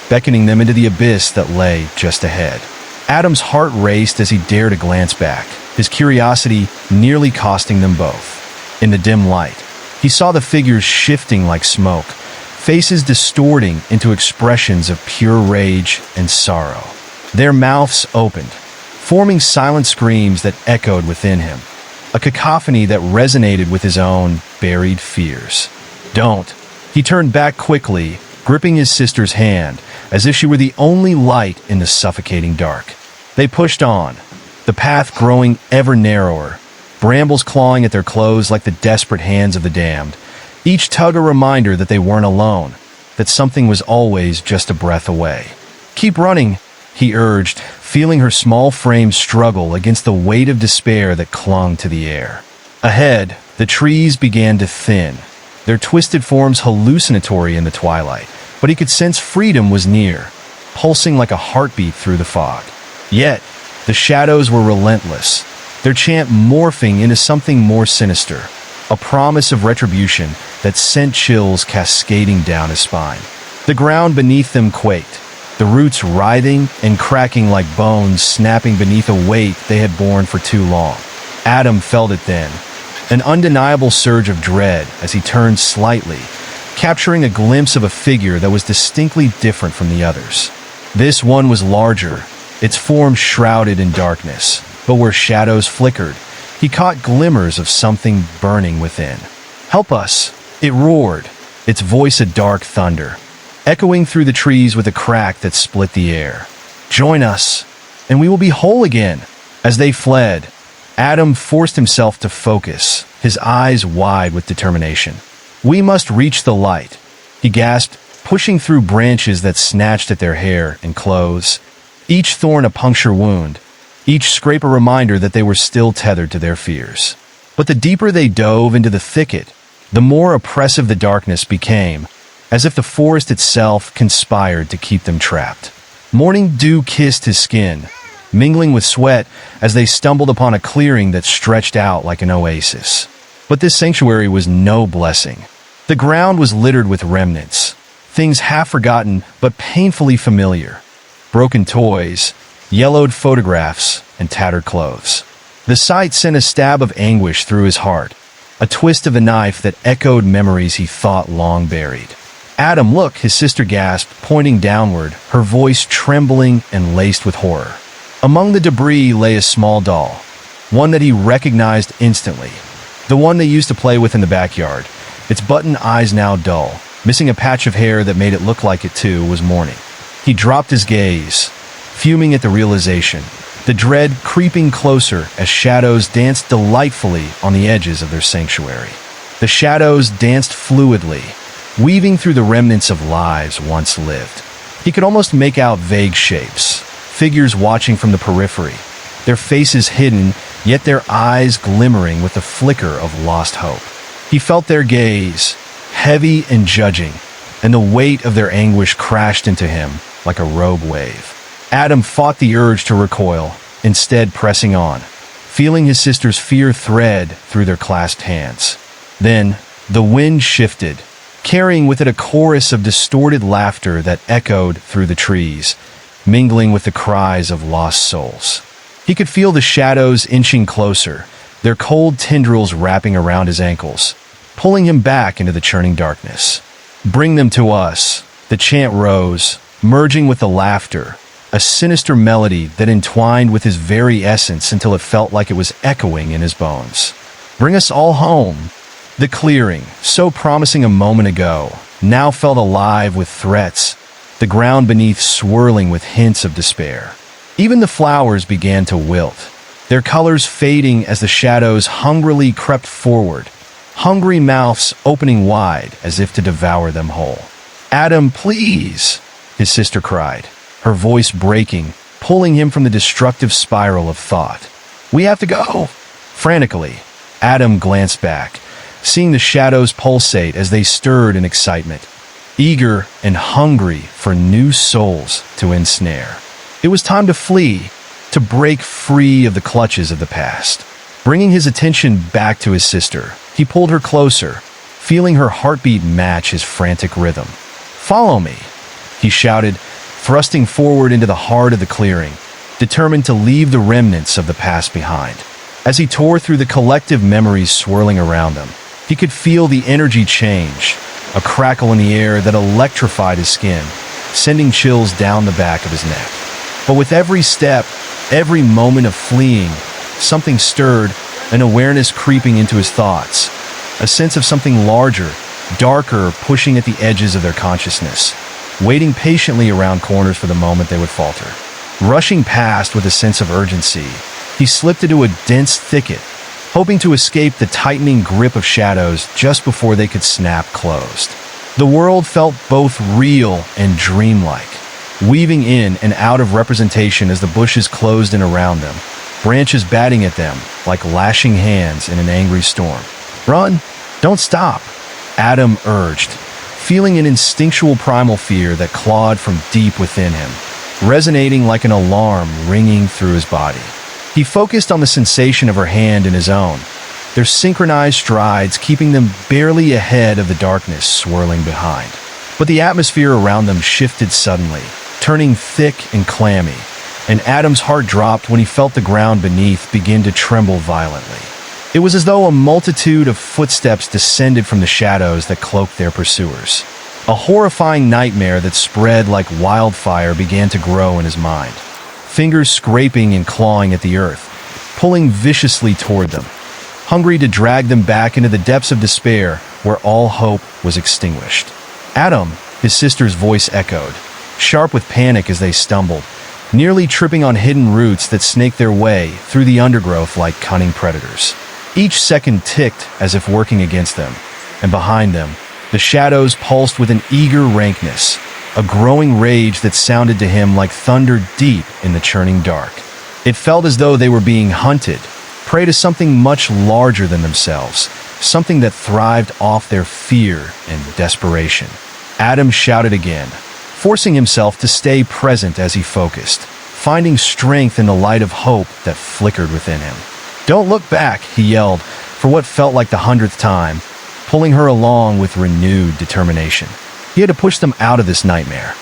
beckoning them into the abyss that lay just ahead. Adam's heart raced as he dared a glance back, his curiosity nearly costing them both. In the dim light, he saw the figures shifting like smoke, faces distorting into expressions of pure rage and sorrow. Their mouths opened, forming silent screams that echoed within him, a cacophony that resonated with his own buried fears. "Don't." He turned back quickly, gripping his sister's hand, as if she were the only light in the suffocating dark. They pushed on, the path growing ever narrower, brambles clawing at their clothes like the desperate hands of the damned, each tug a reminder that they weren't alone, that something was always just a breath away. "Keep running," he urged, feeling her small frame struggle against the weight of despair that clung to the air. Ahead, the trees began to thin, their twisted forms hallucinatory in the twilight, but he could sense freedom was near, pulsing like a heartbeat through the fog. Yet, the shadows were relentless, their chant morphing into something more sinister, a promise of retribution that sent chills cascading down his spine. The ground beneath them quaked, the roots writhing and cracking like bones snapping beneath a weight they had borne for too long. Adam felt it then, an undeniable surge of dread as he turned slightly, capturing a glimpse of a figure that was distinctly different from the others. This one was larger, its form shrouded in darkness, but where shadows flickered, he caught glimmers of something burning within. "Help us!" it roared, its voice a dark thunder, echoing through the trees with a crack that split the air. "Join us, and we will be whole again." As they fled, Adam forced himself to focus, his eyes wide with determination. "We must reach the light," he gasped, pushing through branches that snatched at their hair and clothes, each thorn a puncture wound, each scrape a reminder that they were still tethered to their fears. But the deeper they dove into the thicket, the more oppressive the darkness became, as if the forest itself conspired to keep them trapped. Morning dew kissed his skin, mingling with sweat as they stumbled upon a clearing that stretched out like an oasis. But this sanctuary was no blessing. The ground was littered with remnants, things half forgotten but painfully familiar. Broken toys, yellowed photographs, and tattered clothes. The sight sent a stab of anguish through his heart, a twist of a knife that echoed memories he thought long buried. "Adam, look," his sister gasped, pointing downward, her voice trembling and laced with horror. Among the debris lay a small doll, one that he recognized instantly, the one they used to play with in the backyard, its button eyes now dull, missing a patch of hair that made it look like it too was mourning. He dropped his gaze, fuming at the realization, the dread creeping closer as shadows danced delightfully on the edges of their sanctuary. The shadows danced fluidly, weaving through the remnants of lives once lived. He could almost make out vague shapes, figures watching from the periphery, their faces hidden, yet their eyes glimmering with the flicker of lost hope. He felt their gaze, heavy and judging, and the weight of their anguish crashed into him like a rogue wave. Adam fought the urge to recoil, instead pressing on, feeling his sister's fear thread through their clasped hands. Then, the wind shifted, carrying with it a chorus of distorted laughter that echoed through the trees, mingling with the cries of lost souls. He could feel the shadows inching closer, their cold tendrils wrapping around his ankles, pulling him back into the churning darkness. "Bring them to us," the chant rose, merging with the laughter, a sinister melody that entwined with his very essence until it felt like it was echoing in his bones. "Bring us all home." The clearing, so promising a moment ago, now felt alive with threats, the ground beneath swirling with hints of despair. Even the flowers began to wilt, their colors fading as the shadows hungrily crept forward, hungry mouths opening wide as if to devour them whole. "Adam, please," his sister cried, her voice breaking, pulling him from the destructive spiral of thought. "We have to go." Frantically, Adam glanced back, seeing the shadows pulsate as they stirred in excitement, eager and hungry for new souls to ensnare. It was time to flee, to break free of the clutches of the past. Bringing his attention back to his sister, he pulled her closer, feeling her heartbeat match his frantic rhythm. "Follow me," he shouted, thrusting forward into the heart of the clearing, determined to leave the remnants of the past behind. As he tore through the collective memories swirling around them, he could feel the energy change, a crackle in the air that electrified his skin, sending chills down the back of his neck. But with every step, every moment of fleeing, something stirred, an awareness creeping into his thoughts, a sense of something larger, darker, pushing at the edges of their consciousness, waiting patiently around corners for the moment they would falter. Rushing past with a sense of urgency, he slipped into a dense thicket, hoping to escape the tightening grip of shadows just before they could snap closed. The world felt both real and dreamlike, weaving in and out of representation as the bushes closed in around them, branches batting at them like lashing hands in an angry storm. "Run! Don't stop!" Adam urged, feeling an instinctual primal fear that clawed from deep within him, resonating like an alarm ringing through his body. He focused on the sensation of her hand in his own, their synchronized strides keeping them barely ahead of the darkness swirling behind. But the atmosphere around them shifted suddenly, turning thick and clammy, and Adam's heart dropped when he felt the ground beneath begin to tremble violently. It was as though a multitude of footsteps descended from the shadows that cloaked their pursuers. A horrifying nightmare that spread like wildfire began to grow in his mind, fingers scraping and clawing at the earth, pulling viciously toward them, hungry to drag them back into the depths of despair where all hope was extinguished. "Adam," his sister's voice echoed, sharp with panic as they stumbled, nearly tripping on hidden roots that snaked their way through the undergrowth like cunning predators. Each second ticked as if working against them, and behind them, the shadows pulsed with an eager rankness, a growing rage that sounded to him like thunder deep in the churning dark. It felt as though they were being hunted, prey to something much larger than themselves, something that thrived off their fear and desperation. Adam shouted again, forcing himself to stay present as he focused, finding strength in the light of hope that flickered within him. "Don't look back," he yelled, for what felt like the 100th time. pulling her along with renewed determination. He had to push them out of this nightmare.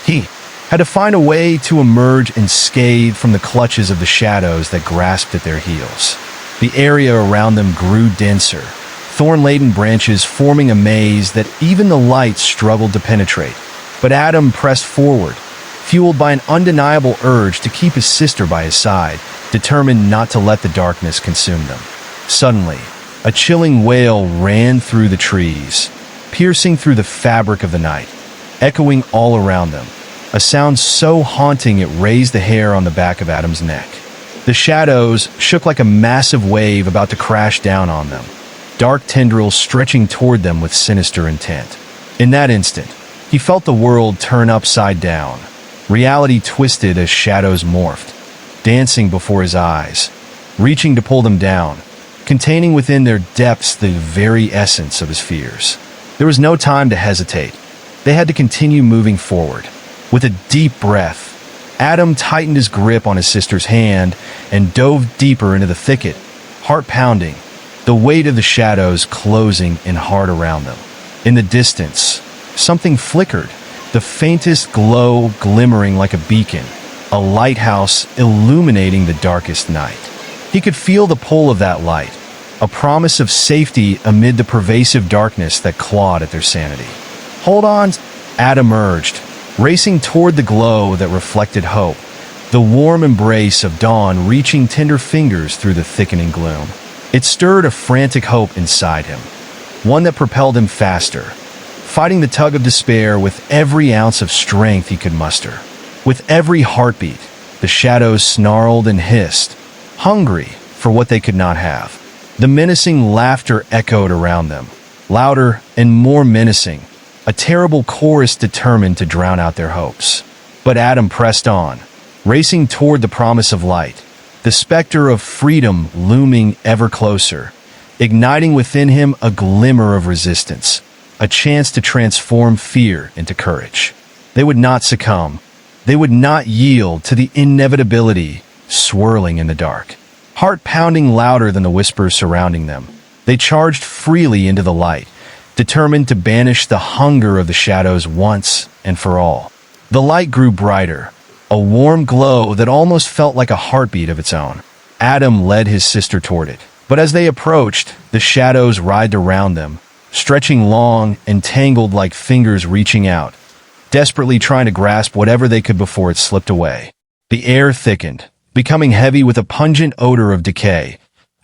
He had to find a way to emerge unscathed from the clutches of the shadows that grasped at their heels. The area around them grew denser, thorn-laden branches forming a maze that even the light struggled to penetrate. But Adam pressed forward, fueled by an undeniable urge to keep his sister by his side, determined not to let the darkness consume them. Suddenly, a chilling wail ran through the trees, piercing through the fabric of the night, echoing all around them. A sound so haunting it raised the hair on the back of Adam's neck. The shadows shook like a massive wave about to crash down on them, dark tendrils stretching toward them with sinister intent. In that instant, he felt the world turn upside down. Reality twisted as shadows morphed, dancing before his eyes, reaching to pull them down, containing within their depths the very essence of his fears. There was no time to hesitate. They had to continue moving forward. With a deep breath, Adam tightened his grip on his sister's hand and dove deeper into the thicket, heart pounding, the weight of the shadows closing in hard around them. In the distance, something flickered, the faintest glow glimmering like a beacon, a lighthouse illuminating the darkest night. He could feel the pull of that light, a promise of safety amid the pervasive darkness that clawed at their sanity. "Hold on," Adam urged, racing toward the glow that reflected hope, the warm embrace of dawn reaching tender fingers through the thickening gloom. It stirred a frantic hope inside him, one that propelled him faster, fighting the tug of despair with every ounce of strength he could muster. With every heartbeat, the shadows snarled and hissed, hungry for what they could not have. The menacing laughter echoed around them, louder and more menacing, a terrible chorus determined to drown out their hopes. But Adam pressed on, racing toward the promise of light, the specter of freedom looming ever closer, igniting within him a glimmer of resistance, a chance to transform fear into courage. They would not succumb. They would not yield to the inevitability swirling in the dark. Heart pounding louder than the whispers surrounding them, they charged freely into the light, determined to banish the hunger of the shadows once and for all. The light grew brighter, a warm glow that almost felt like a heartbeat of its own. Adam led his sister toward it, but as they approached, the shadows writhed around them, stretching long and tangled like fingers reaching out, desperately trying to grasp whatever they could before it slipped away. The air thickened, becoming heavy with a pungent odor of decay,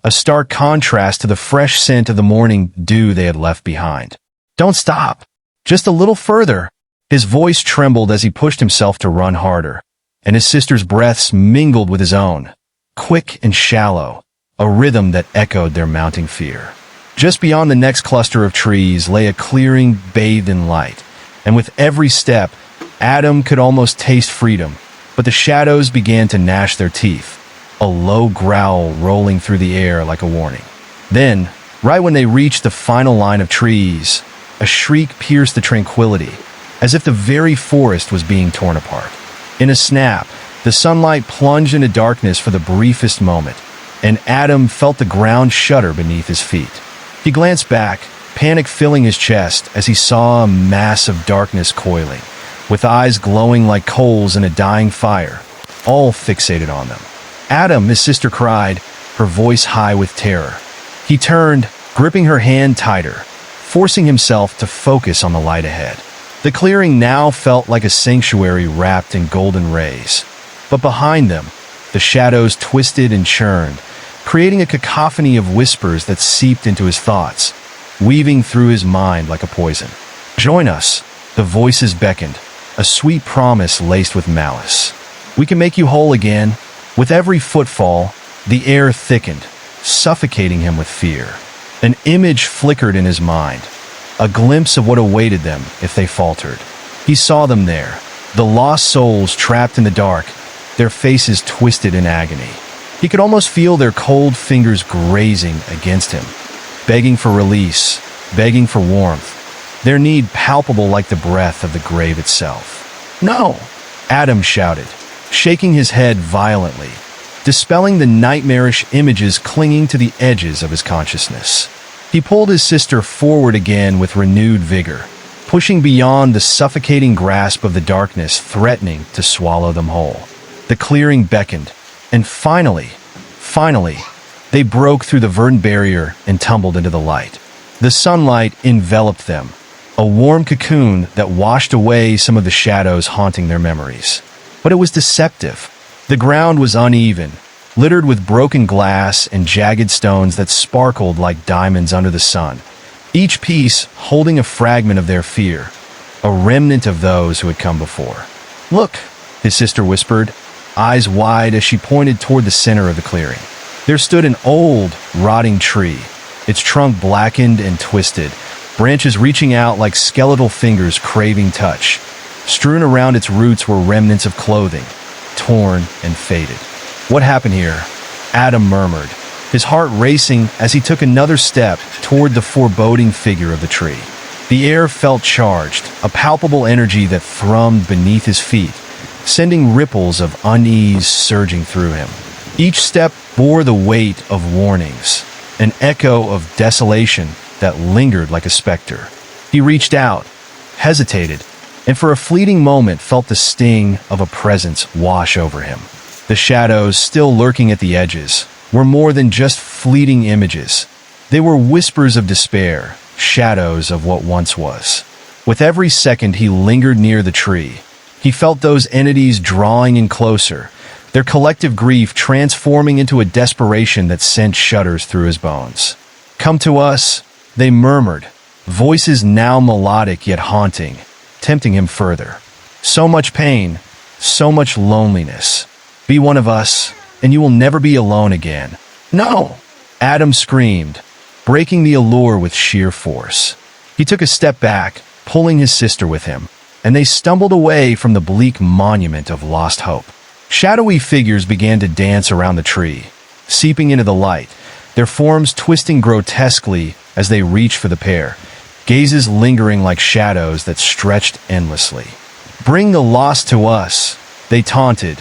a stark contrast to the fresh scent of the morning dew they had left behind. "Don't stop! Just a little further!" His voice trembled as he pushed himself to run harder, and his sister's breaths mingled with his own, quick and shallow, a rhythm that echoed their mounting fear. Just beyond the next cluster of trees lay a clearing bathed in light, and with every step, Adam could almost taste freedom, but the shadows began to gnash their teeth, a low growl rolling through the air like a warning. Then, right when they reached the final line of trees, a shriek pierced the tranquility, as if the very forest was being torn apart. In a snap, the sunlight plunged into darkness for the briefest moment, and Adam felt the ground shudder beneath his feet. He glanced back, panic filling his chest as he saw a mass of darkness coiling, with eyes glowing like coals in a dying fire, all fixated on them. "Adam," his sister cried, her voice high with terror. He turned, gripping her hand tighter, forcing himself to focus on the light ahead. The clearing now felt like a sanctuary wrapped in golden rays. But behind them, the shadows twisted and churned, creating a cacophony of whispers that seeped into his thoughts, weaving through his mind like a poison. "Join us," the voices beckoned, a sweet promise laced with malice. "We can make you whole again." With every footfall, the air thickened, suffocating him with fear. An image flickered in his mind, a glimpse of what awaited them if they faltered. He saw them there, the lost souls trapped in the dark, their faces twisted in agony. He could almost feel their cold fingers grazing against him, begging for release, begging for warmth, their need palpable like the breath of the grave itself. "No!" Adam shouted, shaking his head violently, dispelling the nightmarish images clinging to the edges of his consciousness. He pulled his sister forward again with renewed vigor, pushing beyond the suffocating grasp of the darkness, threatening to swallow them whole. The clearing beckoned, and finally, they broke through the verdant barrier and tumbled into the light. The sunlight enveloped them, a warm cocoon that washed away some of the shadows haunting their memories. But it was deceptive. The ground was uneven, littered with broken glass and jagged stones that sparkled like diamonds under the sun, each piece holding a fragment of their fear, a remnant of those who had come before. "Look," his sister whispered, eyes wide as she pointed toward the center of the clearing. There stood an old, rotting tree, its trunk blackened and twisted, branches reaching out like skeletal fingers craving touch. Strewn around its roots were remnants of clothing, torn and faded. "What happened here?" Adam murmured, his heart racing as he took another step toward the foreboding figure of the tree. The air felt charged, a palpable energy that thrummed beneath his feet, sending ripples of unease surging through him. Each step bore the weight of warnings, an echo of desolation that lingered like a specter. He reached out, hesitated, and for a fleeting moment felt the sting of a presence wash over him. The shadows, still lurking at the edges, were more than just fleeting images. They were whispers of despair, shadows of what once was. With every second he lingered near the tree, he felt those entities drawing in closer, their collective grief transforming into a desperation that sent shudders through his bones. "Come to us," they murmured, voices now melodic yet haunting, tempting him further. "So much pain, so much loneliness. Be one of us, and you will never be alone again." "No!" Adam screamed, breaking the allure with sheer force. He took a step back, pulling his sister with him, and they stumbled away from the bleak monument of lost hope. Shadowy figures began to dance around the tree, seeping into the light, their forms twisting grotesquely as they reached for the pair, gazes lingering like shadows that stretched endlessly. "Bring the lost to us," they taunted,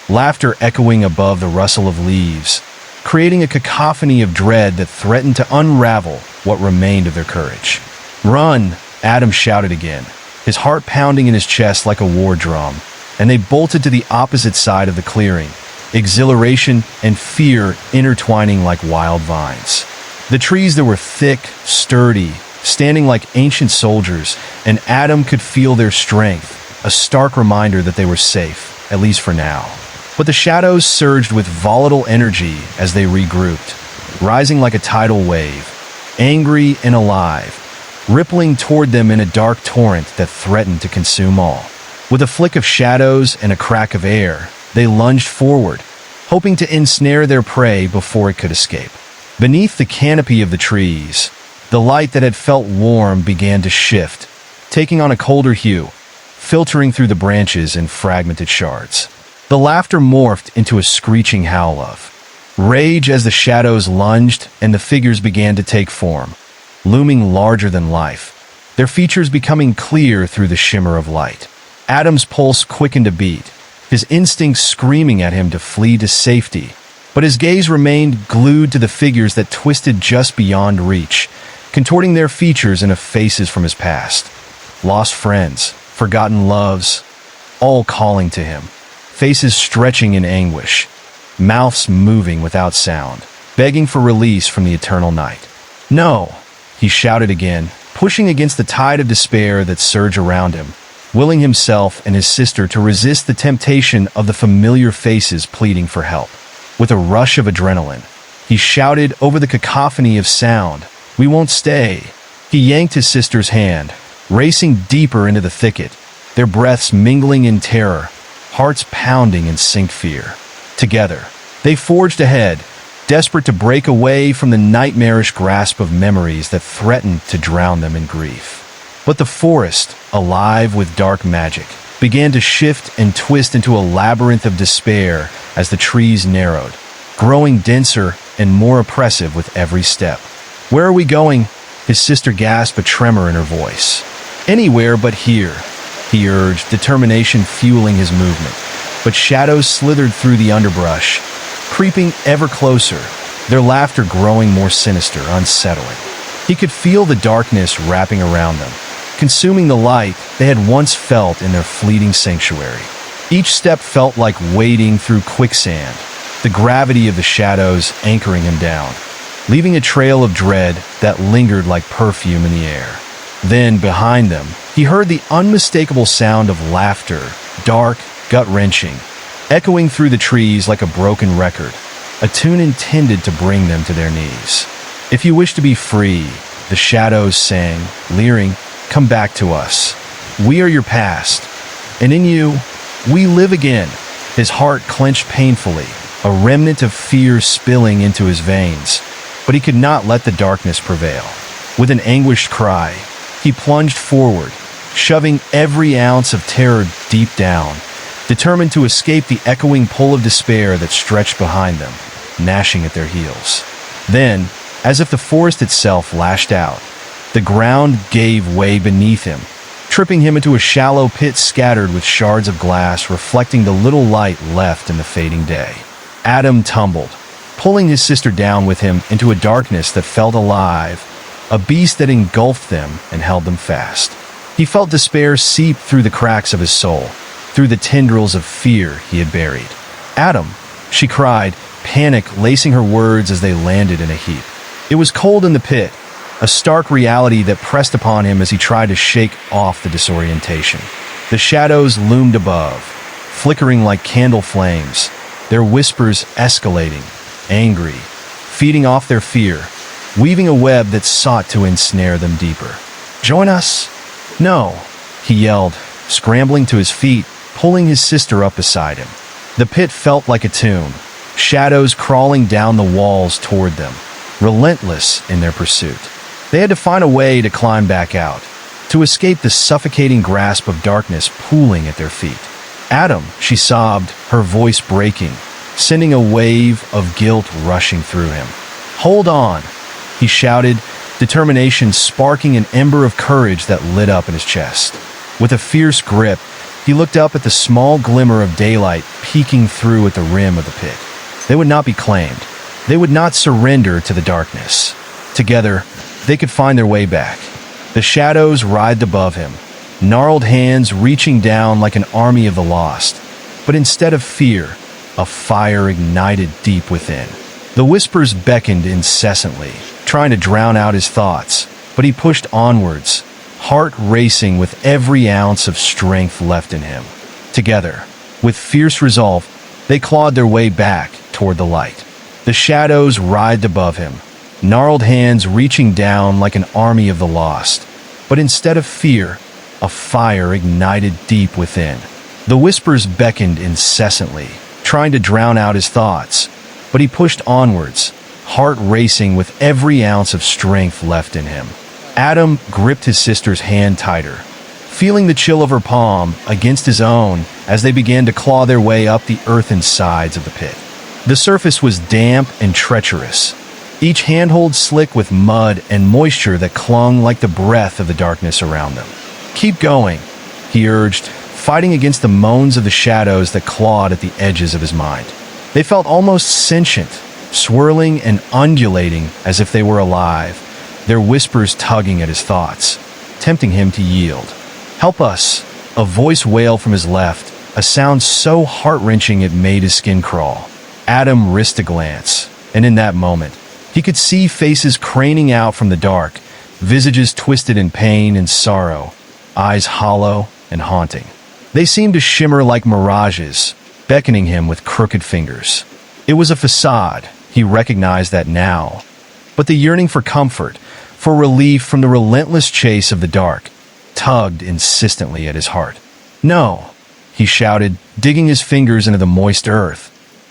laughter echoing above the rustle of leaves, creating a cacophony of dread that threatened to unravel what remained of their courage. "Run!" Adam shouted again, his heart pounding in his chest like a war drum, and they bolted to the opposite side of the clearing, exhilaration and fear intertwining like wild vines. The trees there were thick, sturdy, standing like ancient soldiers, and Adam could feel their strength, a stark reminder that they were safe, at least for now. But the shadows surged with volatile energy as they regrouped, rising like a tidal wave, angry and alive, rippling toward them in a dark torrent that threatened to consume all. With a flick of shadows and a crack of air, they lunged forward, hoping to ensnare their prey before it could escape. Beneath the canopy of the trees, the light that had felt warm began to shift, taking on a colder hue, filtering through the branches in fragmented shards. The laughter morphed into a screeching howl of rage as the shadows lunged and the figures began to take form, looming larger than life, their features becoming clear through the shimmer of light. Adam's pulse quickened a beat, his instincts screaming at him to flee to safety, but his gaze remained glued to the figures that twisted just beyond reach, contorting their features into faces from his past. Lost friends, forgotten loves, all calling to him. Faces stretching in anguish, mouths moving without sound, begging for release from the eternal night. "No!" he shouted again, pushing against the tide of despair that surged around him, willing himself and his sister to resist the temptation of the familiar faces pleading for help. With a rush of adrenaline, he shouted over the cacophony of sound, "We won't stay." He yanked his sister's hand, racing deeper into the thicket, their breaths mingling in terror, hearts pounding in sync fear. Together, they forged ahead, desperate to break away from the nightmarish grasp of memories that threatened to drown them in grief. But the forest, alive with dark magic, began to shift and twist into a labyrinth of despair as the trees narrowed, growing denser and more oppressive with every step. "Where are we going?" his sister gasped, a tremor in her voice. "Anywhere but here," he urged, determination fueling his movement. But shadows slithered through the underbrush, creeping ever closer, their laughter growing more sinister, unsettling. He could feel the darkness wrapping around them, consuming the light they had once felt in their fleeting sanctuary. Each step felt like wading through quicksand, the gravity of the shadows anchoring him down, leaving a trail of dread that lingered like perfume in the air. Then, behind them, he heard the unmistakable sound of laughter, dark, gut-wrenching, echoing through the trees like a broken record, a tune intended to bring them to their knees. "If you wish to be free," the shadows sang, leering, "come back to us. We are your past, and in you, we live again." His heart clenched painfully, a remnant of fear spilling into his veins, but he could not let the darkness prevail. With an anguished cry, he plunged forward, shoving every ounce of terror deep down, determined to escape the echoing pull of despair that stretched behind them, gnashing at their heels. Then, as if the forest itself lashed out, the ground gave way beneath him, tripping him into a shallow pit scattered with shards of glass reflecting the little light left in the fading day. Adam tumbled, pulling his sister down with him into a darkness that felt alive, a beast that engulfed them and held them fast. He felt despair seep through the cracks of his soul, through the tendrils of fear he had buried. "Adam," she cried, panic lacing her words as they landed in a heap. It was cold in the pit, a stark reality that pressed upon him as he tried to shake off the disorientation. The shadows loomed above, flickering like candle flames, their whispers escalating, angry, feeding off their fear, weaving a web that sought to ensnare them deeper. "Join us?" "No," he yelled, scrambling to his feet, pulling his sister up beside him. The pit felt like a tomb, shadows crawling down the walls toward them, relentless in their pursuit. They had to find a way to climb back out, to escape the suffocating grasp of darkness pooling at their feet. "Adam," she sobbed, her voice breaking, sending a wave of guilt rushing through him. "Hold on," he shouted, determination sparking an ember of courage that lit up in his chest. With a fierce grip, he looked up at the small glimmer of daylight peeking through at the rim of the pit. They would not be claimed. They would not surrender to the darkness. Together, they could find their way back. The shadows writhed above him, gnarled hands reaching down like an army of the lost. But instead of fear, a fire ignited deep within. The whispers beckoned incessantly, trying to drown out his thoughts, but he pushed onwards, heart racing with every ounce of strength left in him. Together, with fierce resolve, they clawed their way back toward the light. The shadows writhed above him, gnarled hands reaching down like an army of the lost. But instead of fear, a fire ignited deep within. The whispers beckoned incessantly, trying to drown out his thoughts, but he pushed onwards, heart racing with every ounce of strength left in him. Adam gripped his sister's hand tighter, feeling the chill of her palm against his own as they began to claw their way up the earthen sides of the pit. The surface was damp and treacherous, each handhold slick with mud and moisture that clung like the breath of the darkness around them. "Keep going," he urged, fighting against the moans of the shadows that clawed at the edges of his mind. They felt almost sentient, swirling and undulating as if they were alive, their whispers tugging at his thoughts, tempting him to yield. "Help us," a voice wailed from his left, a sound so heart-wrenching it made his skin crawl. Adam risked a glance, and in that moment, he could see faces craning out from the dark, visages twisted in pain and sorrow, eyes hollow and haunting. They seemed to shimmer like mirages, beckoning him with crooked fingers. It was a facade, he recognized that now, but the yearning for comfort, for relief from the relentless chase of the dark, tugged insistently at his heart. "No," he shouted, digging his fingers into the moist earth,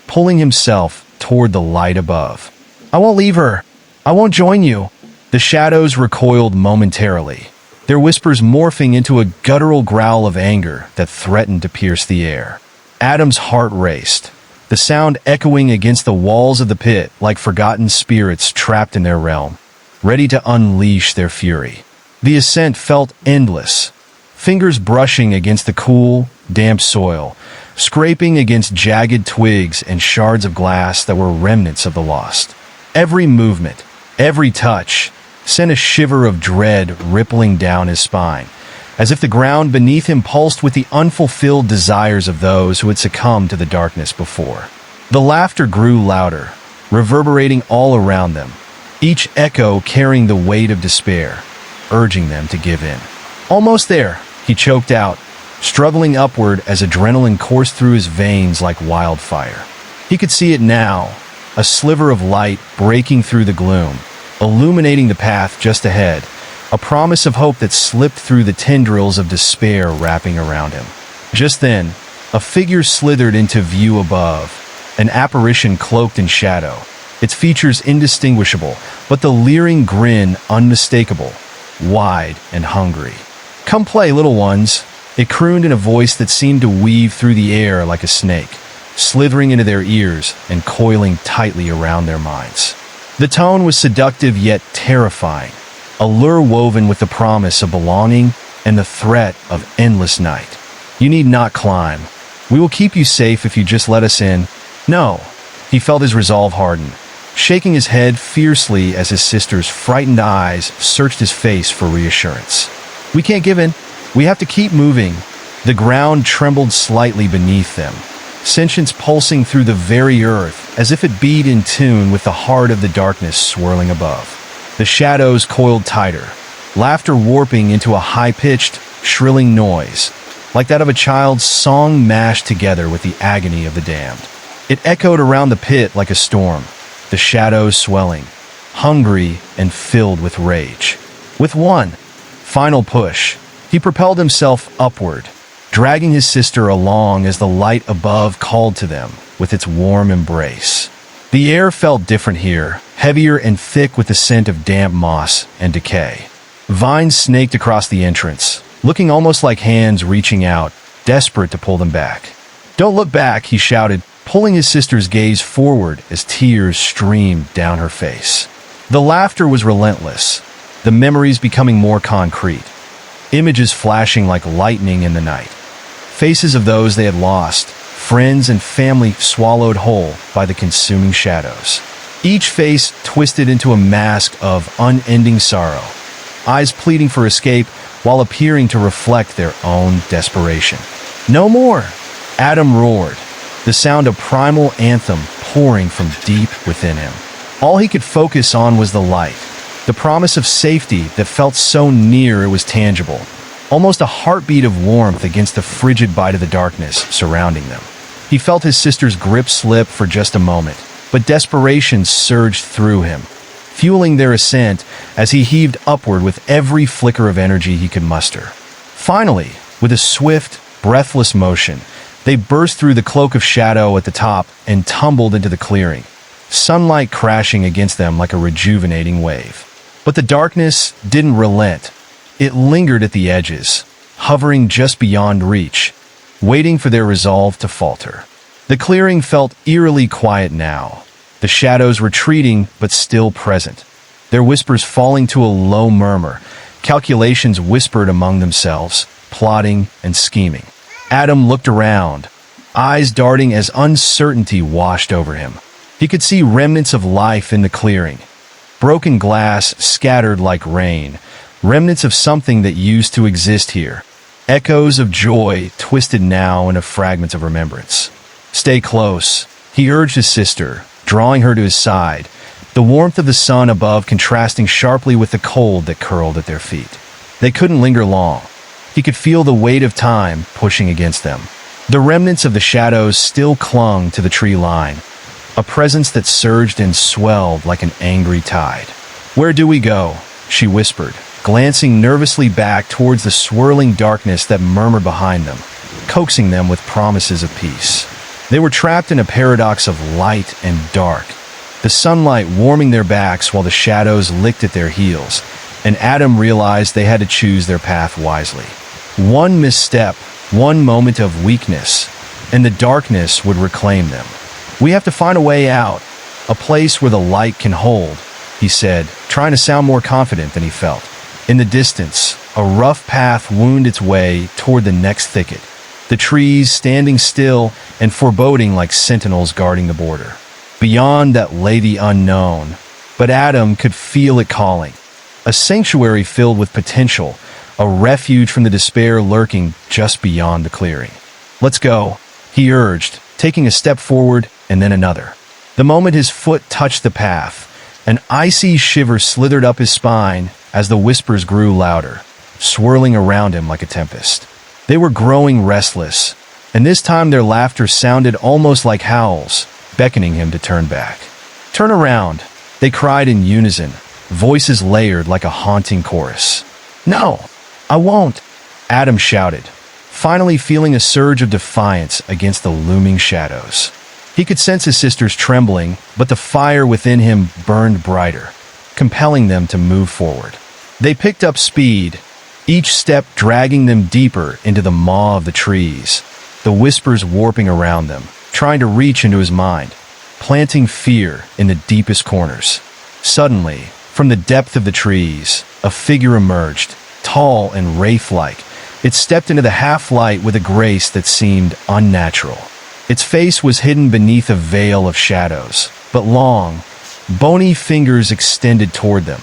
pulling himself toward the light above. "I won't leave her. I won't join you." The shadows recoiled momentarily, their whispers morphing into a guttural growl of anger that threatened to pierce the air. Adam's heart raced, the sound echoing against the walls of the pit like forgotten spirits trapped in their realm, ready to unleash their fury. The ascent felt endless, fingers brushing against the cool, damp soil, scraping against jagged twigs and shards of glass that were remnants of the lost. Every movement, every touch, sent a shiver of dread rippling down his spine, as if the ground beneath him pulsed with the unfulfilled desires of those who had succumbed to the darkness before. The laughter grew louder, reverberating all around them, each echo carrying the weight of despair, urging them to give in. "Almost there," he choked out, struggling upward as adrenaline coursed through his veins like wildfire. He could see it now, a sliver of light breaking through the gloom, illuminating the path just ahead, a promise of hope that slipped through the tendrils of despair wrapping around him. Just then, a figure slithered into view above, an apparition cloaked in shadow, its features indistinguishable, but the leering grin unmistakable, wide and hungry. "Come play, little ones," it crooned in a voice that seemed to weave through the air like a snake, slithering into their ears and coiling tightly around their minds. The tone was seductive yet terrifying, a lure woven with the promise of belonging and the threat of endless night. "You need not climb. We will keep you safe if you just let us in." "No." He felt his resolve harden, shaking his head fiercely as his sister's frightened eyes searched his face for reassurance. "We can't give in. We have to keep moving." The ground trembled slightly beneath them, sentience pulsing through the very earth as if it beat in tune with the heart of the darkness swirling above. The shadows coiled tighter, laughter warping into a high-pitched, shrilling noise, like that of a child's song mashed together with the agony of the damned. It echoed around the pit like a storm, the shadows swelling, hungry and filled with rage. With one final push, he propelled himself upward, dragging his sister along as the light above called to them with its warm embrace. The air felt different here, heavier and thick with the scent of damp moss and decay. Vines snaked across the entrance, looking almost like hands reaching out, desperate to pull them back. "Don't look back," he shouted, pulling his sister's gaze forward as tears streamed down her face. The laughter was relentless, the memories becoming more concrete, images flashing like lightning in the night. Faces of those they had lost, friends and family swallowed whole by the consuming shadows. Each face twisted into a mask of unending sorrow, eyes pleading for escape while appearing to reflect their own desperation. "No more!" Adam roared, the sound of primal anthem pouring from deep within him. All he could focus on was the light, the promise of safety that felt so near it was tangible, almost a heartbeat of warmth against the frigid bite of the darkness surrounding them. He felt his sister's grip slip for just a moment, but desperation surged through him, fueling their ascent as he heaved upward with every flicker of energy he could muster. Finally, with a swift, breathless motion, they burst through the cloak of shadow at the top and tumbled into the clearing, sunlight crashing against them like a rejuvenating wave. But the darkness didn't relent. It lingered at the edges, hovering just beyond reach, waiting for their resolve to falter. The clearing felt eerily quiet now, the shadows retreating but still present, their whispers falling to a low murmur, calculations whispered among themselves, plotting and scheming. Adam looked around, eyes darting as uncertainty washed over him. He could see remnants of life in the clearing, broken glass scattered like rain, remnants of something that used to exist here, echoes of joy twisted now into fragments of remembrance. "Stay close," he urged his sister, drawing her to his side, the warmth of the sun above contrasting sharply with the cold that curled at their feet. They couldn't linger long. He could feel the weight of time pushing against them. The remnants of the shadows still clung to the tree line, a presence that surged and swelled like an angry tide. "Where do we go?" she whispered, glancing nervously back towards the swirling darkness that murmured behind them, coaxing them with promises of peace. They were trapped in a paradox of light and dark, the sunlight warming their backs while the shadows licked at their heels, and Adam realized they had to choose their path wisely. One misstep, one moment of weakness, and the darkness would reclaim them. "We have to find a way out, a place where the light can hold," he said, trying to sound more confident than he felt. In the distance, a rough path wound its way toward the next thicket, the trees standing still and foreboding like sentinels guarding the border. Beyond that lay the unknown, but Adam could feel it calling. a sanctuary filled with potential, a refuge from the despair lurking just beyond the clearing. "Let's go," he urged, taking a step forward and then another. The moment his foot touched the path, an icy shiver slithered up his spine as the whispers grew louder, swirling around him like a tempest. They were growing restless, and this time their laughter sounded almost like howls, beckoning him to turn back. "Turn around," they cried in unison, voices layered like a haunting chorus. "No, I won't," Adam shouted, finally feeling a surge of defiance against the looming shadows. He could sense his sisters trembling, but the fire within him burned brighter, compelling them to move forward. They picked up speed, each step dragging them deeper into the maw of the trees, the whispers warping around them, trying to reach into his mind, planting fear in the deepest corners. Suddenly, from the depth of the trees, a figure emerged, tall and wraith-like. It stepped into the half-light with a grace that seemed unnatural. Its face was hidden beneath a veil of shadows, but long, bony fingers extended toward them,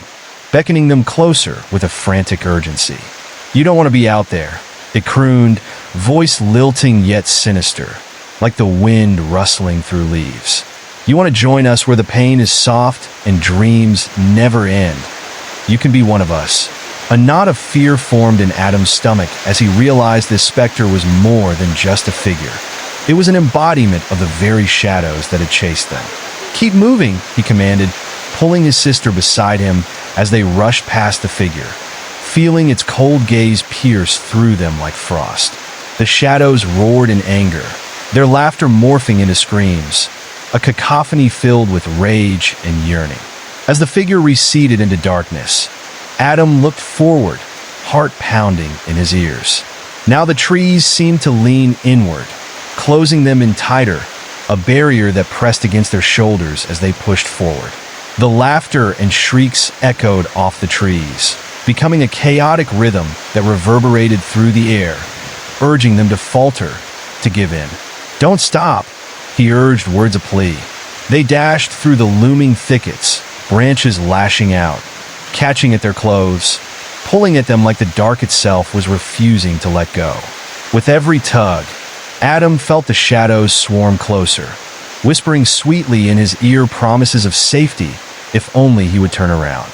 beckoning them closer with a frantic urgency. "You don't want to be out there," it crooned, voice lilting yet sinister, like the wind rustling through leaves. "You want to join us where the pain is soft and dreams never end. You can be one of us." A knot of fear formed in Adam's stomach as he realized this specter was more than just a figure. It was an embodiment of the very shadows that had chased them. "Keep moving," he commanded, pulling his sister beside him as they rushed past the figure, feeling its cold gaze pierce through them like frost. The shadows roared in anger, their laughter morphing into screams, a cacophony filled with rage and yearning. As the figure receded into darkness, Adam looked forward, heart pounding in his ears. Now the trees seemed to lean inward, closing them in tighter, a barrier that pressed against their shoulders as they pushed forward. The laughter and shrieks echoed off the trees, becoming a chaotic rhythm that reverberated through the air, urging them to falter, to give in. "Don't stop," he urged, words of plea. They dashed through the looming thickets, branches lashing out, catching at their clothes, pulling at them like the dark itself was refusing to let go. With every tug, Adam felt the shadows swarm closer, whispering sweetly in his ear promises of safety if only he would turn around.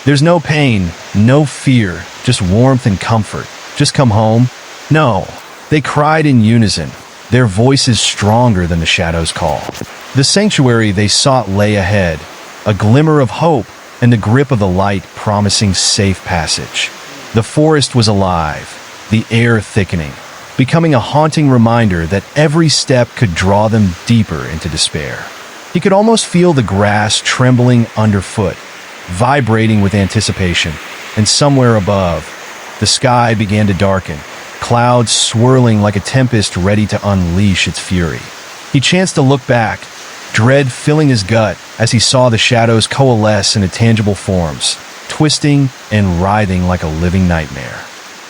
"There's no pain, no fear, just warmth and comfort. Just come home." "No," they cried in unison, their voices stronger than the shadows' call. The sanctuary they sought lay ahead, a glimmer of hope and the grip of the light promising safe passage. The forest was alive, the air thickening, becoming a haunting reminder that every step could draw them deeper into despair. He could almost feel the grass trembling underfoot, vibrating with anticipation, and somewhere above, the sky began to darken, clouds swirling like a tempest ready to unleash its fury. He chanced to look back, dread filling his gut as he saw the shadows coalesce into tangible forms, twisting and writhing like a living nightmare.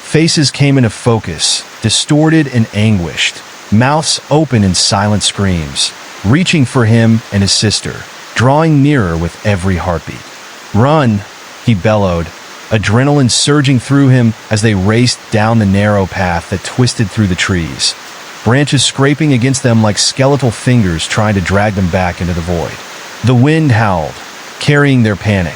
Faces came into focus, distorted and anguished, mouths open in silent screams, reaching for him and his sister, drawing nearer with every heartbeat. "Run!" he bellowed, adrenaline surging through him as they raced down the narrow path that twisted through the trees, branches scraping against them like skeletal fingers trying to drag them back into the void. The wind howled, carrying their panic,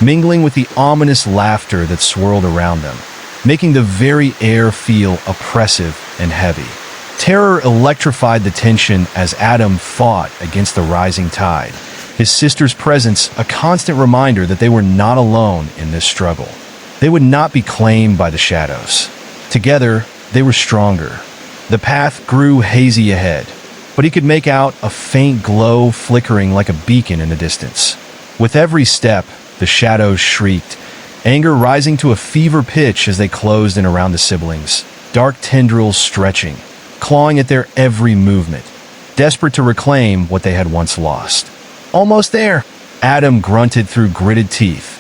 mingling with the ominous laughter that swirled around them, making the very air feel oppressive and heavy. Terror electrified the tension as Adam fought against the rising tide, his sister's presence a constant reminder that they were not alone in this struggle. They would not be claimed by the shadows. Together, they were stronger. The path grew hazy ahead, but he could make out a faint glow flickering like a beacon in the distance. With every step, the shadows shrieked, anger rising to a fever pitch as they closed in around the siblings, dark tendrils stretching, clawing at their every movement, desperate to reclaim what they had once lost. "Almost there," Adam grunted through gritted teeth,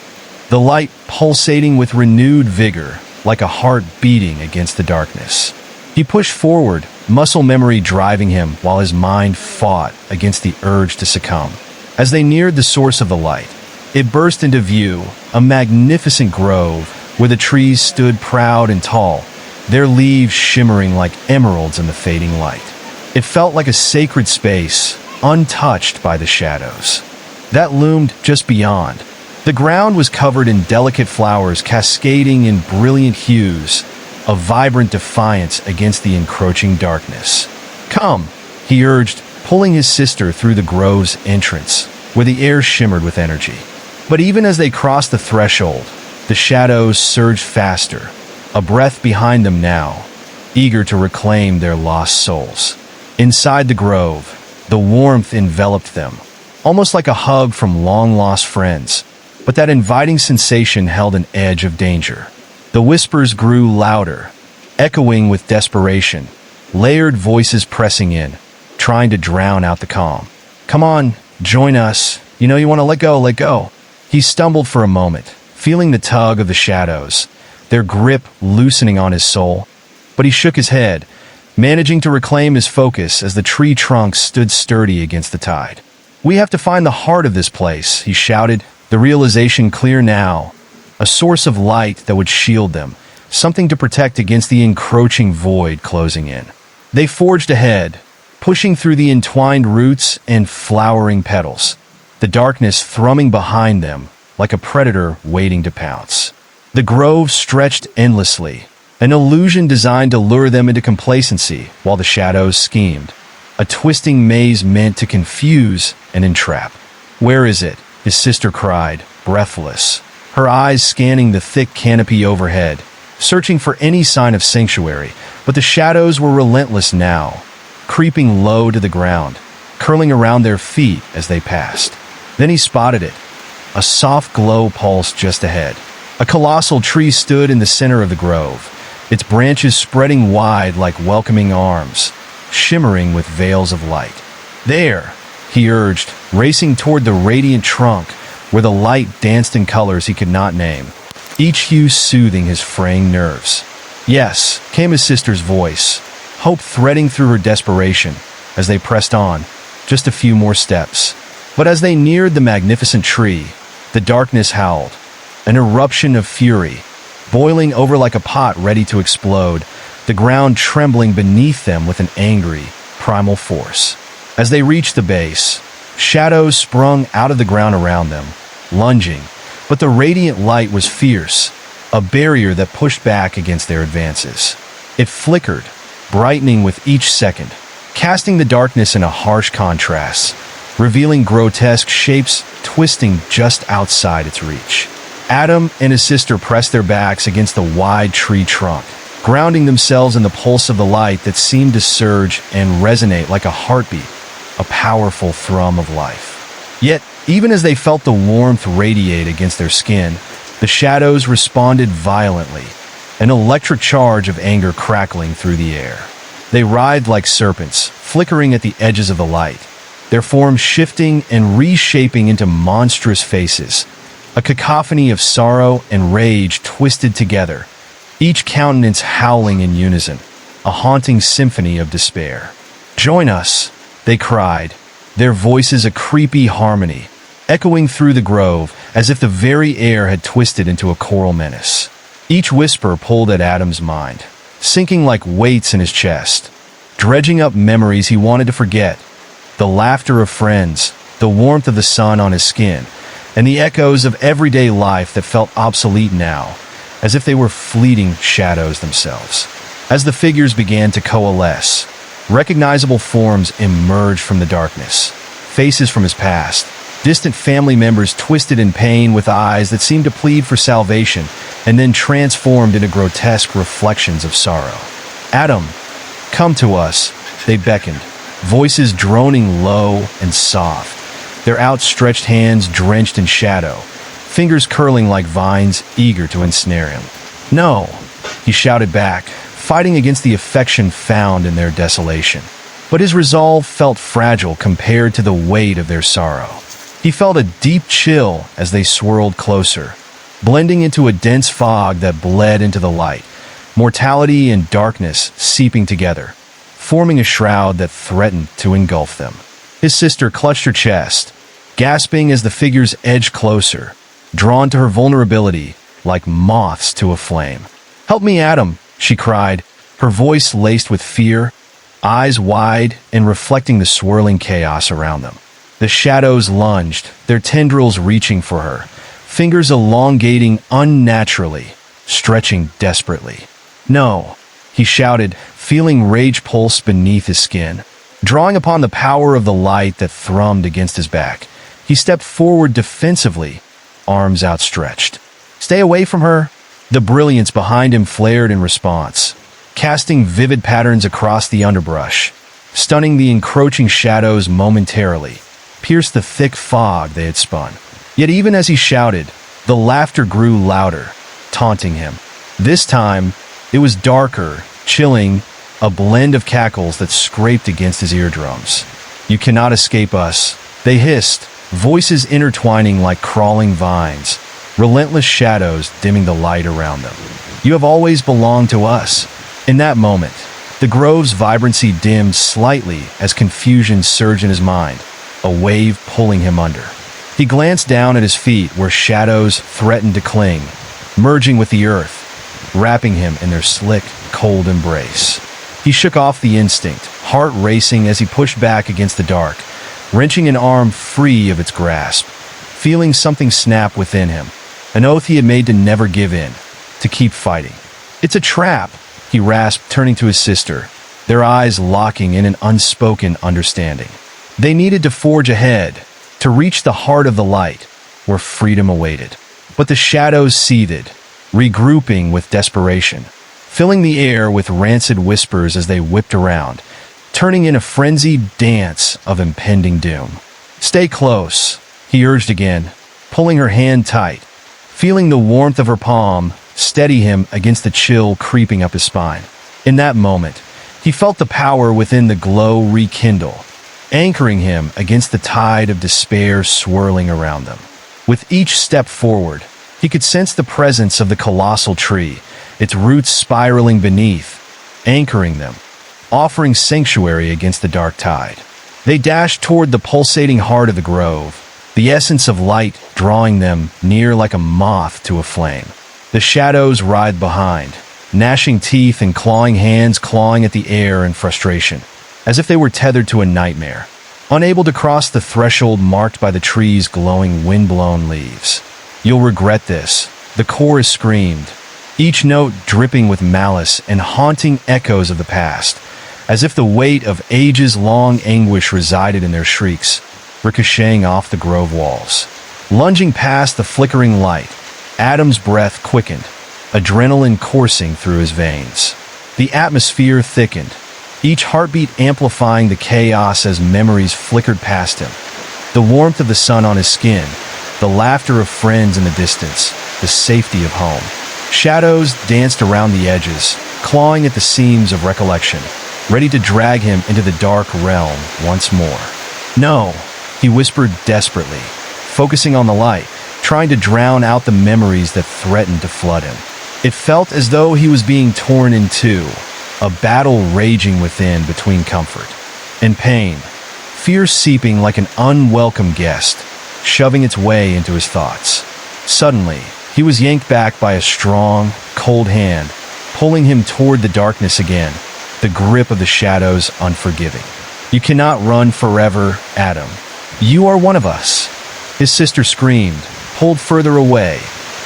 the light pulsating with renewed vigor like a heart beating against the darkness. He pushed forward, muscle memory driving him while his mind fought against the urge to succumb. As they neared the source of the light, It burst into view, a magnificent grove where the trees stood proud and tall, their leaves shimmering like emeralds in the fading light. It felt like a sacred space, untouched by the shadows that loomed just beyond. The ground was covered in delicate flowers cascading in brilliant hues, a vibrant defiance against the encroaching darkness. "Come," he urged, pulling his sister through the grove's entrance, where the air shimmered with energy. But even as they crossed the threshold, the shadows surged faster, a breath behind them now, eager to reclaim their lost souls. Inside the grove, the warmth enveloped them, almost like a hug from long-lost friends, but that inviting sensation held an edge of danger. The whispers grew louder, echoing with desperation, layered voices pressing in, trying to drown out the calm. "Come on, join us. You know you want to let go, let go." He stumbled for a moment, feeling the tug of the shadows, their grip loosening on his soul. But he shook his head, managing to reclaim his focus as the tree trunks stood sturdy against the tide. "We have to find the heart of this place," he shouted, the realization clear now. A source of light that would shield them, something to protect against the encroaching void closing in. They forged ahead, pushing through the entwined roots and flowering petals, the darkness thrumming behind them like a predator waiting to pounce. The grove stretched endlessly, an illusion designed to lure them into complacency while the shadows schemed, a twisting maze meant to confuse and entrap. "Where is it?" his sister cried, breathless, her eyes scanning the thick canopy overhead, searching for any sign of sanctuary. But the shadows were relentless now, creeping low to the ground, curling around their feet as they passed. Then he spotted it. A soft glow pulsed just ahead. A colossal tree stood in the center of the grove, its branches spreading wide like welcoming arms, shimmering with veils of light. "There," he urged, racing toward the radiant trunk where the light danced in colors he could not name, each hue soothing his fraying nerves. "Yes," came his sister's voice, hope threading through her desperation as they pressed on, just a few more steps. But as they neared the magnificent tree, the darkness howled, an eruption of fury, boiling over like a pot ready to explode, the ground trembling beneath them with an angry, primal force. As they reached the base, shadows sprung out of the ground around them, lunging, but the radiant light was fierce, a barrier that pushed back against their advances. It flickered, brightening with each second, casting the darkness in a harsh contrast, revealing grotesque shapes twisting just outside its reach. Adam and his sister pressed their backs against the wide tree trunk, grounding themselves in the pulse of the light that seemed to surge and resonate like a heartbeat, a powerful thrum of life. Yet, even as they felt the warmth radiate against their skin, the shadows responded violently, an electric charge of anger crackling through the air. They writhed like serpents, flickering at the edges of the light, their forms shifting and reshaping into monstrous faces, a cacophony of sorrow and rage twisted together, each countenance howling in unison, a haunting symphony of despair. "Join us," they cried, their voices a creepy harmony, echoing through the grove as if the very air had twisted into a choral menace. Each whisper pulled at Adam's mind, sinking like weights in his chest, dredging up memories he wanted to forget, the laughter of friends, the warmth of the sun on his skin, and the echoes of everyday life that felt obsolete now, as if they were fleeting shadows themselves. As the figures began to coalesce, recognizable forms emerged from the darkness, faces from his past, distant family members twisted in pain with eyes that seemed to plead for salvation, and then transformed into grotesque reflections of sorrow. "Adam, come to us," they beckoned, voices droning low and soft, their outstretched hands drenched in shadow, fingers curling like vines eager to ensnare him. "No," he shouted back, fighting against the affection found in their desolation. But his resolve felt fragile compared to the weight of their sorrow. He felt a deep chill as they swirled closer, blending into a dense fog that bled into the light, mortality and darkness seeping together, forming a shroud that threatened to engulf them. His sister clutched her chest, gasping as the figures edged closer, drawn to her vulnerability like moths to a flame. "Help me, Adam," she cried, her voice laced with fear, eyes wide and reflecting the swirling chaos around them. The shadows lunged, their tendrils reaching for her, fingers elongating unnaturally, stretching desperately. "No," he shouted, feeling rage pulse beneath his skin. Drawing upon the power of the light that thrummed against his back, he stepped forward defensively, arms outstretched. "Stay away from her." The brilliance behind him flared in response, casting vivid patterns across the underbrush, stunning the encroaching shadows momentarily, pierced the thick fog they had spun. Yet even as he shouted, the laughter grew louder, taunting him. This time, it was darker, chilling, a blend of cackles that scraped against his eardrums. "You cannot escape us," they hissed, voices intertwining like crawling vines, relentless shadows dimming the light around them. "You have always belonged to us." In that moment, the grove's vibrancy dimmed slightly as confusion surged in his mind, a wave pulling him under. He glanced down at his feet where shadows threatened to cling, merging with the earth, wrapping him in their slick, cold embrace. He shook off the instinct, heart racing as he pushed back against the dark, wrenching an arm free of its grasp, feeling something snap within him, an oath he had made to never give in, to keep fighting. "It's a trap," he rasped, turning to his sister, their eyes locking in an unspoken understanding. They needed to forge ahead, to reach the heart of the light, where freedom awaited. But the shadows seethed, regrouping with desperation, filling the air with rancid whispers as they whipped around, turning in a frenzied dance of impending doom. "Stay close," he urged again, pulling her hand tight, feeling the warmth of her palm steady him against the chill creeping up his spine. In that moment, he felt the power within the glow rekindle, anchoring him against the tide of despair swirling around them. With each step forward, he could sense the presence of the colossal tree, its roots spiraling beneath, anchoring them, offering sanctuary against the dark tide. They dashed toward the pulsating heart of the grove, the essence of light drawing them near like a moth to a flame. The shadows writhed behind, gnashing teeth and clawing hands clawing at the air in frustration, as if they were tethered to a nightmare, unable to cross the threshold marked by the tree's glowing wind-blown leaves. "You'll regret this," the chorus screamed, each note dripping with malice and haunting echoes of the past, as if the weight of ages-long anguish resided in their shrieks, ricocheting off the grove walls. Lunging past the flickering light, Adam's breath quickened, adrenaline coursing through his veins. The atmosphere thickened, each heartbeat amplifying the chaos as memories flickered past him. The warmth of the sun on his skin, the laughter of friends in the distance, the safety of home. Shadows danced around the edges, clawing at the seams of recollection, ready to drag him into the dark realm once more. "No," he whispered desperately, focusing on the light, trying to drown out the memories that threatened to flood him. It felt as though he was being torn in two, a battle raging within between comfort and pain, fear seeping like an unwelcome guest, shoving its way into his thoughts. Suddenly, he was yanked back by a strong, cold hand, pulling him toward the darkness again, the grip of the shadows unforgiving. "You cannot run forever, Adam. You are one of us," his sister screamed, pulled further away,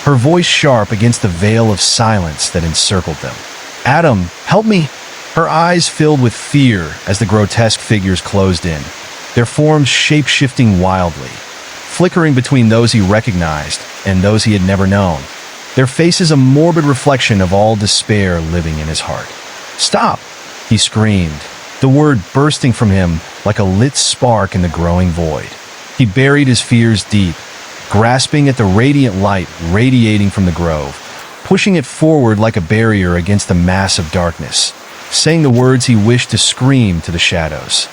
her voice sharp against the veil of silence that encircled them. "Adam, help me!" Her eyes filled with fear as the grotesque figures closed in, their forms shape-shifting wildly, flickering between those he recognized and those he had never known, their faces a morbid reflection of all despair living in his heart. "Stop!" he screamed, the word bursting from him like a lit spark in the growing void. He buried his fears deep, grasping at the radiant light radiating from the grove, pushing it forward like a barrier against the mass of darkness, saying the words he wished to scream to the shadows.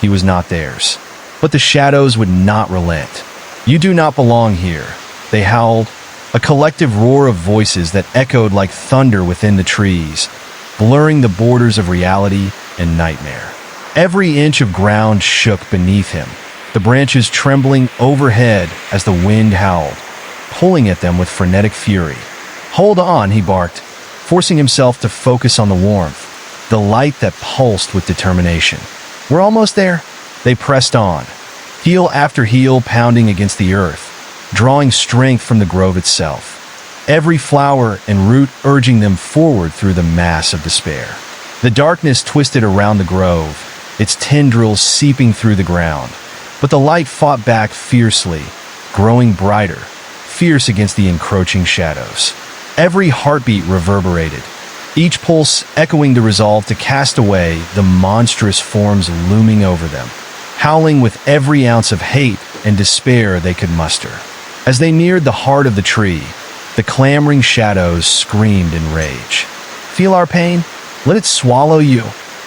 He was not theirs, but the shadows would not relent. "You do not belong here," they howled, a collective roar of voices that echoed like thunder within the trees, blurring the borders of reality and nightmare. Every inch of ground shook beneath him, the branches trembling overhead as the wind howled, pulling at them with frenetic fury. "Hold on," he barked, forcing himself to focus on the warmth, the light that pulsed with determination. "We're almost there." They pressed on, heel after heel pounding against the earth, drawing strength from the grove itself, every flower and root urging them forward through the mass of despair. The darkness twisted around the grove, its tendrils seeping through the ground, but the light fought back fiercely, growing brighter, fierce against the encroaching shadows. Every heartbeat reverberated, each pulse echoing the resolve to cast away the monstrous forms looming over them, howling with every ounce of hate and despair they could muster. As they neared the heart of the tree, the clamoring shadows screamed in rage. "Feel our pain? Let it swallow you.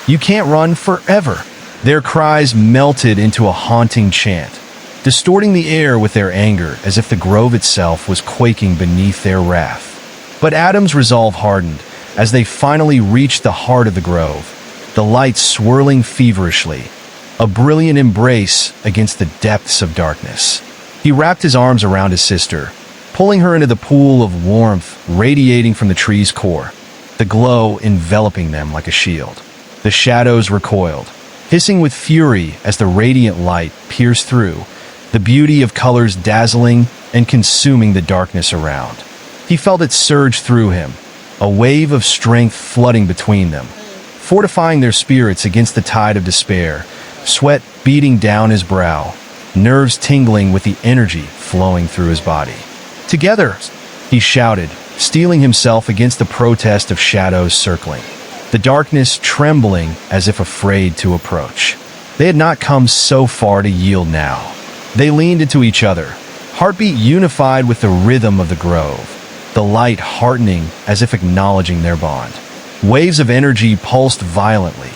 You can't run forever." Their cries melted into a haunting chant, distorting the air with their anger as if the grove itself was quaking beneath their wrath. But Adam's resolve hardened as they finally reached the heart of the grove, the light swirling feverishly, a brilliant embrace against the depths of darkness. He wrapped his arms around his sister, pulling her into the pool of warmth radiating from the tree's core, the glow enveloping them like a shield. The shadows recoiled, hissing with fury as the radiant light pierced through, the beauty of colors dazzling and consuming the darkness around. He felt it surge through him, a wave of strength flooding between them, fortifying their spirits against the tide of despair, sweat beating down his brow, nerves tingling with the energy flowing through his body. "Together!" he shouted, steeling himself against the protest of shadows circling, the darkness trembling as if afraid to approach. They had not come so far to yield now. They leaned into each other, heartbeat unified with the rhythm of the grove, the light heartening as if acknowledging their bond. Waves of energy pulsed violently,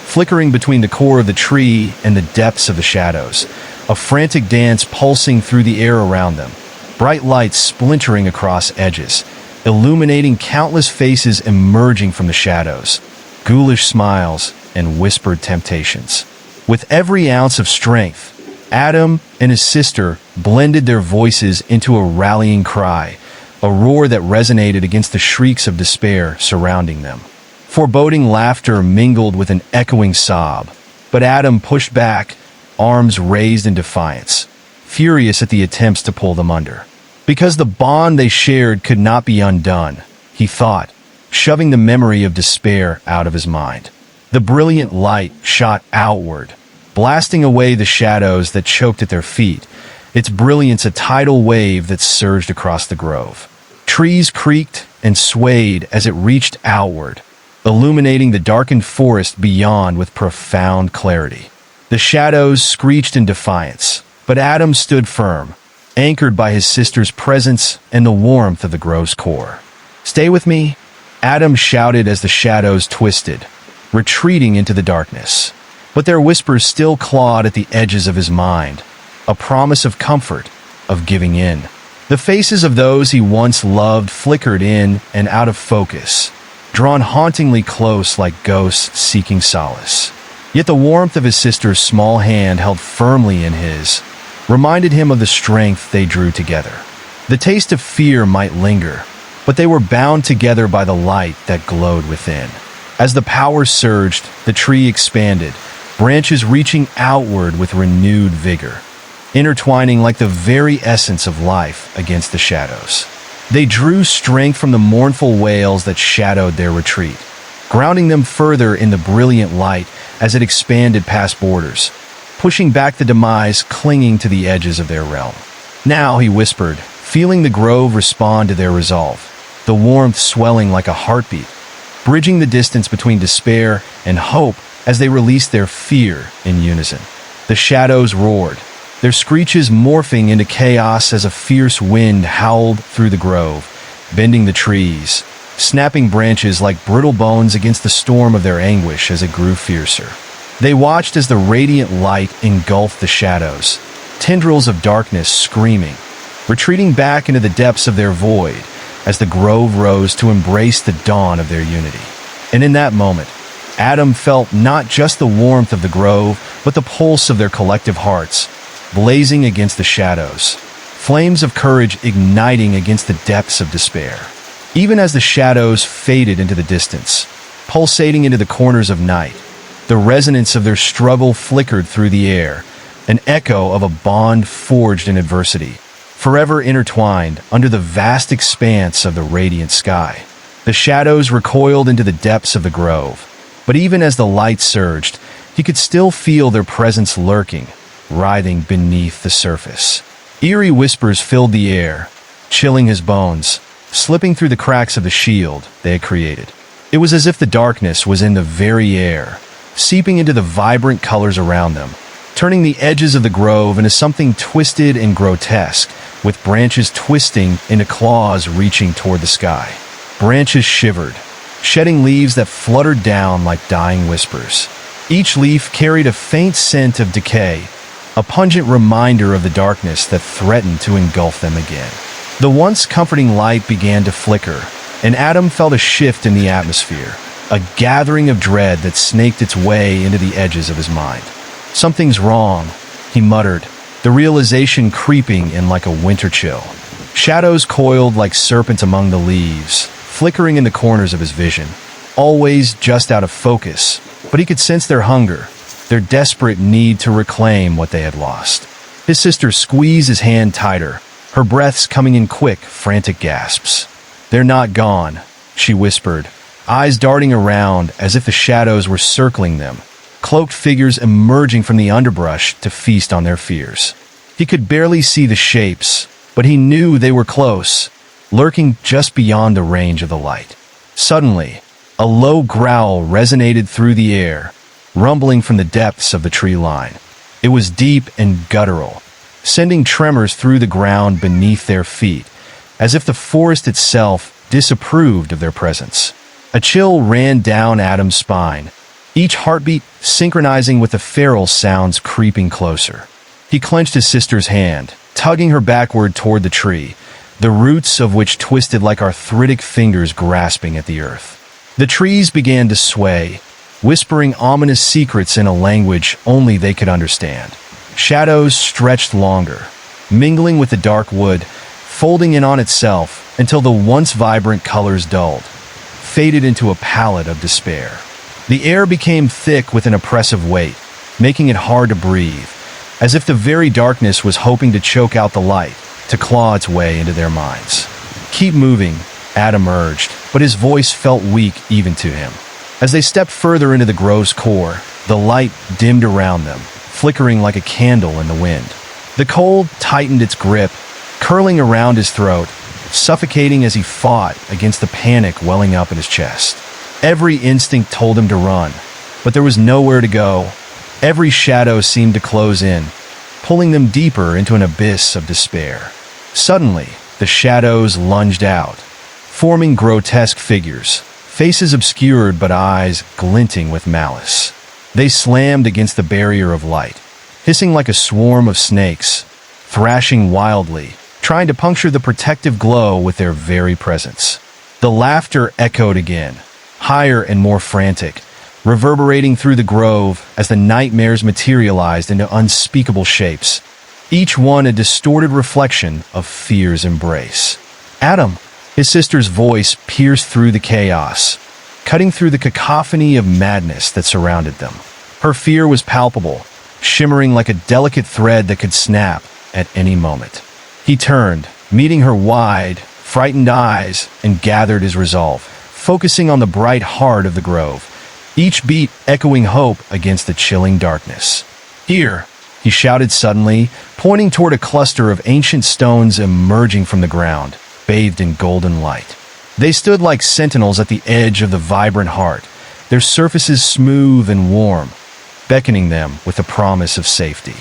flickering between the core of the tree and the depths of the shadows, a frantic dance pulsing through the air around them, bright lights splintering across edges, illuminating countless faces emerging from the shadows, ghoulish smiles and whispered temptations. With every ounce of strength, Adam and his sister blended their voices into a rallying cry, a roar that resonated against the shrieks of despair surrounding them. Foreboding laughter mingled with an echoing sob, but Adam pushed back, arms raised in defiance, furious at the attempts to pull them under. Because the bond they shared could not be undone, he thought, shoving the memory of despair out of his mind. The brilliant light shot outward, blasting away the shadows that choked at their feet, its brilliance a tidal wave that surged across the grove. Trees creaked and swayed as it reached outward, illuminating the darkened forest beyond with profound clarity. The shadows screeched in defiance, but Adam stood firm, anchored by his sister's presence and the warmth of the grove's core. "Stay with me," Adam shouted as the shadows twisted, retreating into the darkness. But their whispers still clawed at the edges of his mind, a promise of comfort, of giving in. The faces of those he once loved flickered in and out of focus, drawn hauntingly close like ghosts seeking solace. Yet the warmth of his sister's small hand held firmly in his reminded him of the strength they drew together. The taste of fear might linger, but they were bound together by the light that glowed within. As the power surged, the tree expanded, branches reaching outward with renewed vigor, intertwining like the very essence of life against the shadows. They drew strength from the mournful wails that shadowed their retreat, grounding them further in the brilliant light as it expanded past borders, pushing back the demise clinging to the edges of their realm. "Now," he whispered, feeling the grove respond to their resolve, the warmth swelling like a heartbeat, bridging the distance between despair and hope as they released their fear in unison. The shadows roared, their screeches morphing into chaos as a fierce wind howled through the grove, bending the trees, snapping branches like brittle bones against the storm of their anguish as it grew fiercer. They watched as the radiant light engulfed the shadows, tendrils of darkness screaming, retreating back into the depths of their void as the grove rose to embrace the dawn of their unity. And in that moment, Adam felt not just the warmth of the grove, but the pulse of their collective hearts, blazing against the shadows, flames of courage igniting against the depths of despair. Even as the shadows faded into the distance, pulsating into the corners of night, the resonance of their struggle flickered through the air, an echo of a bond forged in adversity, forever intertwined under the vast expanse of the radiant sky. The shadows recoiled into the depths of the grove, but even as the light surged, he could still feel their presence lurking, writhing beneath the surface. Eerie whispers filled the air, chilling his bones, slipping through the cracks of the shield they had created. It was as if the darkness was in the very air, seeping into the vibrant colors around them, turning the edges of the grove into something twisted and grotesque, with branches twisting into claws reaching toward the sky. Branches shivered, shedding leaves that fluttered down like dying whispers. Each leaf carried a faint scent of decay, a pungent reminder of the darkness that threatened to engulf them again. The once comforting light began to flicker, and Adam felt a shift in the atmosphere, a gathering of dread that snaked its way into the edges of his mind. "Something's wrong," he muttered, the realization creeping in like a winter chill. Shadows coiled like serpents among the leaves, flickering in the corners of his vision, always just out of focus, but he could sense their hunger, their desperate need to reclaim what they had lost. His sister squeezed his hand tighter, her breaths coming in quick, frantic gasps. "They're not gone," she whispered, eyes darting around as if the shadows were circling them, cloaked figures emerging from the underbrush to feast on their fears. He could barely see the shapes, but he knew they were close, lurking just beyond the range of the light. Suddenly, a low growl resonated through the air, rumbling from the depths of the tree line. It was deep and guttural, sending tremors through the ground beneath their feet, as if the forest itself disapproved of their presence. A chill ran down Adam's spine, each heartbeat synchronizing with the feral sounds creeping closer. He clenched his sister's hand, tugging her backward toward the tree, the roots of which twisted like arthritic fingers grasping at the earth. The trees began to sway, whispering ominous secrets in a language only they could understand. Shadows stretched longer, mingling with the dark wood, folding in on itself until the once vibrant colors dulled, faded into a palette of despair. The air became thick with an oppressive weight, making it hard to breathe, as if the very darkness was hoping to choke out the light, to claw its way into their minds. "Keep moving," Adam urged, but his voice felt weak even to him. As they stepped further into the grove's core, the light dimmed around them, flickering like a candle in the wind. The cold tightened its grip, curling around his throat, suffocating as he fought against the panic welling up in his chest. Every instinct told him to run, but there was nowhere to go. Every shadow seemed to close in, pulling them deeper into an abyss of despair. Suddenly, the shadows lunged out, forming grotesque figures, faces obscured but eyes glinting with malice. They slammed against the barrier of light, hissing like a swarm of snakes, thrashing wildly, trying to puncture the protective glow with their very presence. The laughter echoed again, higher and more frantic, reverberating through the grove as the nightmares materialized into unspeakable shapes, each one a distorted reflection of fear's embrace. "Adam!" His sister's voice pierced through the chaos, cutting through the cacophony of madness that surrounded them. Her fear was palpable, shimmering like a delicate thread that could snap at any moment. He turned, meeting her wide, frightened eyes, and gathered his resolve, focusing on the bright heart of the grove, each beat echoing hope against the chilling darkness. "Here!" he shouted suddenly, pointing toward a cluster of ancient stones emerging from the ground, bathed in golden light. They stood like sentinels at the edge of the vibrant heart, their surfaces smooth and warm, beckoning them with the promise of safety.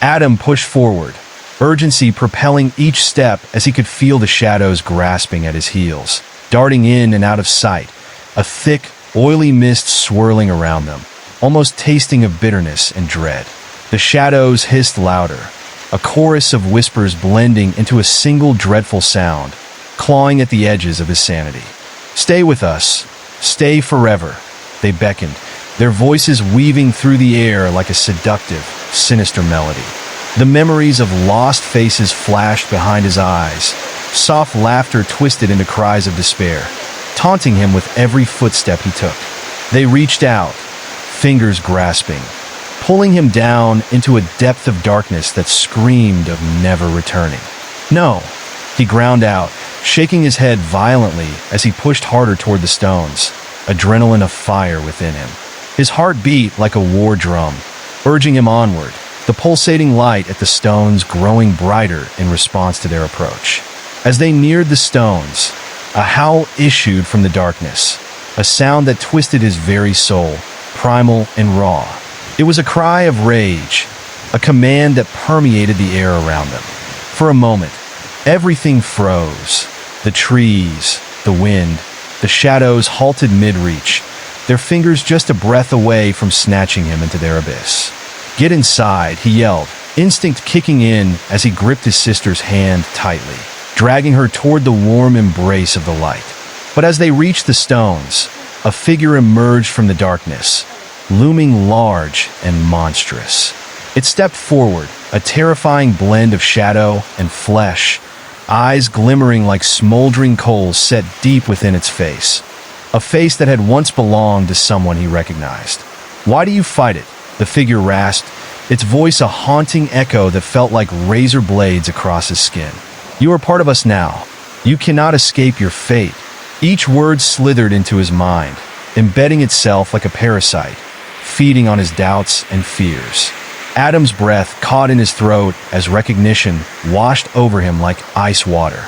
Adam pushed forward, urgency propelling each step as he could feel the shadows grasping at his heels, darting in and out of sight, a thick, oily mist swirling around them, almost tasting of bitterness and dread. The shadows hissed louder, a chorus of whispers blending into a single dreadful sound, clawing at the edges of his sanity. "Stay with us. Stay forever," they beckoned, their voices weaving through the air like a seductive, sinister melody. The memories of lost faces flashed behind his eyes. Soft laughter twisted into cries of despair, taunting him with every footstep he took. They reached out, fingers grasping, pulling him down into a depth of darkness that screamed of never returning. "No," he ground out, shaking his head violently as he pushed harder toward the stones, adrenaline afire within him. His heart beat like a war drum, urging him onward, the pulsating light at the stones growing brighter in response to their approach. As they neared the stones, a howl issued from the darkness, a sound that twisted his very soul, primal and raw. It was a cry of rage, a command that permeated the air around them. For a moment, everything froze. The trees, the wind, the shadows halted mid-reach, their fingers just a breath away from snatching him into their abyss. "Get inside," he yelled, instinct kicking in as he gripped his sister's hand tightly, dragging her toward the warm embrace of the light. But as they reached the stones, a figure emerged from the darkness, looming large and monstrous. It stepped forward, a terrifying blend of shadow and flesh, eyes glimmering like smoldering coals set deep within its face. A face that had once belonged to someone he recognized. "Why do you fight it?" the figure rasped, its voice a haunting echo that felt like razor blades across his skin. "You are part of us now. You cannot escape your fate." Each word slithered into his mind, embedding itself like a parasite, feeding on his doubts and fears. Adam's breath caught in his throat as recognition washed over him like ice water.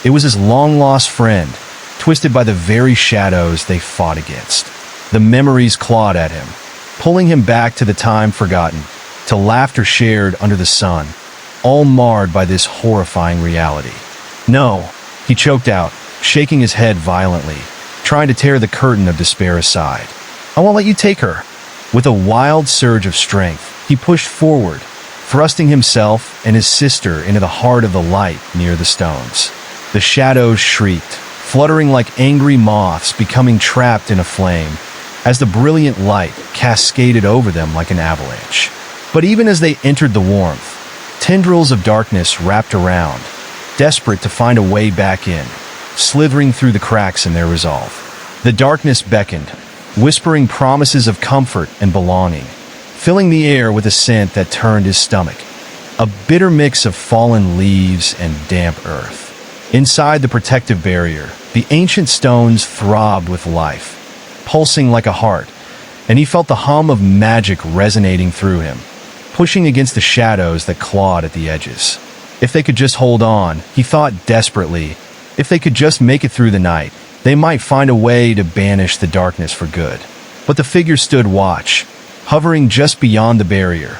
It was his long-lost friend, twisted by the very shadows they fought against. The memories clawed at him, pulling him back to the time forgotten, to laughter shared under the sun, all marred by this horrifying reality. "No," he choked out, shaking his head violently, trying to tear the curtain of despair aside. "I won't let you take her." With a wild surge of strength, he pushed forward, thrusting himself and his sister into the heart of the light near the stones. The shadows shrieked, fluttering like angry moths becoming trapped in a flame, as the brilliant light cascaded over them like an avalanche. But even as they entered the warmth, tendrils of darkness wrapped around, desperate to find a way back in, slithering through the cracks in their resolve. The darkness beckoned, whispering promises of comfort and belonging, filling the air with a scent that turned his stomach, a bitter mix of fallen leaves and damp earth. Inside the protective barrier, the ancient stones throbbed with life, pulsing like a heart, and he felt the hum of magic resonating through him, pushing against the shadows that clawed at the edges. If they could just hold on, he thought desperately, if they could just make it through the night, they might find a way to banish the darkness for good. But the figure stood watch, hovering just beyond the barrier,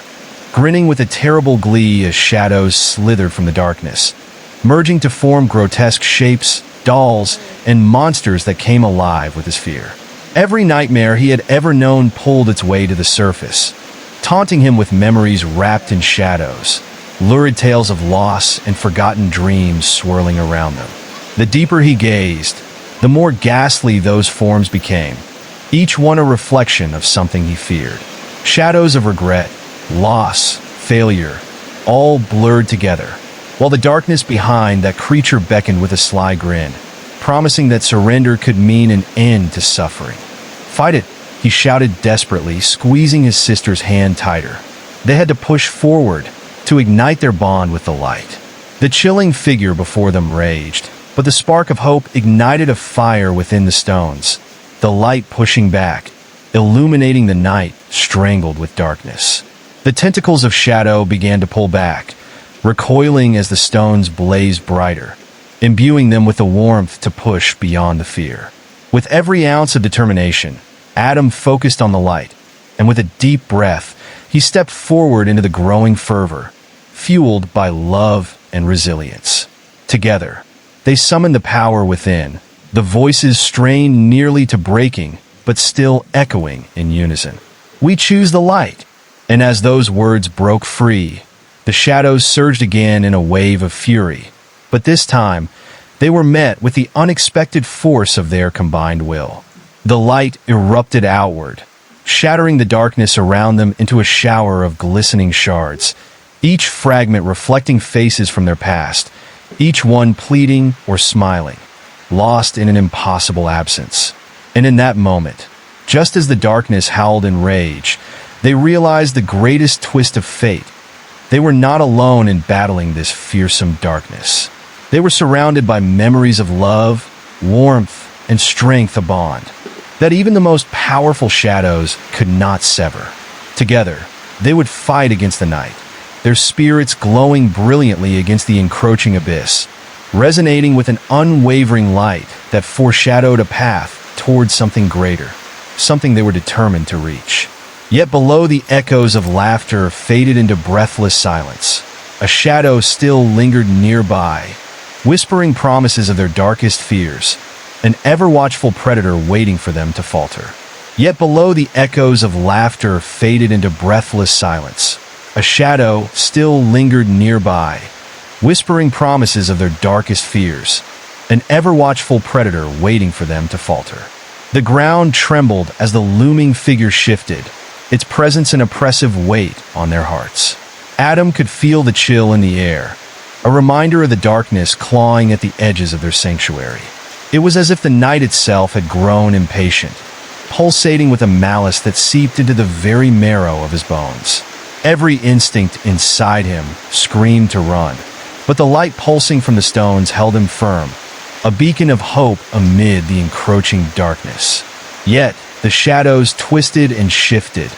grinning with a terrible glee as shadows slithered from the darkness, merging to form grotesque shapes, dolls, and monsters that came alive with his fear. Every nightmare he had ever known pulled its way to the surface, taunting him with memories wrapped in shadows, lurid tales of loss and forgotten dreams swirling around them. The deeper he gazed, the more ghastly those forms became, each one a reflection of something he feared. Shadows of regret, loss, failure, all blurred together, while the darkness behind that creature beckoned with a sly grin, promising that surrender could mean an end to suffering. "Fight it," he shouted desperately, squeezing his sister's hand tighter. They had to push forward to ignite their bond with the light. The chilling figure before them raged, but the spark of hope ignited a fire within the stones, the light pushing back, illuminating the night strangled with darkness. The tentacles of shadow began to pull back, recoiling as the stones blazed brighter, imbuing them with the warmth to push beyond the fear. With every ounce of determination, Adam focused on the light, and with a deep breath, he stepped forward into the growing fervor, fueled by love and resilience. Together, they summoned the power within, the voices strained nearly to breaking, but still echoing in unison. "We choose the light." And as those words broke free, the shadows surged again in a wave of fury. But this time, they were met with the unexpected force of their combined will. The light erupted outward, shattering the darkness around them into a shower of glistening shards, each fragment reflecting faces from their past, each one pleading or smiling, lost in an impossible absence. And in that moment, just as the darkness howled in rage, they realized the greatest twist of fate. They were not alone in battling this fearsome darkness. They were surrounded by memories of love, warmth, and strength, a bond that even the most powerful shadows could not sever. Together, they would fight against the night, their spirits glowing brilliantly against the encroaching abyss, resonating with an unwavering light that foreshadowed a path towards something greater, something they were determined to reach. Yet below the echoes of laughter faded into breathless silence, a shadow still lingered nearby, whispering promises of their darkest fears, an ever-watchful predator waiting for them to falter. Yet below the echoes of laughter faded into breathless silence, a shadow still lingered nearby, whispering promises of their darkest fears, an ever-watchful predator waiting for them to falter. The ground trembled as the looming figure shifted, its presence an oppressive weight on their hearts. Adam could feel the chill in the air, a reminder of the darkness clawing at the edges of their sanctuary. It was as if the night itself had grown impatient, pulsating with a malice that seeped into the very marrow of his bones. Every instinct inside him screamed to run, but the light pulsing from the stones held him firm, a beacon of hope amid the encroaching darkness. Yet, the shadows twisted and shifted,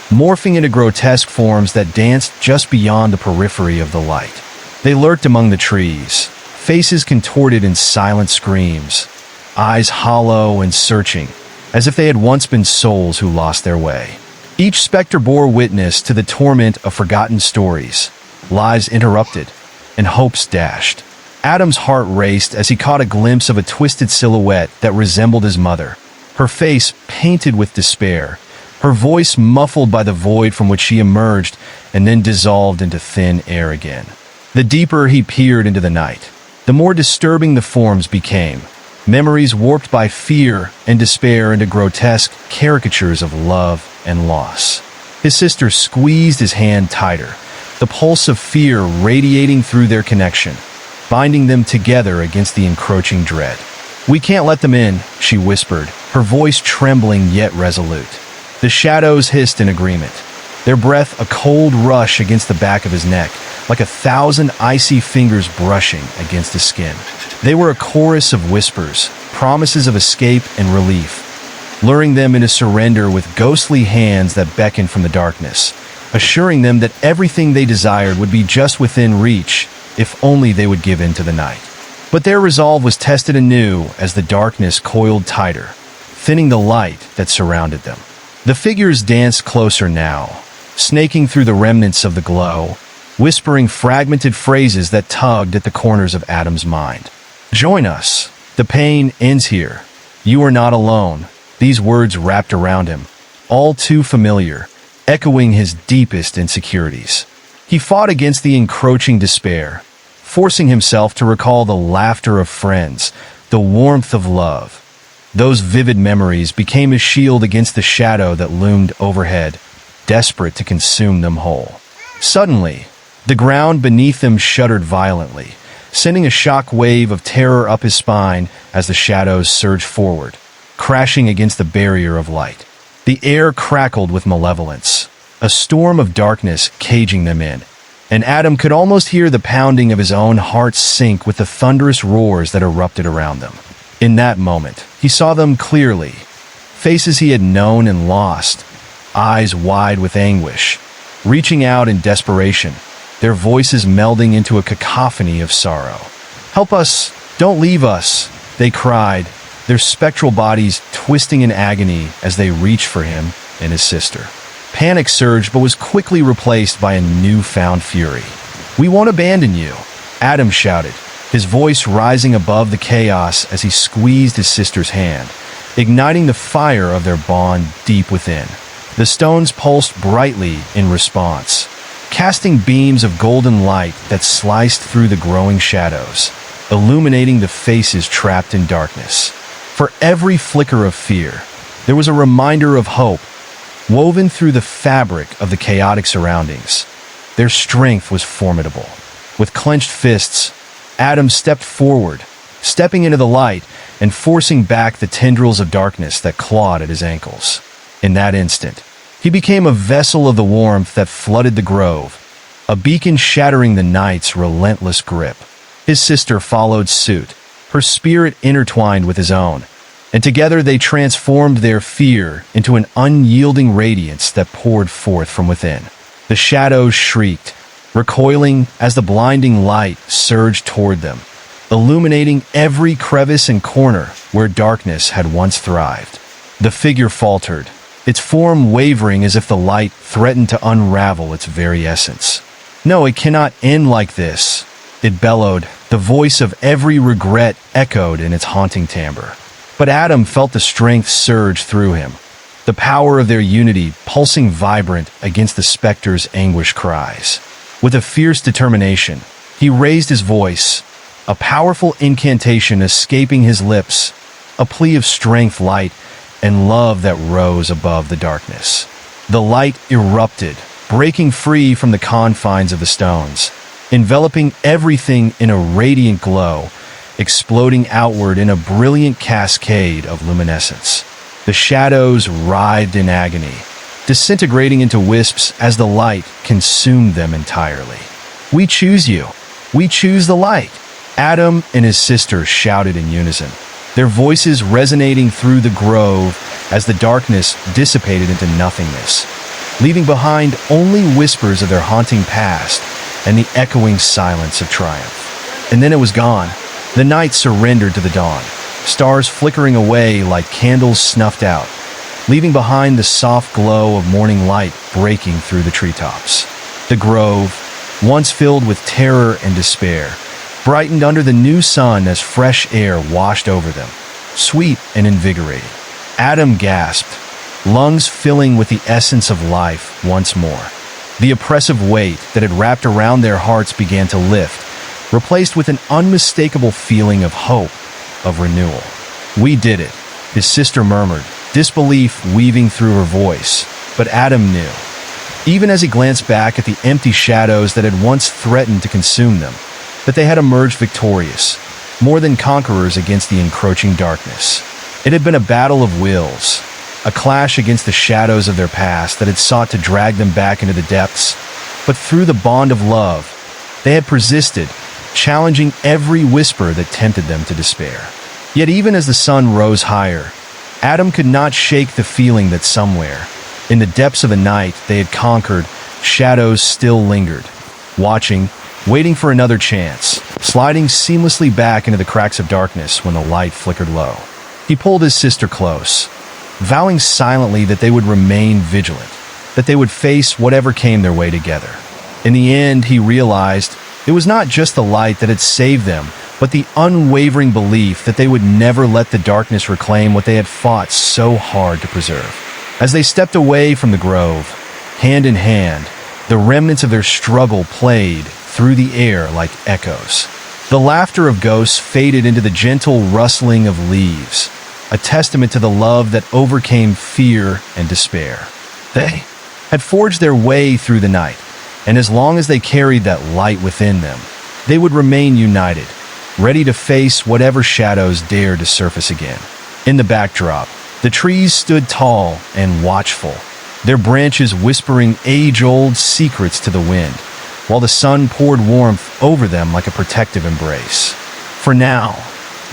morphing into grotesque forms that danced just beyond the periphery of the light. They lurked among the trees, faces contorted in silent screams, eyes hollow and searching, as if they had once been souls who lost their way. Each specter bore witness to the torment of forgotten stories, lives interrupted, and hopes dashed. Adam's heart raced as he caught a glimpse of a twisted silhouette that resembled his mother, her face painted with despair, her voice muffled by the void from which she emerged and then dissolved into thin air again. The deeper he peered into the night, the more disturbing the forms became, memories warped by fear and despair into grotesque caricatures of love and loss. His sister squeezed his hand tighter, the pulse of fear radiating through their connection, binding them together against the encroaching dread. "We can't let them in," she whispered, her voice trembling yet resolute. The shadows hissed in agreement, their breath a cold rush against the back of his neck, like 1,000 icy fingers brushing against his skin. They were a chorus of whispers, promises of escape and relief, luring them into surrender with ghostly hands that beckoned from the darkness, assuring them that everything they desired would be just within reach if only they would give in to the night. But their resolve was tested anew as the darkness coiled tighter, thinning the light that surrounded them. The figures danced closer now, snaking through the remnants of the glow, whispering fragmented phrases that tugged at the corners of Adam's mind. "Join us. The pain ends here. You are not alone." These words wrapped around him, all too familiar, echoing his deepest insecurities. He fought against the encroaching despair, forcing himself to recall the laughter of friends, the warmth of love. Those vivid memories became his shield against the shadow that loomed overhead, desperate to consume them whole. Suddenly, the ground beneath them shuddered violently, sending a shock wave of terror up his spine as the shadows surged forward, crashing against the barrier of light. The air crackled with malevolence, a storm of darkness caging them in, and Adam could almost hear the pounding of his own heart sink with the thunderous roars that erupted around them. In that moment, he saw them clearly, faces he had known and lost, eyes wide with anguish, reaching out in desperation, their voices melding into a cacophony of sorrow. "Help us! Don't leave us!" they cried, their spectral bodies twisting in agony as they reached for him and his sister. Panic surged but was quickly replaced by a newfound fury. "We won't abandon you," Adam shouted, his voice rising above the chaos as he squeezed his sister's hand, igniting the fire of their bond deep within. The stones pulsed brightly in response, casting beams of golden light that sliced through the growing shadows, illuminating the faces trapped in darkness. For every flicker of fear, there was a reminder of hope, woven through the fabric of the chaotic surroundings. Their strength was formidable. With clenched fists, Adam stepped forward, stepping into the light and forcing back the tendrils of darkness that clawed at his ankles. In that instant, he became a vessel of the warmth that flooded the grove, a beacon shattering the night's relentless grip. His sister followed suit, her spirit intertwined with his own, and together they transformed their fear into an unyielding radiance that poured forth from within. The shadows shrieked, recoiling as the blinding light surged toward them, illuminating every crevice and corner where darkness had once thrived. The figure faltered, its form wavering as if the light threatened to unravel its very essence. "No, it cannot end like this," it bellowed, the voice of every regret echoed in its haunting timbre. But Adam felt the strength surge through him, the power of their unity pulsing vibrant against the specter's anguished cries. With a fierce determination, he raised his voice, a powerful incantation escaping his lips, a plea of strength, light, and love that rose above the darkness. The light erupted, breaking free from the confines of the stones, enveloping everything in a radiant glow, exploding outward in a brilliant cascade of luminescence. The shadows writhed in agony, disintegrating into wisps as the light consumed them entirely. "We choose you. We choose the light," Adam and his sister shouted in unison, their voices resonating through the grove as the darkness dissipated into nothingness, leaving behind only whispers of their haunting past and the echoing silence of triumph. And then it was gone. The night surrendered to the dawn, stars flickering away like candles snuffed out, leaving behind the soft glow of morning light breaking through the treetops. The grove, once filled with terror and despair, brightened under the new sun as fresh air washed over them, sweet and invigorating. Adam gasped, lungs filling with the essence of life once more. The oppressive weight that had wrapped around their hearts began to lift, replaced with an unmistakable feeling of hope, of renewal. "We did it," his sister murmured, disbelief weaving through her voice. But Adam knew, even as he glanced back at the empty shadows that had once threatened to consume them, that they had emerged victorious, more than conquerors against the encroaching darkness. It had been a battle of wills, a clash against the shadows of their past that had sought to drag them back into the depths, but through the bond of love, they had persisted, challenging every whisper that tempted them to despair. Yet even as the sun rose higher, Adam could not shake the feeling that somewhere, in the depths of the night they had conquered, shadows still lingered, watching, waiting for another chance, sliding seamlessly back into the cracks of darkness when the light flickered low. He pulled his sister close, vowing silently that they would remain vigilant, that they would face whatever came their way together. In the end, he realized it was not just the light that had saved them, but the unwavering belief that they would never let the darkness reclaim what they had fought so hard to preserve. As they stepped away from the grove, hand in hand, the remnants of their struggle played through the air like echoes. The laughter of ghosts faded into the gentle rustling of leaves, a testament to the love that overcame fear and despair. They had forged their way through the night, and as long as they carried that light within them, they would remain united, ready to face whatever shadows dared to surface again. In the backdrop, the trees stood tall and watchful, their branches whispering age-old secrets to the wind, while the sun poured warmth over them like a protective embrace. For now,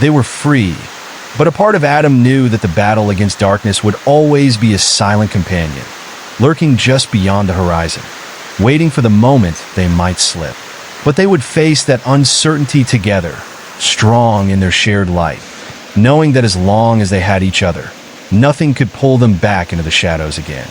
they were free, but a part of Adam knew that the battle against darkness would always be a silent companion, lurking just beyond the horizon, waiting for the moment they might slip. But they would face that uncertainty together, strong in their shared light, knowing that as long as they had each other, nothing could pull them back into the shadows again.